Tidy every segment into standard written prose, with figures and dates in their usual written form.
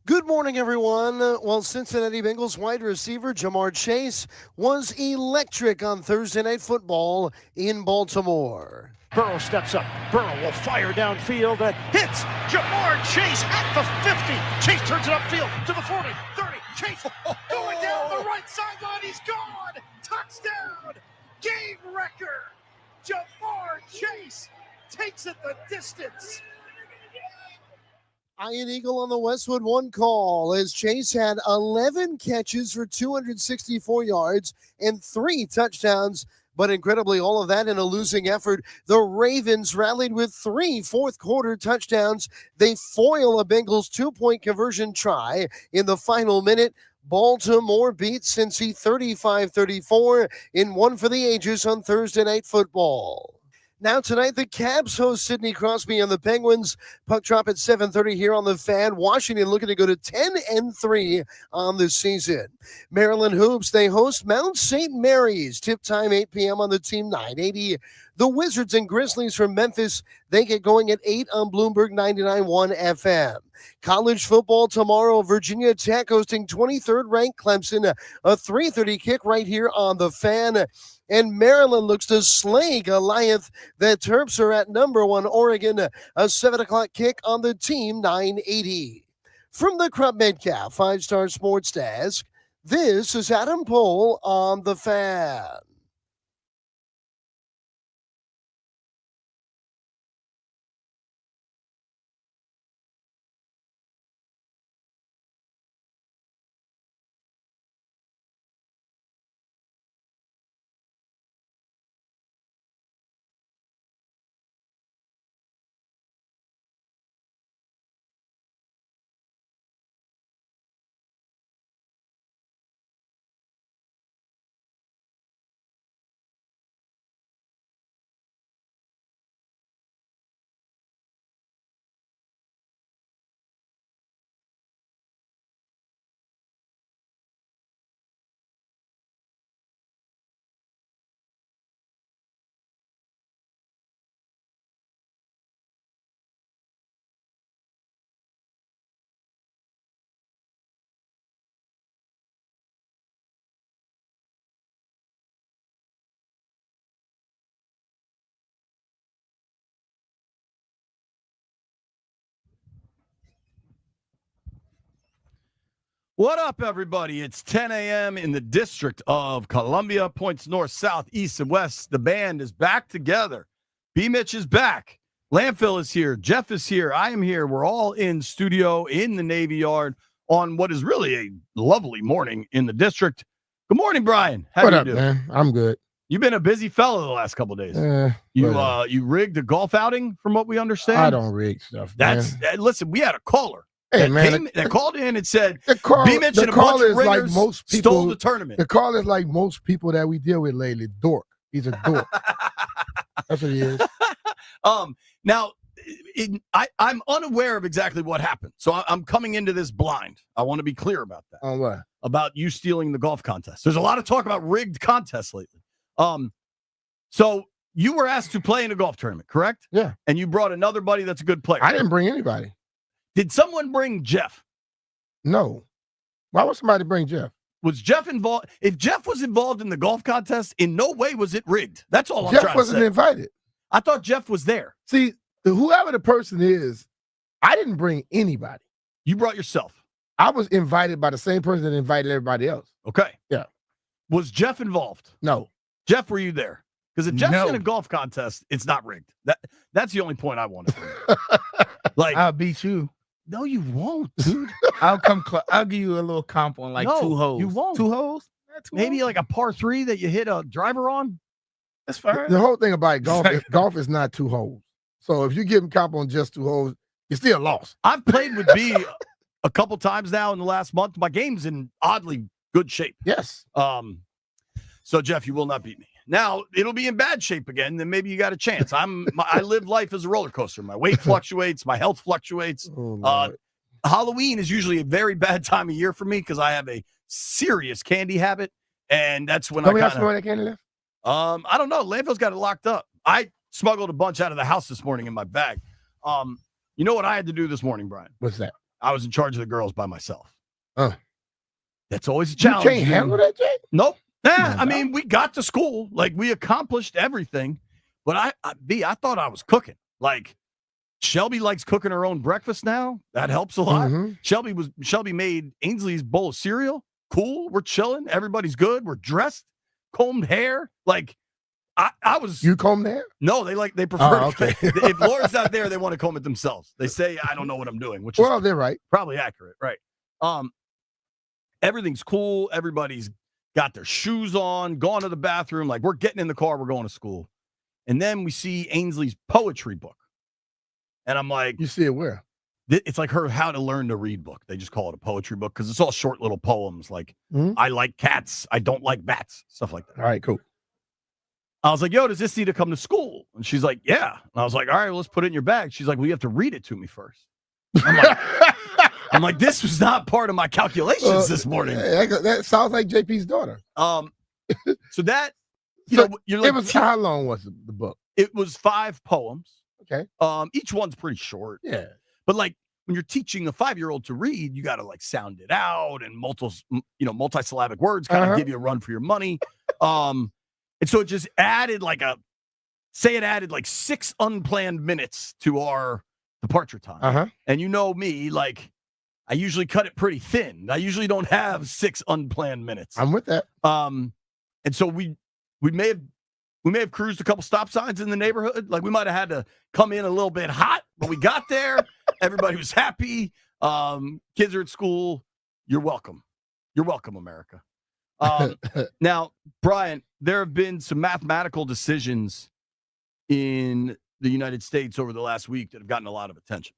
Good morning, everyone. Well, Cincinnati Bengals wide receiver Jamar Chase was electric on Thursday Night Football in Baltimore. Burrow steps up. Burrow will fire downfield and hits Jamar Chase at the 50. Chase turns it upfield to the 40, 30. Chase going down the right sideline. He's gone. Touchdown. Game wrecker. Jamar Chase takes it the distance. Iron Eagle on the Westwood One call as Chase had 11 catches for 264 yards and 3 touchdowns. But incredibly, all of that in a losing effort. The Ravens rallied with 3 fourth-quarter touchdowns. They foil a Bengals 2-point conversion try in the final minute. Baltimore beats Cincy 35-34 in one for the ages on Thursday Night Football. Now tonight, the Cavs host Sidney Crosby and the Penguins. Puck drop at 7:30 here on the Fan. Washington looking to go to 10-3 on the season. Maryland Hoops, they host Mount St. Mary's. Tip time 8 p.m. on the Team 980. The Wizards and Grizzlies from Memphis, they get going at 8 on Bloomberg 99.1 FM. College football tomorrow, Virginia Tech hosting 23rd ranked Clemson. A 3:30 kick right here on the Fan. And Maryland looks to slay Goliath. The Terps are at number 1 Oregon. A 7 o'clock kick on the Team 980. From the Crump Metcalf 5-Star Sports Desk, this is Adam Pohl on the Fan. What up, everybody? It's 10 a.m. in the District of Columbia. Points north, south, east, and west. The band is back together. B-Mitch is back. Landfill is here. Jeff is here. I am here. We're all in studio in the Navy Yard on what is really a lovely morning in the district. Good morning, Brian. How What do you up, do? man? I'm good. You've been a busy fellow the last couple of days. You rigged a golf outing, from what we understand. I don't rig stuff. Listen. We had a caller. Hey, that called in and said, B-Mitch and a bunch of like most people stole the tournament. The call is like most people that we deal with lately. Dork. He's a dork. That's what he is. Now, I'm unaware of exactly what happened. So I'm coming into this blind. I want to be clear about that. On what? About you stealing the golf contest. There's a lot of talk about rigged contests lately. So you were asked to play in a golf tournament, correct? Yeah. And you brought another buddy that's a good player. I didn't bring anybody. Did someone bring Jeff? No. Why would somebody bring Jeff? Was Jeff involved? If Jeff was involved in the golf contest, in no way was it rigged. That's all I'm trying to say. Jeff wasn't invited. I thought Jeff was there. See, whoever the person is, I didn't bring anybody. You brought yourself. I was invited by the same person that invited everybody else. Okay. Yeah. Was Jeff involved? No. Jeff, were you there? Because if Jeff's in a golf contest, it's not rigged. That's the only point I wanted. Like, I'll beat you. No, you won't, dude. I'll come. I'll give you a little comp on like 2 holes. You won't. 2 holes? Yeah, Maybe like a par 3 that you hit a driver on. That's fine. The whole thing about golf is not 2 holes. So if you give him comp on just 2 holes, you still lost. I've played with B a couple times now in the last month. My game's in oddly good shape. Yes. So Jeff, you will not beat me. Now it'll be in bad shape again. Then maybe you got a chance. I live life as a roller coaster. My weight fluctuates. My health fluctuates. Oh, Halloween is usually a very bad time of year for me because I have a serious candy habit, and that's when I smell that candy left. I don't know. Landfill's got it locked up. I smuggled a bunch out of the house this morning in my bag. You know what I had to do this morning, Brian? What's that? I was in charge of the girls by myself. Uh. That's always a challenge. You can't handle that, Jay? Nope. I mean, we got to school. Like, we accomplished everything. But I thought I was cooking. Like, Shelby likes cooking her own breakfast now. That helps a lot. Mm-hmm. Shelby made Ainsley's bowl of cereal. Cool. We're chilling. Everybody's good. We're dressed. Combed hair. Like, I was. You comb hair? No, they prefer. Oh, okay. If Laura's not there, they want to comb it themselves. They say, I don't know what I'm doing, which Well, is they're right. probably accurate. Right. Everything's cool. Everybody's got their shoes on, gone to the bathroom. Like, we're getting in the car. We're going to school. And then we see Ainsley's poetry book. And I'm like, you see it where? It's like her How to Learn to Read book. They just call it a poetry book because it's all short little poems like, I like cats. I don't like bats. Stuff like that. All right, cool. I was like, yo, does this need to come to school? And she's like, yeah. And I was like, all right, well, let's put it in your bag. She's like, well, you have to read it to me first. I'm like, this was not part of my calculations this morning. That sounds like JP's daughter. So that, you're like, it was, how long was the book? It was 5 poems. Okay. Each one's pretty short. Yeah. But like, when you're teaching a 5-year-old to read, you got to like sound it out and multisyllabic words kind of give you a run for your money. And so it just added like 6 unplanned minutes to our departure time. And you know me, like, I usually cut it pretty thin. I usually don't have 6 unplanned minutes. I'm with that. And so we may have cruised a couple stop signs in the neighborhood. Like, we might have had to come in a little bit hot, but we got there. Everybody was happy. Kids are at school. You're welcome. You're welcome, America. Now, Brian, there have been some mathematical decisions in the United States over the last week that have gotten a lot of attention.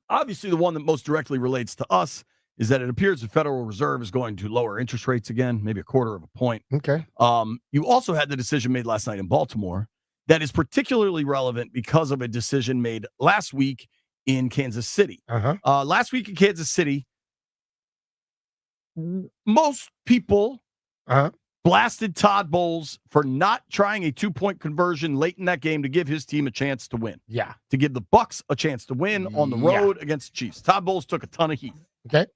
Obviously, the one that most directly relates to us is that it appears the Federal Reserve is going to lower interest rates again, maybe a 1/4 point. Okay. You also had the decision made last night in Baltimore that is particularly relevant because of a decision made last week in Kansas City. Last week in Kansas City, most people blasted Todd Bowles for not trying a 2-point conversion late in that game to give his team a chance to win. Yeah. To give the Bucs a chance to win on the road against the Chiefs. Todd Bowles took a ton of heat. Okay.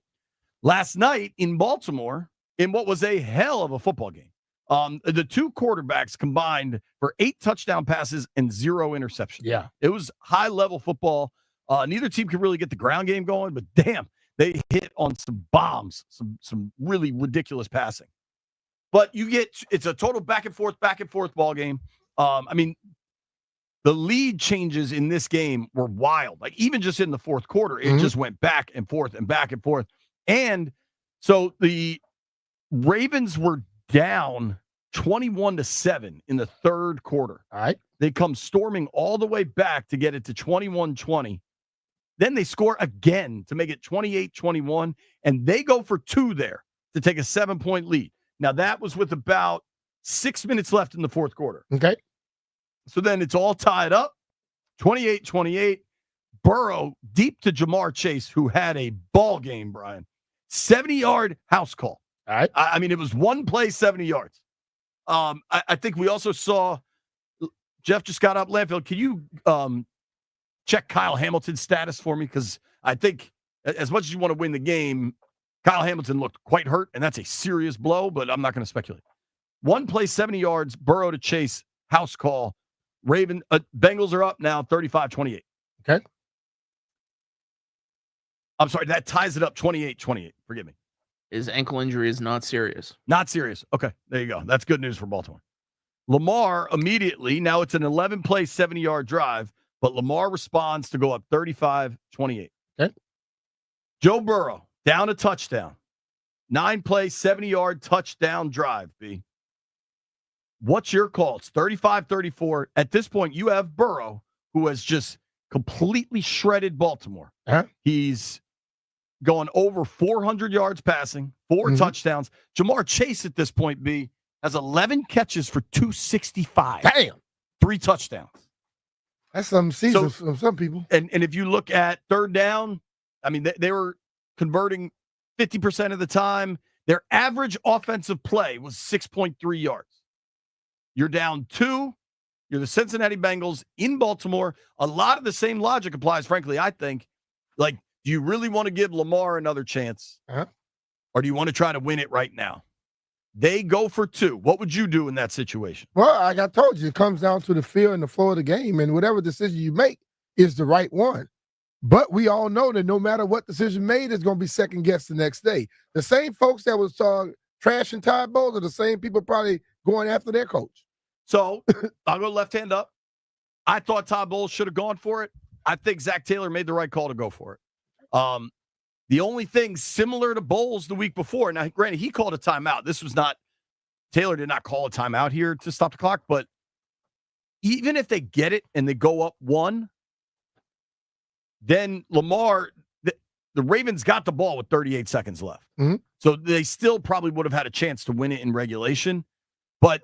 Last night in Baltimore, in what was a hell of a football game, the 2 quarterbacks combined for 8 touchdown passes and 0 interceptions. Yeah. It was high-level football. Neither team could really get the ground game going, but damn, they hit on some bombs, some really ridiculous passing. But it's a total back and forth ball game. I mean, the lead changes in this game were wild. Like, even just in the fourth quarter, it just went back and forth and back and forth. And so the Ravens were down 21-7 in the third quarter. All right. They come storming all the way back to get it to 21-20. Then they score again to make it 28-21, and they go for 2 there to take a 7-point lead. Now, that was with about 6 minutes left in the fourth quarter. Okay. So then it's all tied up, 28-28. Burrow deep to Jamar Chase, who had a ball game, Brian. 70-yard house call. All right. I mean, it was one play, 70 yards. I think we also saw Jeff just got up. Landfill, can you check Kyle Hamilton's status for me? Because I think as much as you want to win the game, Kyle Hamilton looked quite hurt, and that's a serious blow, but I'm not going to speculate. One play, 70 yards, Burrow to Chase, house call. Bengals are up now, 35-28. Okay. I'm sorry, that ties it up 28-28. Forgive me. His ankle injury is not serious. Not serious. Okay, there you go. That's good news for Baltimore. Lamar immediately, now it's an 11-play, 70-yard drive, but Lamar responds to go up 35-28. Okay. Joe Burrow, down a touchdown. 9-play, 70-yard touchdown drive, B. What's your call? It's 35-34. At this point, you have Burrow, who has just completely shredded Baltimore. He's going over 400 yards passing, 4 touchdowns. Jamar Chase at this point, B, has 11 catches for 265. Damn. 3 touchdowns. That's some seasons from some people. And if you look at third down, I mean, they were converting 50% of the time. Their average offensive play was 6.3 yards. You're down 2. You're the Cincinnati Bengals in Baltimore. A lot of the same logic applies, frankly, I think. Like, Do you really want to give Lamar another chance? Or do you want to try to win it right now? They go for 2. What would you do in that situation? Well, like I told you, it comes down to the feel and the flow of the game, and whatever decision you make is the right one. But we all know that no matter what decision made, it's going to be second guessed the next day. The same folks that was trashing Todd Bowles are the same people probably going after their coach. So I'll go left hand up. I thought Todd Bowles should have gone for it. I think Zach Taylor made the right call to go for it. The only thing similar to Bowles the week before, now granted, he called a timeout. This was not, Taylor did not call a timeout here to stop the clock, but even if they get it and they go up 1, then Lamar, the Ravens got the ball with 38 seconds left. Mm-hmm. So they still probably would have had a chance to win it in regulation. But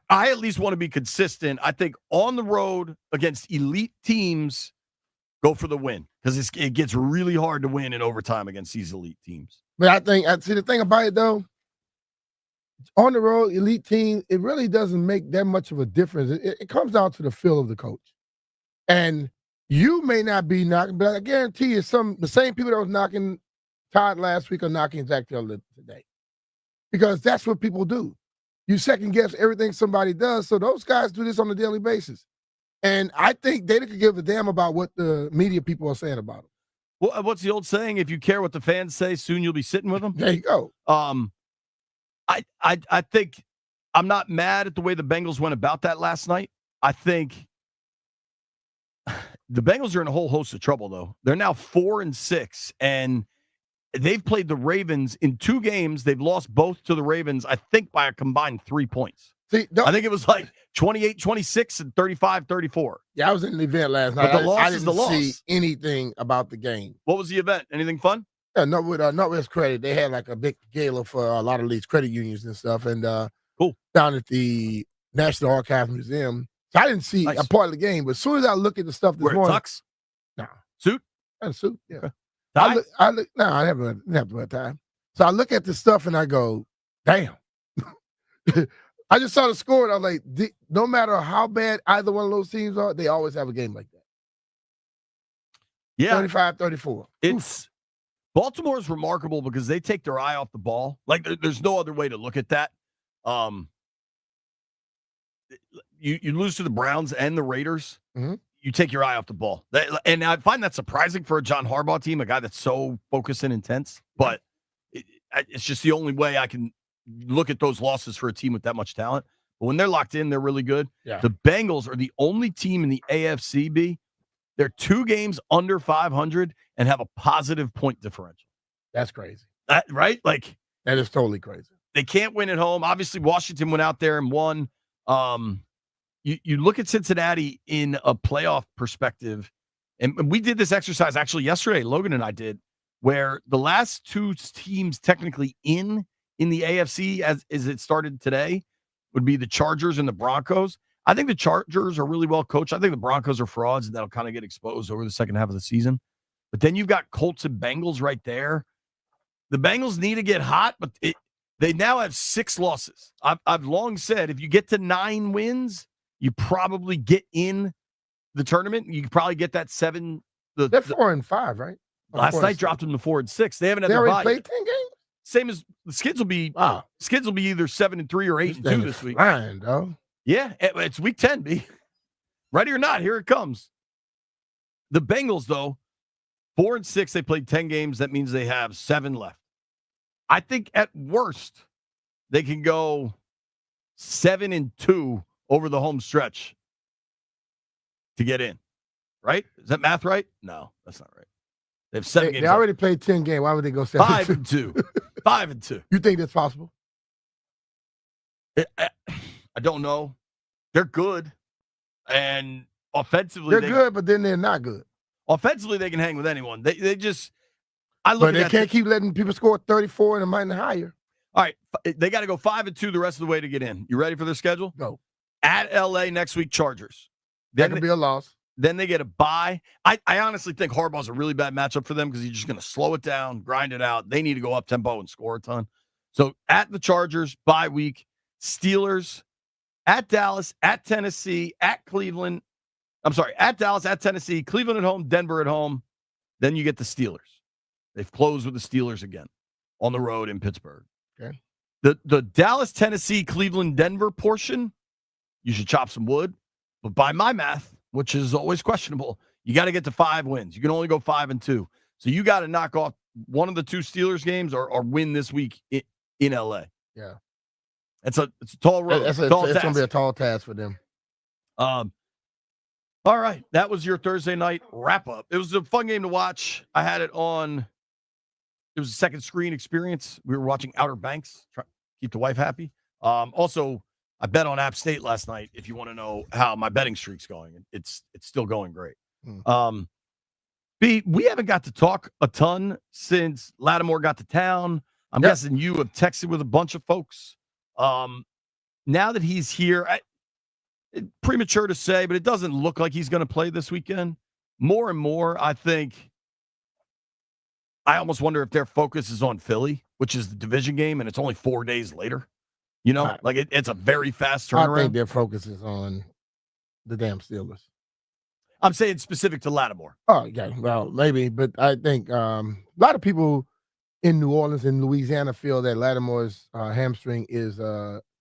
I at least want to be consistent. I think on the road against elite teams, go for the win because it gets really hard to win in overtime against these elite teams. But I see the thing about it, though, on the road, elite team, it really doesn't make that much of a difference. It comes down to the feel of the coach. And you may not be knocking, but I guarantee you the same people that was knocking Todd last week are knocking Zach Taylor today. Because that's what people do. You second guess everything somebody does. So those guys do this on a daily basis. And I think they could give a damn about what the media people are saying about them. Well, what's the old saying? If you care what the fans say, soon you'll be sitting with them. There you go. I think I'm not mad at the way the Bengals went about that last night. I think the Bengals are in a whole host of trouble, though. They're now 4-6, and they've played the Ravens in 2 games. They've lost both to the Ravens, I think, by a combined 3 points. See, I think it was like 28-26 and 35-34. Yeah, I was in the event last night. But the loss I is didn't the loss. see anything about the game. What was the event? Anything fun? Yeah, with Northwest Credit, they had like a big gala for a lot of these credit unions and stuff, and cool. Down at the National Archives Museum. So I didn't see a part of the game, but as soon as I look at the stuff this morning, tux? No Suit? A suit, yeah. Okay. I look. No, I never have to wear a tie. So I look at the stuff and I go, damn. I just saw the score and I was like, no matter how bad either one of those teams are, they always have a game like that. Yeah. 35-34. Baltimore is remarkable because they take their eye off the ball. Like there's no other way to look at that. You lose to the Browns and the Raiders. Mm-hmm. You take your eye off the ball. And I find that surprising for a John Harbaugh team, a guy that's so focused and intense. But it's just the only way I can look at those losses for a team with that much talent. But when they're locked in, they're really good. Yeah. The Bengals are the only team in the AFC, B. They're 2 games under 500 and have a positive point differential. That's crazy. Right? Like that is totally crazy. They can't win at home. Obviously, Washington went out there and won. You look at Cincinnati in a playoff perspective, and we did this exercise actually yesterday, Logan and I did, where the last 2 teams technically in the AFC as it started today would be the Chargers and the Broncos. I think the Chargers are really well coached. I think the Broncos are frauds, and that'll kind of get exposed over the second half of the season. But then you've got Colts and Bengals right there. The Bengals need to get hot, but they now have 6 losses. I've long said if you get to 9 wins, you probably get in the tournament. You could probably get that 7. They're 4-5, right? Last night dropped them to 4-6. They haven't had they their already bye. played 10 games. Same as the Skids will be. Wow. Skids will be either 7-3 or 8-2 this week. Flying, dog. Yeah, it's week 10, B. Ready or not, here it comes. The Bengals, though, 4-6. They played 10 games. That means they have 7 left. I think at worst, they can go 7-2 over the home stretch to get in. Right? Is that math right? No, that's not right. They have 7 games. They already played 10 games. Why would they go 7-2? 5-2. 5-2. You think that's possible? I don't know. They're good. And offensively, they're good, but then they're not good. Offensively, they can hang with anyone. They just but they can't keep letting people score 34 and a minus higher. All right. They got to go 5-2 the rest of the way to get in. You ready for their schedule? Go. At LA next week, Chargers. That could be a loss. Then they get a bye. I honestly think Harbaugh's a really bad matchup for them because he's just going to slow it down, grind it out. They need to go up tempo and score a ton. So at the Chargers, bye week, Steelers, at Dallas, at Tennessee, at Cleveland. I'm sorry, at Dallas, at Tennessee, Cleveland at home, Denver at home. Then you get the Steelers. They've closed with the Steelers again on the road in Pittsburgh. Okay. The Dallas, Tennessee, Cleveland, Denver portion, you should chop some wood. But by my math, which is always questionable, you got to get to 5 wins. You can only go 5-2. So you got to knock off one of the 2 Steelers games or win this week in LA. Yeah. It's a tall road. It's going to be a tall task for them. All right. That was your Thursday night wrap up. It was a fun game to watch. I had it on. It was a second screen experience. We were watching Outer Banks. Try keep the wife happy. Also, I bet on App State last night. If you want to know how my betting streak's going, it's still going great. B, we haven't got to talk a ton since Latimore got to town. I'm guessing you have texted with a bunch of folks. Now that he's here, premature to say, but it doesn't look like he's going to play this weekend. More and more, I think, I almost wonder if their focus is on Philly, which is the division game, and it's only 4 days later. You know, it's a very fast turnaround. I think their focus is on the damn Steelers. I'm saying specific to Latimore. Oh, yeah. Well, maybe, but I think a lot of people in New Orleans and Louisiana feel that Latimore's hamstring is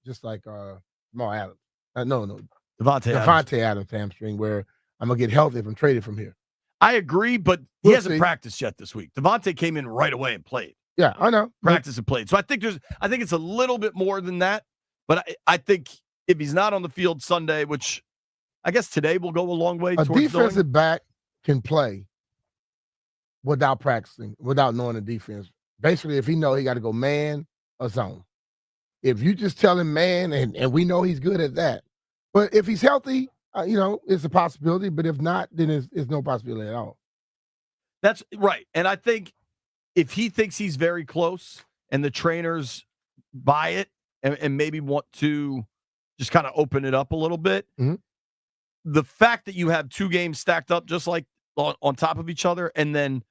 just like Jamal Adams. No. Devontae Adams hamstring, where I'm going to get healthy if I'm traded from here. I agree, but he hasn't practiced yet this week. Devontae came in right away and played. Yeah, I know. Practice and played. So I think it's a little bit more than that. But I think if he's not on the field Sunday, which I guess today will go a long way. A defensive back can play without practicing, without knowing the defense. Basically, if he know he got to go man or zone. If you just tell him man, and we know he's good at that. But if he's healthy, it's a possibility. But if not, then it's no possibility at all. That's right. And I think if he thinks he's very close and the trainers buy it and maybe want to just kind of open it up a little bit, the fact that you have 2 games stacked up just like on top of each other, and then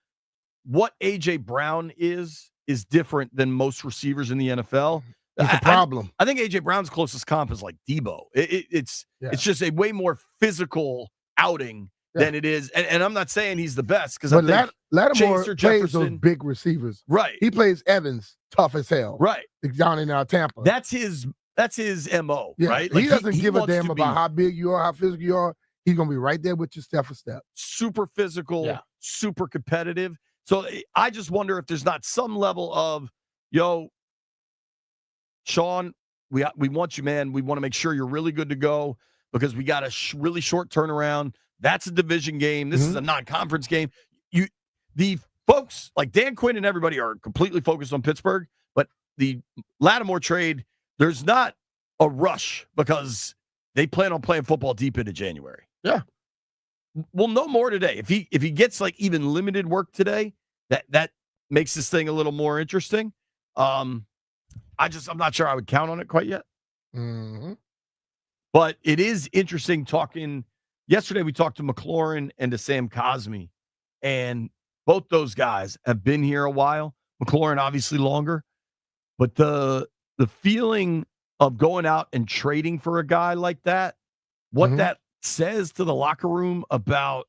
what A.J. Brown is different than most receivers in the NFL. It's a problem. I think A.J. Brown's closest comp is like Debo. It's just a way more physical outing than it is. And I'm not saying he's the best because I think Latimore plays those big receivers. Right. He plays Evans tough as hell. Right. Down in Tampa. That's his MO, right? Like he doesn't give a damn about how big you are, how physical you are. He's going to be right there with you step for step. Super physical, super competitive. So I just wonder if there's not some level of, Sean, we want you, man. We want to make sure you're really good to go because we got a really short turnaround. That's a division game. This is a non-conference game. The folks like Dan Quinn and everybody are completely focused on Pittsburgh, but the Latimore trade, there's not a rush because they plan on playing football deep into January. Yeah. We'll know more today. If he gets like even limited work today, that makes this thing a little more interesting. I'm not sure I would count on it quite yet. But it is interesting talking. Yesterday, we talked to McLaurin and to Sam Cosmi, and both those guys have been here a while. McLaurin, obviously, longer. But the feeling of going out and trading for a guy like that, what that says to the locker room about,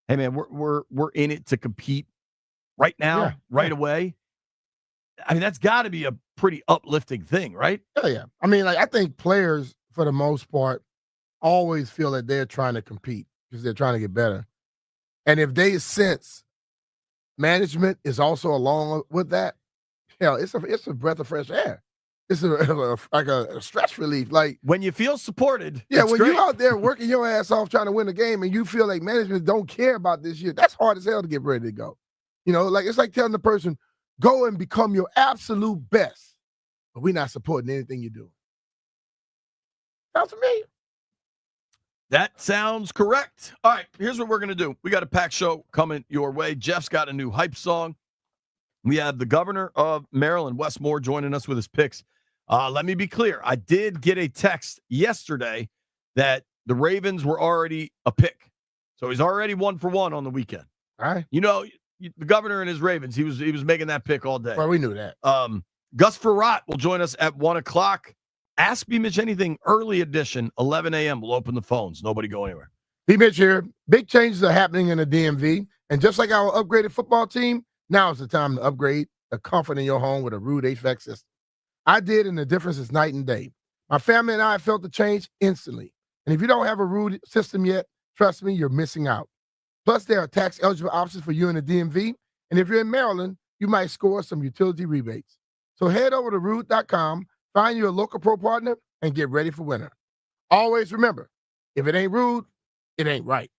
hey, man, we're in it to compete right now, away. I mean, that's got to be a pretty uplifting thing, right? Oh, yeah. I mean, I think players, for the most part, always feel that they're trying to compete because they're trying to get better. And if they sense management is also along with that, it's a breath of fresh air. It's like a stress relief. Like when you feel supported. Yeah, when you're out there working your ass off trying to win a game and you feel like management don't care about this year, that's hard as hell to get ready to go. It's like telling the person, go and become your absolute best, but we're not supporting anything you do. Sounds to me. That sounds correct. All right, here's what we're going to do. We got a packed show coming your way. Jeff's got a new hype song. We have the governor of Maryland, Wes Moore, joining us with his picks. Let me be clear. I did get a text yesterday that the Ravens were already a pick. So he's already 1 for 1 on the weekend. All right. The governor and his Ravens, he was making that pick all day. Well, we knew that. Gus Frerotte will join us at 1 o'clock. Ask B. Mitch anything, early edition, 11 a.m. We'll open the phones. Nobody go anywhere. B. Mitch here. Big changes are happening in the DMV. And just like our upgraded football team, Now is the time to upgrade the comfort in your home with a Root HVAC system. I did, and the difference is night and day. My family and I felt the change instantly. And if you don't have a Root system yet, trust me, you're missing out. Plus, there are tax-eligible options for you in the DMV. And if you're in Maryland, you might score some utility rebates. So head over to Root.com, find your local pro partner, and get ready for winter. Always remember, if it ain't Root, it ain't right.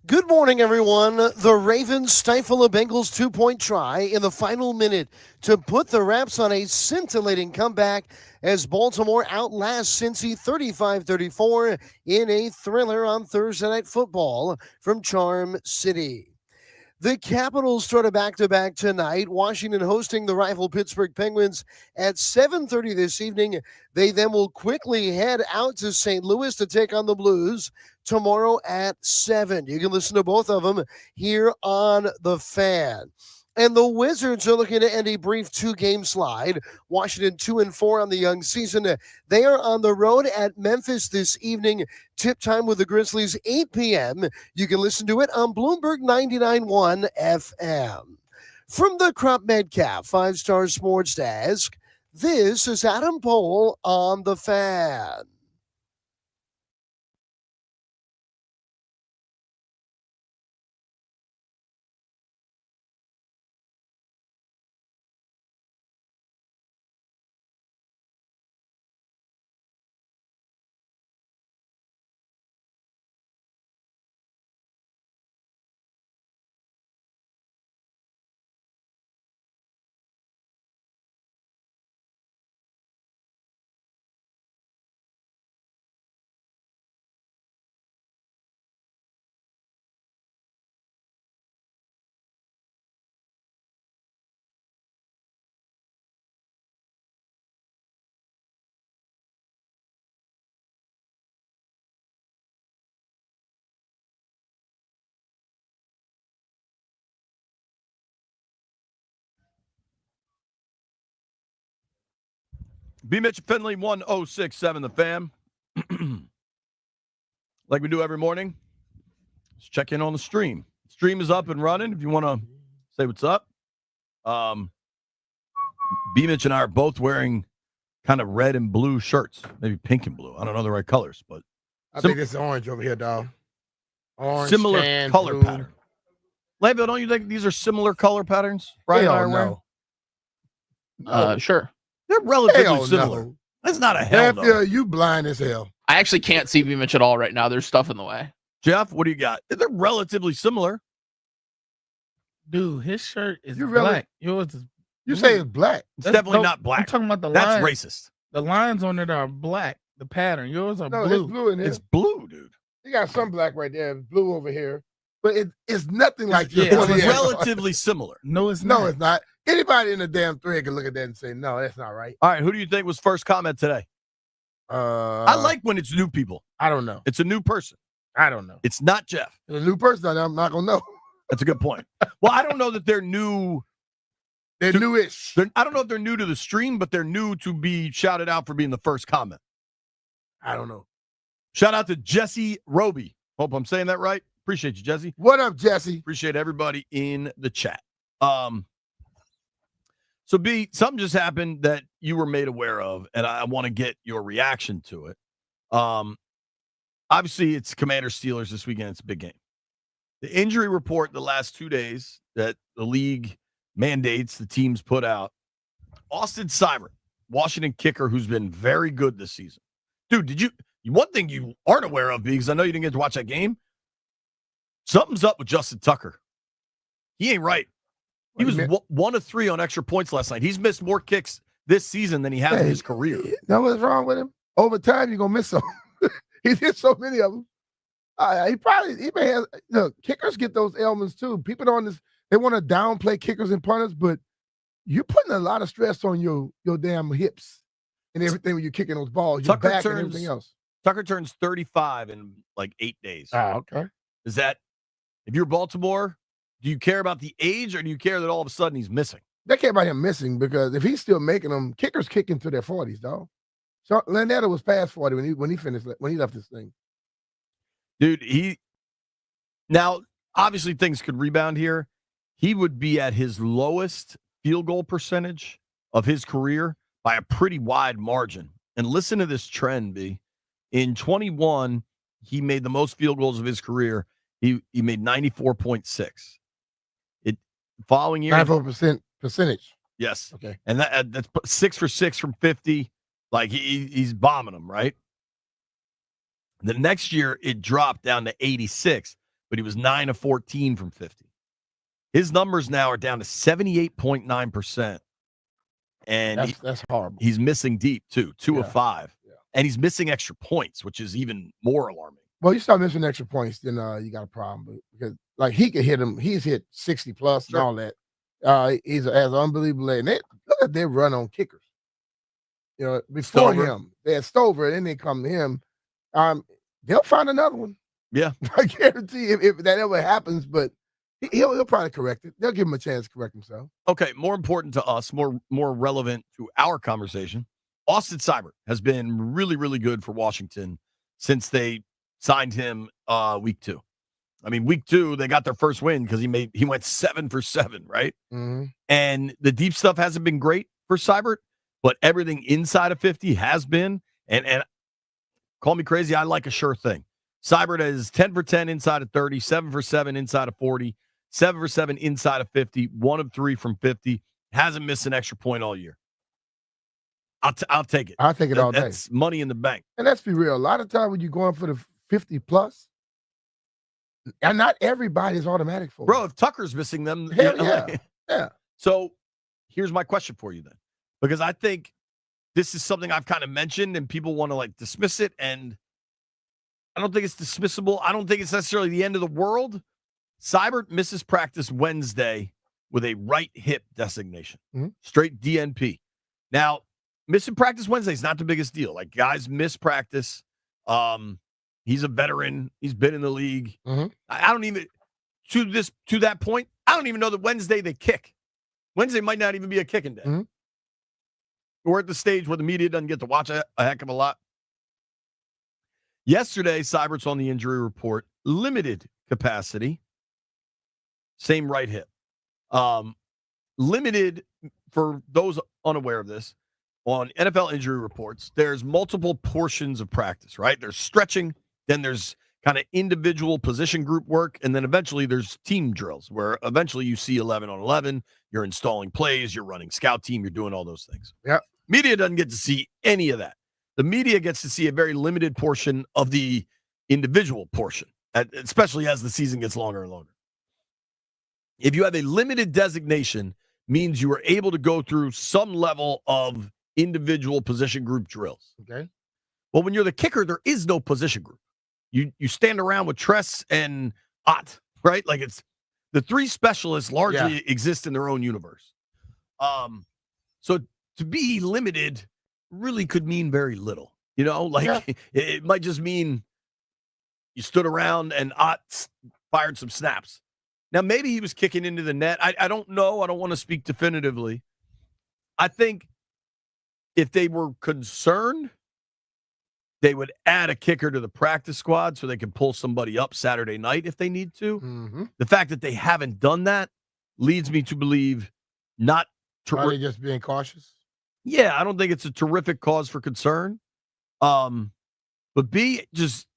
Good morning, everyone. The Ravens stifle a Bengals 2-point try in the final minute to put the Raps on a scintillating comeback as Baltimore outlasts Cincy 35-34 in a thriller on Thursday Night Football from Charm City. The Capitals start a back-to-back tonight, Washington hosting the rival Pittsburgh Penguins at 7:30 this evening. They then will quickly head out to St. Louis to take on the Blues tomorrow at 7. You can listen to both of them here on The Fan. And the Wizards are looking to end a brief 2-game slide. Washington 2-4 on the young season. They are on the road at Memphis this evening. Tip time with the Grizzlies, 8 p.m. You can listen to it on Bloomberg 99.1 FM. From the Crop Medcalf 5-Star Sports Desk, this is Adam Pohl on The Fan. B. Mitch Finley, 1067, The Fan. Like we do every morning, let's check in on the stream. Stream is up and running if you want to say what's up. B. Mitch and I are both wearing kind of red and blue shirts, maybe pink and blue. I don't know the right colors, but I think it's orange over here, dog. Orange, similar tan, color blue. pattern. Layville, don't you think these are similar color patterns? Brian and I are wearing? Sure. They're relatively Hell similar. no. That's not a hell no. Nephew, you blind as hell. I actually can't see V Mitch at all right now. There's stuff in the way. Jeff, what do you got? They're relatively similar. Dude, his shirt is You really- black. Yours is. You say it's black. It's definitely not I'm black. talking about the That's lines. racist. The lines on it are black. The pattern. Yours are No, blue. it's blue in there. It's blue, dude. You got some black right there, blue over here. But it's nothing like Yeah, your it's It's 20 relatively similar. No, it's not. No, it's not. Anybody in the damn thread can look at that and say, no, that's not right. All right, who do you think was first comment today? I like when it's new people. I don't know. It's a new person. I don't know. It's not Jeff. It's a new person, I'm not gonna know. That's a good point. Well, I don't know that they're new. They're newish. I don't know if they're new to the stream, but they're new to be shouted out for being the first comment. I don't know. Shout out to Jesse Roby. Hope I'm saying that right. Appreciate you, Jesse. What up, Jesse? Appreciate everybody in the chat. So B, something just happened that you were made aware of, and I want to get your reaction to it. Obviously, it's Commanders Steelers this weekend. It's a big game. The injury report the last 2 days that the league mandates the teams put out. Austin Seibert, Washington kicker, who's been very good this season. Dude, one thing you aren't aware of, because I know you didn't get to watch that game, something's up with Justin Tucker. He ain't right. He was 1 of 3 on extra points last night. He's missed more kicks this season than he has in his career. Know what's wrong with him? Over time, you're gonna miss some. He did so many of them. He may have. Look, kickers get those ailments too. People on this, they want to downplay kickers and punters, but you're putting a lot of stress on your damn hips and everything when you're kicking those balls. Your back and everything else. Tucker turns 35 in like 8 days. Okay. Is that, if you're Baltimore, do you care about the age, or do you care that all of a sudden he's missing? They care about him missing, because if he's still making them, kickers kick into their 40s, dog. So Lanetta was past 40 when he left this thing. Dude, now obviously things could rebound here. He would be at his lowest field goal percentage of his career by a pretty wide margin. And listen to this trend, B. In 21, he made the most field goals of his career. He made 94.6. Following year, 94% percentage. yes. Okay. And that's 6 for 6 from 50. Like he's bombing them, right? The next year, it dropped down to 86. but he was 9 of 14 from 50. His numbers now are down to 78.9%. And That's horrible. he's missing deep, too, 2 of 5. Yeah. And he's missing extra points, which is even more alarming. Well, you start missing extra points, then you got a problem. Because, like, he could hit him. He's hit 60-plus and all that. He's has unbelievable leg. And look at their run on kickers. You know, before Stover. him, they had Stover, and then they come to him. They'll find another one. Yeah. I guarantee if that ever happens, but he'll probably correct it. They'll give him a chance to correct himself. Okay, more important to us, more relevant to our conversation, Austin Seibert has been really, really good for Washington since they signed him week 2. I mean, week 2, they got their first win because he went 7 for 7, right? Mm-hmm. And the deep stuff hasn't been great for Seibert, but everything inside of 50 has been. And call me crazy, I like a sure thing. Seibert is 10 for 10 inside of 30, 7 for 7 inside of 40, 7 for 7 inside of 50, 1 of 3 from 50. Hasn't missed an extra point all year. I'll take it. I'll take it all day. That's money in the bank. And let's be real. A lot of time when you're going for the 50-plus, and not everybody's automatic for it. Bro, if Tucker's missing them. Hell yeah. Yeah. So here's my question for you then. Because I think this is something I've kind of mentioned and people want to like dismiss it. And I don't think it's dismissible. I don't think it's necessarily the end of the world. Seibert misses practice Wednesday with a right hip designation. Mm-hmm. Straight DNP. Now, missing practice Wednesday is not the biggest deal. Like, guys miss practice. He's a veteran. He's been in the league. Mm-hmm. I don't even, to that point, I don't even know that Wednesday they kick. Wednesday might not even be a kicking day. Mm-hmm. We're at the stage where the media doesn't get to watch a heck of a lot. Yesterday, Seibert's on the injury report. Limited capacity. Same right hip. Limited, for those unaware of this, on NFL injury reports, there's multiple portions of practice, right? There's stretching, then there's kind of individual position group work, and then eventually there's team drills where eventually you see 11 on 11, you're installing plays, you're running scout team, you're doing all those things. Yeah. Media doesn't get to see any of that. The media gets to see a very limited portion of the individual portion, especially as the season gets longer and longer. If you have a limited designation, means you are able to go through some level of individual position group drills. Okay. Well, when you're the kicker, there is no position group. You stand around with Tress and Ott, right? Like, it's the three specialists largely exist in their own universe. So to be limited really could mean very little. You know, like it might just mean you stood around and Ott fired some snaps. Now, maybe he was kicking into the net. I don't know. I don't want to speak definitively. I think if they were concerned, they would add a kicker to the practice squad so they can pull somebody up Saturday night if they need to. Mm-hmm. The fact that they haven't done that leads me to believe not. Are they just being cautious? Yeah, I don't think it's a terrific cause for concern. But B, just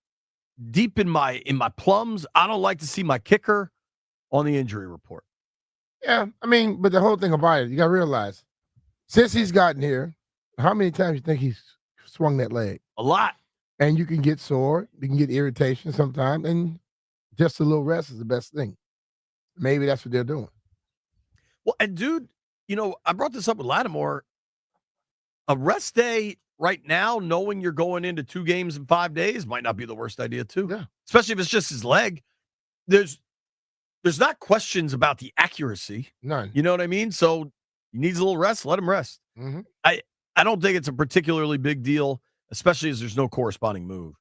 deep in my plums, I don't like to see my kicker on the injury report. Yeah, I mean, but the whole thing about it, you got to realize, since he's gotten here, how many times you think he's swung that leg? A lot. And you can get sore, you can get irritation sometimes, and just a little rest is the best thing. Maybe that's what they're doing. Well, and dude, you know, I brought this up with Latimore. A rest day right now, knowing you're going into 2 games in 5 days, might not be the worst idea, too. Yeah. Especially if it's just his leg. There's not questions about the accuracy. None. You know what I mean? So he needs a little rest. Let him rest. Mm-hmm. I don't think it's a particularly big deal, especially as there's no corresponding move.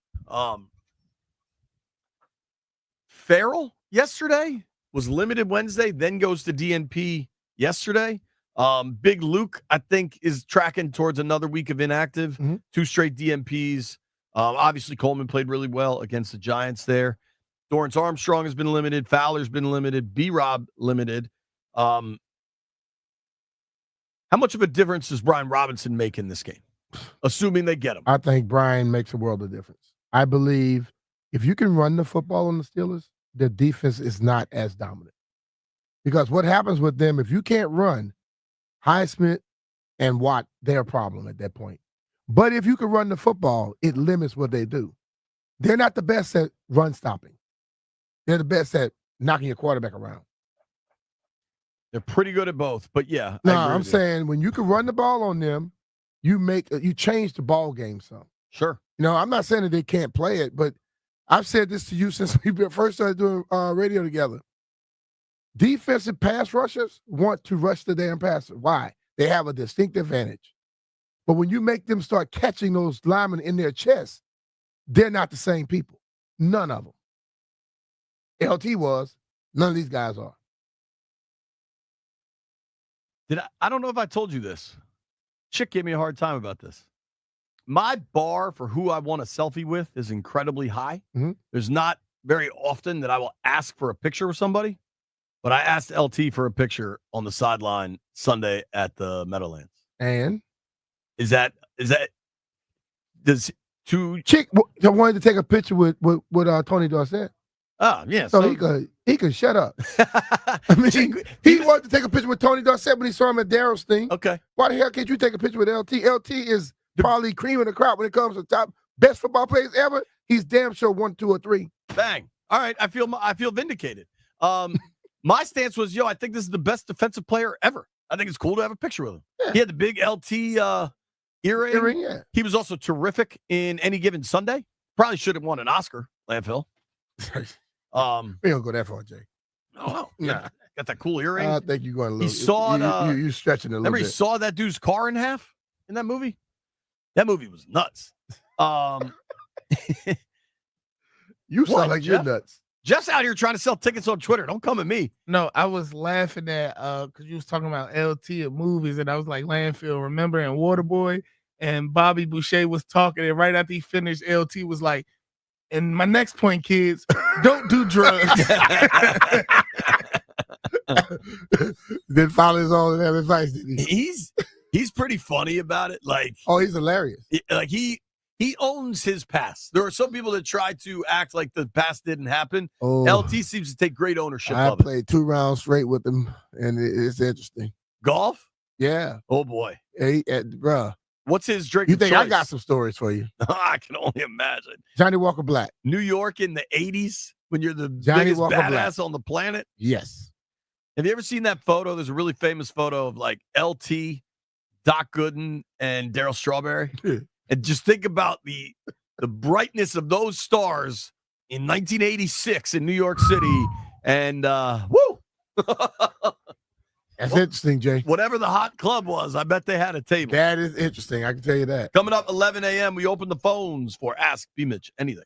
Farrell yesterday was limited Wednesday, then goes to DNP yesterday. Big Luke, I think, is tracking towards another week of inactive. Mm-hmm. 2 straight DNPs. Obviously, Coleman played really well against the Giants there. Dorrance Armstrong has been limited. Fowler's been limited. B-Rob limited. How much of a difference does Brian Robinson make in this game, assuming they get him? I think Brian makes a world of difference. I believe if you can run the football on the Steelers, the defense is not as dominant. Because what happens with them, if you can't run, Highsmith and Watt, they're a problem at that point. But if you can run the football, it limits what they do. They're not the best at run stopping. They're the best at knocking your quarterback around. They're pretty good at both, but yeah. No, I agree I'm with you. saying when you can run the ball on them, you change the ball game some. Sure. I'm not saying that they can't play it, but I've said this to you since we first started doing radio together. Defensive pass rushers want to rush the damn passer. Why? They have a distinct advantage. But when you make them start catching those linemen in their chest, they're not the same people. None of them. LT was. None of these guys are. I don't know if I told you this. Chick gave me a hard time about this. My bar for who I want a selfie with is incredibly high. Mm-hmm. There's not very often that I will ask for a picture with somebody, but I asked LT for a picture on the sideline Sunday at the Meadowlands. And does two Chick wanted to take a picture with Tony Dorsett. Oh, yeah. So he could shut up. I mean, he wanted to take a picture with Tony Dorsett when he saw him at Daryl's thing. Okay. Why the hell can't you take a picture with LT? LT is probably cream of the crop when it comes to top best football players ever. He's damn sure 1, 2, or 3. Bang. All right. I feel vindicated. My stance was, I think this is the best defensive player ever. I think it's cool to have a picture with him. Yeah. He had the big LT earring. Yeah. He was also terrific in Any Given Sunday. Probably should have won an Oscar, Landfill. We don't go that far, Jay. Oh, nah. Got that cool earring. I think you're going a little. He saw you stretching a little bit. Remember he saw that dude's car in half in that movie? That movie was nuts. You sound like Jeff? you're nuts. Jeff's out here trying to sell tickets on Twitter. Don't come at me. No, I was laughing at because you was talking about LT at movies, and I was like, Landfill, remember in Waterboy? And Bobby Boucher was talking, and right after he finished, LT was like, and my next point, kids, don't do drugs. Didn't follow his own advice, did he? He's pretty funny about it. Like, oh, he's hilarious. Like he owns his past. There are some people that try to act like the past didn't happen. Oh, LT seems to take great ownership of it. I played 2 rounds straight with him, and it's interesting. Golf? Yeah. Oh boy. Bruh. What's his drink? You think choice? I got some stories for you? I can only imagine. Johnny Walker Black. New York in the 80s when you're the Johnny biggest Walker badass Black. on the planet. Yes. Have you ever seen that photo? There's a really famous photo of like LT, Doc Gooden, and Darryl Strawberry. And just think about the brightness of those stars in 1986 in New York City. And woo! That's interesting, Jay. Whatever the hot club was, I bet they had a table. That is interesting. I can tell you that. Coming up 11 a.m., we open the phones for Ask B. Mitch Anything.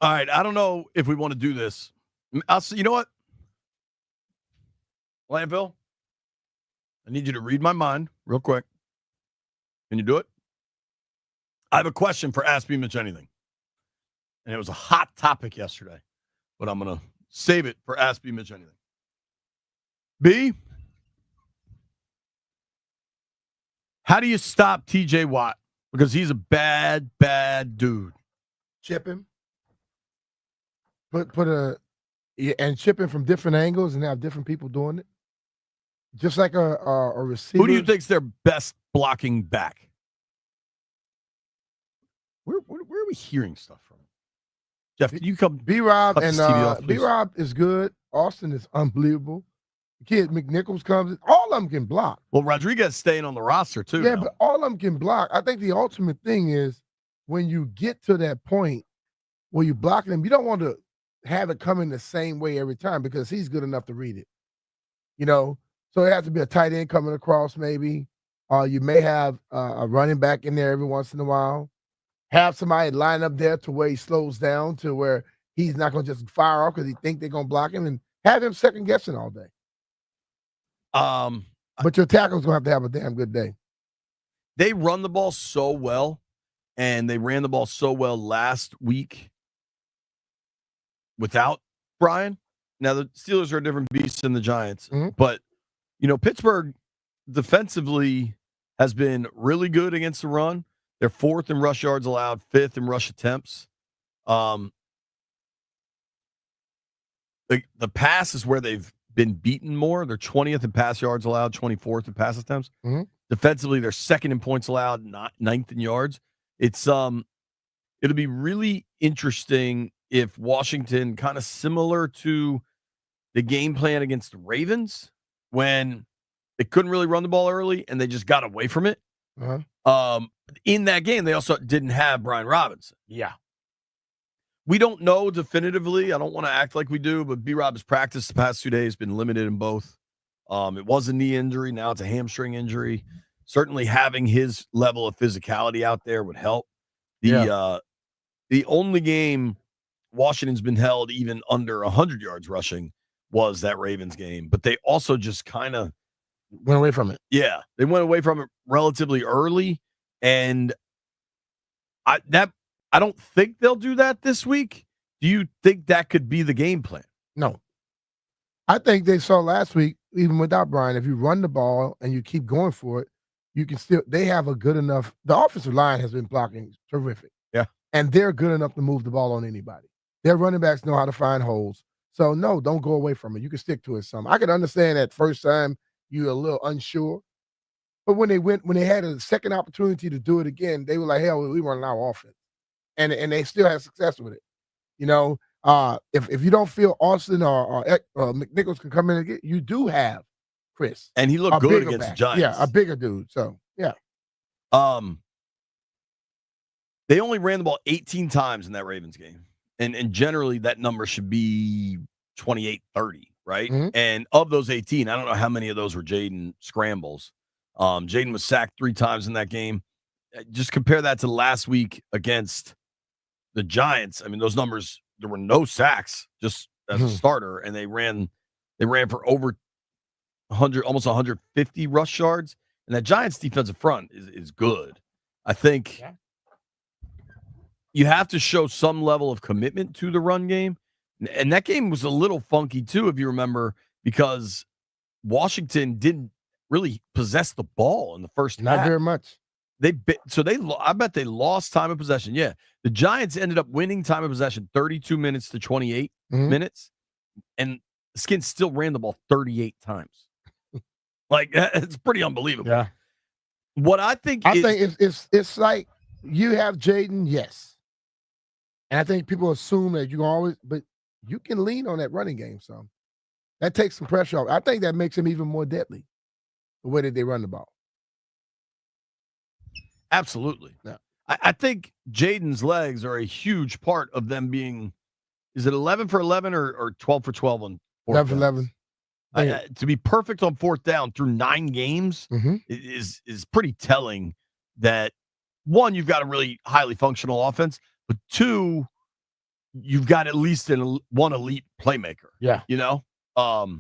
All right, I don't know if we want to do this. You know what? Landville, I need you to read my mind real quick. Can you do it? I have a question for Ask Me Mitch Anything. And it was a hot topic yesterday, but I'm going to save it for Ask Me Mitch Anything. B, how do you stop TJ Watt? Because he's a bad, bad dude. Chip him. And chip him from different angles and have different people doing it. Just like a receiver. Who do you think's their best blocking back? Where are we hearing stuff from? Jeff, can you come? B-Rob cut and this TV off, please? B-Rob is good. Austin is unbelievable. The kid McNichols comes in. All of them can block. Well, Rodriguez staying on the roster too. Yeah, now. but all of them can block. I think the ultimate thing is when you get to that point where you're blocking him, you don't want to have it coming the same way every time because he's good enough to read it. You know, so it has to be a tight end coming across maybe. You may have a running back in there every once in a while. Have somebody line up there to where he slows down to where he's not going to just fire off because he think they're going to block him and have him second guessing all day. But your tackle's going to have a damn good day. They run the ball so well, and they ran the ball so well last week without Brian. Now, the Steelers are a different beast than the Giants, but, Pittsburgh defensively has been really good against the run. They're 4th in rush yards allowed, 5th in rush attempts. The pass is where they've been beaten more. They're 20th in pass yards allowed, 24th in pass attempts. Defensively, they're 2nd in points allowed, not 9th in yards. It'll be really interesting if Washington, kind of similar to the game plan against the Ravens, when they couldn't really run the ball early and they just got away from it. In that game, they also didn't have Brian Robinson. Yeah. We don't know definitively. I don't want to act like we do, but B-Rob's practice the past 2 days been limited in both. It was a knee injury. Now it's a hamstring injury. Certainly having his level of physicality out there would help. The only game Washington's been held even under 100 yards rushing was that Ravens game, but they also just kind of went away from it. Yeah, they went away from it relatively early, and I don't think they'll do that this week. Do you think that could be the game plan? No. I think they saw last week, even without Brian, if you run the ball and you keep going for it, you can still, they have a good enough, the offensive line has been blocking terrific. Yeah. And they're good enough to move the ball on anybody. Their running backs know how to find holes. So, no, don't go away from it. You can stick to it some. I can understand that first time you're a little unsure. But when they had a second opportunity to do it again, they were like, hell, we run our offense. And they still had success with it. If you don't feel Austin or McNichols can come in and get, you do have Chris. And he looked good against the Giants. Yeah, a bigger dude. So, yeah. They only ran the ball 18 times in that Ravens game. And generally that number should be 28, 30, right? And of those 18, I don't know how many of those were Jaden scrambles. Jaden was sacked 3 times in that game. Just compare that to last week against the Giants. I mean, those numbers, there were no sacks just as a starter, and they ran for over 100, almost 150 rush yards. And that Giants defensive front is good. I think you have to show some level of commitment to the run game. And that game was a little funky too, if you remember, because Washington didn't really possess the ball in the first half. Not very much. I bet they lost time of possession. Yeah. The Giants ended up winning time of possession 32 minutes to 28 minutes. And the Skins still ran the ball 38 times. Like, it's pretty unbelievable. Yeah. What I think it's like you have Jaden, yes. And I think people assume that you can always, but you can lean on that running game. So that takes some pressure off. I think that makes him even more deadly, the way that they run the ball. Absolutely. Yeah. I think Jaden's legs are a huge part of them being, is it 11 for 11 or 12 for 12 on 11 for 11. To be perfect on 4th down through 9 games is pretty telling that, one, you've got a really highly functional offense, but 2, you've got at least one elite playmaker. Yeah. You know? I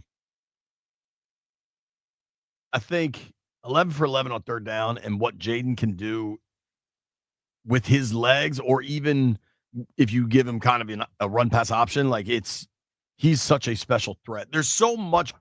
think 11 for 11 on third down and what Jaden can do with his legs, or even if you give him kind of a run pass option, like he's such a special threat. There's so many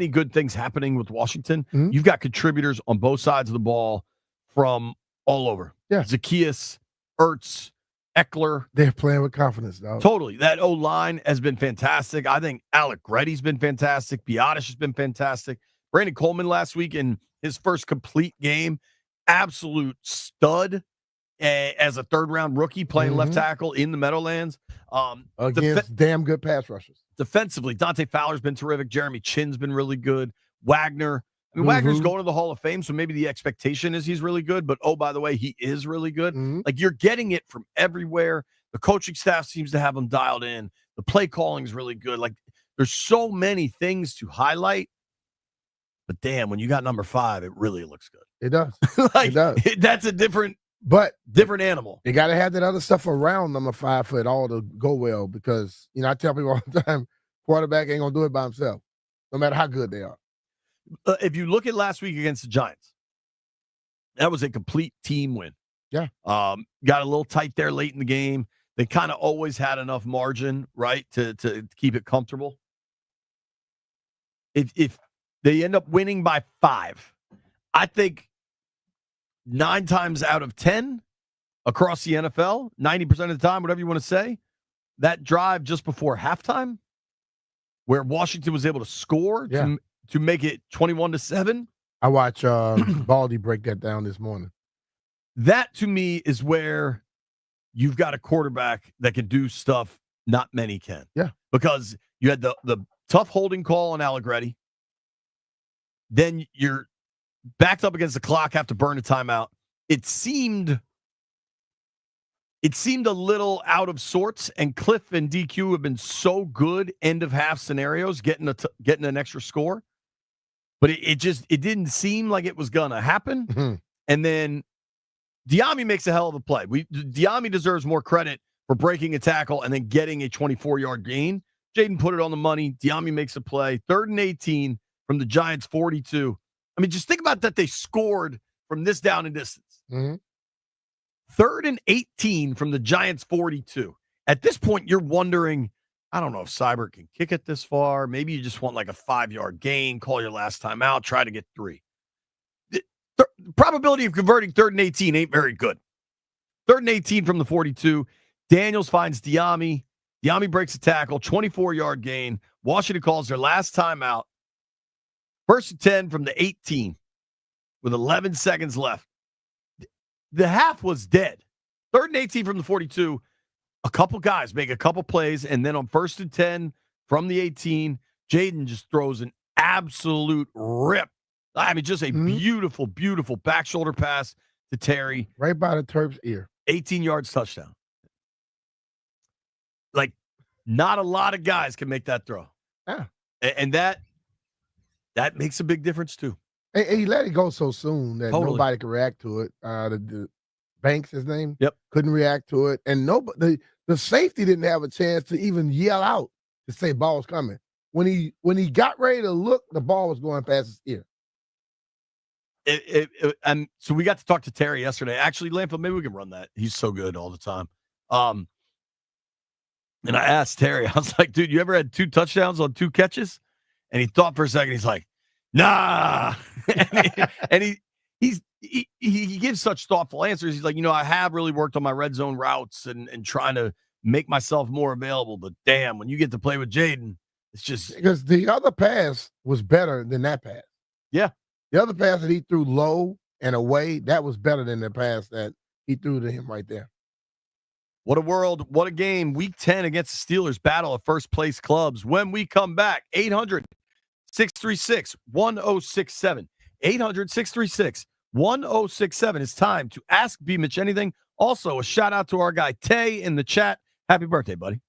good things happening with Washington. Mhm. You've got contributors on both sides of the ball from all over. Yeah. Zacchaeus, Ertz, Eckler. They're playing with confidence, dog. Totally. That O-line has been fantastic. I think Alec Reddy's been fantastic. Biotish has been fantastic. Brandon Coleman last week in his first complete game, absolute stud as a third-round rookie playing left tackle in the Meadowlands. Against damn good pass rushers. Defensively, Dante Fowler's been terrific. Jeremy Chinn's been really good. Wagner's going to the Hall of Fame, so maybe the expectation is he's really good. But, oh, by the way, he is really good. Like, you're getting it from everywhere. The coaching staff seems to have them dialed in. The play calling is really good. Like, there's so many things to highlight. But, damn, when you got number 5, it really looks good. It does. Like, it does. That's a different animal. You got to have that other stuff around number 5 for it all to go well, because, I tell people all the time, quarterback ain't going to do it by himself, no matter how good they are. If you look at last week against the Giants, that was a complete team win. Yeah. Got a little tight there late in the game. They kind of always had enough margin, right, to keep it comfortable. If they end up winning by 5, I think 9 times out of 10 across the NFL, 90% of the time, whatever you want to say, that drive just before halftime where Washington was able to score to make it 21-7. I watched Baldy break that down this morning. That, to me, is where you've got a quarterback that can do stuff not many can. Yeah. Because you had the tough holding call on Allegretti. Then you're backed up against the clock, have to burn a timeout. It seemed a little out of sorts, and Cliff and DQ have been so good end of half scenarios, getting an extra score. But it didn't seem like it was gonna happen. Mm-hmm. And then Diami makes a hell of a play. Diami deserves more credit for breaking a tackle and then getting a 24-yard gain. Jaden put it on the money. Diami makes a play. 3rd and 18 from the Giants' 42. I mean, just think about that. They scored from this down and distance. Mm-hmm. 3rd and 18 from the Giants' 42. At this point, you're wondering, I don't know if Seibert can kick it this far. Maybe you just want like a 5-yard gain, call your last time out, try to get 3. The probability of converting 3rd and 18 ain't very good. 3rd and 18 from the 42. Daniels finds Diami. Diami breaks a tackle, 24-yard gain. Washington calls their last timeout. 1st and 10 from the 18 with 11 seconds left. The half was dead. 3rd and 18 from the 42. A couple guys make a couple plays, and then on 1st and 10 from the 18, Jaden just throws an absolute rip. I mean, just a beautiful, beautiful back shoulder pass to Terry. Right by the Terp's ear. 18 yards touchdown. Like, not a lot of guys can make that throw. Yeah. And that makes a big difference, too. And he let it go so soon that Totally. nobody could react to it. The Banks, his name, Yep, couldn't react to it. And nobody, the safety didn't have a chance to even yell out to say ball's coming. When he got ready to look, the ball was going past his ear. And so we got to talk to Terry yesterday. Actually, Lamphill, maybe we can run that. He's so good all the time. And I asked Terry, I was like, dude, you ever had 2 touchdowns on 2 catches? And he thought for a second. He's like, nah. and he gives such thoughtful answers. He's like, I have really worked on my red zone routes and trying to make myself more available. But damn, when you get to play with Jaden, it's just because the other pass was better than that pass. Yeah. The other pass that he threw low and away, that was better than the pass that he threw to him right there. What a world. What a game. Week 10 against the Steelers, battle of first place clubs. When we come back, 800-636-1067. 800-636-1067. It's time to ask B. Mitch anything. Also, a shout out to our guy Tay in the chat. Happy birthday, buddy.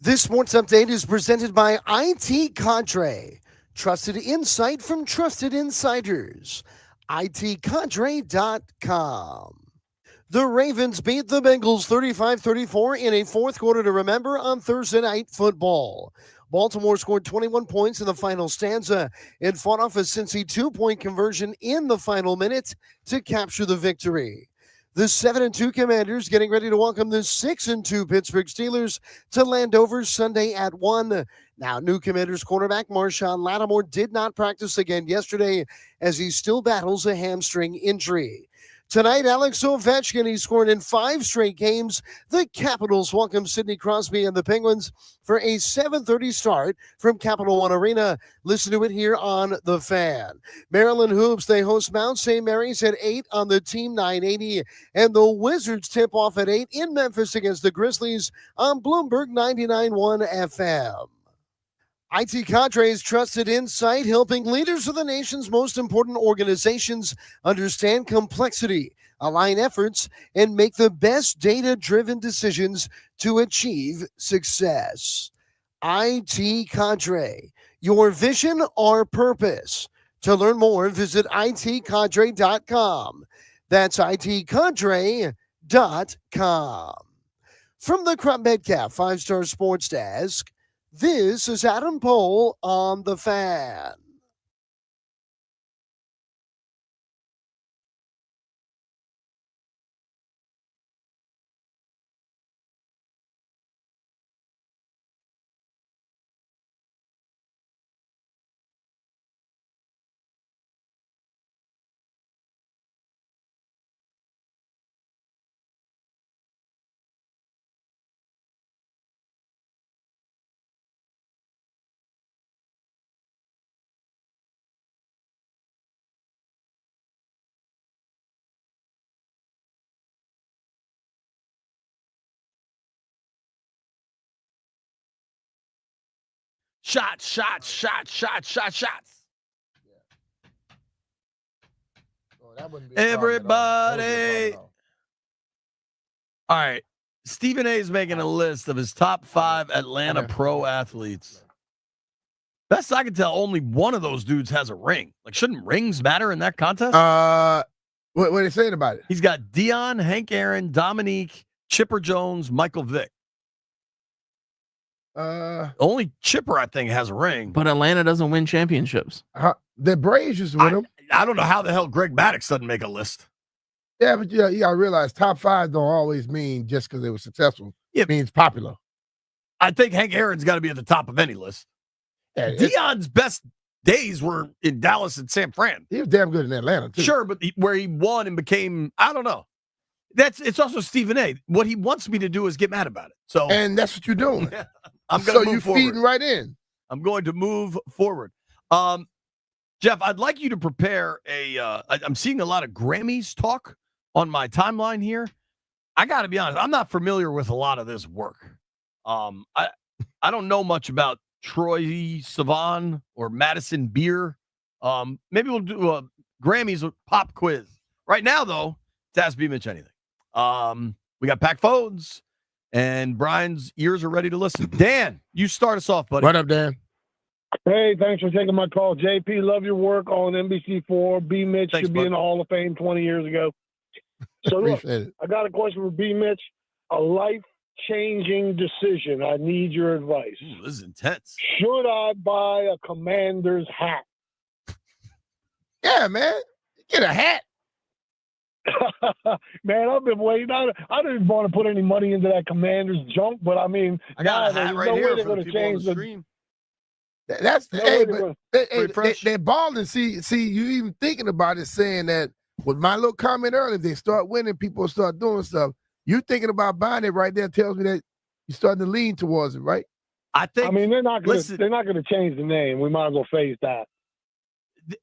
This sports update is presented by IT Cadre. Trusted insight from trusted insiders. ITCadre.com. The Ravens beat the Bengals 35-34 in a fourth quarter to remember on Thursday Night Football. Baltimore scored 21 points in the final stanza and fought off a Cincy 2-point conversion in the final minute to capture the victory. The 7-2 Commanders getting ready to welcome the 6-2 Pittsburgh Steelers to Landover Sunday at 1. Now, new Commanders quarterback Marshon Latimore did not practice again yesterday as he still battles a hamstring injury. Tonight, Alex Ovechkin, he scored in 5 straight games. The Capitals welcome Sidney Crosby and the Penguins for a 7:30 start from Capital One Arena. Listen to it here on The Fan. Maryland Hoops, they host Mount St. Mary's at 8 on the Team 980. And the Wizards tip off at 8 in Memphis against the Grizzlies on Bloomberg 99.1 FM. IT Cadre's trusted insight, helping leaders of the nation's most important organizations understand complexity, align efforts, and make the best data-driven decisions to achieve success. IT Cadre, your vision, our purpose. To learn more, visit itcadre.com. That's itcadre.com. From the Crumb Metcalf 5-Star Sports Desk, this is Adam Pohl on The Fan. Shots. Oh, that wouldn't be a problem at all. That wouldn't be a Everybody. problem at all. All right. Stephen A is making a list of his top 5 Atlanta Okay. pro athletes. Best I can tell, only one of those dudes has a ring. Like, shouldn't rings matter in that contest? What are they saying about it? He's got Dion, Hank Aaron, Dominique, Chipper Jones, Michael Vick. Only Chipper, I think, has a ring. But Atlanta doesn't win championships. The Braves used to win them. I don't know how the hell Greg Maddux doesn't make a list. Yeah, but you gotta realize top 5 don't always mean just because they were successful. Yeah. It means popular. I think Hank Aaron's got to be at the top of any list. Yeah, Dion's best days were in Dallas and San Fran. he was damn good in Atlanta too. Sure, but where he won and became, I don't know. It's also Stephen A. What he wants me to do is get mad about it. So, And that's what you're doing. I'm going to So move you're forward. feeding right in. I'm going to move forward. Jeff, I'd like you to prepare I'm seeing a lot of Grammys talk on my timeline here. I got to be honest, I'm not familiar with a lot of this work. I don't know much about Troy Sivan or Madison Beer. Maybe we'll do a Grammys pop quiz. Right now, though, it's Ask B Mitch Anything. We got packed phones, and Brian's ears are ready to listen. Dan, you start us off, buddy. What up, Dan? Hey, thanks for taking my call. JP, love your work on NBC4. B. Mitch Thanks, should be bud. in the Hall of Fame 20 years ago. So, look, Appreciate it. I got a question for B. Mitch. A life-changing decision. I need your advice. Ooh, this is intense. Should I buy a Commander's hat? Yeah, man. Get a hat. Man, I've been waiting. I didn't want to put any money into that Commander's junk, but I mean, I got a there's hat no right way here they're for the gonna people on change the stream. That's No hey, way but they're Pretty fresh. they're balling. See, you even thinking about it, saying that with my little comment earlier, if they start winning, people start doing stuff. You thinking about buying it right there tells me that you're starting to lean towards it, right? I think I mean, they're not listen- going to change the name. We might as well face that.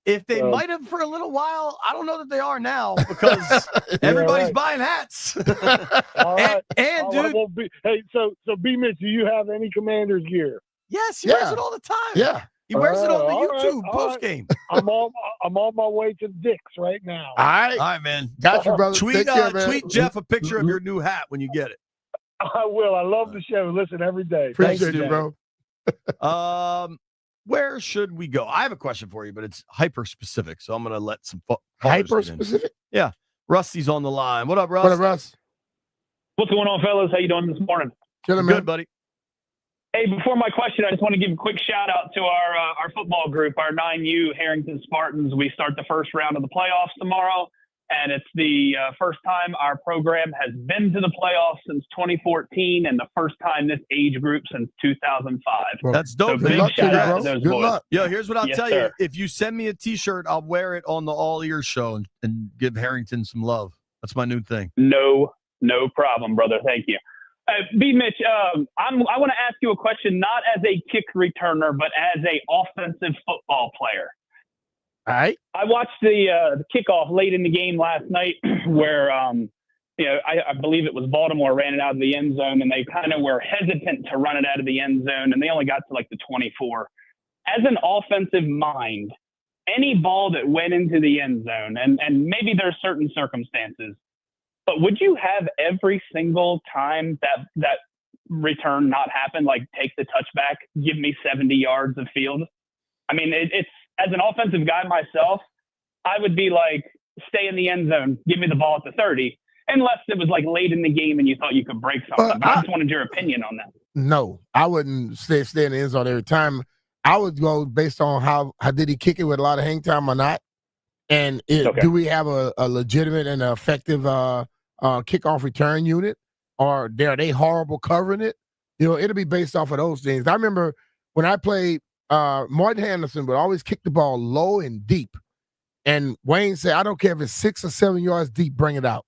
if they might have for a little while, I don't know that they are now because everybody's right. buying hats. All right. and All right, dude, well, hey, so B. Mitch, do you have any Commander's gear? yes, he wears Yeah. it all the time. Yeah. He wears it on the All right, YouTube all post right. game. I'm on my way to Dick's right now. All right. All right, man. Got you, brother. Tweet Take care, man. tweet Jeff a picture of your new hat when you get it. I will. I love the show. Listen every day. Appreciate Thanks, you, dude. bro. Where should we go? I have a question for you, but it's hyper specific, so I'm going to let some Hyper specific? Yeah. Rusty's on the line. What up, Russ? What up, Russ? What's going on, fellas? How you doing this morning? Chilling, Good, man. buddy. Hey, before my question, I just want to give a quick shout out to our football group, our 9U Harrington Spartans. We start the first round of the playoffs tomorrow, and it's the first time our program has been to the playoffs since 2014, and the first time this age group since 2005. Well, That's dope. So good big luck to you, shout out bro. to those Good boys. luck. Yo, here's what I'll Yes, tell sir. you. If you send me a T-shirt, I'll wear it on the All Ears show and give Harrington some love. That's my new thing. No problem, brother. Thank you. B. Mitch, I want to ask you a question, not as a kick returner, but as a offensive football player. All right. I watched the kickoff late in the game last night where, I believe it was Baltimore ran it out of the end zone, and they kind of were hesitant to run it out of the end zone, and they only got to like the 24. As an offensive mind, any ball that went into the end zone, and maybe there's certain circumstances, but would you have every single time that return not happen, like take the touchback, give me 70 yards of field? I mean, it's as an offensive guy myself, I would be like, stay in the end zone, give me the ball at the 30, unless it was like late in the game and you thought you could break something. But I just wanted your opinion on that. No, I wouldn't stay in the end zone every time. I would go based on how did he kick it with a lot of hang time or not, and do we have a legitimate and effective kickoff return unit, or are they horrible covering it? It'll be based off of those things. I remember when I played, Martin Henderson would always kick the ball low and deep, and Wayne said, I don't care if it's 6 or 7 yards deep, bring it out,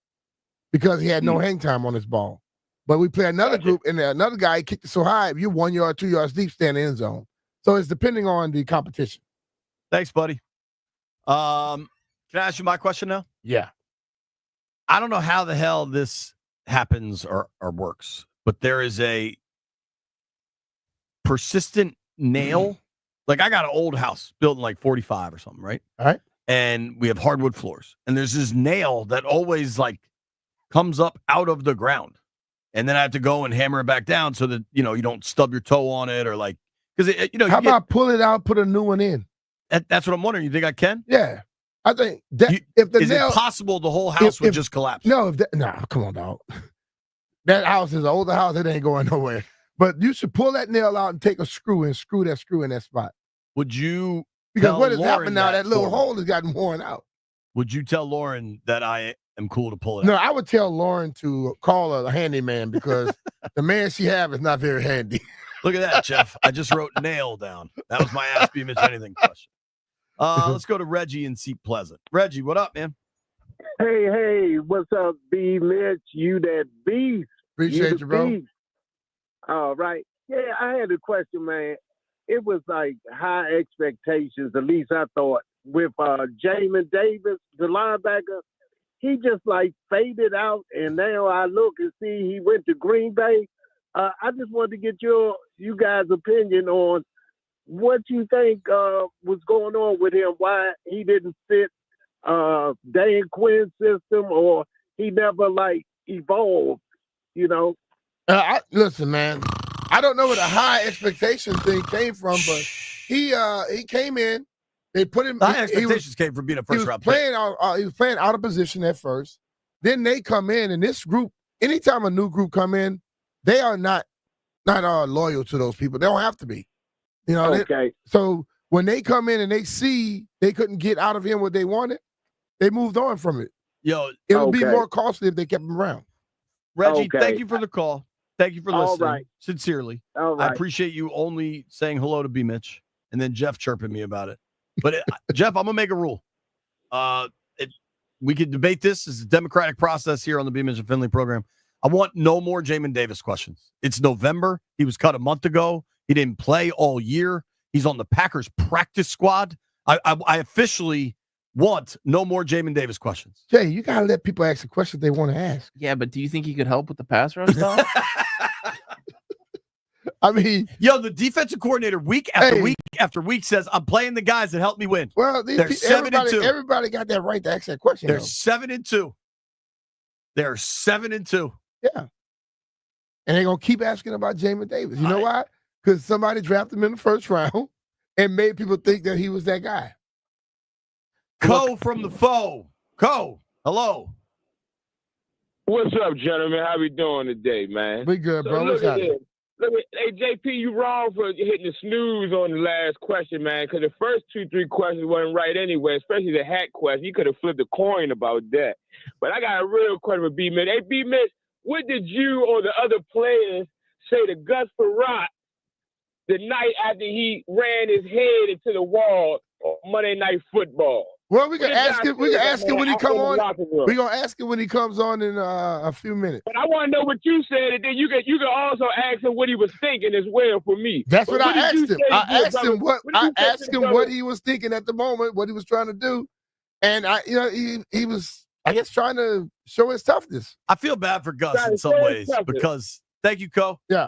because he had no hang time on his ball. But we play another group, and another guy kicked it so high, if you're 1 yard, 2 yards deep, stay in the end zone. So it's depending on the competition. Thanks, buddy. Can I ask you my question now? Yeah. I don't know how the hell this happens or works, but there is a persistent nail. Like, I got an old house built in like 45 or something, right? All right. And we have hardwood floors. And there's this nail that always like comes up out of the ground. And then I have to go and hammer it back down so that, you don't stub your toe on it, or like, because, how about pull it out, put a new one in? That's what I'm wondering. You think I can? Yeah. I think that if the is nail, it possible the whole house would just collapse? No, come on, dog. That house is an older house. It ain't going nowhere. But you should pull that nail out and take a screw and screw that screw in that spot. Would you? Because tell what has Lauren happened now, that little for me? hole has gotten worn out. Would you tell Lauren that I am cool to pull it No, out? I would tell Lauren to call a handyman, because the man she have is not very handy. Look at that, Jeff. I just wrote nail down. That was my Ask B. Mitch Anything question. Let's go to Reggie in Seat Pleasant. Reggie, what up, man? Hey, what's up, B. Mitch? You that beast. Appreciate you, bro. Beast. All right. Yeah, I had a question, man. It was like high expectations, at least I thought, with Jamon Davis, the linebacker. He just like faded out, and now I look and see he went to Green Bay. I just wanted to get you guys' opinion on what you think was going on with him, why he didn't fit Dan Quinn's system, or he never like evolved, Listen, man, I don't know where the high expectation thing came from, but he came in. They put him. The high expectations came from being a first round pick. He was playing out of position at first. Then they come in, and this group, anytime a new group come in, they are not loyal to those people. They don't have to be. Okay. So when they come in and they see they couldn't get out of him what they wanted, they moved on from it. Yo, It would be more costly if they kept him around. Reggie, thank you for the call. Thank you for listening. All right. Sincerely. All right. I appreciate you only saying hello to B. Mitch and then Jeff chirping me about it. But Jeff, I'm gonna make a rule. We could debate this. It's a democratic process here on the B. Mitch and Finley program. I want no more Jamon Davis questions. It's November. He was cut a month ago. He didn't play all year. He's on the Packers practice squad. I officially want no more Jamon Davis questions. Jay, you gotta let people ask the questions they want to ask. Yeah, but do you think he could help with the pass rush though? I mean, yo, the defensive coordinator week after week says, I'm playing the guys that helped me win. Well, they're 7-2. Everybody got that right to ask that question. They're 7-2. They're 7-2. Yeah. And they're going to keep asking about Jamon Davis. You know why? Because somebody drafted him in the first round and made people think that he was that guy. Co from the foe. Co, hello. What's up, gentlemen? How we doing today, man? We good, bro. Look What's at happening? this. Look at, hey, JP, you wrong for hitting the snooze on the last question, man, because the first 2-3 questions weren't right anyway, especially the hat question. You could have flipped a coin about that. But I got a real question for B-Mitch. Hey, B-Mitch, what did you or the other players say to Gus Frerotte the night after he ran his head into the wall on Monday Night Football? Well, we can ask him. We can ask him when he come on. We're We're gonna ask him when he comes on in a few minutes. But I want to know what you said, and then you can also ask him what he was thinking as well for me. That's But what I did you asked him. say I to your asked brother? him what What did you say to asked your him what brother? he was thinking at the moment, what he was trying to do, and he was, I guess, trying to show his toughness. I feel bad for Gus Trying in to some show his ways toughness. because thank you, Co. Yeah.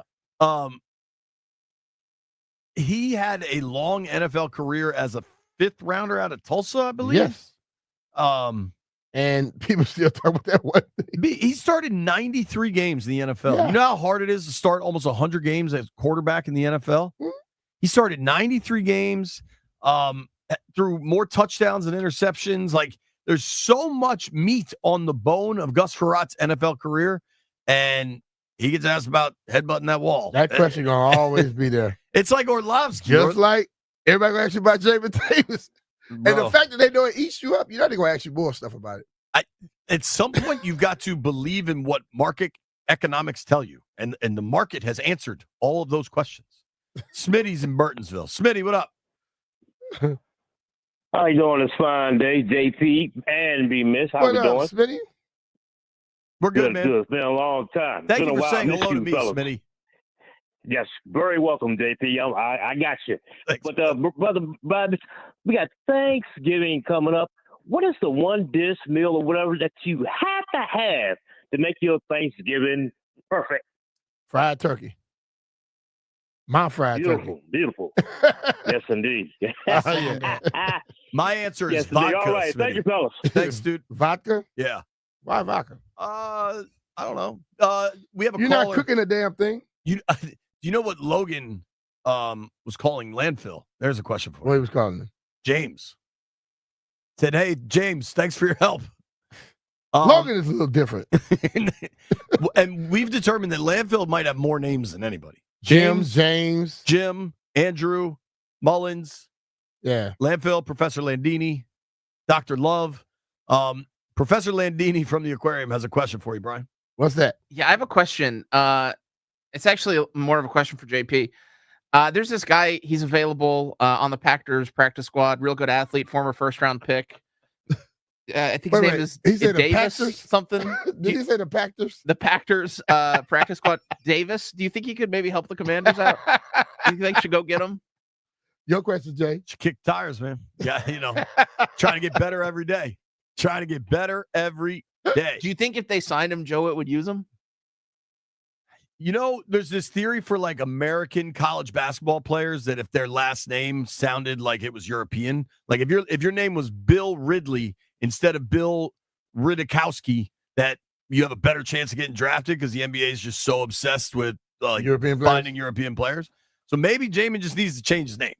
He had a long NFL career as a 5th rounder out of Tulsa, I believe. Yes. And people still talk about that one thing. He started 93 games in the NFL. Yeah. You know how hard it is to start almost 100 games as quarterback in the NFL? Mhm. He started 93 games, threw more touchdowns than interceptions. Like, there's so much meat on the bone of Gus Ferrotte's NFL career, and he gets asked about headbutting that wall. That question gonna always be there. It's like Orlovsky. Just like everybody gonna ask you about Jamon Davis. Bro. And the fact that they know it eats you up, you know they're gonna ask you more stuff about it. At some point, you've got to believe in what market economics tell you, and the market has answered all of those questions. Smitty's in Burtonsville. Smitty, what up? How you doing this fine day, JP and B-Miss? How What we up, doing? Smitty? We're good, man. Good. It's been a long time. Thank Been you a for while. saying Missed hello to you, me, fellas. Smitty. Yes, very welcome, JP. I got you. Thanks. But brother, we got Thanksgiving coming up. What is the one dish, meal, or whatever that you have to make your Thanksgiving perfect? Fried turkey. My fried Beautiful, beautiful. Yes, indeed. Oh, yeah. My answer is Yes, indeed. vodka. All right, thank Smitty. you, fellas. Thanks, dude. Vodka? Yeah. Why vodka? I don't know. We have a You're caller. not cooking a damn thing. You know what Logan was calling landfill? There's a question for What you. he was calling it? James said, "Hey, James, thanks for your help." Logan is a little different. And we've determined that landfill might have more names than anybody. James. Jim, Andrew, Mullins, Yeah. landfill, Professor Landini, Dr. Love. Professor Landini from the aquarium has a question for you, Brian. What's that? Yeah, I have a question. It's actually more of a question for JP. There's this guy. He's available on the Packers practice squad. Real good athlete, former first-round pick. I think his name is He said the Davis Packers? something. Did he say the Packers? The Packers practice squad. Davis. Do you think he could maybe help the Commanders out? Do you think they should go get him? Your question, Jay. Should kick tires, man. Yeah, trying to get better every day. Trying to get better every day. Do you think if they signed him, Joe, it would use him? There's this theory for like American college basketball players that if their last name sounded like it was European, like if your name was Bill Ridley instead of Bill Ridikowski, that you have a better chance of getting drafted because the NBA is just so obsessed with European players? finding European players. So maybe Jamon just needs to change his name.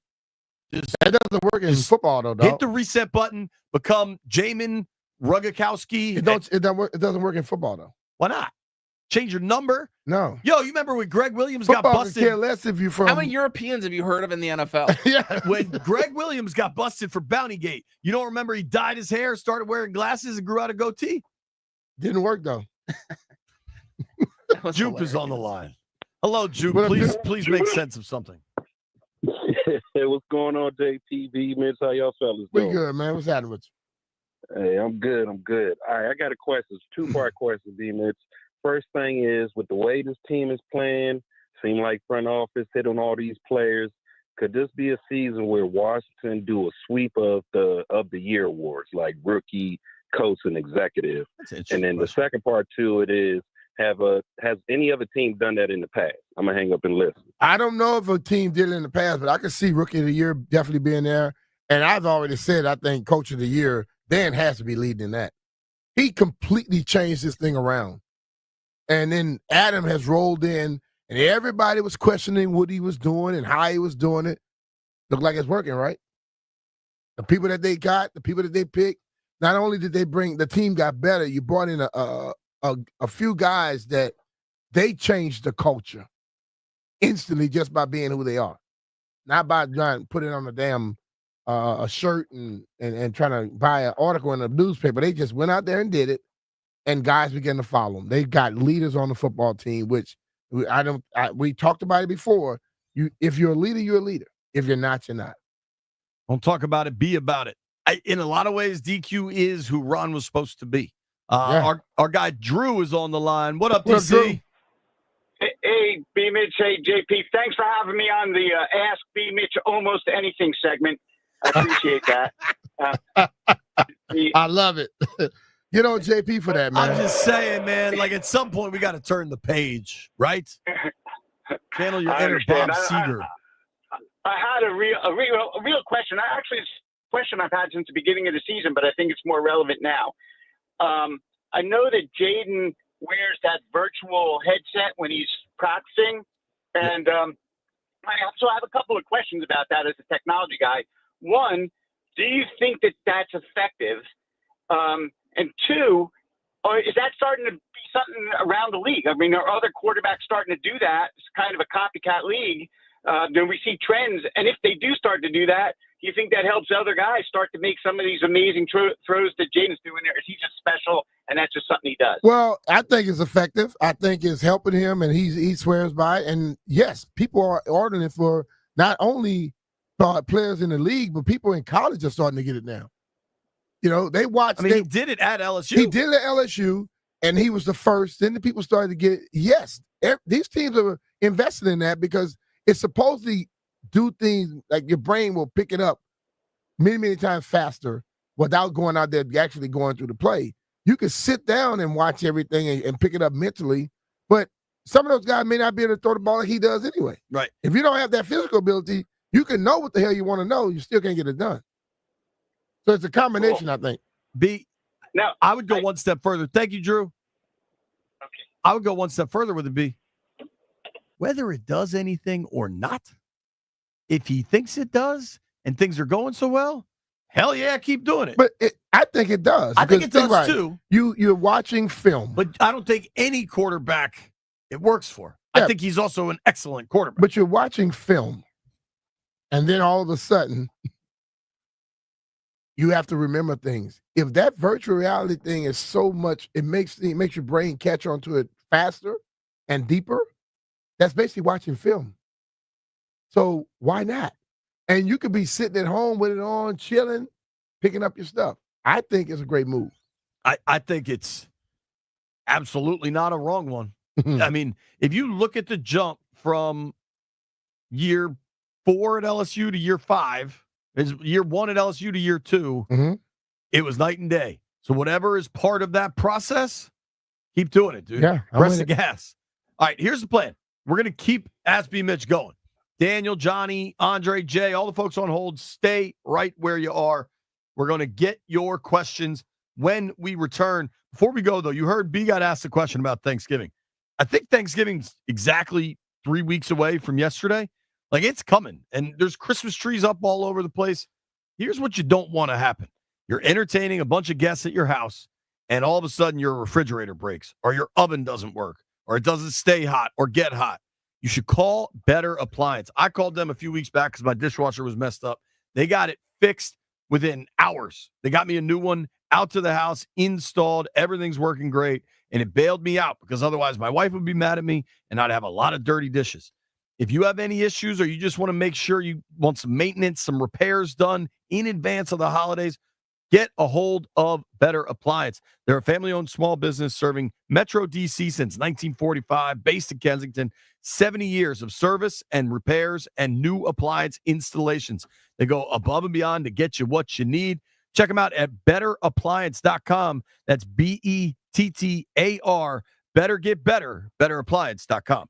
Just That doesn't work in football, though, dog. hit the reset button, become Jamon Rugikowski. It doesn't work in football, though. Why not? Change your number. No. Yo, you remember when Greg Williams got Football could busted? care less if you from. How many Europeans have you heard of in the NFL? Yeah. When Greg Williams got busted for Bountygate, you don't remember he dyed his hair, started wearing glasses, and grew out a goatee? Didn't work, though. That was Jupe is on the line. Hello, Jupe. What up, Please make sense of something. Hey, what's going on, JTV, Mitch? How y'all fellas We doing? good, man. What's happening with you? Hey, I'm good. All right, I got a question. It's a two-part question, D. Mitch. First thing is, with the way this team is playing, seem like front office hit on all these players. Could this be a season where Washington do a sweep of the year awards, like rookie, coach, and executive? That's an interesting And then the question. second part to it is, has any other team done that in the past? I'm gonna hang up and listen. I don't know if a team did it in the past, but I can see Rookie of the Year definitely being there. And I've already said I think Coach of the Year, Dan has to be leading in that. He completely changed this thing around. And then Adam has rolled in, and everybody was questioning what he was doing and how he was doing it. Look like it's working, right? The people that they got, the people that they picked, not only did they bring the team got better, you brought in a few guys that they changed the culture instantly just by being who they are, not by trying to put it on a damn a shirt and trying to buy an article in a newspaper. They just went out there and did it, and guys began to follow them. They got leaders on the football team, which we talked about it before. If you're a leader, you're a leader. If you're not, you're not. Don't talk about it, be about it. In a lot of ways, DQ is who Ron was supposed to be. Our guy Drew is on the line. What up, DC? Drew? Hey, B. Mitch. Hey, JP. Thanks for having me on the Ask B. Mitch Almost Anything segment. I appreciate that. I love it. Get on JP for that, man. I'm just saying, man, like at some point we got to turn the page, right? Channel your inner Bob Seger. I had a real question. Actually, it's a question I've had since the beginning of the season, but I think it's more relevant now. I know that Jaden wears that virtual headset when he's practicing, and so I have a couple of questions about that as a technology guy. One, do you think that that's effective? And two, is that starting to be something around the league? I mean, are other quarterbacks starting to do that? It's kind of a copycat league. Do we see trends? And if they do start to do that, do you think that helps other guys start to make some of these amazing throws that Jaden's doing there? Is he just special and that's just something he does? Well, I think it's effective. I think it's helping him, and he swears by it. And yes, people are ordering it for not only players in the league, but people in college are starting to get it now. You know, they watch. I mean, he did it at LSU. He did it at LSU, and he was the first. Then the people started to get it. Yes, these teams are invested in that because it's supposedly do things like your brain will pick it up many, many times faster without going out there actually going through the play. You can sit down and watch everything and pick it up mentally, but some of those guys may not be able to throw the ball like he does anyway. Right. If you don't have that physical ability, you can know what the hell you want to know. You still can't get it done. So it's a combination, cool. I think. B, now I would go one step further. Thank you, Drew. Okay. I would go one step further with it, B. Whether it does anything or not, if he thinks it does and things are going so well, hell yeah, keep doing it. But I think it does. I think it does too. You're watching film. But I don't think any quarterback it works for. Yeah. I think he's also an excellent quarterback. But you're watching film, and then all of a sudden, you have to remember things. If that virtual reality thing is so much, it makes your brain catch on to it faster and deeper. That's basically watching film. So why not? And you could be sitting at home with it on, chilling, picking up your stuff. I think it's a great move. I think it's absolutely not a wrong one. I mean, if you look at the jump from year 4 at LSU to year 5, is year 1 at LSU to year 2, it was night and day. So whatever is part of that process, keep doing it, dude. Yeah, press the gas. All right, here's the plan. We're going to keep Ask B Mitch going. Daniel, Johnny, Andre, Jay, all the folks on hold, stay right where you are. We're going to get your questions when we return. Before we go, though, you heard B got asked a question about Thanksgiving. I think Thanksgiving's exactly 3 weeks away from yesterday. Like, it's coming, and there's Christmas trees up all over the place. Here's what you don't want to happen. You're entertaining a bunch of guests at your house, and all of a sudden your refrigerator breaks, or your oven doesn't work, or it doesn't stay hot or get hot. You should call Better Appliance. I called them a few weeks back because my dishwasher was messed up. They got it fixed within hours. They got me a new one out to the house, installed. Everything's working great, and it bailed me out because otherwise my wife would be mad at me, and I'd have a lot of dirty dishes. If you have any issues or you just want to make sure you want some maintenance, some repairs done in advance of the holidays, get a hold of Better Appliance. They're a family-owned small business serving Metro D.C. since 1945, based in Kensington. 70 years of service and repairs and new appliance installations. They go above and beyond to get you what you need. Check them out at betterappliance.com. That's BETTAR. Better get better. Betterappliance.com.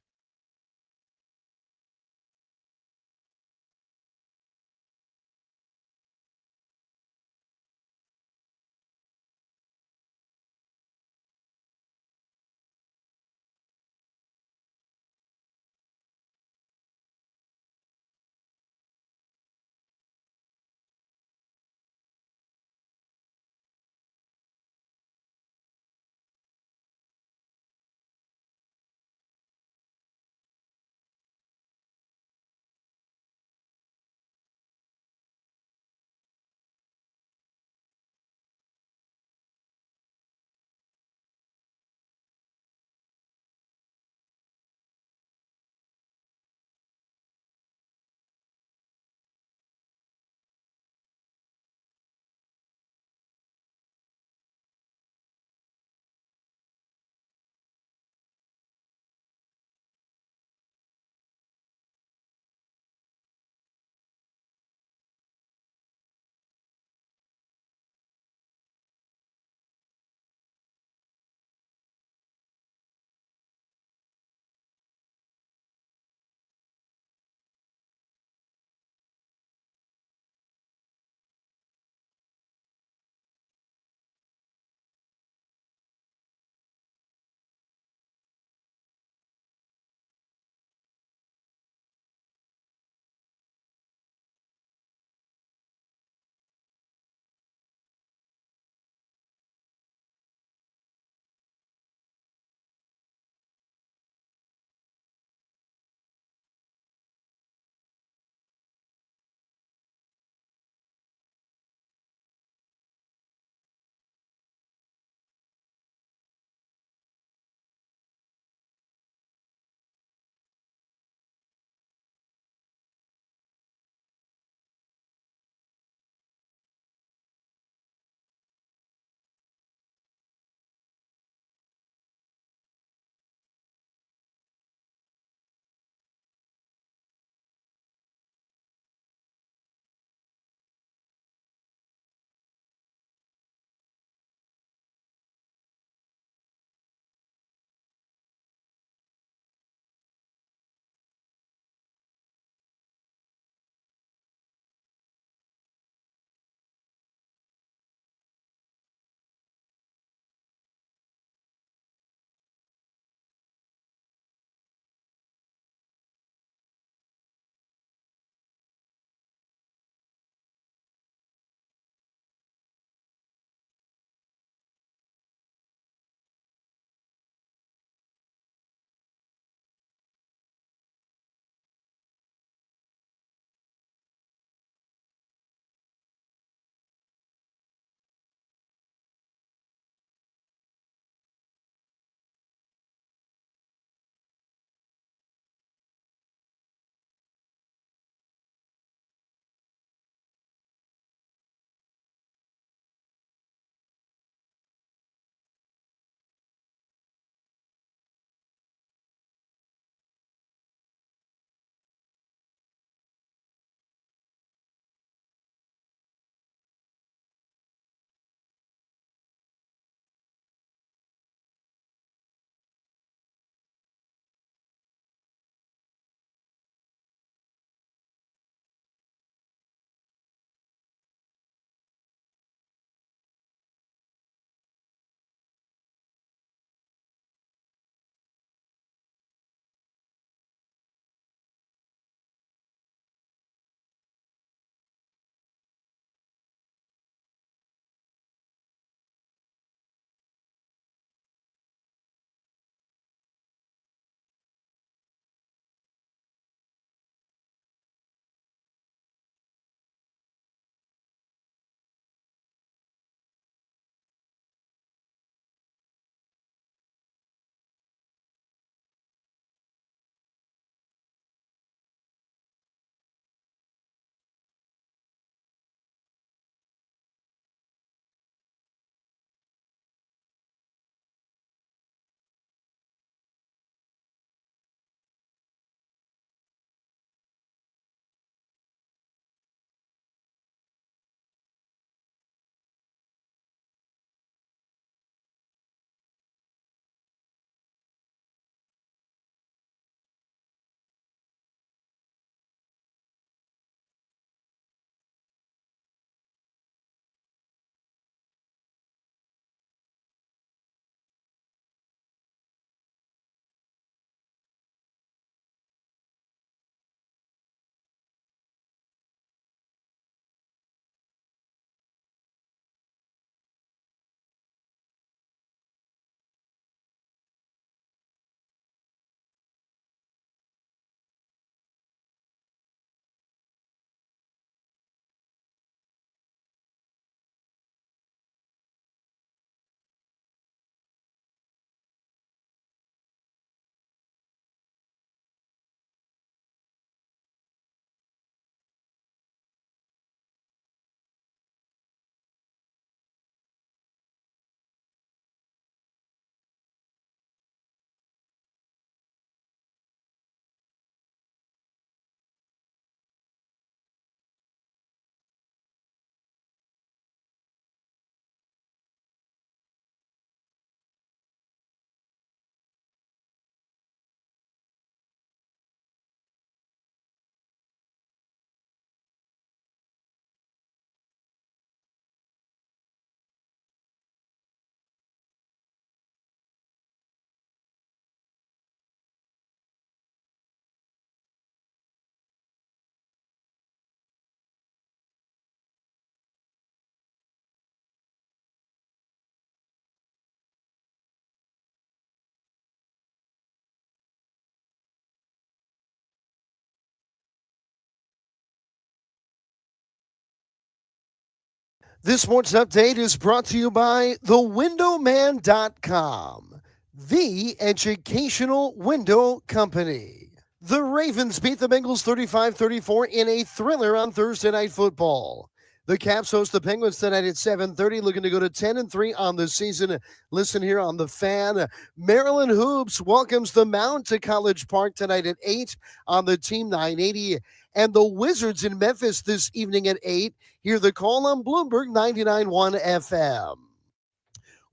This sports update is brought to you by thewindowman.com, the educational window company. The Ravens beat the Bengals 35-34 in a thriller on Thursday Night Football. The Caps host the Penguins tonight at 7:30, looking to go to 10-3 on the season. Listen here on the Fan. Maryland Hoops welcomes the Mount to College Park tonight at 8 on the Team 980. And the Wizards in Memphis this evening at 8. Hear the call on Bloomberg 99.1 FM.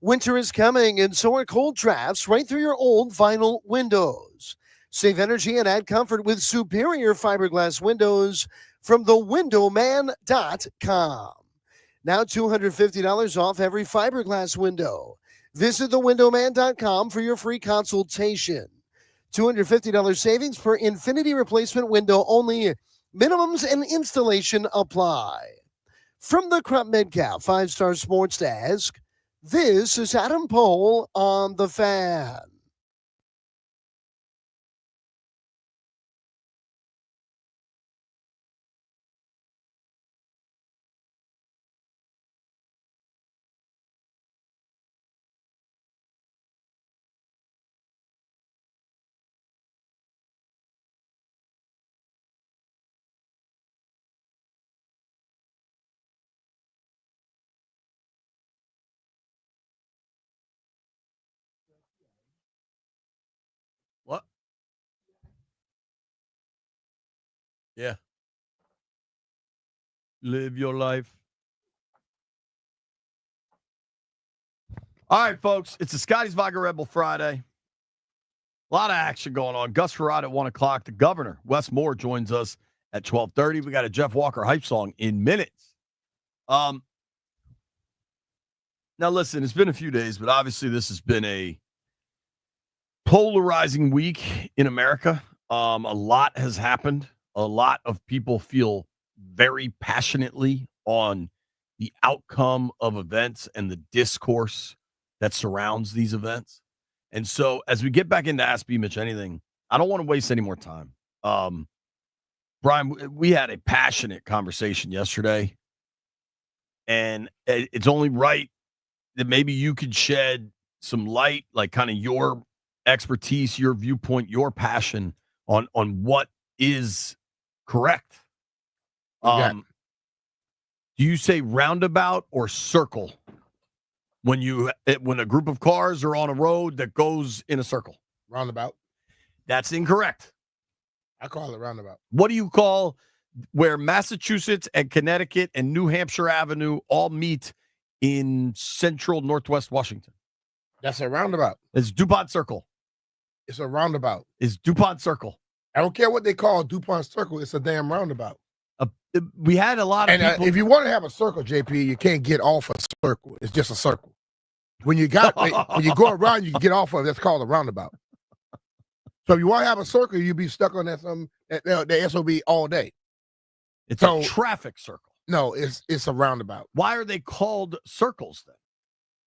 Winter is coming, and so are cold drafts right through your old vinyl windows. Save energy and add comfort with superior fiberglass windows from thewindowman.com. Now $250 off every fiberglass window. Visit thewindowman.com for your free consultation. $250 savings per Infinity replacement window only. Minimums and installation apply. From the Crump Metcalf 5-Star Sports Desk, this is Adam Pohl on the Fan. What? Yeah. Live your life. All right, folks. It's a Scotty's Vodka Rebel Friday. A lot of action going on. Gus Frerotte at 1 o'clock. The governor, Wes Moore, joins us at 12:30. We got a Jeff Walker hype song in minutes. Now, listen, it's been a few days, but obviously this has been a polarizing week in America. A lot has happened. A lot of people feel very passionately on the outcome of events and the discourse that surrounds these events. And so as we get back into Ask B Mitch Anything, I don't want to waste any more time. Brian, we had a passionate conversation yesterday, and it's only right that maybe you could shed some light, like kind of your expertise, your viewpoint, your passion on what is correct. Do you say roundabout or circle when a group of cars are on a road that goes in a circle? Roundabout. That's incorrect. I call it roundabout. What do you call where Massachusetts and Connecticut and New Hampshire Avenue all meet in central northwest Washington? That's a roundabout. It's DuPont Circle. It's a roundabout. It's DuPont Circle. I don't care what they call DuPont Circle. It's a damn roundabout. We had a lot of people. If you want to have a circle, JP, you can't get off a circle. It's just a circle. When you go around, you can get off of it. That's called a roundabout. So if you want to have a circle, you'll be stuck on that the SOB all day. It's a traffic circle. No, it's a roundabout. Why are they called circles then?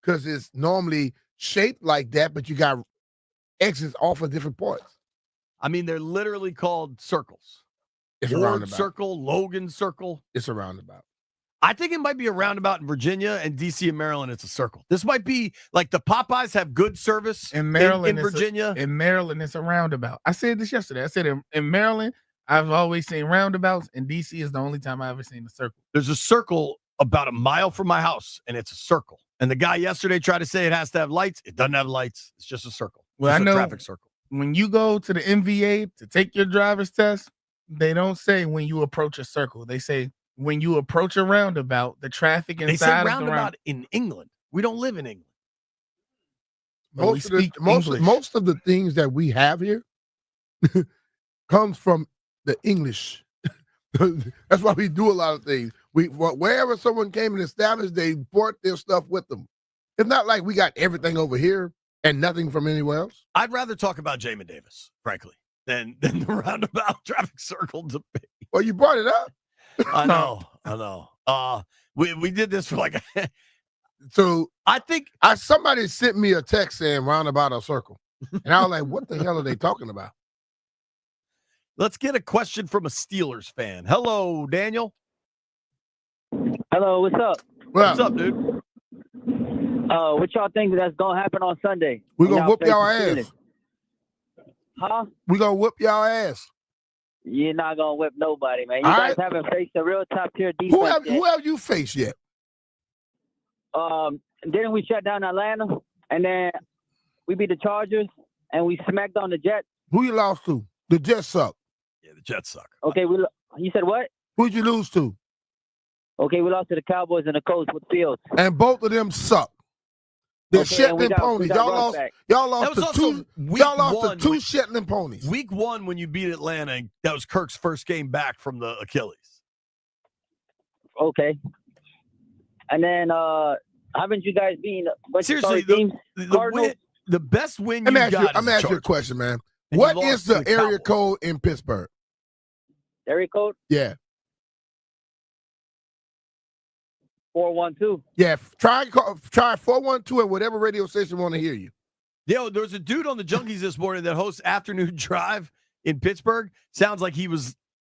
Because it's normally shaped like that, but you got exits off of different points. I mean, they're literally called circles. It's Ward a roundabout. Circle, Logan Circle. It's a roundabout. I think it might be a roundabout in Virginia and DC and Maryland. It's a circle. This might be like the Popeyes have good service in Maryland, in Virginia. In Maryland, it's a roundabout. I said this yesterday. I said in Maryland, I've always seen roundabouts, and DC is the only time I've ever seen a circle. There's a circle about a mile from my house, and it's a circle. And the guy yesterday tried to say it has to have lights. It doesn't have lights. It's just a circle. Well, just I know a traffic circle. When you go to the MVA to take your driver's test, they don't say when you approach a circle. They say when you approach a roundabout, the traffic inside they say of roundabout in England. We don't live in England. Most of the things that we have here comes from the English. That's why we do a lot of things. Wherever someone came and established, they brought their stuff with them. It's not like we got everything over here and nothing from anywhere else. I'd rather talk about Jamon Davis, frankly, than the roundabout traffic circle debate. Well, you brought it up. I know. We did this for like so I think somebody sent me a text saying roundabout or circle. And I was like, what the hell are they talking about? Let's get a question from a Steelers fan. Hello, Daniel. Hello, what's up? What's up, dude? What y'all think that's gonna happen on Sunday? We're gonna whoop y'all ass. Huh? We're gonna whoop y'all ass. You're not gonna whip nobody, man. You All guys right. haven't faced a real top tier defense. Who have you faced yet? Didn't we shut down Atlanta, and then we beat the Chargers, and we smacked on the Jets? Who you lost to? The Jets suck. Yeah, the Jets suck. Okay, you said what? Who'd you lose to? Okay, we lost to the Cowboys and the Colts with Fields. And both of them suck. They're Okay, and we Shetland got ponies. Y'all lost That was to also two. week Y'all lost one to two when- Shetland ponies. Week 1 when you beat Atlanta, that was Kirk's first game back from the Achilles. Okay. And then haven't you guys been a bunch Seriously, of sorry teams? the best win Let you me ask you, got I'm is gonna ask you a Chargers. question, man. And What you is lost to the area Cowboys. code in Pittsburgh? Area code Yeah. 412. Yeah. Try 412 at whatever radio station want to hear you. Yo, there was a dude on the Junkies this morning that hosts Afternoon Drive in Pittsburgh. Sounds like he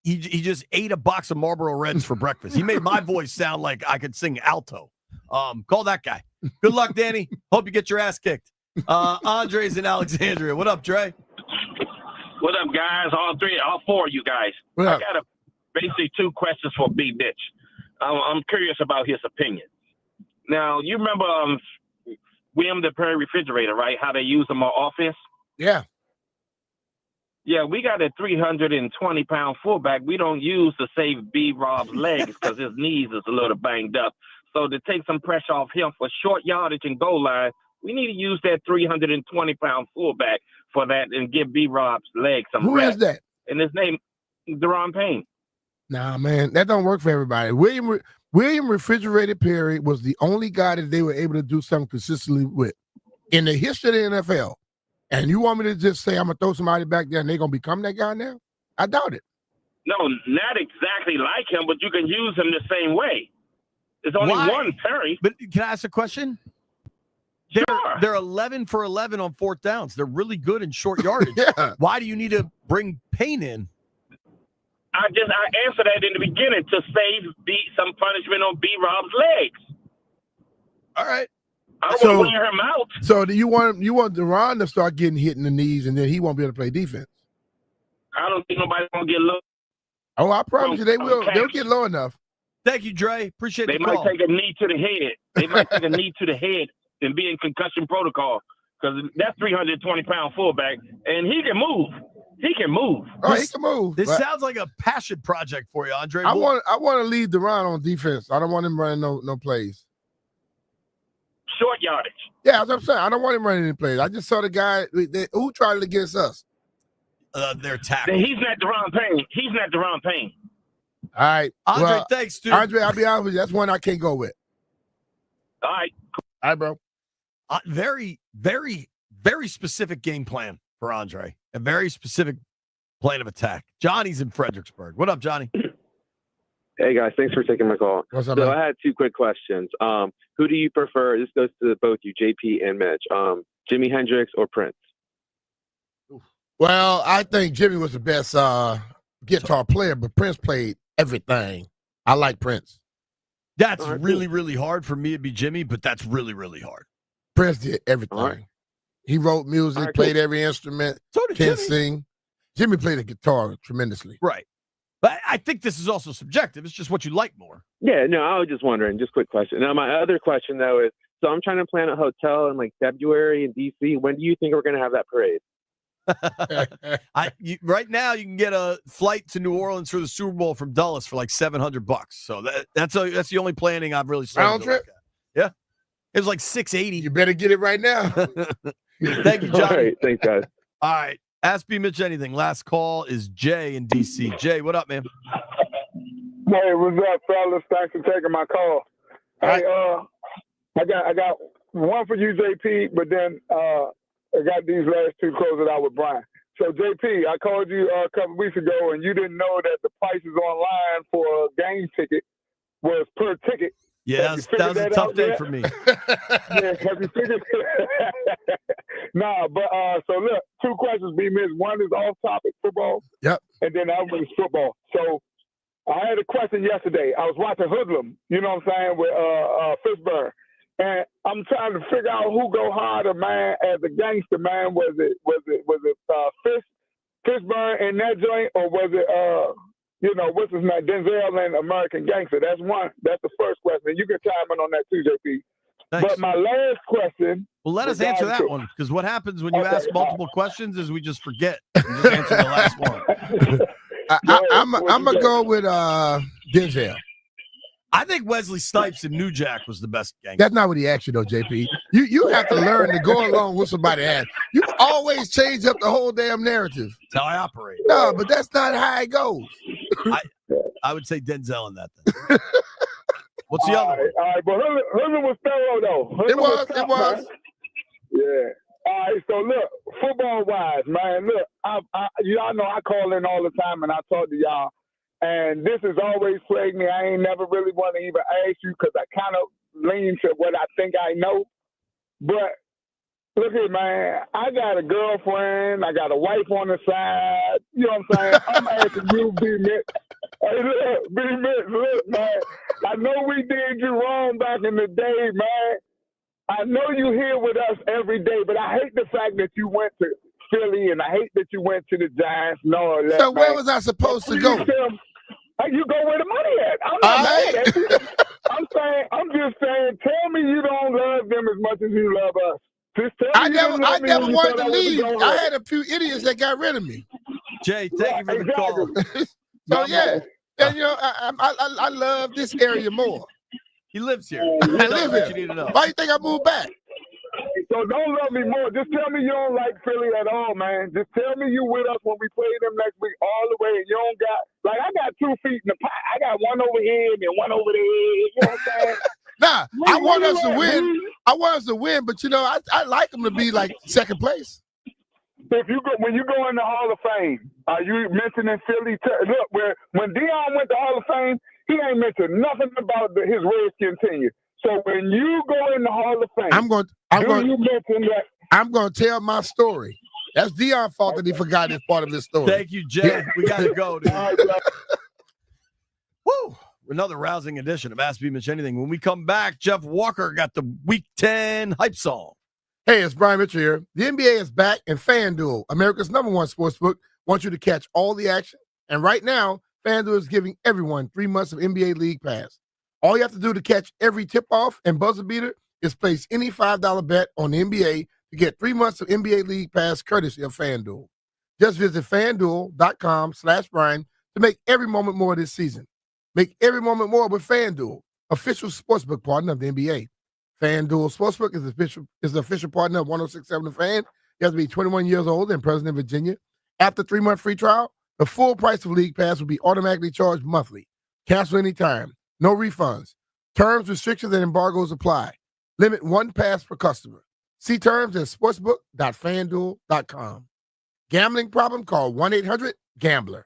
just ate a box of Marlboro Reds for breakfast. He made my voice sound like I could sing alto. Call that guy. Good luck, Danny. Hope you get your ass kicked. Andre's in Alexandria. What up, Dre? What up, guys? All four of you guys. What I up? got basically two questions for B. Mitch. I'm curious about his opinion. Now, you remember William the Perry refrigerator, right? How they use them on offense? Yeah. Yeah, we got a 320-pound fullback we don't use to save B. Rob's legs because his knees is a little banged up. So to take some pressure off him for short yardage and goal line, we need to use that 320-pound fullback for that and give B. Rob's legs some Who rest. is that? And his name, Deron Payne. Nah, man, that don't work for everybody. William Refrigerated Perry was the only guy that they were able to do something consistently with in the history of the NFL. And you want me to just say I'm gonna throw somebody back there and they're gonna become that guy now? I doubt it. No, not exactly like him, but you can use him the same way. There's only Why? one Perry. But can I ask a question? They're 11 for 11 on fourth downs. They're really good in short yardage. Yeah. Why do you need to bring Payne in? I answered that in the beginning to save some punishment on B. Rob's legs. All right. I don't So- want to wear him out. So do you want Deron to start getting hit in the knees and then he won't be able to play defense? I don't think nobody's gonna get low. Oh, I promise you they will. Okay. They'll get low enough. Thank you, Dre. Appreciate They the might call. take a knee to the head. They might take a knee to the head and be in concussion protocol because that's 320-pound fullback and he can move. He can move. Oh, he can move. This But sounds like a passion project for you, Andre. I want to lead Deron on defense. I don't want him running no plays. Short yardage. Yeah, that's what I'm saying. I don't want him running any plays. I just saw the guy who tried it against us. their tackle. He's not Deron Payne. He's not Deron Payne. All right. Andre, Well, thanks, dude. Andre, I'll be honest with you. That's one I can't go with. All right. All right, bro. Very, very, very specific game plan for Andre. A very specific plan of attack. Johnny's in Fredericksburg. What up, Johnny? Hey, guys. Thanks for taking my call. What's up, So man? I had two quick questions. Who do you prefer? This goes to both you, JP and Mitch. Jimi Hendrix or Prince? Well, I think Jimmy was the best guitar player, but Prince played everything. I like Prince. That's really, really hard for me to be Jimmy, but that's really, really hard. Prince did everything. right. He wrote music, All right, played cool. every instrument, So did can Jimmy. sing. Jimmy played the guitar tremendously. Right. But I think this is also subjective. It's just what you like more. Yeah, no, I was just wondering. Just quick question. Now, my other question, though, is so I'm trying to plan a hotel in like February in D.C. When do you think we're going to have that parade? Right now, you can get a flight to New Orleans for the Super Bowl from Dulles for like $700. So that's the only planning I've really started. Round to look trip? at. Yeah, it was like $680. You better get it right now. Thank you, Johnny. All right, thanks, guys. All right, ask B Mitch anything. Last call is Jay in DC. Jay, what up, man? Hey, what's up, fellas? Thanks for taking my call. Hey, I got one for you, JP, but then I got these last two closing out with Brian. So, JP, I called you a couple weeks ago, and you didn't know that the prices online for a game ticket was per ticket. Yeah, that was a tough day for me. Yeah, have you figured Nah, but so look, two questions, B Mitch. One is off topic football. Yep. And then the other one is football. So I had a question yesterday. I was watching Hoodlum, you know what I'm saying, with Fishburne. And I'm trying to figure out who go harder, man, as a gangster, man. Was it Fishburne in that joint, or was it what's his name, Denzel and American Gangster? That's one. That's the first question. You can chime in on that too, JP. Thanks. But my last question. Well, let us answer that one, because what happens when you ask multiple questions is we just forget and just answer the last one. I'm gonna go with Denzel. I think Wesley Snipes in New Jack was the best gangster. That's not what he asked you, though, JP. You have to learn to go along with somebody else. You always change up the whole damn narrative. That's how I operate. No, but that's not how it goes. I would say Denzel in that then. What's the other one? All right, but Hoodlum was thorough, though. It was. Man. Yeah. All right, so look, football-wise, man, look, y'all know I call in all the time and I talk to y'all, and this has always plagued me. I ain't never really want to even ask you because I kind of lean to what I think I know. But look here, man, I got a girlfriend, I got a wife on the side, you know what I'm saying? I'm asking you, B-Mitch. Hey, look, B-Mitch, look, man, I know we did you wrong back in the day, man. I know you here with us every day, but I hate the fact that you went to Philly and I hate that you went to the Giants and all that. So where was I supposed to go? You go where the money at. I'm not mad at you. I'm just saying, tell me you don't love them as much as you love us. Just tell me I never wanted to leave. I had a few idiots that got rid of me. Jay, thank you for the call. So yeah, and I love this area more. He lives here. I live here. You need to know. Why you think I moved back? So don't love me more. Just tell me you don't like Philly at all, man. Just tell me you with us when we play them next week all the way. And you don't got, like, I got 2 feet in the pie. I got one over here and one over there. You know what I'm saying? Nah, I want us to win. I want us to win, but I like them to be like second place. When you go in the Hall of Fame, are you mentioning Philly? Look, when Deion went to Hall of Fame, he ain't mentioned nothing about his Redskin tenure. So when you go in the Hall of Fame, I'm going to tell my story. That's Deion's fault that he forgot this part of his story. Thank you, Jay. We got to go, dude. Woo! Another rousing edition of Ask Me Mitch Anything. When we come back, Jeff Walker got the Week 10 hype song. Hey, it's Brian Mitchell here. The NBA is back, and FanDuel, America's #1 sportsbook, wants you to catch all the action. And right now, FanDuel is giving everyone 3 months of NBA League Pass. All you have to do to catch every tip-off and buzzer beater is place any $5 bet on the NBA to get 3 months of NBA League Pass courtesy of FanDuel. Just visit FanDuel.com/Brian to make every moment more this season. Make every moment more with FanDuel, official sportsbook partner of the NBA. FanDuel Sportsbook is the official partner of 106.7 The Fan. You have to be 21 years old and present in Virginia. After 3-month free trial, the full price of League Pass will be automatically charged monthly. Cancel anytime. No refunds. Terms, restrictions, and embargoes apply. Limit 1 pass per customer. See terms at sportsbook.fanduel.com. Gambling problem? Call 1-800-GAMBLER.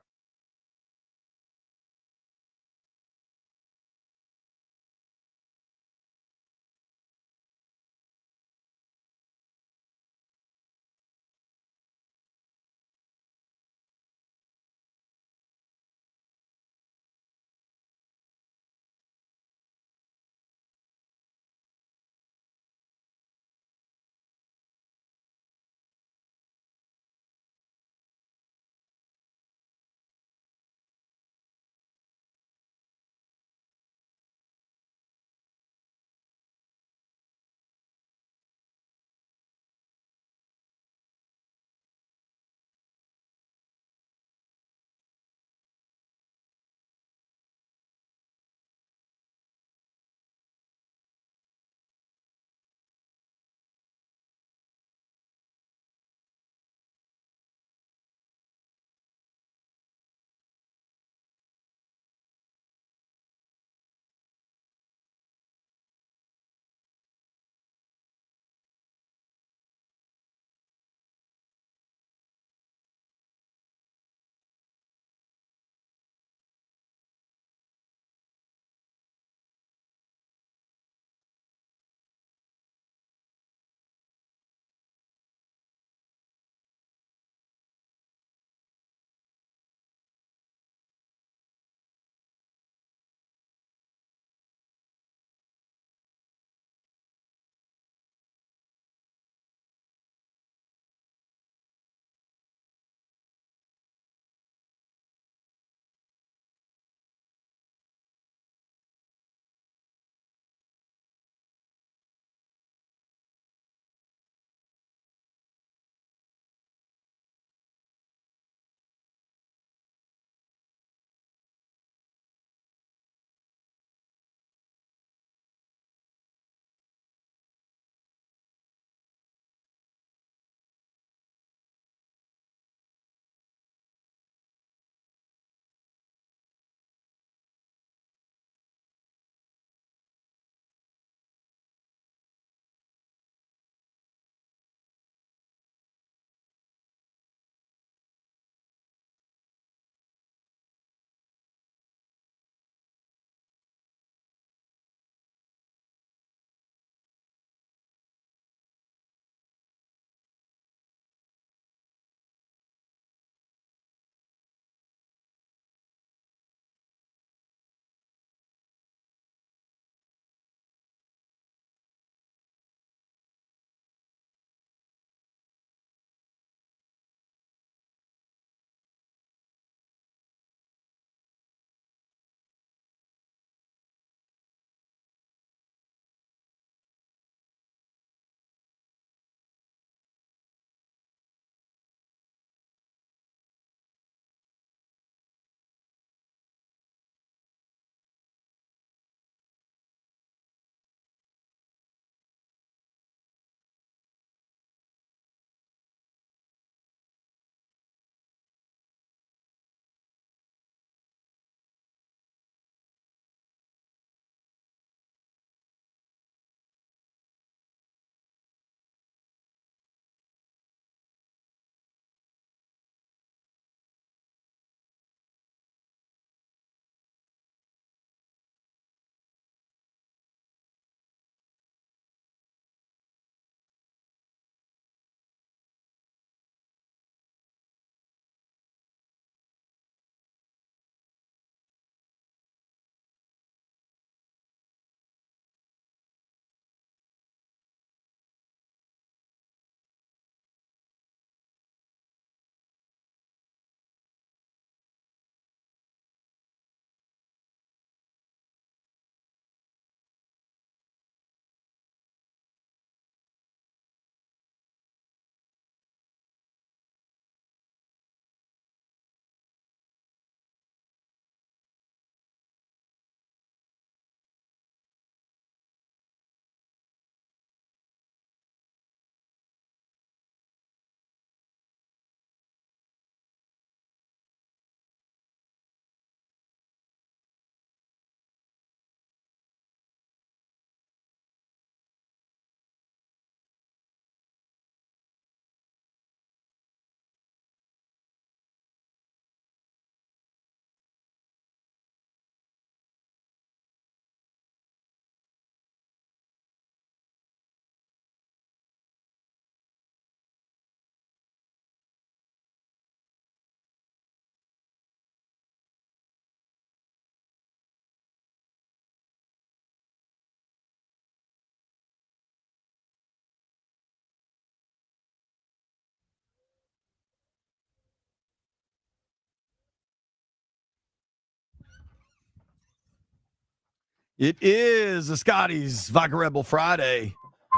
It is a Scotty's Vodka Rebel Friday,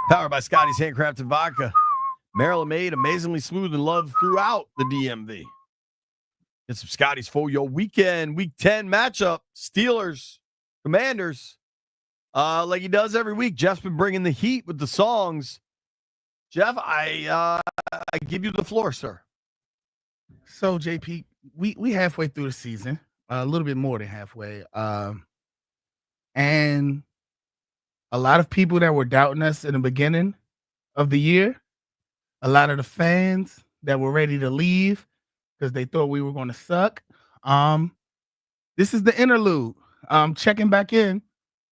powered by Scotty's Handcrafted Vodka. Maryland made, amazingly smooth and loved throughout the DMV. Get some Scotty's for your weekend, Week 10 matchup. Steelers, Commanders. Like he does every week, Jeff's been bringing the heat with the songs. Jeff, I give you the floor, sir. So, JP, we halfway through the season, a little bit more than halfway. And a lot of people that were doubting us in the beginning of the year, a lot of the fans that were ready to leave because they thought we were going to suck. This is the interlude. Checking back in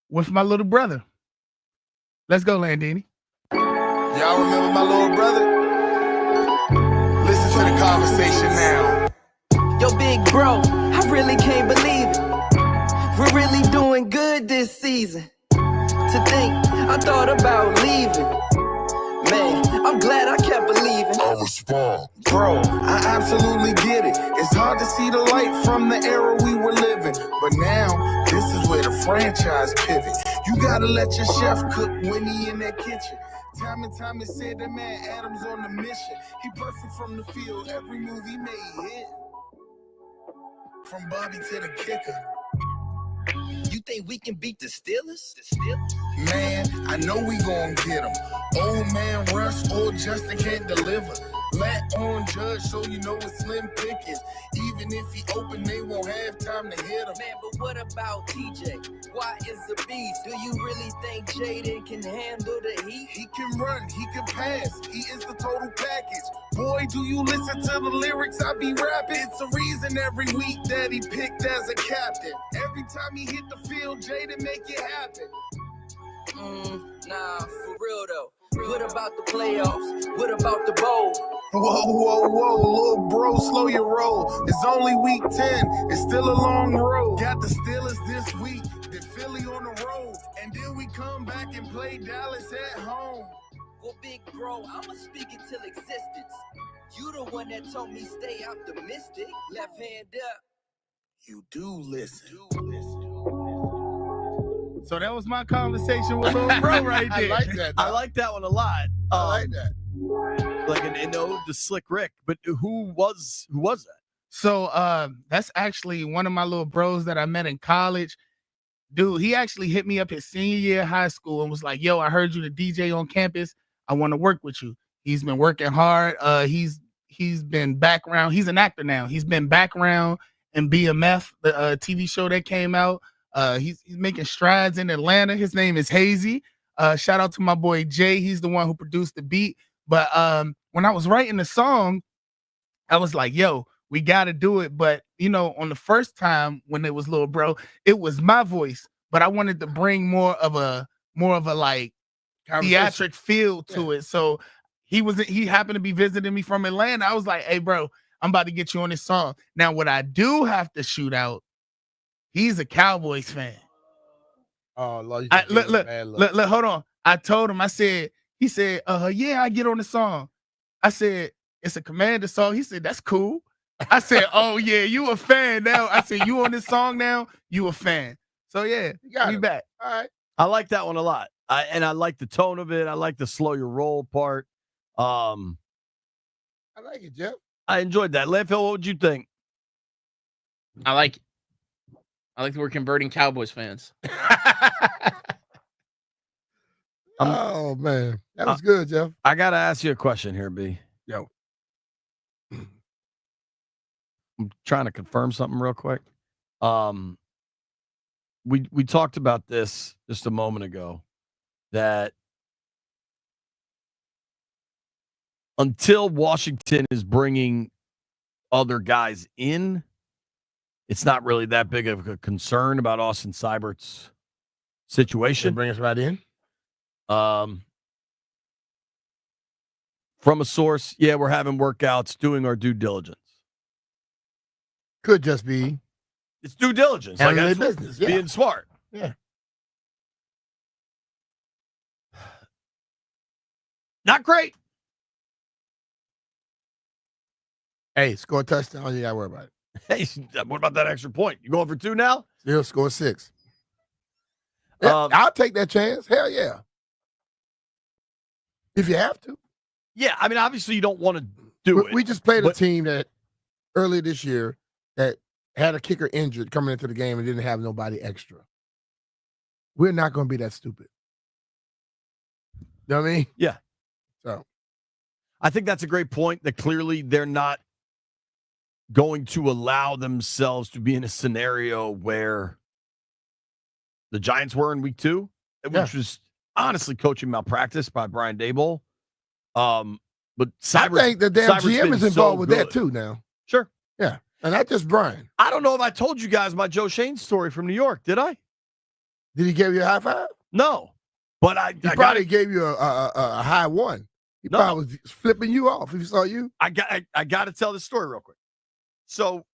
with my little brother. Let's go, Landini. Y'all remember my little brother? Listen to the conversation now. Yo, big bro, I really can't believe it. We're really doing good this season. To think, I thought about leaving. Man, I'm glad I kept believing. I respond. Bro, I absolutely get it. It's hard to see the light from the era we were living. But now, this is where the franchise pivot. You gotta let your chef cook when he in that kitchen. Time and time it said that man Adams on the mission. He perfect from the field, every move he made hit. From Bobby to the kicker. You think we can beat the Steelers? Man, I know we gon' get them. Old man Russ or Justin can't deliver. Black on Judge, so you know it's slim pickings. Even if he open, they won't have time to hit him. Man, but what about TJ? Why is the beast? Do you really think Jaden can handle the heat? He can run, he can pass, he is the total package. Boy, do you listen to the lyrics I be rapping? It's a reason every week that he picked as a captain. Every time he hit the field, Jaden make it happen. Nah, for real though. What about the playoffs? What about the bowl? Whoa, little bro, slow your roll. It's only week 10, it's still a long road. Got the Steelers this week, then Philly on the road. And then we come back and play Dallas at home. Well, big bro, I'ma speak it till existence. You the one that told me stay optimistic. Left hand up. You do listen. So that was my conversation with little bro right there. I like that. I like that one a lot. I like that. Like an ode to Slick Rick. But who was that? So that's actually one of my little bros that I met in college. Dude, he actually hit me up his senior year of high school and was like, yo, I heard you the DJ on campus. I want to work with you. He's been working hard. He's been background. He's an actor now. He's been background in BMF, the TV show that came out. He's making strides in Atlanta. His name is Hazy. Shout out to my boy Jay. He's the one who produced the beat. But when I was writing the song, I was like, yo, we got to do it. But, you know, on the first time when it was little bro, it was my voice. But I wanted to bring more of a like theatric feel to it. So he happened to be visiting me from Atlanta. I was like, hey, bro, I'm about to get you on this song. Now, what I do have to shoot out, he's a Cowboys fan. Oh, Lord, look, hold on. I told him, he said, yeah, I get on the song. I said, it's a Commander song. He said, that's cool. I said, oh, yeah, you a fan now. I said, you on this song now? You a fan. So, yeah, we back. All right. I like that one a lot. And I like the tone of it. I like the slow your roll part. I like it, Jeff. I enjoyed that. Landfill, what would you think? I like that we're converting Cowboys fans. Oh, man. That was good, Jeff. I got to ask you a question here, B. Yo. I'm trying to confirm something real quick. We talked about this just a moment ago, that until Washington is bringing other guys in, it's not really that big of a concern about Austin Seibert's situation. Bring us right in. From a source, yeah, we're having workouts, doing our due diligence. Could just be. It's due diligence. Like Like business. Yeah. being smart. Yeah. Not great. Hey, score a touchdown. You got to worry about it. Hey, what about that extra point? You going for 2 now? Still score 6. I'll take that chance. Hell yeah. If you have to. Yeah, I mean, obviously you don't want to do it. We just played a team that earlier this year that had a kicker injured coming into the game and didn't have nobody extra. We're not going to be that stupid. You know what I mean? Yeah. So I think that's a great point that clearly they're not going to allow themselves to be in a scenario where the Giants were in week 2, which was honestly coaching malpractice by Brian Daboll. But I think the damn Cyber's GM been is involved so with good. that too now. Sure. Yeah. And not just Brian. I don't know if I told you guys my Joe Shane story from New York. Did I? Did he give you a high five? No. But He probably gave you a high one. He probably was flipping you off if he saw you. I got to tell this story real quick. So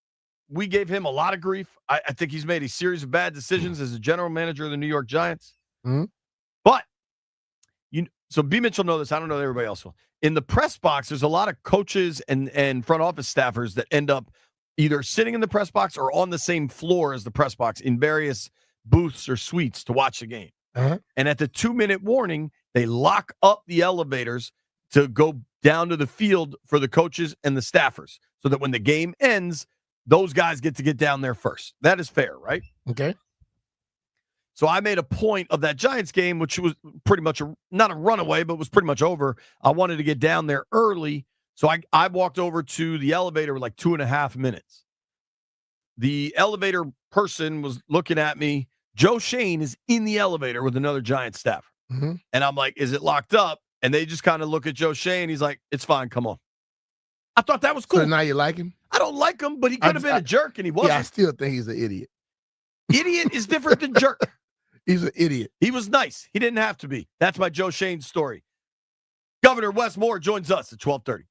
we gave him a lot of grief. I think he's made a series of bad decisions as a general manager of the New York Giants. Mm-hmm. But so B. Mitchell know this. I don't know that everybody else will. In the press box, there's a lot of coaches and front office staffers that end up either sitting in the press box or on the same floor as the press box in various booths or suites to watch the game. Uh-huh. And at the 2-minute warning, they lock up the elevators to go down to the field for the coaches and the staffers so that when the game ends, those guys get to get down there first. That is fair, right? Okay. So I made a point of that Giants game, which was pretty much not a runaway, but was pretty much over. I wanted to get down there early. So I walked over to the elevator with like 2.5 minutes. The elevator person was looking at me. Joe Shane is in the elevator with another Giants staffer. Mm-hmm. And I'm like, is it locked up? And they just kind of look at Joe Shane. He's like, it's fine. Come on. I thought that was cool. So now you like him? I don't like him, but he could have been a jerk, and he wasn't. Yeah, I still think he's an idiot. Idiot is different than jerk. He's an idiot. He was nice. He didn't have to be. That's my Joe Shane story. Governor Wes Moore joins us at 12:30.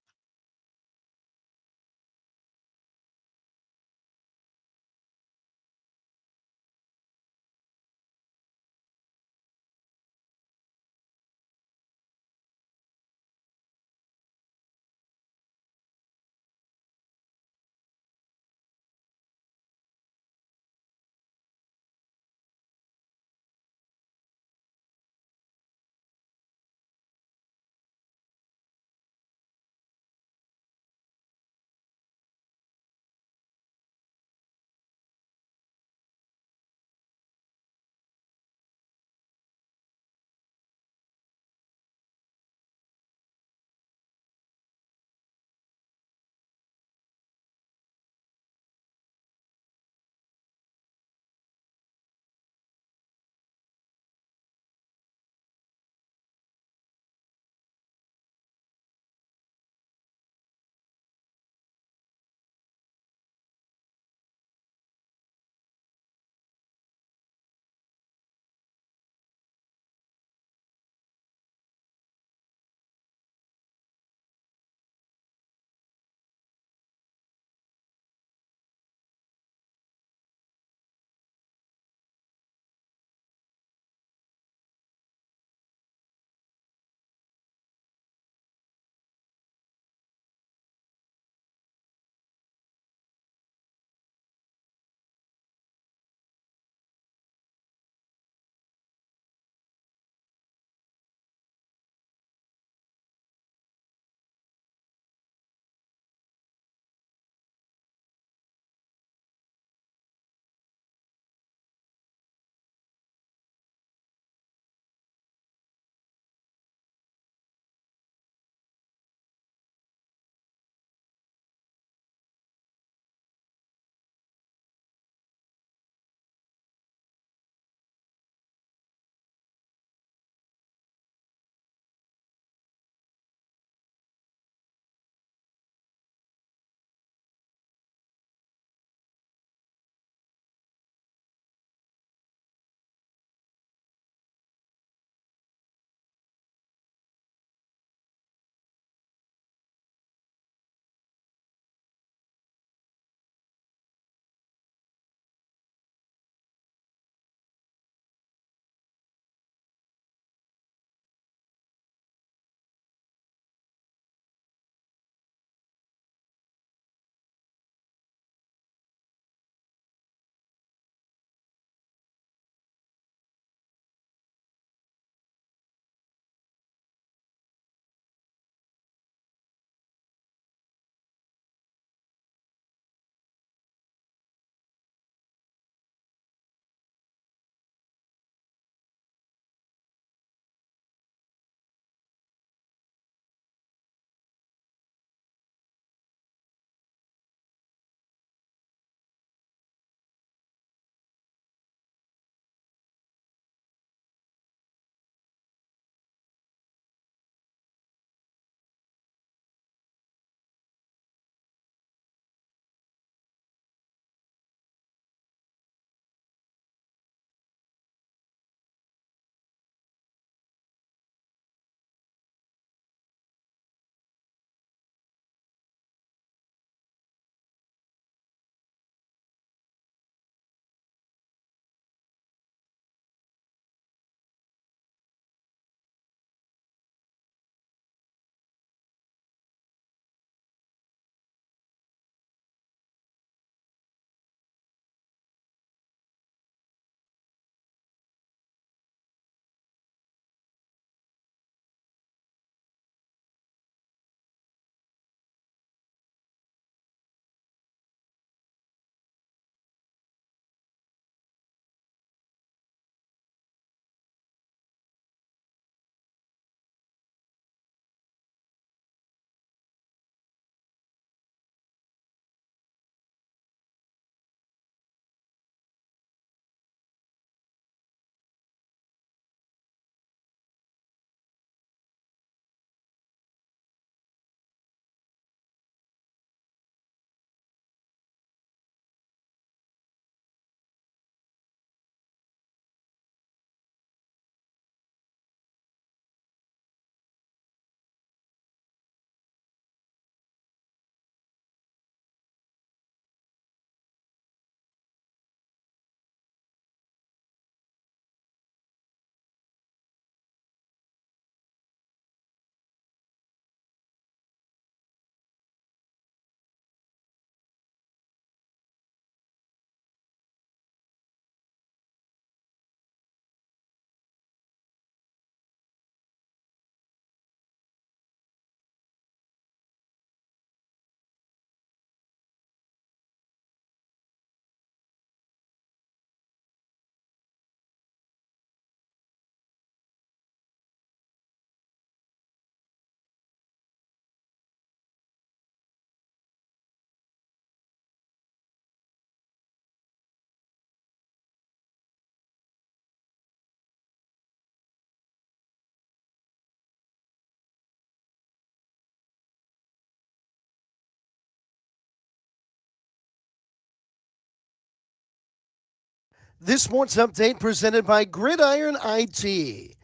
This sports update presented by Gridiron IT.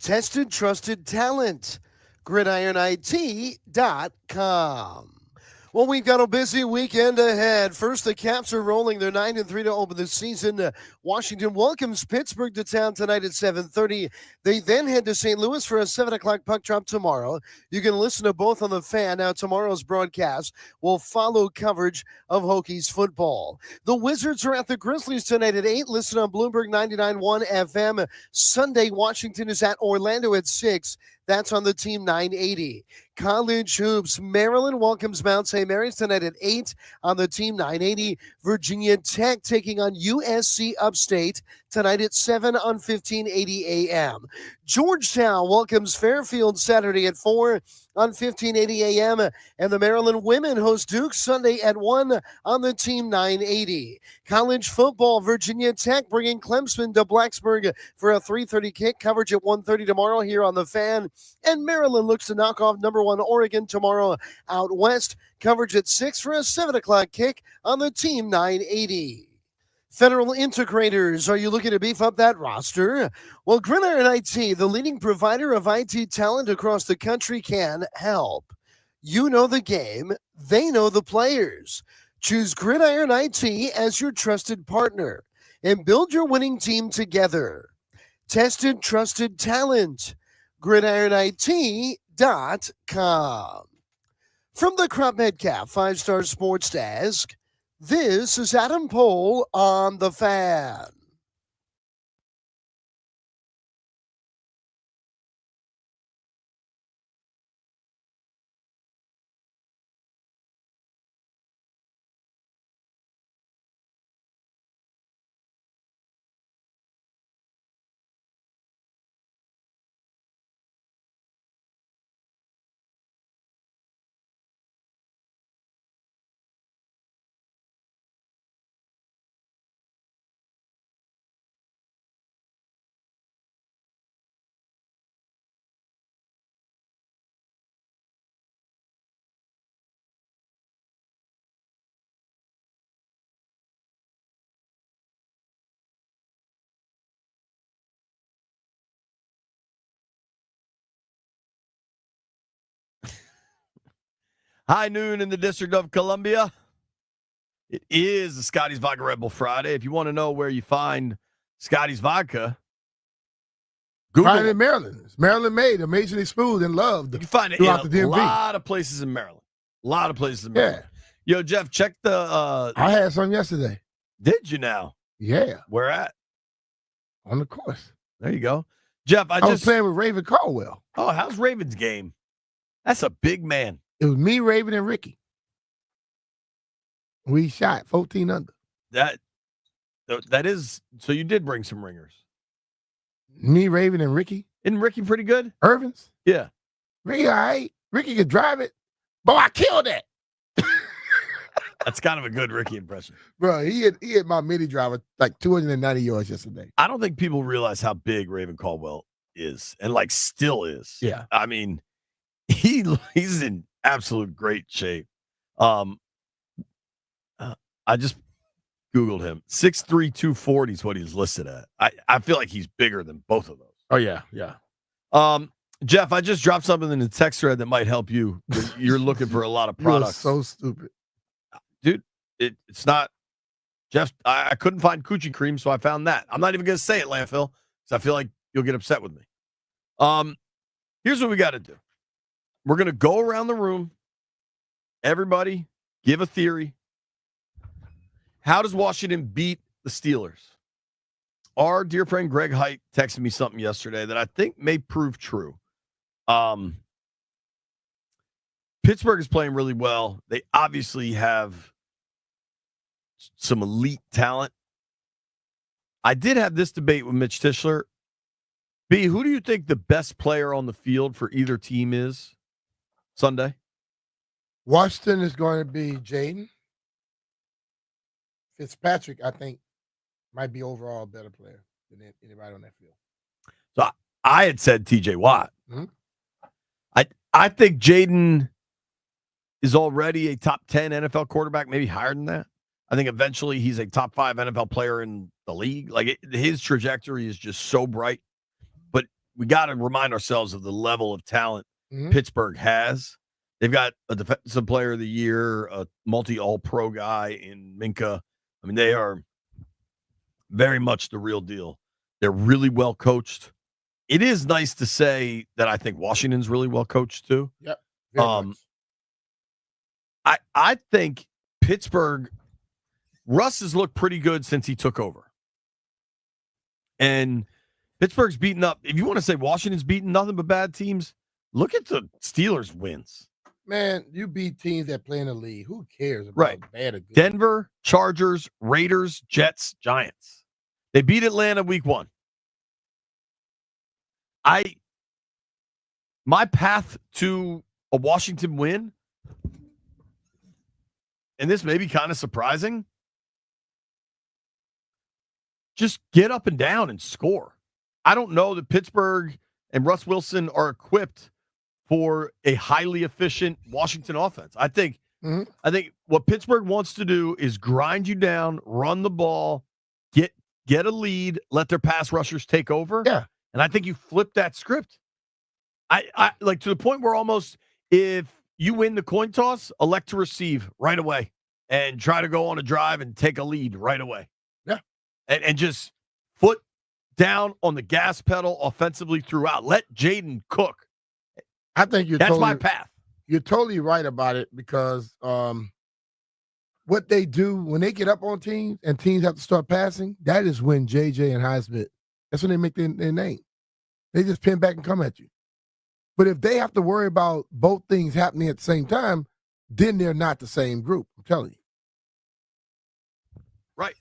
Tested, trusted talent. GridironIT.com. Well, we've got a busy weekend ahead. First, the Caps are rolling. They're 9-3 to open the season. Washington welcomes Pittsburgh to town tonight at 7:30. They then head to St. Louis for a 7 o'clock puck drop tomorrow. You can listen to both on the Fan. Now, tomorrow's broadcast will follow coverage of Hokies football. The Wizards are at the Grizzlies tonight at 8. Listen on Bloomberg 99.1 FM. Sunday, Washington is at Orlando at 6. That's on the Team 980. College hoops. Maryland welcomes Mount St. Mary's tonight at 8 on the Team 980. Virginia Tech taking on USC Upstate tonight at 7 on 1580 AM. Georgetown welcomes Fairfield Saturday at 4 on 1580 AM. And the Maryland women host Duke Sunday at 1 on the Team 980. College football. Virginia Tech bringing Clemson to Blacksburg for a 3:30 kick. Coverage at 1:30 tomorrow here on the Fan. And Maryland looks to knock off number 1 Oregon tomorrow out west. Coverage at 6 for a 7 o'clock kick on the Team 980. Federal Integrators, are you looking to beef up that roster? Well, Gridiron IT, the leading provider of IT talent across the country, can help. You know the game, they know the players. Choose Gridiron IT as your trusted partner and build your winning team together. Tested, trusted talent. GridironIT.com. From the Crop Medcalf 5-Star Sports Desk, this is Adam Pohl on the Fan. High noon in the District of Columbia. It is the Scotty's Vodka Red Bull Friday. If you want to know where you find Scotty's Vodka, Google Find it in Maryland. It's Maryland made, amazingly smooth and loved. You can find it throughout in the a DMV. lot of places in Maryland. A lot of places in Maryland. Yo, Jeff, check the... I had some yesterday. Did you now? Yeah. Where at? On the course. There you go. Jeff, I was playing with Raven Caldwell. Oh, how's Raven's game? That's a big man. It was me, Raven, and Ricky. We shot 14 under. That is... So you did bring some ringers. Me, Raven, and Ricky. Isn't Ricky pretty good? Irvins? Yeah. Ricky, all right. Ricky could drive it. But I killed it. That's kind of a good Ricky impression. Bro, he hit my mini driver like 290 yards yesterday. I don't think people realize how big Raven Caldwell is and like still is. Yeah. I mean, he's in absolute great shape. I just Googled him. 6'3", 240 is what he's listed at. I feel like he's bigger than both of those. Oh, yeah, yeah. Jeff, I just dropped something in the text thread that might help you. You're looking for a lot of products. You're so stupid. Dude, it's not. Jeff, I couldn't find coochie cream, so I found that. I'm not even going to say it, Landfill, because I feel like you'll get upset with me. Here's what we got to do. We're going to go around the room. Everybody give a theory. How does Washington beat the Steelers? Our dear friend Greg Height texted me something yesterday that I think may prove true. Pittsburgh is playing really well. They obviously have some elite talent. I did have this debate with Mitch Tischler. B, who do you think the best player on the field for either team is Sunday? Washington is going to be Jaden. Fitzpatrick, I think, might be overall a better player than anybody on that field. So I had said TJ Watt. Mm-hmm. I think Jaden is already a top 10 NFL quarterback, maybe higher than that. I think eventually he's a top 5 NFL player in the league. Like his trajectory is just so bright. But we got to remind ourselves of the level of talent Pittsburgh has. They've got a defensive player of the year, a multi-all-pro guy in Minka. I mean, they are very much the real deal. They're really well coached. It is nice to say that I think Washington's really well coached too. Yep. I think Pittsburgh, Russ has looked pretty good since he took over. And Pittsburgh's beaten up. If you want to say Washington's beaten nothing but bad teams, look at the Steelers' wins. Man, you beat teams that play in the league. Who cares about bad or good? Denver, Chargers, Raiders, Jets, Giants. They beat Atlanta week 1. My path to a Washington win, and this may be kind of surprising, just get up and down and score. I don't know that Pittsburgh and Russ Wilson are equipped for a highly efficient Washington offense. I think what Pittsburgh wants to do is grind you down, run the ball, get a lead, let their pass rushers take over. Yeah. And I think you flip that script. I like to the point where almost if you win the coin toss, elect to receive right away and try to go on a drive and take a lead right away. Yeah. And just foot down on the gas pedal offensively throughout. Let Jaden cook. I think that's my path. You're totally right about it because what they do when they get up on teams and teams have to start passing, that is when JJ and Highsmith, that's when they make their name. They just pin back and come at you. But if they have to worry about both things happening at the same time, then they're not the same group. I'm telling you. Right.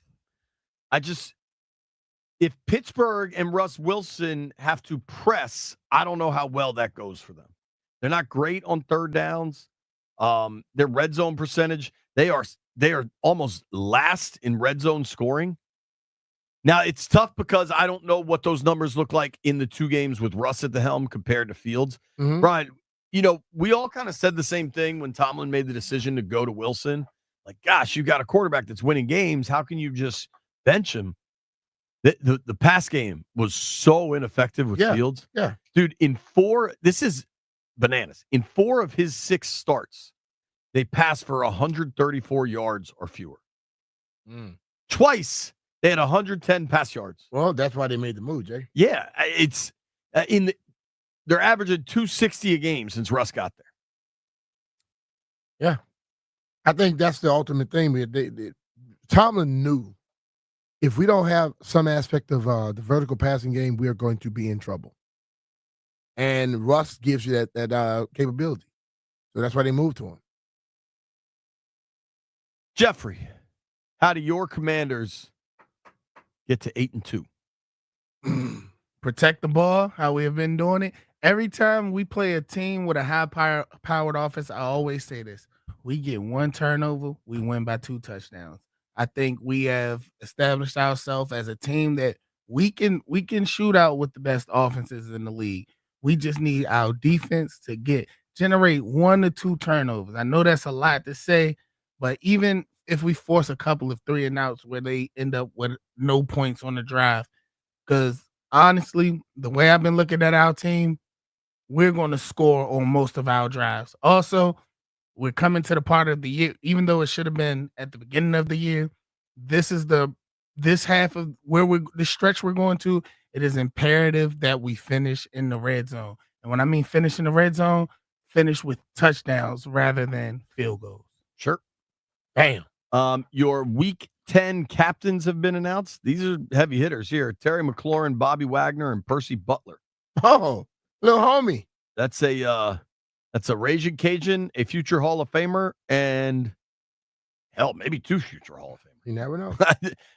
If Pittsburgh and Russ Wilson have to press, I don't know how well that goes for them. They're not great on third downs. Their red zone percentage, they are almost last in red zone scoring. Now, it's tough because I don't know what those numbers look like in the 2 games with Russ at the helm compared to Fields. Brian, we all kind of said the same thing when Tomlin made the decision to go to Wilson. Like, gosh, you got a quarterback that's winning games. How can you just bench him? The pass game was so ineffective with Fields. Yeah. Dude, this is bananas. In 4 of his 6 starts, they passed for 134 yards or fewer. Twice, they had 110 pass yards. Well, that's why they made the move, Jay. Yeah, it's they're averaging 260 a game since Russ got there. Yeah. I think that's the ultimate thing. Tomlin knew if we don't have some aspect of the vertical passing game, we are going to be in trouble. And Russ gives you that capability. So that's why they moved to him. Jeffrey, how do your Commanders get to 8-2? Protect the ball, how we have been doing it. Every time we play a team with a high-powered offense, I always say this. We get 1 turnover, we win by 2 touchdowns. I think we have established ourselves as a team that we can shoot out with the best offenses in the league. We just need our defense to generate 1 to 2 turnovers. I know that's a lot to say, but even if we force a couple of 3 and outs where they end up with no points on the drive, because honestly, the way I've been looking at our team, we're going to score on most of our drives. Also, we're coming to the part of the year, even though it should have been at the beginning of the year. This is this half of the stretch we're going to. It is imperative that we finish in the red zone. And when I mean finish in the red zone, finish with touchdowns rather than field goals. Sure. Bam. Your Week 10 captains have been announced. These are heavy hitters here. Terry McLaurin, Bobby Wagner, and Percy Butler. Oh, little homie. That's a Raging Cajun, a future Hall of Famer, and hell, maybe 2 future Hall of Famers. You never know.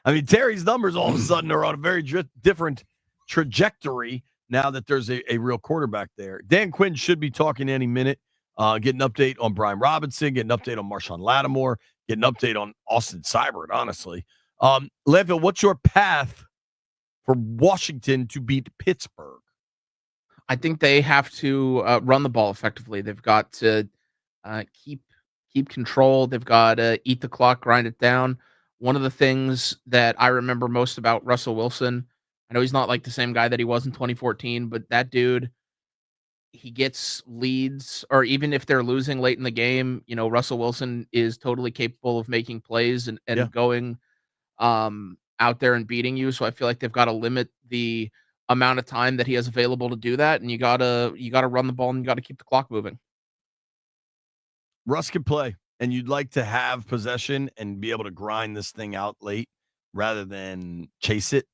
I mean, Terry's numbers all of a sudden are on a very different trajectory now that there's a real quarterback there. Dan Quinn should be talking any minute. Get an update on Brian Robinson, get an update on Marshon Latimore, get an update on Austin Seibert, honestly. Leadville, what's your path for Washington to beat Pittsburgh? I think they have to run the ball effectively. They've got to keep control. They've got to eat the clock, grind it down. one of the things that I remember most about Russell Wilson, I know he's not like the same guy that he was in 2014, but that dude, he gets leads, or even if they're losing late in the game, Russell Wilson is totally capable of making plays and going out there and beating you. So I feel like they've got to limit the amount of time that he has available to do that, and you gotta run the ball and you gotta keep the clock moving. Russ can play, and you'd like to have possession and be able to grind this thing out late rather than chase it.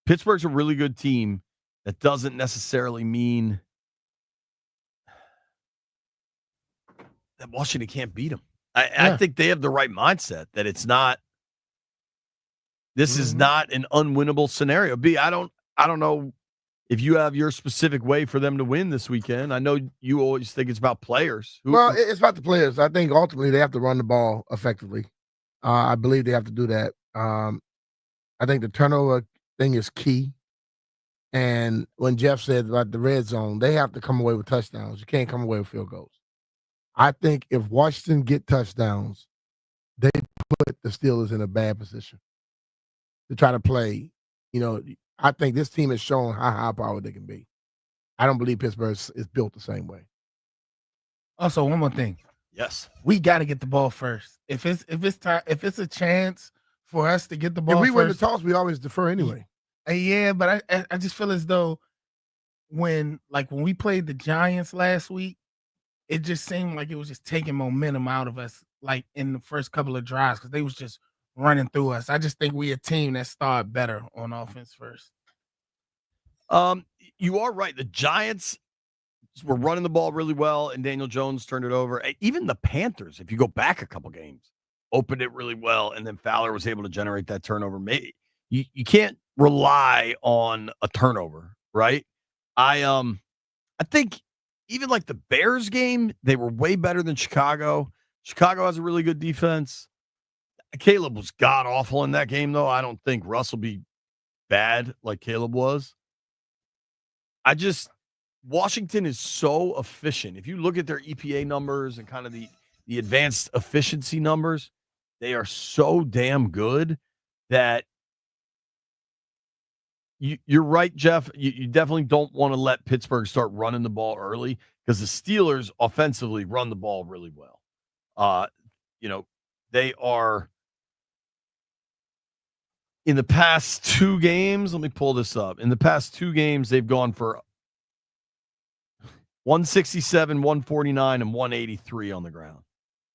Pittsburgh's a really good team. That doesn't necessarily mean that Washington can't beat them. I think they have the right mindset that it's not. This is not an unwinnable scenario. B, I don't know if you have your specific way for them to win this weekend. I know you always think it's about players. Well, it's about the players. I think ultimately they have to run the ball effectively. I believe they have to do that. I think the turnover thing is key. And when Jeff said about the red zone, they have to come away with touchdowns. You can't come away with field goals. I think if Washington get touchdowns, they put the Steelers in a bad position to try to play. I think this team has shown how high-powered they can be. I don't believe Pittsburgh is built the same way. Also, one more thing. Yes, we got to get the ball first. If it's a chance for us to get the ball, if we first, win the toss, we always defer anyway. Yeah, but I just feel as though when we played the Giants last week, it just seemed like it was just taking momentum out of us, like in the first couple of drives, because they was just running through us. I just think we a team that started better on offense first. You are right. The Giants were running the ball really well, and Daniel Jones turned it over. Even the Panthers, if you go back a couple games, opened it really well, and then Fowler was able to generate that turnover. Maybe you can't rely on a turnover, right? I think even like the Bears game, they were way better than Chicago. Chicago has a really good defense. Caleb was god awful in that game, though. I don't think Russ will be bad like Caleb was. Washington is so efficient. If you look at their EPA numbers and kind of the advanced efficiency numbers, they are so damn good that you're right, Jeff. You definitely don't want to let Pittsburgh start running the ball early because the Steelers offensively run the ball really well. They are in the past 2 games. Let me pull this up. In the past 2 games, they've gone for 167, 149, and 183 on the ground.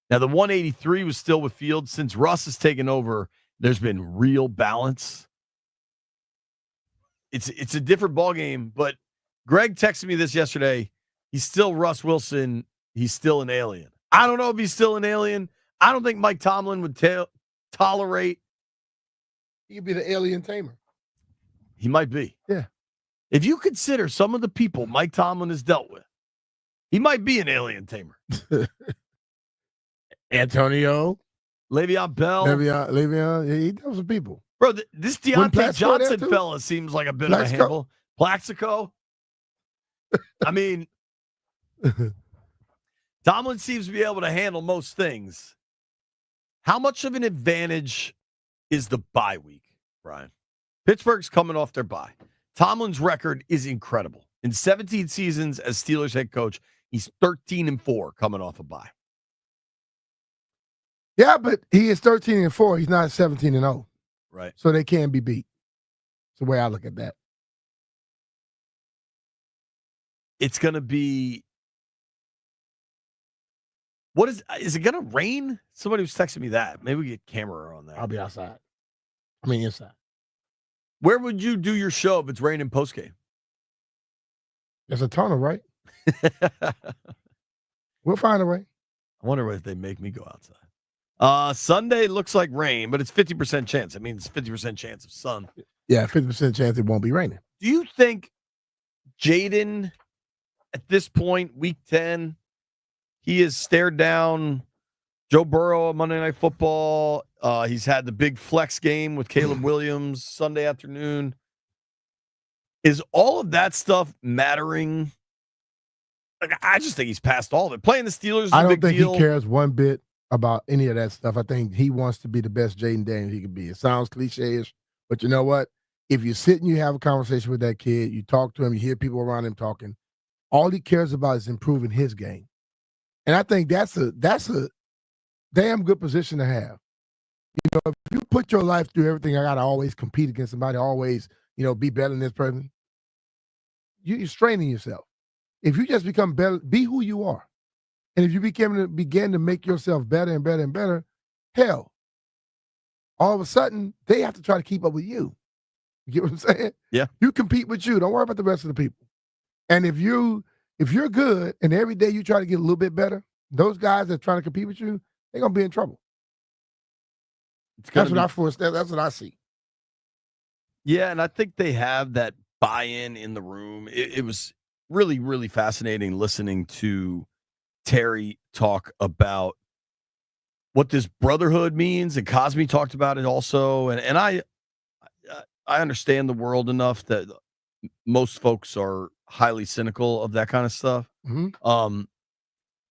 Now, the 183 was still with Fields. Since Russ has taken over, there's been real balance. It's a different ballgame, but Greg texted me this yesterday. He's still Russ Wilson. He's still an alien. I don't know if he's still an alien. I don't think Mike Tomlin would tolerate. He could be the alien tamer. He might be. Yeah. If you consider some of the people Mike Tomlin has dealt with, he might be an alien tamer. Antonio. Le'Veon Bell. Le'Veon, he deals with people. Bro, this Deontay Johnson fella seems like a bit of a handful. Plaxico. I mean, Tomlin seems to be able to handle most things. How much of an advantage is the bye week, Brian? Pittsburgh's coming off their bye. Tomlin's record is incredible. In 17 seasons as Steelers head coach, he's 13-4 coming off a bye. Yeah, but he is 13-4. He's not 17-0. Right. So they can be beat. That's the way I look at that. It's going to be. What is it going to rain? Somebody was texting me that. Maybe we get camera on that. I'll be outside. I mean, inside. Where would you do your show if it's raining postgame? There's a tunnel, right? We'll find a way. I wonder if they make me go outside. Sunday looks like rain, but it's 50% chance. I mean, it's 50% chance of sun. Yeah, 50% chance it won't be raining. Do you think Jaden, at this point, week 10, he has stared down Joe Burrow on Monday Night Football? He's had the big flex game with Caleb Williams Sunday afternoon. Is all of that stuff mattering? Like, I just think he's past all of it. Playing the Steelers is I a don't big think deal. he cares one bit. about any of that stuff. I think he wants to be the best Jaden Daniels he can be. It sounds cliche-ish, but you know what? If you sit and you have a conversation with that kid, you talk to him, you hear people around him talking, all he cares about is improving his game. And I think that's a damn good position to have. You know, if you put your life through everything, I got to always compete against somebody, always, be better than this person, you're straining yourself. If you just become better, be who you are. And if you begin to make yourself better and better and better, hell, all of a sudden, they have to try to keep up with you. You get what I'm saying? Yeah. You compete with you. Don't worry about the rest of the people. And if you're good and every day you try to get a little bit better, those guys that are trying to compete with you, they're going to be in trouble. That's what I see. Yeah, and I think they have that buy-in in the room. It was really, really fascinating listening to Terry talk about what this brotherhood means, and Cosme talked about it also. And I understand the world enough that most folks are highly cynical of that kind of stuff. Mm-hmm.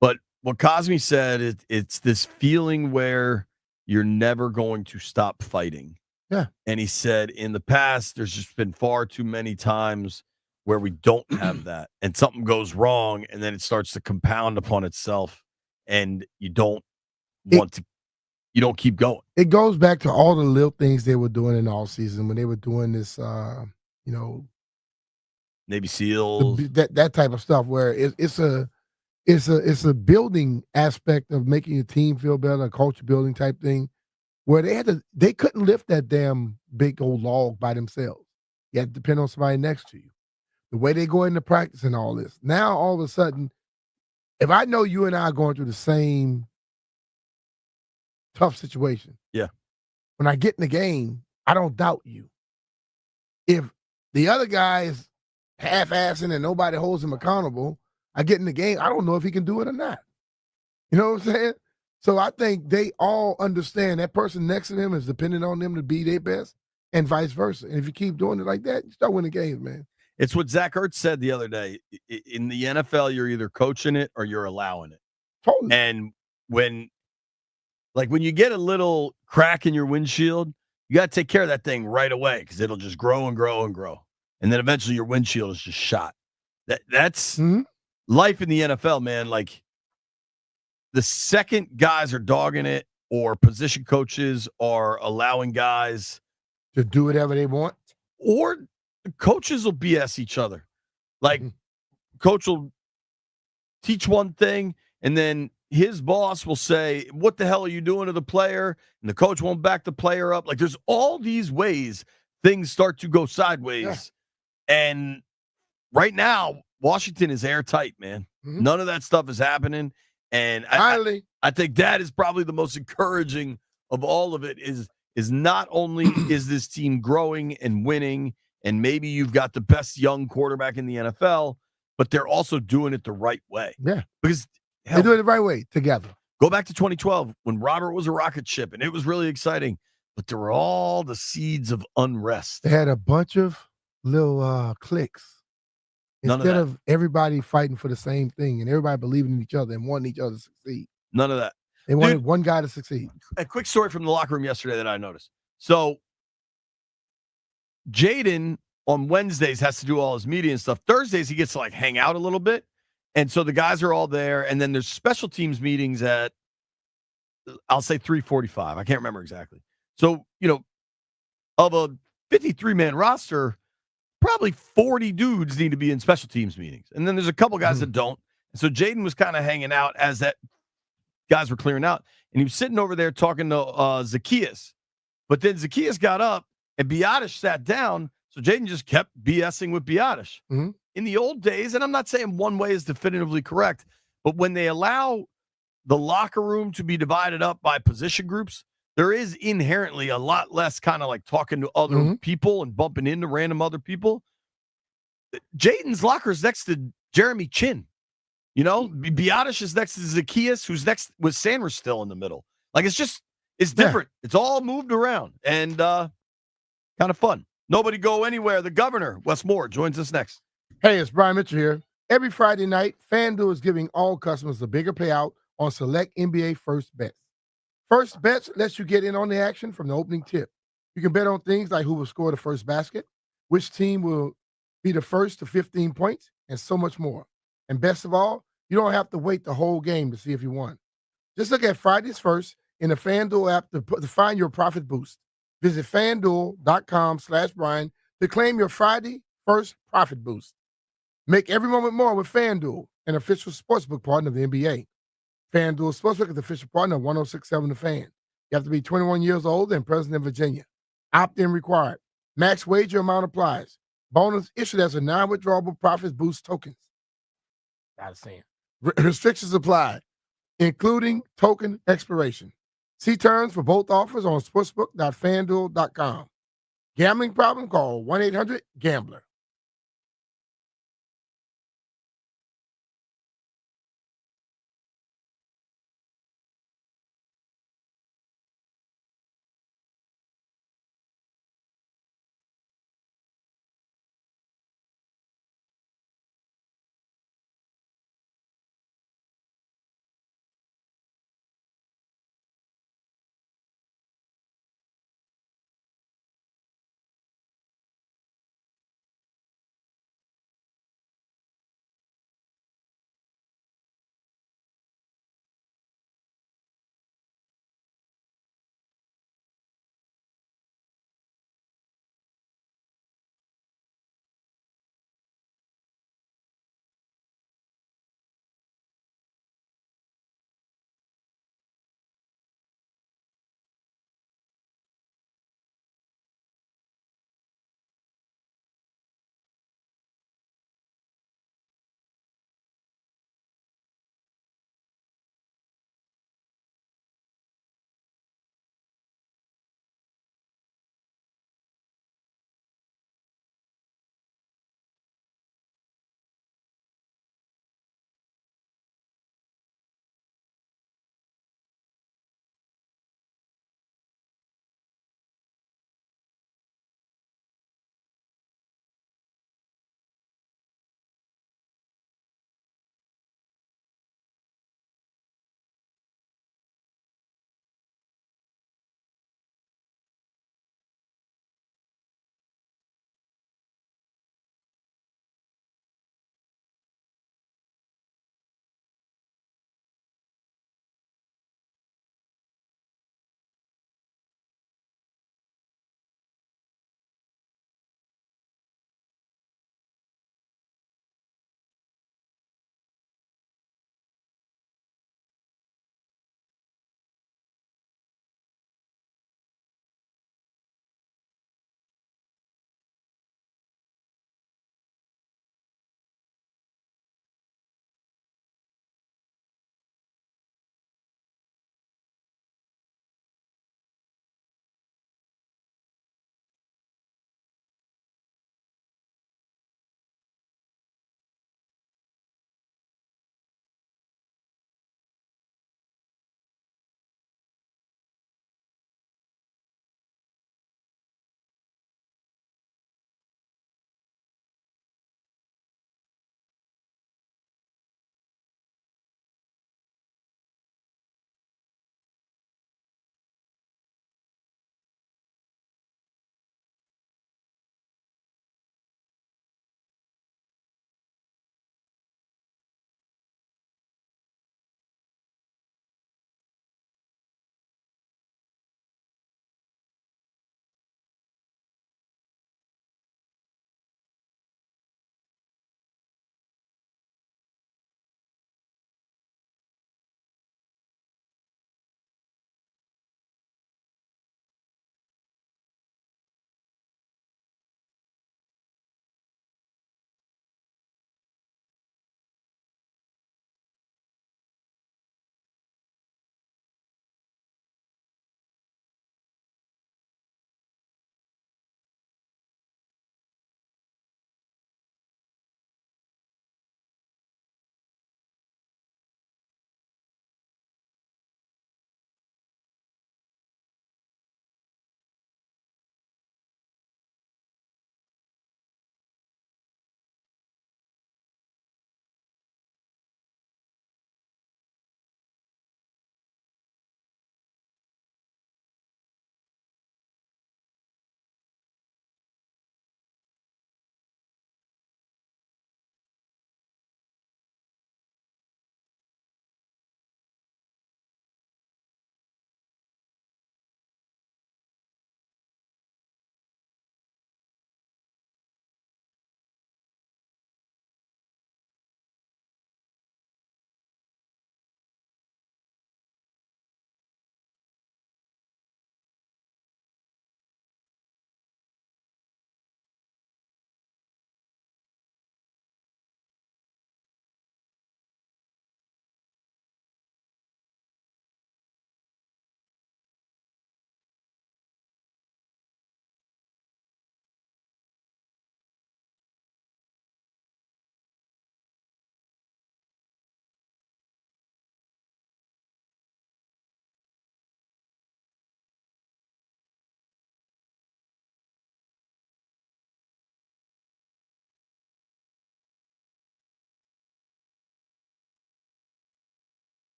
But what Cosme said, it's this feeling where you're never going to stop fighting. Yeah. And he said in the past, there's just been far too many times where we don't have that and something goes wrong and then it starts to compound upon itself and you don't keep going. It goes back to all the little things they were doing in all season when they were doing this, Navy SEALs, that type of stuff where it's a building aspect of making your team feel better, a culture building type thing where they couldn't lift that damn big old log by themselves. You had to depend on somebody next to you. The way they go into practice and all this. Now, all of a sudden, if I know you and I are going through the same tough situation. Yeah. When I get in the game, I don't doubt you. If the other guy is half-assing and nobody holds him accountable, I get in the game, I don't know if he can do it or not. You know what I'm saying? So I think they all understand that person next to them is depending on them to be their best and vice versa. And if you keep doing it like that, you start winning games, man. It's what Zach Ertz said the other day. In the NFL, you're either coaching it or you're allowing it. Totally. And when you get a little crack in your windshield, you got to take care of that thing right away because it'll just grow and grow and grow. And then eventually your windshield is just shot. That's life in the NFL, man. Like the second guys are dogging it or position coaches are allowing guys to do whatever they want, or the coaches will BS each other. Like coach will teach one thing and then his boss will say, what the hell are you doing to the player? And the coach won't back the player up. Like there's all these ways things start to go sideways. Yeah. And right now, Washington is airtight, man. Mm-hmm. None of that stuff is happening. And I think that is probably the most encouraging of all of it is not only is this team growing and winning, and maybe you've got the best young quarterback in the NFL, but they're also doing it the right way. Yeah. Because they do it the right way together. Go back to 2012 when Robert was a rocket ship, and it was really exciting, but there were all the seeds of unrest. They had a bunch of little cliques. Instead of everybody fighting for the same thing and everybody believing in each other and wanting each other to succeed. None of that. They wanted one guy to succeed. A quick story from the locker room yesterday that I noticed. So Jaden on Wednesdays has to do all his media and stuff. Thursdays, he gets to hang out a little bit. And so the guys are all there. And then there's special teams meetings at, I'll say 3:45. I can't remember exactly. So, of a 53-man roster, probably 40 dudes need to be in special teams meetings. And then there's a couple guys that don't. And so Jaden was kind of hanging out as that guys were clearing out. And he was sitting over there talking to Zacchaeus. But then Zacchaeus got up and Biotish sat down. So Jaden just kept BSing with Biotish. Mm-hmm. In the old days, and I'm not saying one way is definitively correct, but when they allow the locker room to be divided up by position groups, there is inherently a lot less kind of talking to other people and bumping into random other people. Jaden's locker is next to Jeremy Chin. Biotish is next to Zacchaeus, who's next with Sanders still in the middle. It's different. Yeah. It's all moved around and kind of fun. Nobody go anywhere. The governor, Wes Moore, joins us next. Hey, it's Brian Mitchell here. Every Friday night, FanDuel is giving all customers a bigger payout on select NBA first bets. First bets lets you get in on the action from the opening tip. You can bet on things like who will score the first basket, which team will be the first to 15 points, and so much more. And best of all, you don't have to wait the whole game to see if you won. Just look at Fridays First in the FanDuel app to find your profit boost. Visit fanduel.com/Brian to claim your Friday First profit boost. Make every moment more with FanDuel, an official sportsbook partner of the NBA. FanDuel Sportsbook is the official partner of 106.7 The Fan. You have to be 21 years old and present in Virginia. Opt-in required. Max wager amount applies. Bonus issued as a non-withdrawable profit boost tokens. Gotta say it. Restrictions apply, including token expiration. See terms for both offers on sportsbook.fanduel.com. Gambling problem? Call 1-800-GAMBLER.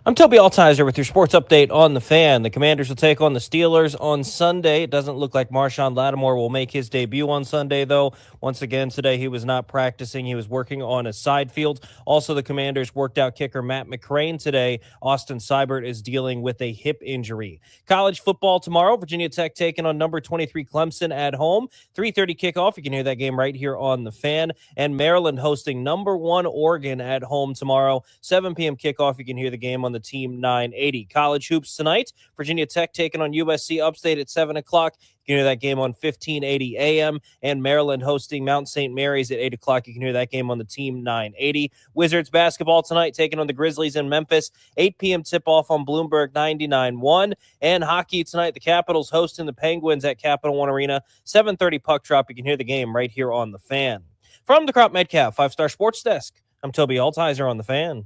I'm Toby Altizer with your sports update on the Fan. The Commanders will take on the Steelers on Sunday. It doesn't look like Marshon Latimore will make his debut on Sunday, though. Once again, today he was not practicing. He was working on a side field. Also, the Commanders worked out kicker Matt McCrane today. Austin Seibert is dealing with a hip injury. College football tomorrow. Virginia Tech taking on number 23 Clemson at home. 3:30 kickoff. You can hear that game right here on the Fan. And Maryland hosting number 1 Oregon at home tomorrow. 7 p.m. kickoff. You can hear the game on the Team 980. College hoops tonight. Virginia Tech taking on USC Upstate at 7 o'clock. You can hear that game on 1580 AM. And Maryland hosting Mount St. Mary's at 8 o'clock. You can hear that game on the Team 980. Wizards basketball tonight taking on the Grizzlies in Memphis. 8 p.m. tip-off on Bloomberg 99.1. And hockey tonight. The Capitals hosting the Penguins at Capital One Arena. 7:30 puck drop. You can hear the game right here on the Fan. From the Crop Metcalf 5-Star Sports Desk, I'm Toby Altizer on the Fan.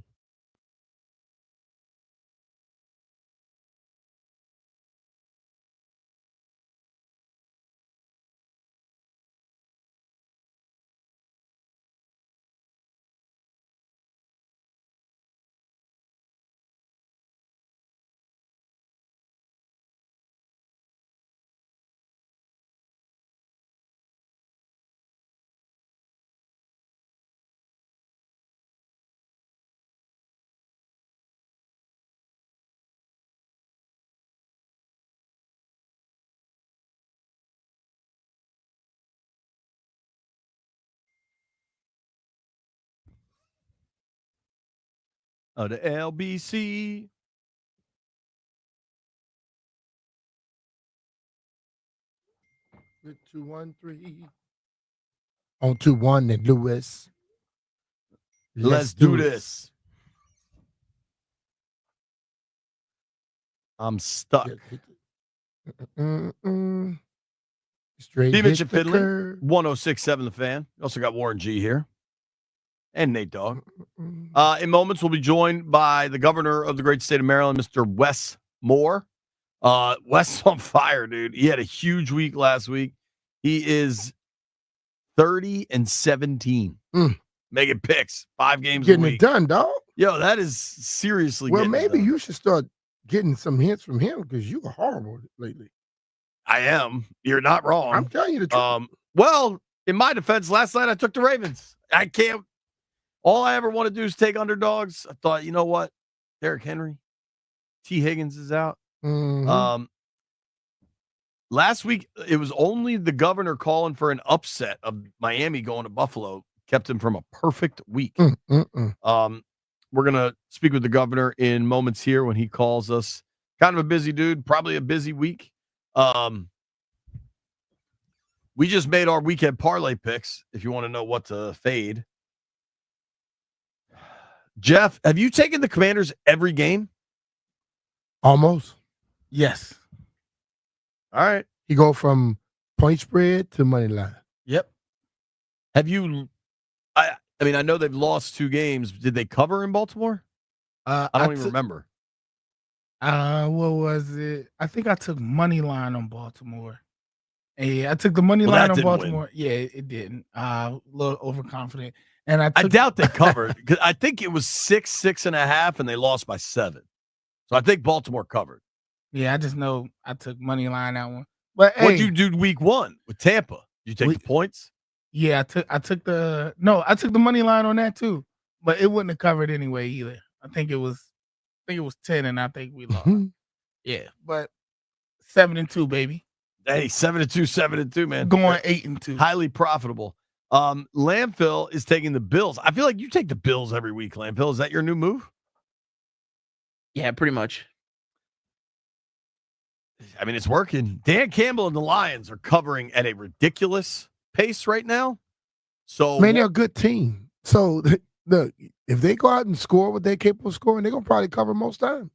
Oh, the LBC. With 213. On 2-1 and Lewis. Let's do this. I'm stuck. Straight Mitch hit and the Finley, curve. 106.7 The Fan. We also got Warren G here. And Nate Dogg. In moments, we'll be joined by the governor of the great state of Maryland, Mr. Wes Moore. Wes is on fire, dude. He had a huge week last week. He is 30-17. Making picks 5 games Getting a it week. done, dog. Yo, that is seriously Well, getting it maybe done. you should start getting some hints from him because you are horrible lately. I am. You're not wrong. I'm telling you the truth. Well, in my defense, last night I took the Ravens. I can't. All I ever want to do is take underdogs. I thought, you know what? Derrick Henry, T. Higgins is out. Last week, it was only the governor calling for an upset of Miami going to Buffalo kept him from a perfect week. We're going to speak with the governor in moments here when he calls us. Kind of a busy dude, probably a busy week. We just made our weekend parlay picks, if you want to know what to fade. Jeff, have you taken the Commanders every game? Almost. Yes. All right. You go from point spread to money line. Yep. Have you? I mean, I know they've lost 2 games. Did they cover in Baltimore? I don't even remember. What was it? I think I took money line on Baltimore. Yeah, I took the money line on Baltimore. Win. Yeah, it didn't. A little overconfident. And I doubt they covered because I think it was 6.5, and they lost by 7. So I think Baltimore covered. Yeah, I just know I took money line that one. But What'd you do week 1 with Tampa? Did you take the points? Yeah, I took the money line on that too. But it wouldn't have covered anyway either. I think it was 10, and I think we lost. Yeah, but 7-2, baby. Hey, 7-2, man. Going 8-2. Highly profitable. Landfill is taking the Bills. I feel like you take the Bills every week, Landfill. Is that your new move? Yeah, pretty much. I mean, it's working. Dan Campbell and the Lions are covering at a ridiculous pace right now. So, man, they're a good team. So, look, if they go out and score what they're capable of scoring, they're going to probably cover most times.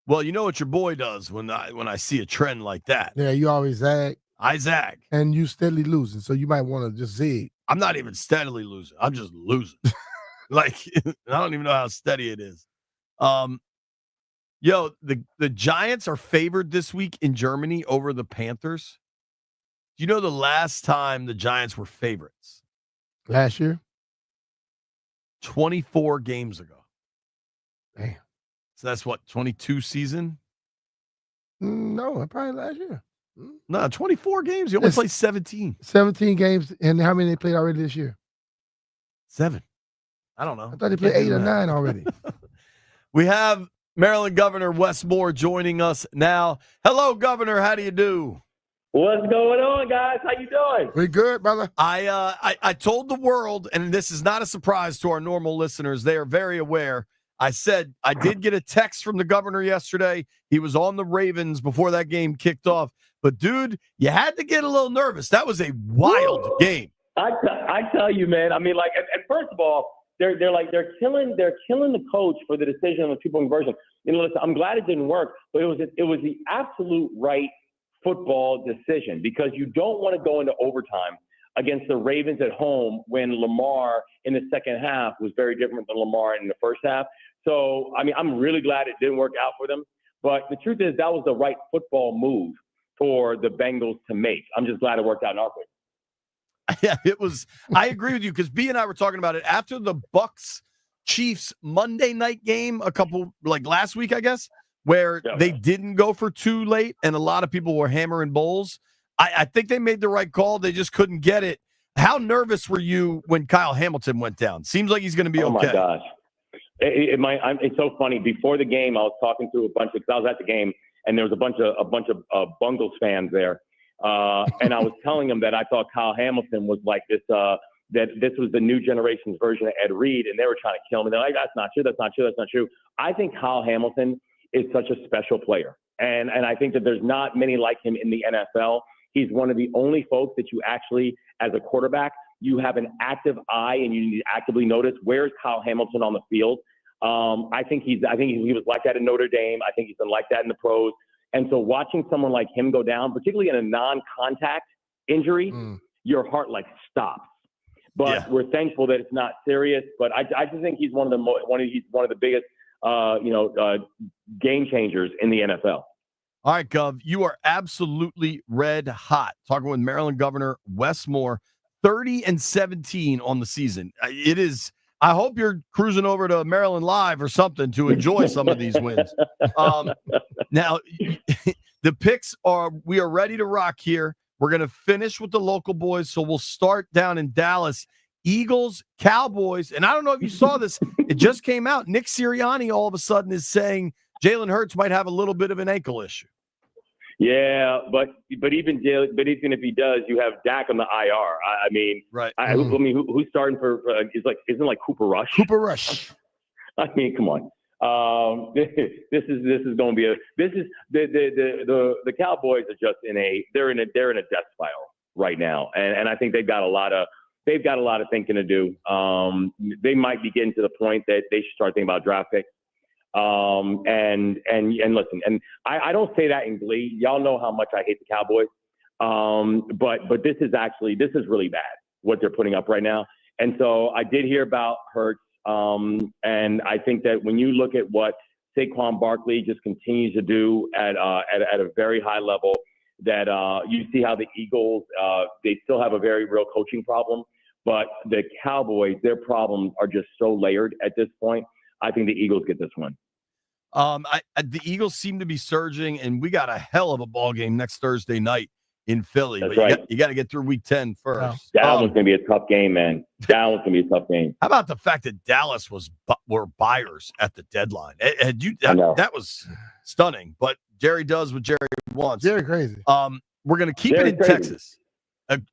Well, you know what your boy does when I see a trend like that. Yeah, you always zag. I zag. And you steadily losing, so you might want to just zig. I'm not even steadily losing. I'm just losing. Like, I don't even know how steady it is. Yo, the Giants are favored this week in Germany over the Panthers. Do you know the last time the Giants were favorites? Last year? 24 games ago. Damn. So that's what, 22 season? No, probably last year. No, 24 games. He only played 17. 17 games, and how many they played already this year? 7. I don't know. I thought they played 8 or 9 already. We have Maryland Governor Wes Moore joining us now. Hello, Governor. How do you do? What's going on, guys? How you doing? We good, brother. I told the world, and this is not a surprise to our normal listeners. They are very aware. I said I did get a text from the governor yesterday. He was on the Ravens before that game kicked off. But, dude, you had to get a little nervous. That was a wild game. I tell you, man. I mean, like, and first of all, they're killing the coach for the decision on the 2-point conversion. You know, listen, I'm glad it didn't work, but it was the absolute right football decision, because you don't want to go into overtime against the Ravens at home when Lamar in the second half was very different than Lamar in the first half. So, I mean, I'm really glad it didn't work out for them. But the truth is, that was the right football move for the Bengals to make. I'm just glad it worked out in our favor. Yeah, it was. I agree with you, because B and I were talking about it after the Bucs Chiefs Monday night game last week, I guess, where they didn't go for 2 late and a lot of people were hammering bowls. I think they made the right call. They just couldn't get it. How nervous were you when Kyle Hamilton went down? Seems like he's going to be okay. Oh my gosh. It's so funny. Before the game, I was talking to because I was at the game, and there was a bunch of Bengals fans there, and I was telling them that I thought Kyle Hamilton was like this. That this was the new generation's version of Ed Reed, and they were trying to kill me. They're like, "That's not true. That's not true. That's not true." I think Kyle Hamilton is such a special player, and I think that there's not many like him in the NFL. He's one of the only folks that you actually, as a quarterback, you have an active eye and you need to actively notice, where's Kyle Hamilton on the field. I think he was like that in Notre Dame. I think he's been like that in the pros. And so watching someone like him go down, particularly in a non-contact injury, your heart stops. But we're thankful that it's not serious. But I just think he's one of the biggest game changers in the NFL. All right, Gov, you are absolutely red hot. Talking with Maryland Governor Wes Moore, 30-17 on the season. It is. I hope you're cruising over to Maryland Live or something to enjoy some of these wins. Now, the picks we are ready to rock here. We're going to finish with the local boys, so we'll start down in Dallas. Eagles, Cowboys, and I don't know if you saw this. It just came out. Nick Sirianni all of a sudden is saying Jalen Hurts might have a little bit of an ankle issue. Yeah, but even if he does, you have Dak on the IR. I mean, right? Who's starting for? Isn't Cooper Rush? Cooper Rush. I mean, come on. This is going to be the Cowboys are just they're in a death spiral right now, and I think they've got a lot of thinking to do. They might be getting to the point that they should start thinking about draft picks. And listen, and I don't say that in glee. Y'all know how much I hate the Cowboys. But this is really bad what they're putting up right now. And so I did hear about Hurts. And I think that when you look at what Saquon Barkley just continues to do at a very high level, that you see how the Eagles, they still have a very real coaching problem, but the Cowboys, their problems are just so layered at this point. I think the Eagles get this one. The Eagles seem to be surging, and we got a hell of a ball game next Thursday night in Philly. That's but right. You got to get through week 10 first. That one's going to be a tough game, man. That one's going to be a tough game. How about the fact that Dallas were buyers at the deadline? That was stunning. But Jerry does what Jerry wants. Jerry crazy. We're going to keep it in Texas.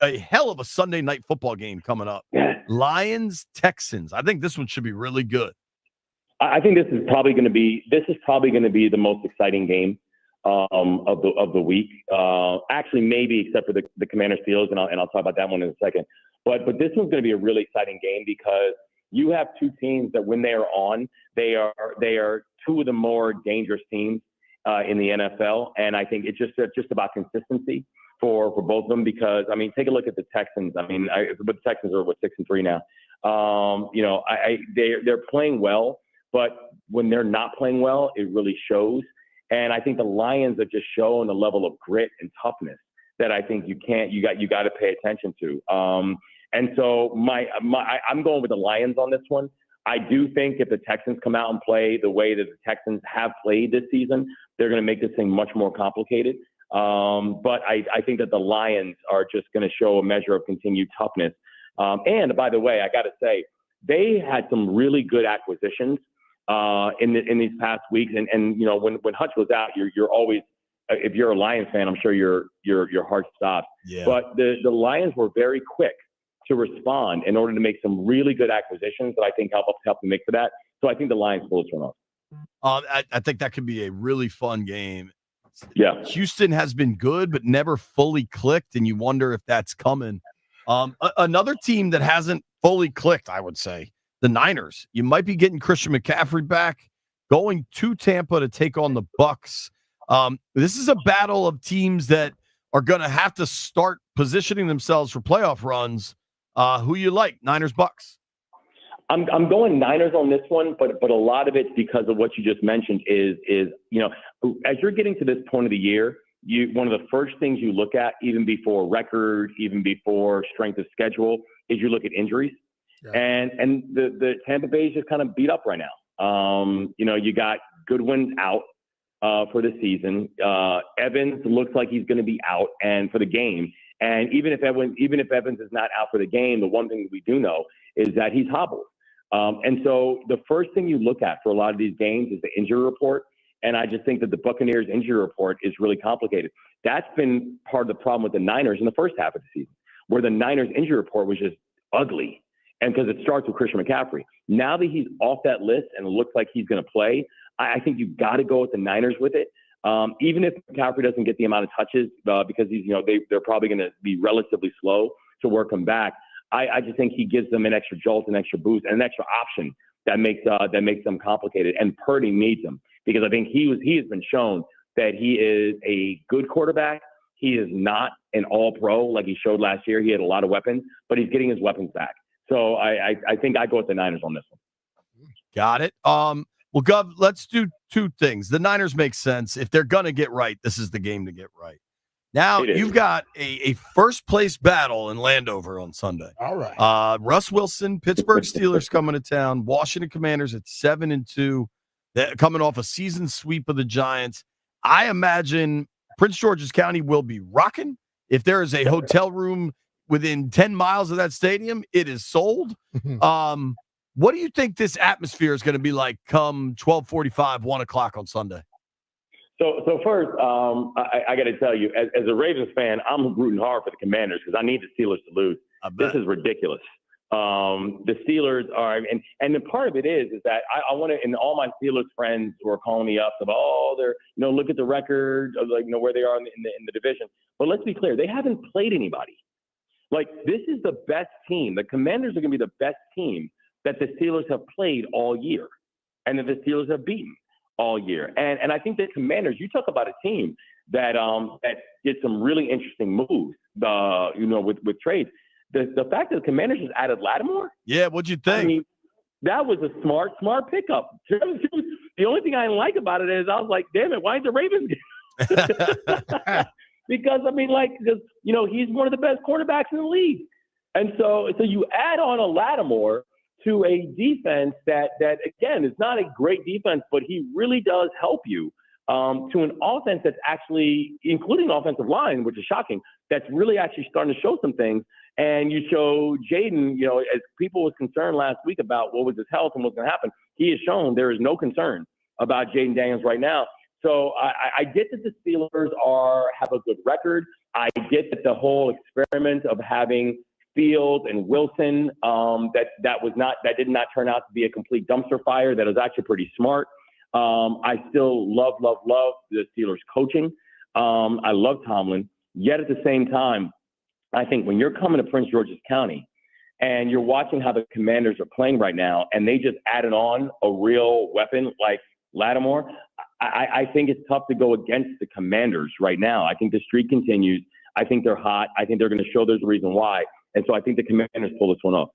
A hell of a Sunday night football game coming up. Lions, Texans. I think this one should be really good. I think this is probably going to be the most exciting game of the week. Actually, maybe except for the Commanders Steelers, and I'll talk about that one in a second. But this one's going to be a really exciting game because you have two teams that when they are on, they are two of the more dangerous teams in the NFL, and I think it's just about consistency for both of them. Because I mean, take a look at the Texans. I mean, but the Texans are 6-3 now. They're playing well. But when they're not playing well, it really shows. And I think the Lions are just showing a level of grit and toughness that I think you got to pay attention to. And so I'm going with the Lions on this one. I do think if the Texans come out and play the way that the Texans have played this season, they're going to make this thing much more complicated. But I think that the Lions are just going to show a measure of continued toughness. And by the way, I got to say, they had some really good acquisitions in these past weeks. And you know, when Hutch was out, you're always, if you're a Lions fan, I'm sure your heart stops. Yeah. But the Lions were very quick to respond in order to make some really good acquisitions that I think help them make for that. So I think the Lions pull this one off. I think that could be a really fun game. Yeah. Houston has been good, but never fully clicked, and you wonder if that's coming. Another team that hasn't fully clicked, I would say, the Niners. You might be getting Christian McCaffrey back, going to Tampa to take on the Bucs. This is a battle of teams that are going to have to start positioning themselves for playoff runs. Who you like, Niners, Bucs? I'm going Niners on this one, but a lot of it's because of what you just mentioned is you know, as you're getting to this point of the year, one of the first things you look at, even before record, even before strength of schedule, is you look at injuries. Yeah. And the Tampa Bay is just kind of beat up right now. You know, you got Goodwin out for the season. Evans looks like he's going to be out and for the game. And even if Evans is not out for the game, the one thing we do know is that he's hobbled. And so the first thing you look at for a lot of these games is the injury report. And I just think that the Buccaneers injury report is really complicated. That's been part of the problem with the Niners in the first half of the season, where the Niners injury report was just ugly. And because it starts with Christian McCaffrey. Now that he's off that list and it looks like he's going to play, I think you've got to go with the Niners with it. Even if McCaffrey doesn't get the amount of touches because he's, you know, they're probably going to be relatively slow to work him back. I just think he gives them an extra jolt, an extra boost, and an extra option that makes them complicated. And Purdy needs him because I think he has been shown that he is a good quarterback. He is not an all-pro like he showed last year. He had a lot of weapons, but he's getting his weapons back. So I think I go with the Niners on this one. Got it. Well, Gov, let's do two things. The Niners make sense. If they're going to get right, this is the game to get right. Now, you've got a first-place battle in Landover on Sunday. All right. Russ Wilson, Pittsburgh Steelers coming to town. Washington Commanders at 7-2. They're coming off a season sweep of the Giants. I imagine Prince George's County will be rocking. If there is a hotel room within 10 miles of that stadium, it is sold. What do you think this atmosphere is going to be like come 12:45, 1 o'clock on Sunday? So first, I got to tell you, as a Ravens fan, I'm rooting hard for the Commanders because I need the Steelers to lose. This is ridiculous. The Steelers are, and the part of it is that I want to, and all my Steelers friends who are calling me up about, they're, you know, look at the record of, like, you know, where they are in the division. But let's be clear, they haven't played anybody. Like, this is the best team. The Commanders are going to be the best team that the Steelers have played all year, and that the Steelers have beaten all year. And I think the Commanders, you talk about a team that did some really interesting moves, you know, with trades. The fact that the Commanders just added Latimore. Yeah, what'd you think? I mean, that was a smart pickup. The only thing I didn't like about it is I was like, damn it, why ain't the Ravens? Because I mean, like, you know, he's one of the best quarterbacks in the league, and so you add on a Latimore to a defense that again is not a great defense, but he really does help you to an offense that's actually, including offensive line, which is shocking, that's really actually starting to show some things. And you show Jaden, you know, as people was concerned last week about what was his health and what's going to happen, he has shown there is no concern about Jaden Daniels right now. So I get that the Steelers have a good record. I get that the whole experiment of having Fields and Wilson, that did not turn out to be a complete dumpster fire. That was actually pretty smart. I still love the Steelers coaching. I love Tomlin. Yet at the same time, I think when you're coming to Prince George's County and you're watching how the Commanders are playing right now, and they just added on a real weapon like Latimore, I think it's tough to go against the Commanders right now. I think the streak continues. I think they're hot. I think they're going to show there's a reason why. And so I think the Commanders pull this one off.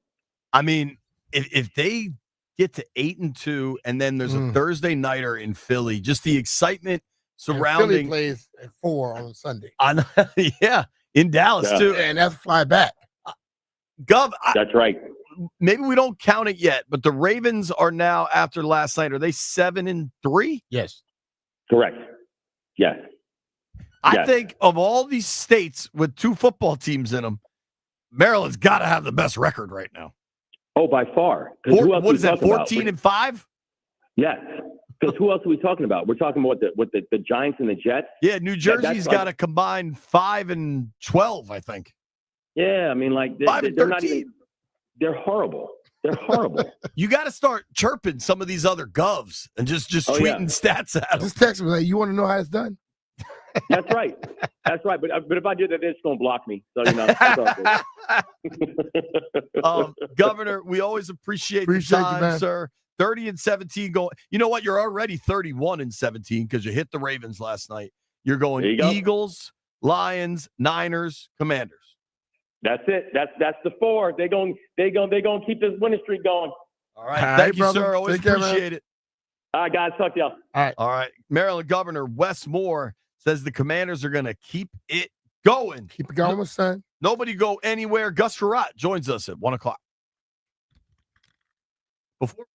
I mean, if they get to 8-2, and then there's a Thursday nighter in Philly, just the excitement surrounding. And Philly plays at 4 on Sunday. Yeah, in Dallas too, and that's fly back. Gov, that's right. maybe we don't count it yet, but the Ravens are now, after last night, are they 7-3? Yes. Correct. Yes. I think of all these states with 2 football teams in them, Maryland's got to have the best record right now. Oh, by far. What is that, 14-5? Yes. Because who else are we talking about? We're talking about the Giants and the Jets. Yeah, New Jersey's got a combined 5-12, I think. Yeah, I mean, like they're not even. They're horrible. They're horrible. You got to start chirping some of these other govs and just tweeting stats at them. Just text me like, you want to know how it's done? That's right. That's right. But if I do that, they're just gonna block me. So it's all good. Governor, we always appreciate the time, sir. 30-17 going. You know what? You're already 31-17 because you hit the Ravens last night. You're going Eagles, Lions, Niners, Commanders. That's it. That's the 4. They going keep this winning streak going. All right. Thank you, sir. Always appreciate it. All right, guys. Talk to y'all. All right. Maryland Governor Wes Moore says the Commanders are going to keep it going. Keep it going, son. Nobody go anywhere. Gus Frerotte joins us at 1 o'clock. Before.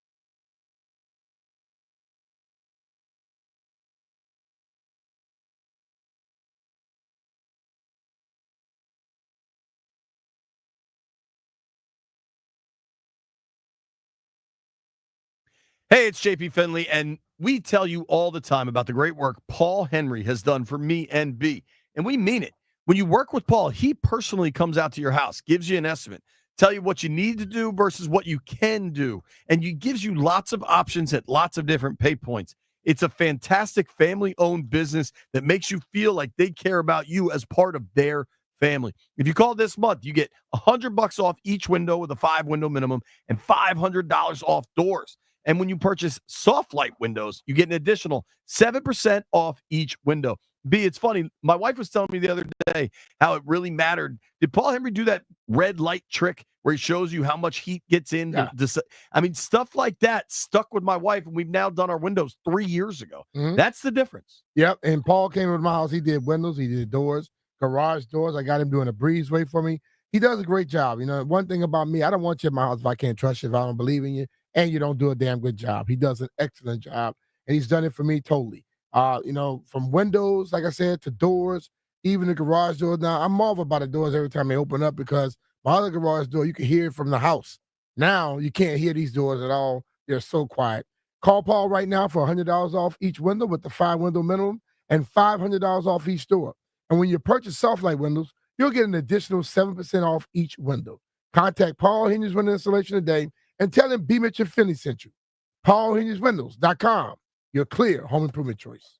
Hey, it's JP Finley, and we tell you all the time about the great work Paul Henry has done for me and B, and we mean it. When you work with Paul, he personally comes out to your house, gives you an estimate, tell you what you need to do versus what you can do, and he gives you lots of options at lots of different pay points. It's a fantastic family-owned business that makes you feel like they care about you as part of their family. If you call this month, you get $100 off each window with a 5-window minimum and $500 off doors. And when you purchase Soft Light windows, you get an additional 7% off each window. B, it's funny. My wife was telling me the other day how it really mattered. Did Paul Henry do that red light trick where he shows you how much heat gets in? Yeah. I mean, stuff like that stuck with my wife, and we've now done our windows 3 years ago. Mm-hmm. That's the difference. Yep. And Paul came to my house. He did windows. He did doors, garage doors. I got him doing a breezeway for me. He does a great job. You know, one thing about me, I don't want you in my house if I can't trust you, if I don't believe in you, and you don't do a damn good job. He does an excellent job, and he's done it for me totally. You know, from windows, like I said, to doors, even the garage doors. Now, I'm marveled by the doors every time they open up because my other garage door, you can hear it from the house. Now, you can't hear these doors at all. They're so quiet. Call Paul right now for $100 off each window with the 5-window minimum and $500 off each door. And when you purchase Soft Light windows, you'll get an additional 7% off each window. Contact Paul Henry's Window Installation today and tell him B. Mitchell Finney sent you. PaulHenry'sWindows.com. Your clear home improvement choice.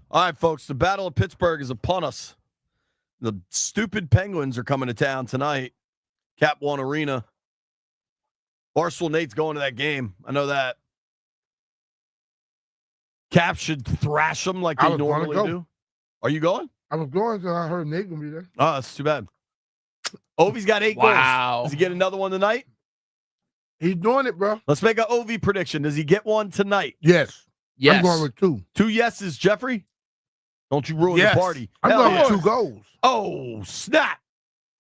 All right, folks, the Battle of Pittsburgh is upon us. The stupid Penguins are coming to town tonight. Cap One Arena. Barstool Nate's going to that game. I know that. Cap should thrash them like they normally do. Are you going? I was going because I heard Nate going to be there. Oh, that's too bad. Ovi's got 8 goals. Does he get another one tonight? He's doing it, bro. Let's make an Ovi prediction. Does he get one tonight? Yes. Yes. I'm going with 2. 2 yeses, Jeffrey? Don't you ruin the party. I'm Hell going yeah. with 2 goals. Oh, snap.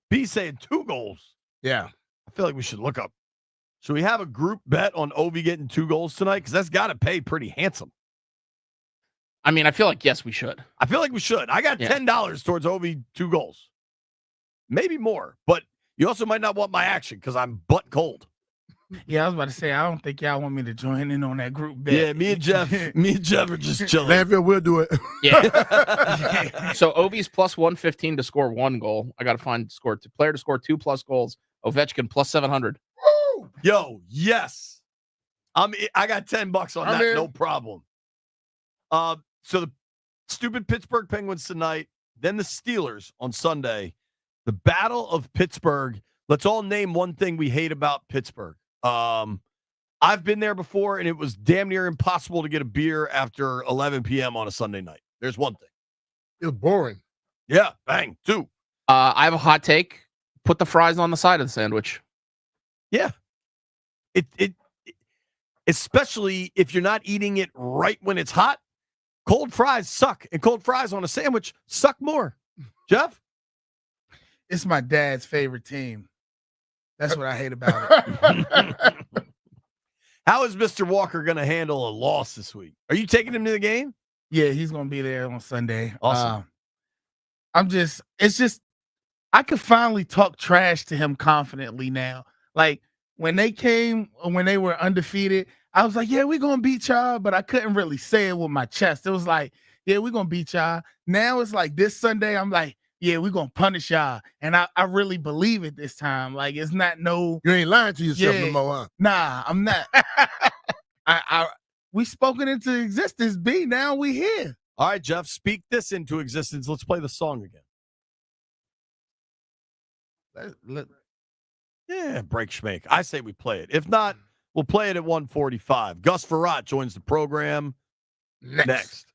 B saying 2 goals. Yeah. I feel like we should look up. Should we have a group bet on Ovi getting 2 goals tonight? Because that's got to pay pretty handsome. I mean, I feel like, yes, we should. I feel like we should. I got $10 towards Ovi 2 goals. Maybe more. But you also might not want my action because I'm butt cold. Yeah, I was about to say, I don't think y'all want me to join in on that group bet. Yeah, me and Jeff are just chilling. Landfill will do it. Yeah. So Ovi's plus 115 to score 1 goal. I got to find player to score 2+ goals. Ovechkin plus 700. Yo, yes. I got $10 on that. No problem. So the stupid Pittsburgh Penguins tonight, then the Steelers on Sunday. The Battle of Pittsburgh. Let's all name one thing we hate about Pittsburgh. I've been there before, and it was damn near impossible to get a beer after 11 p.m. on a Sunday night. There's one thing. It was boring. Yeah, bang, 2. I have a hot take. Put the fries on the side of the sandwich. Yeah. It especially if you're not eating it right when it's hot. Cold fries suck, and cold fries on a sandwich suck more. Jeff? It's my dad's favorite team. That's what I hate about it. How is Mr. Walker going to handle a loss this week? Are you taking him to the game? Yeah, he's going to be there on Sunday. Awesome. It's just, I could finally talk trash to him confidently now. Like, when they were undefeated, I was like, yeah, we're going to beat y'all, but I couldn't really say it with my chest. It was like, yeah, we're going to beat y'all. Now it's like this Sunday, I'm like, yeah, we're going to punish y'all. And I really believe it this time. Like, it's not no. You ain't lying to yourself no more, huh? Nah, I'm not. We spoken into existence, B. Now we here. All right, Jeff, speak this into existence. Let's play the song again. Yeah, break schmake. I say we play it. If not, we'll play it at 1:45. Gus Frerotte joins the program next.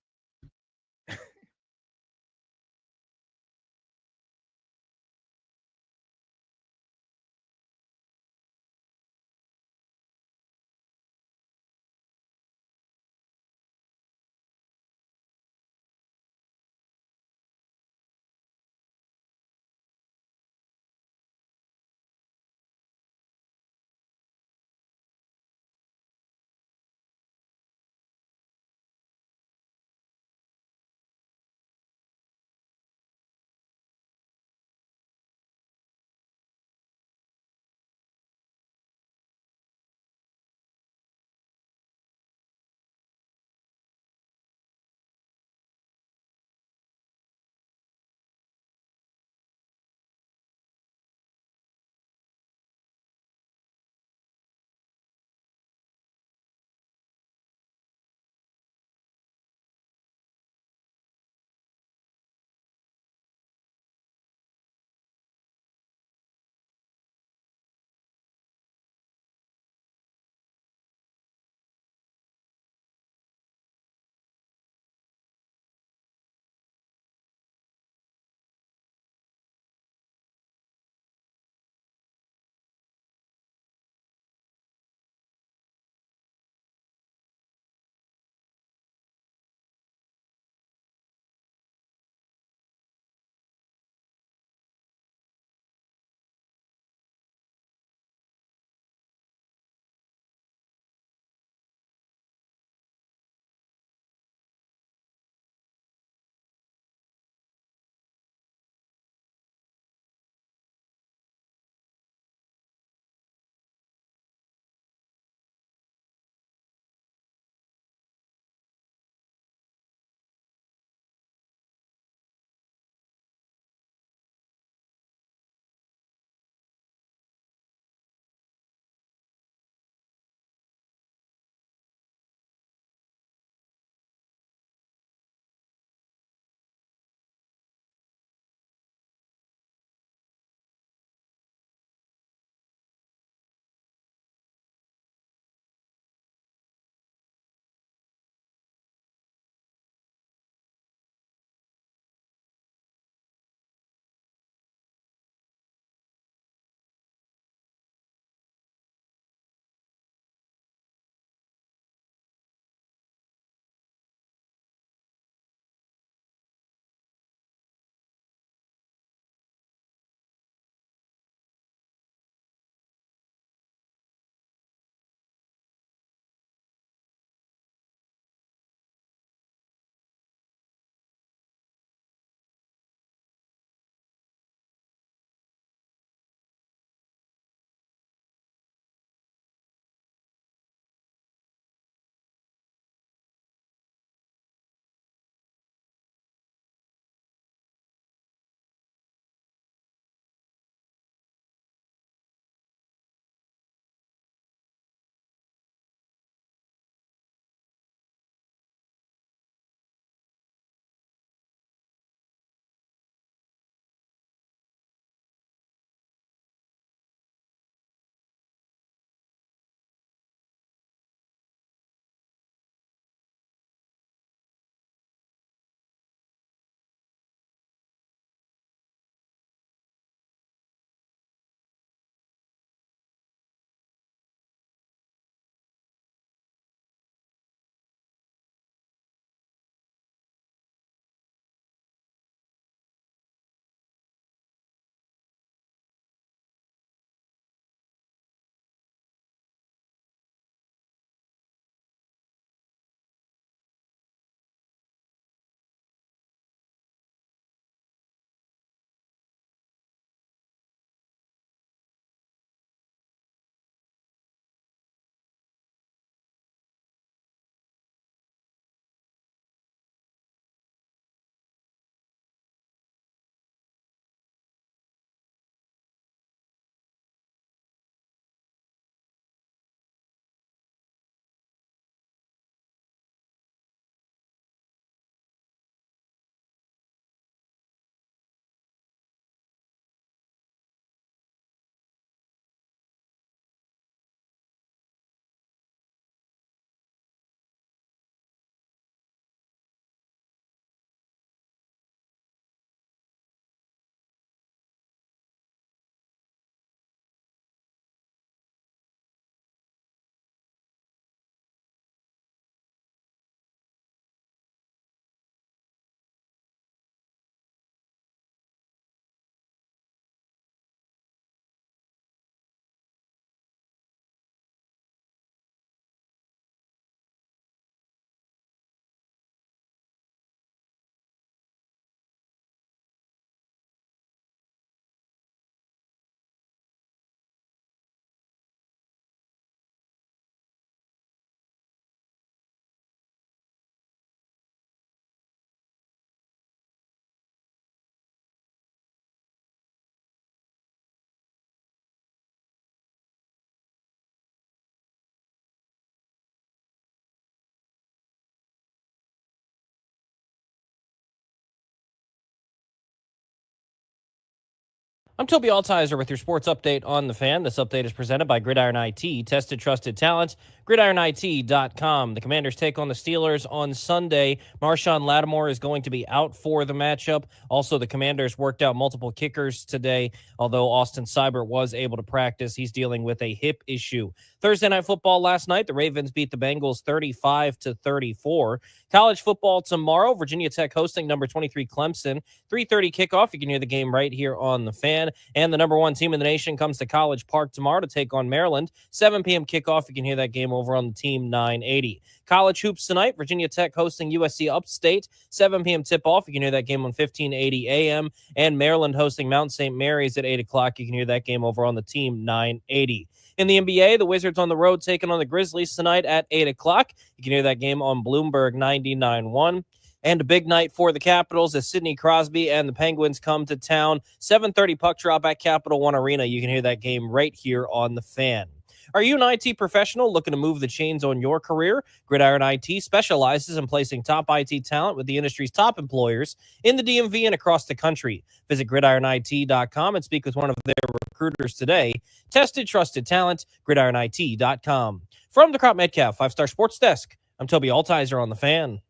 I'm Toby Altizer with your sports update on the Fan. This update is presented by Gridiron IT, tested, trusted talent. GridironIT.com. The Commanders take on the Steelers on Sunday. Marshon Latimore is going to be out for the matchup. Also, the Commanders worked out multiple kickers today, although Austin Seibert was able to practice. He's dealing with a hip issue. Thursday Night Football last night, the Ravens beat the Bengals 35-34. College football tomorrow, Virginia Tech hosting number 23 Clemson. 3:30 kickoff. You can hear the game right here on the Fan. And the number one team in the nation comes to College Park tomorrow to take on Maryland. 7 p.m. kickoff. You can hear that game over on the Team 980. College hoops tonight, Virginia Tech hosting USC Upstate. 7 p.m. tip-off. You can hear that game on 1580 a.m. And Maryland hosting Mount St. Mary's at 8 o'clock. You can hear that game over on the Team 980. In the NBA, the Wizards on the road taking on the Grizzlies tonight at 8 o'clock. You can hear that game on Bloomberg 99.1. And a big night for the Capitals as Sidney Crosby and the Penguins come to town. 7:30 puck drop at Capital One Arena. You can hear that game right here on the Fan. Are you an IT professional looking to move the chains on your career? Gridiron IT specializes in placing top IT talent with the industry's top employers in the DMV and across the country. Visit gridironit.com and speak with one of their recruiters today. Tested, trusted talent, gridironit.com. From the Crop Metcalf 5-Star Sports Desk, I'm Toby Altizer on the Fan.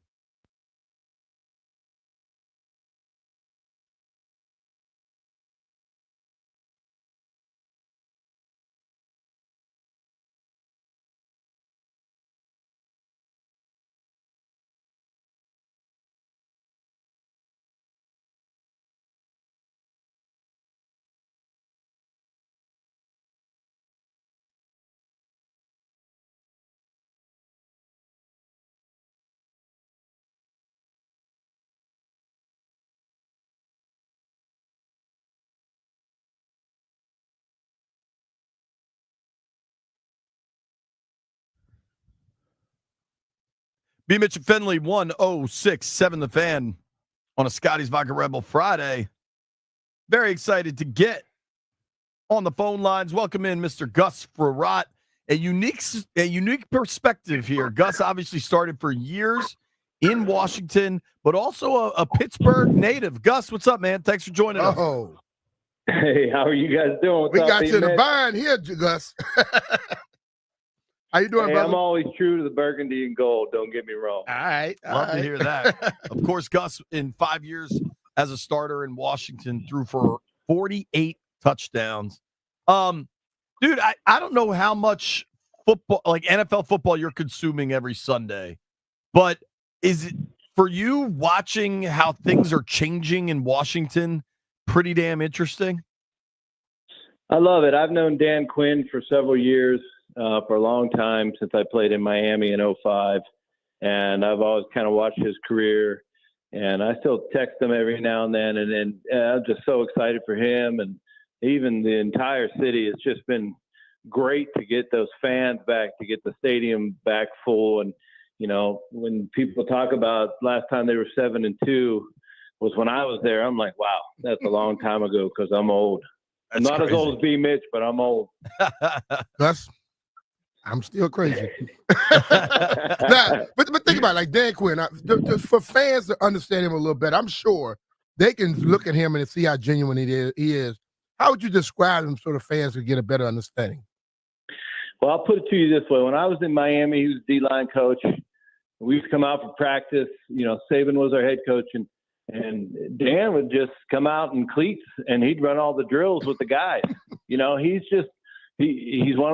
B. Mitch and Finley, 1067 The Fan on a Scotty's Vodka Rebel Friday. Very excited to get on the phone lines. Welcome in Mr. Gus Frerotte. A unique perspective here. Gus obviously started for years in Washington, but also a Pittsburgh native. Gus, what's up, man? Thanks for joining us. Oh, Hey, how are you guys doing? What's we up, got you in the B-Mitch? bind here, Gus. How you doing, Hey, brother? I'm always true to the burgundy and gold. Don't get me wrong. All right. Love to hear that. Of course, Gus, in 5 years as a starter in Washington, threw for 48 touchdowns. Dude, I don't know how much football, like NFL football, you're consuming every Sunday, but is it for you watching how things are changing in Washington pretty damn interesting? I love it. I've known Dan Quinn for several years, for a long time, since I played in Miami in 2005. And I've always kind of watched his career. And I still text him every now and then. And I'm just so excited for him. And even the entire city. It's just been great to get those fans back, to get the stadium back full. And, you know, when people talk about last time they were 7-2 was when I was there, I'm like, wow, that's a long time ago because I'm old. I'm not as old as B. Mitch, but I'm old. Gus, I'm still crazy. Nah, but think about it, like Dan Quinn. Just for fans to understand him a little better, I'm sure they can look at him and see how genuine he is. How would you describe him so the fans could get a better understanding? Well, I'll put it to you this way. When I was in Miami, he was D-line coach. We used to come out for practice. You know, Saban was our head coach, and Dan would just come out in cleats, and he'd run all the drills with the guys. You know, he's just he's one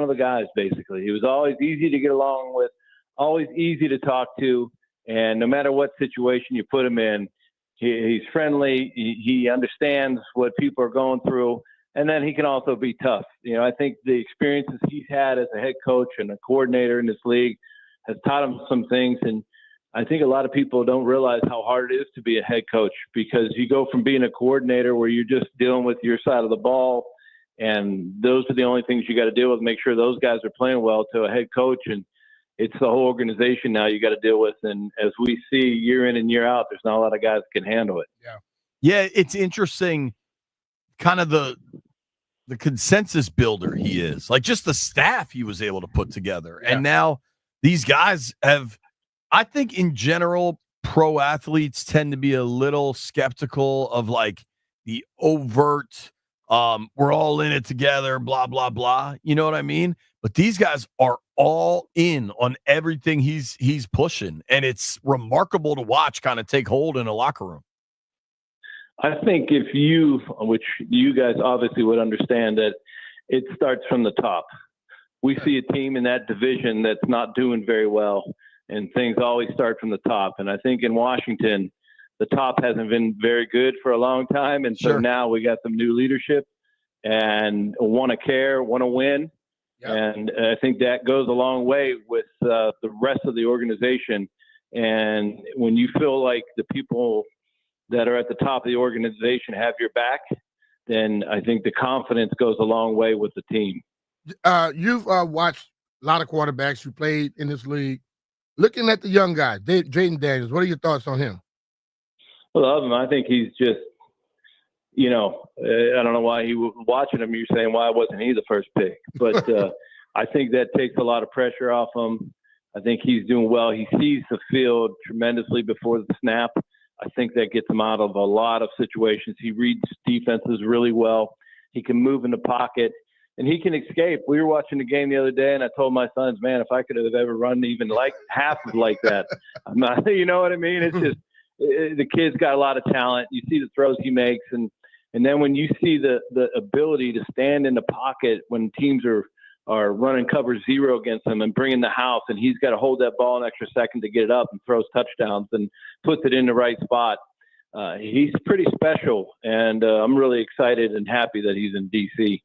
of the guys, basically. He was always easy to get along with, always easy to talk to, and no matter what situation you put him in, he's friendly. He understands what people are going through, and then he can also be tough. You know, I think the experiences he's had as a head coach and a coordinator in this league has taught him some things. And I think a lot of people don't realize how hard it is to be a head coach, because you go from being a coordinator where you're just dealing with your side of the ball, and those are the only things you got to deal with, make sure those guys are playing well, to a head coach. And it's the whole organization now you got to deal with. And as we see year in and year out, there's not a lot of guys that can handle it. Yeah, it's interesting, kind of the consensus builder he is, like just the staff he was able to put together. And now these guys have, I think in general, pro athletes tend to be a little skeptical of like the overt We're all in it together, blah, blah, blah. You know what I mean? But these guys are all in on everything he's pushing. And it's remarkable to watch kind of take hold in a locker room. I think which you guys obviously would understand, that it starts from the top. We see a team in that division that's not doing very well, and things always start from the top. And I think in Washington, the top hasn't been very good for a long time. And so now we got some new leadership and want to care, want to win. Yep. And I think that goes a long way with the rest of the organization. And when you feel like the people that are at the top of the organization have your back, then I think the confidence goes a long way with the team. You've watched a lot of quarterbacks who played in this league. Looking at the young guy, Jaden Daniels, what are your thoughts on him? I love him. I think he's just, I don't know why he was watching him. You're saying, why wasn't he the first pick? But I think that takes a lot of pressure off him. I think he's doing well. He sees the field tremendously before the snap. I think that gets him out of a lot of situations. He reads defenses really well. He can move in the pocket, and he can escape. We were watching the game the other day, and I told my sons, man, if I could have ever run even like half of like that, I'm not, you know what I mean? It's just, the kid's got a lot of talent. You see the throws he makes, and then when you see the ability to stand in the pocket when teams are running cover zero against him and bringing the house, and he's got to hold that ball an extra second to get it up and throws touchdowns and puts it in the right spot. He's pretty special, and I'm really excited and happy that he's in D.C.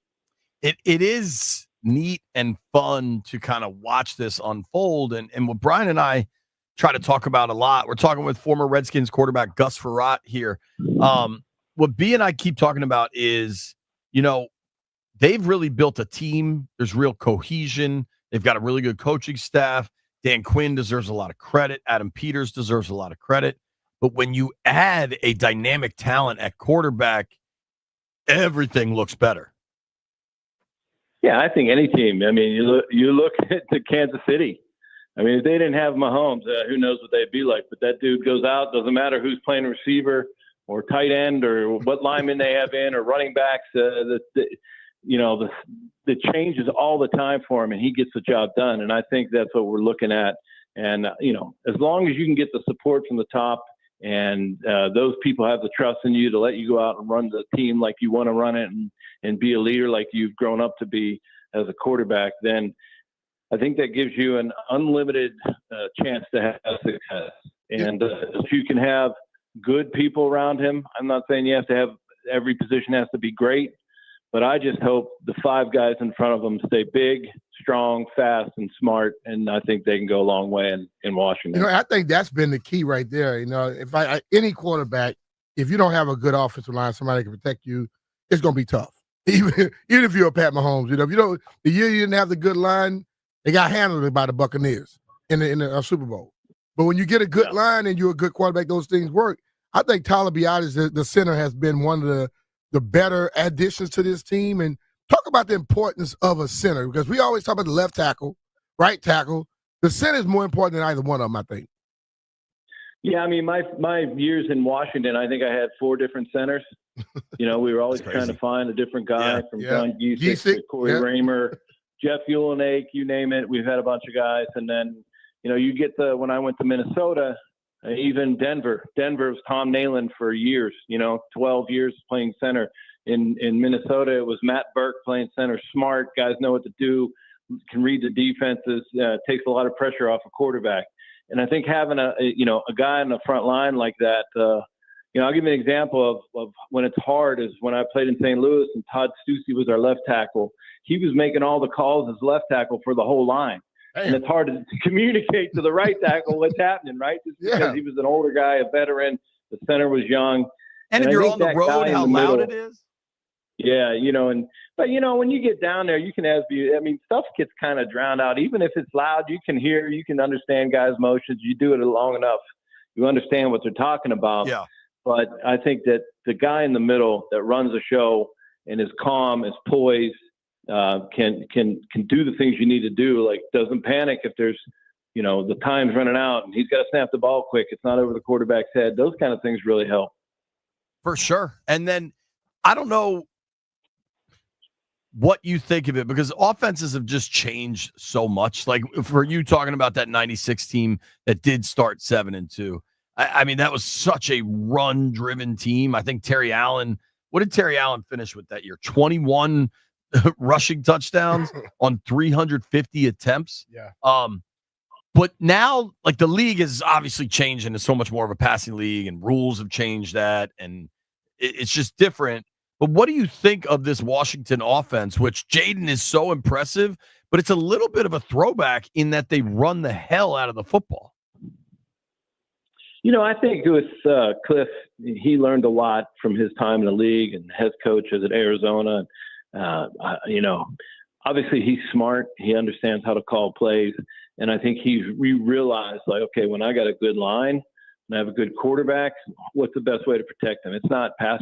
It is neat and fun to kind of watch this unfold, and what Brian and I try to talk about a lot. We're talking with former Redskins quarterback Gus Frerotte here. What B and I keep talking about is, they've really built a team. There's real cohesion. They've got a really good coaching staff. Dan Quinn deserves a lot of credit. Adam Peters deserves a lot of credit. But when you add a dynamic talent at quarterback, everything looks better. Yeah, I think any team. I mean, you look at the Kansas City. I mean, if they didn't have Mahomes, who knows what they'd be like. But that dude goes out. Doesn't matter who's playing receiver or tight end or what lineman they have in or running backs. The changes all the time for him, and he gets the job done. And I think that's what we're looking at. And, as long as you can get the support from the top and those people have the trust in you to let you go out and run the team like you want to run it and be a leader like you've grown up to be as a quarterback, then I think that gives you an unlimited chance to have success. And if you can have good people around him, I'm not saying you have to have every position has to be great, but I just hope the five guys in front of them stay big, strong, fast, and smart. And I think they can go a long way in Washington. I think that's been the key right there. If any quarterback, if you don't have a good offensive line, somebody can protect you, it's going to be tough. Even if you're a Pat Mahomes, the year you didn't have the good line, they got handled by the Buccaneers in the Super Bowl. But when you get a good line and you're a good quarterback, those things work. I think Tyler Biadasz, the center, has been one of the better additions to this team. And talk about the importance of a center, because we always talk about the left tackle, right tackle. The center is more important than either one of them, I think. Yeah, I mean, my years in Washington, I think I had 4 different centers. We were always trying to find a different guy from John Giesick to Corey Raymer, Jeff Ulenake, you name it. We've had a bunch of guys. And then, you get when I went to Minnesota, even Denver was Tom Nalen for years, 12 years playing center. In Minnesota, it was Matt Burke playing center. Smart guys, know what to do, can read the defenses, takes a lot of pressure off a quarterback. And I think having a guy in the front line like that, I'll give you an example of when it's hard is when I played in St. Louis and Todd Stussy was our left tackle. He was making all the calls as left tackle for the whole line. Damn. And it's hard to communicate to the right tackle what's happening, right? Just because he was an older guy, a veteran, the center was young. And if you're on the road, how loud it is. Yeah, but when you get down there, you can stuff gets kind of drowned out. Even if it's loud, you can hear, you can understand guys' motions. You do it long enough, you understand what they're talking about. Yeah. But I think that the guy in the middle that runs the show and is calm, is poised, can do the things you need to do. Like doesn't panic if there's, the time's running out and he's got to snap the ball quick. It's not over the quarterback's head. Those kind of things really help. For sure. And then I don't know what you think of it, because offenses have just changed so much. Like for you talking about that 96 team that did start 7-2. I mean, that was such a run-driven team. I think Terry Allen, what did Terry Allen finish with that year? 21 rushing touchdowns on 350 attempts. Yeah. But now, like, the league is obviously changed into so much more of a passing league, and rules have changed that, and it's just different. But what do you think of this Washington offense, which Jaden is so impressive, but it's a little bit of a throwback in that they run the hell out of the football? I think with Cliff, he learned a lot from his time in the league and head coaches at Arizona. Obviously he's smart. He understands how to call plays. And I think he realized, like, okay, when I got a good line and I have a good quarterback, what's the best way to protect them? It's not pass,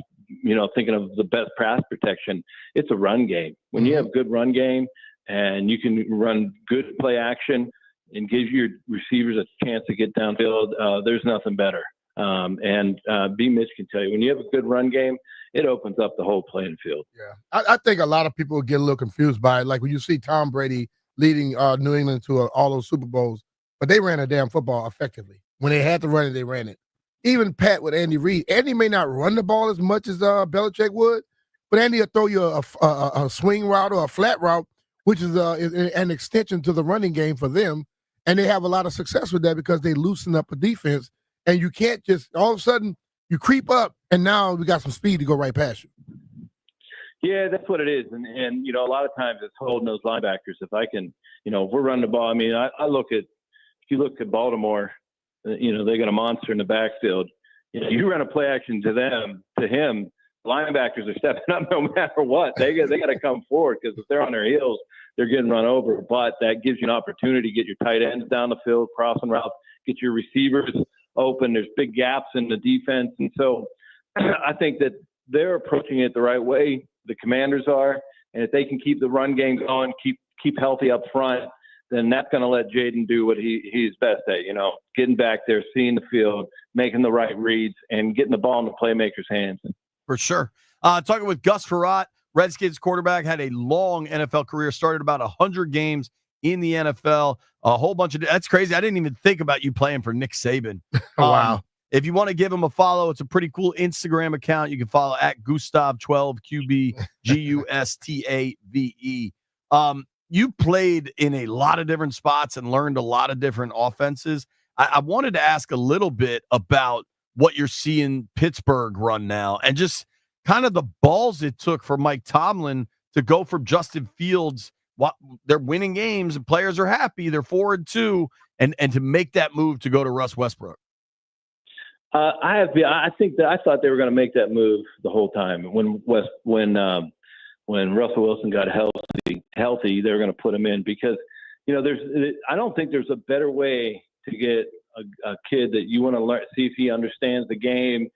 thinking of the best pass protection. It's a run game. When you have a good run game and you can run good play action and give your receivers a chance to get downfield, there's nothing better. B. Mitch can tell you, when you have a good run game, it opens up the whole playing field. Yeah. I think a lot of people get a little confused by it. Like when you see Tom Brady leading New England to all those Super Bowls, but they ran a damn football effectively. When they had to run it, they ran it. Even Pat with Andy Reid. Andy may not run the ball as much as Belichick would, but Andy will throw you a swing route or a flat route, which is an extension to the running game for them. And they have a lot of success with that because they loosen up a defense. And you can't just, all of a sudden, you creep up, and now we got some speed to go right past you. Yeah, that's what it is. And a lot of times it's holding those linebackers. If I can, if we're running the ball, I mean, I look at, if you look at Baltimore, they got a monster in the backfield. You run a play action to him, linebackers are stepping up no matter what. They got to come forward, because if they're on their heels, they're getting run over. But that gives you an opportunity to get your tight ends down the field, crossing routes, get your receivers open. There's big gaps in the defense. And so I think that they're approaching it the right way. The Commanders are. And if they can keep the run game going, keep healthy up front, then that's going to let Jaden do what he's best at, getting back there, seeing the field, making the right reads, and getting the ball in the playmaker's hands. For sure. Talking with Gus Frerotte, Redskins quarterback, had a long NFL career, started about 100 games in the NFL, a whole bunch of – that's crazy. I didn't even think about you playing for Nick Saban. Wow. If you want to give him a follow, it's a pretty cool Instagram account. You can follow at Gustav12QB, Gustave. You played in a lot of different spots and learned a lot of different offenses. I wanted to ask a little bit about what you're seeing Pittsburgh run now, and just kind of the balls it took for Mike Tomlin to go from Justin Fields. They're winning games and players are happy. They're 4-2, and to make that move to go to Russ Westbrook. I thought they were going to make that move the whole time. When Russell Wilson got healthy, they were going to put him in, because I don't think there's a better way to get a kid that you want to learn, see if he understands the game.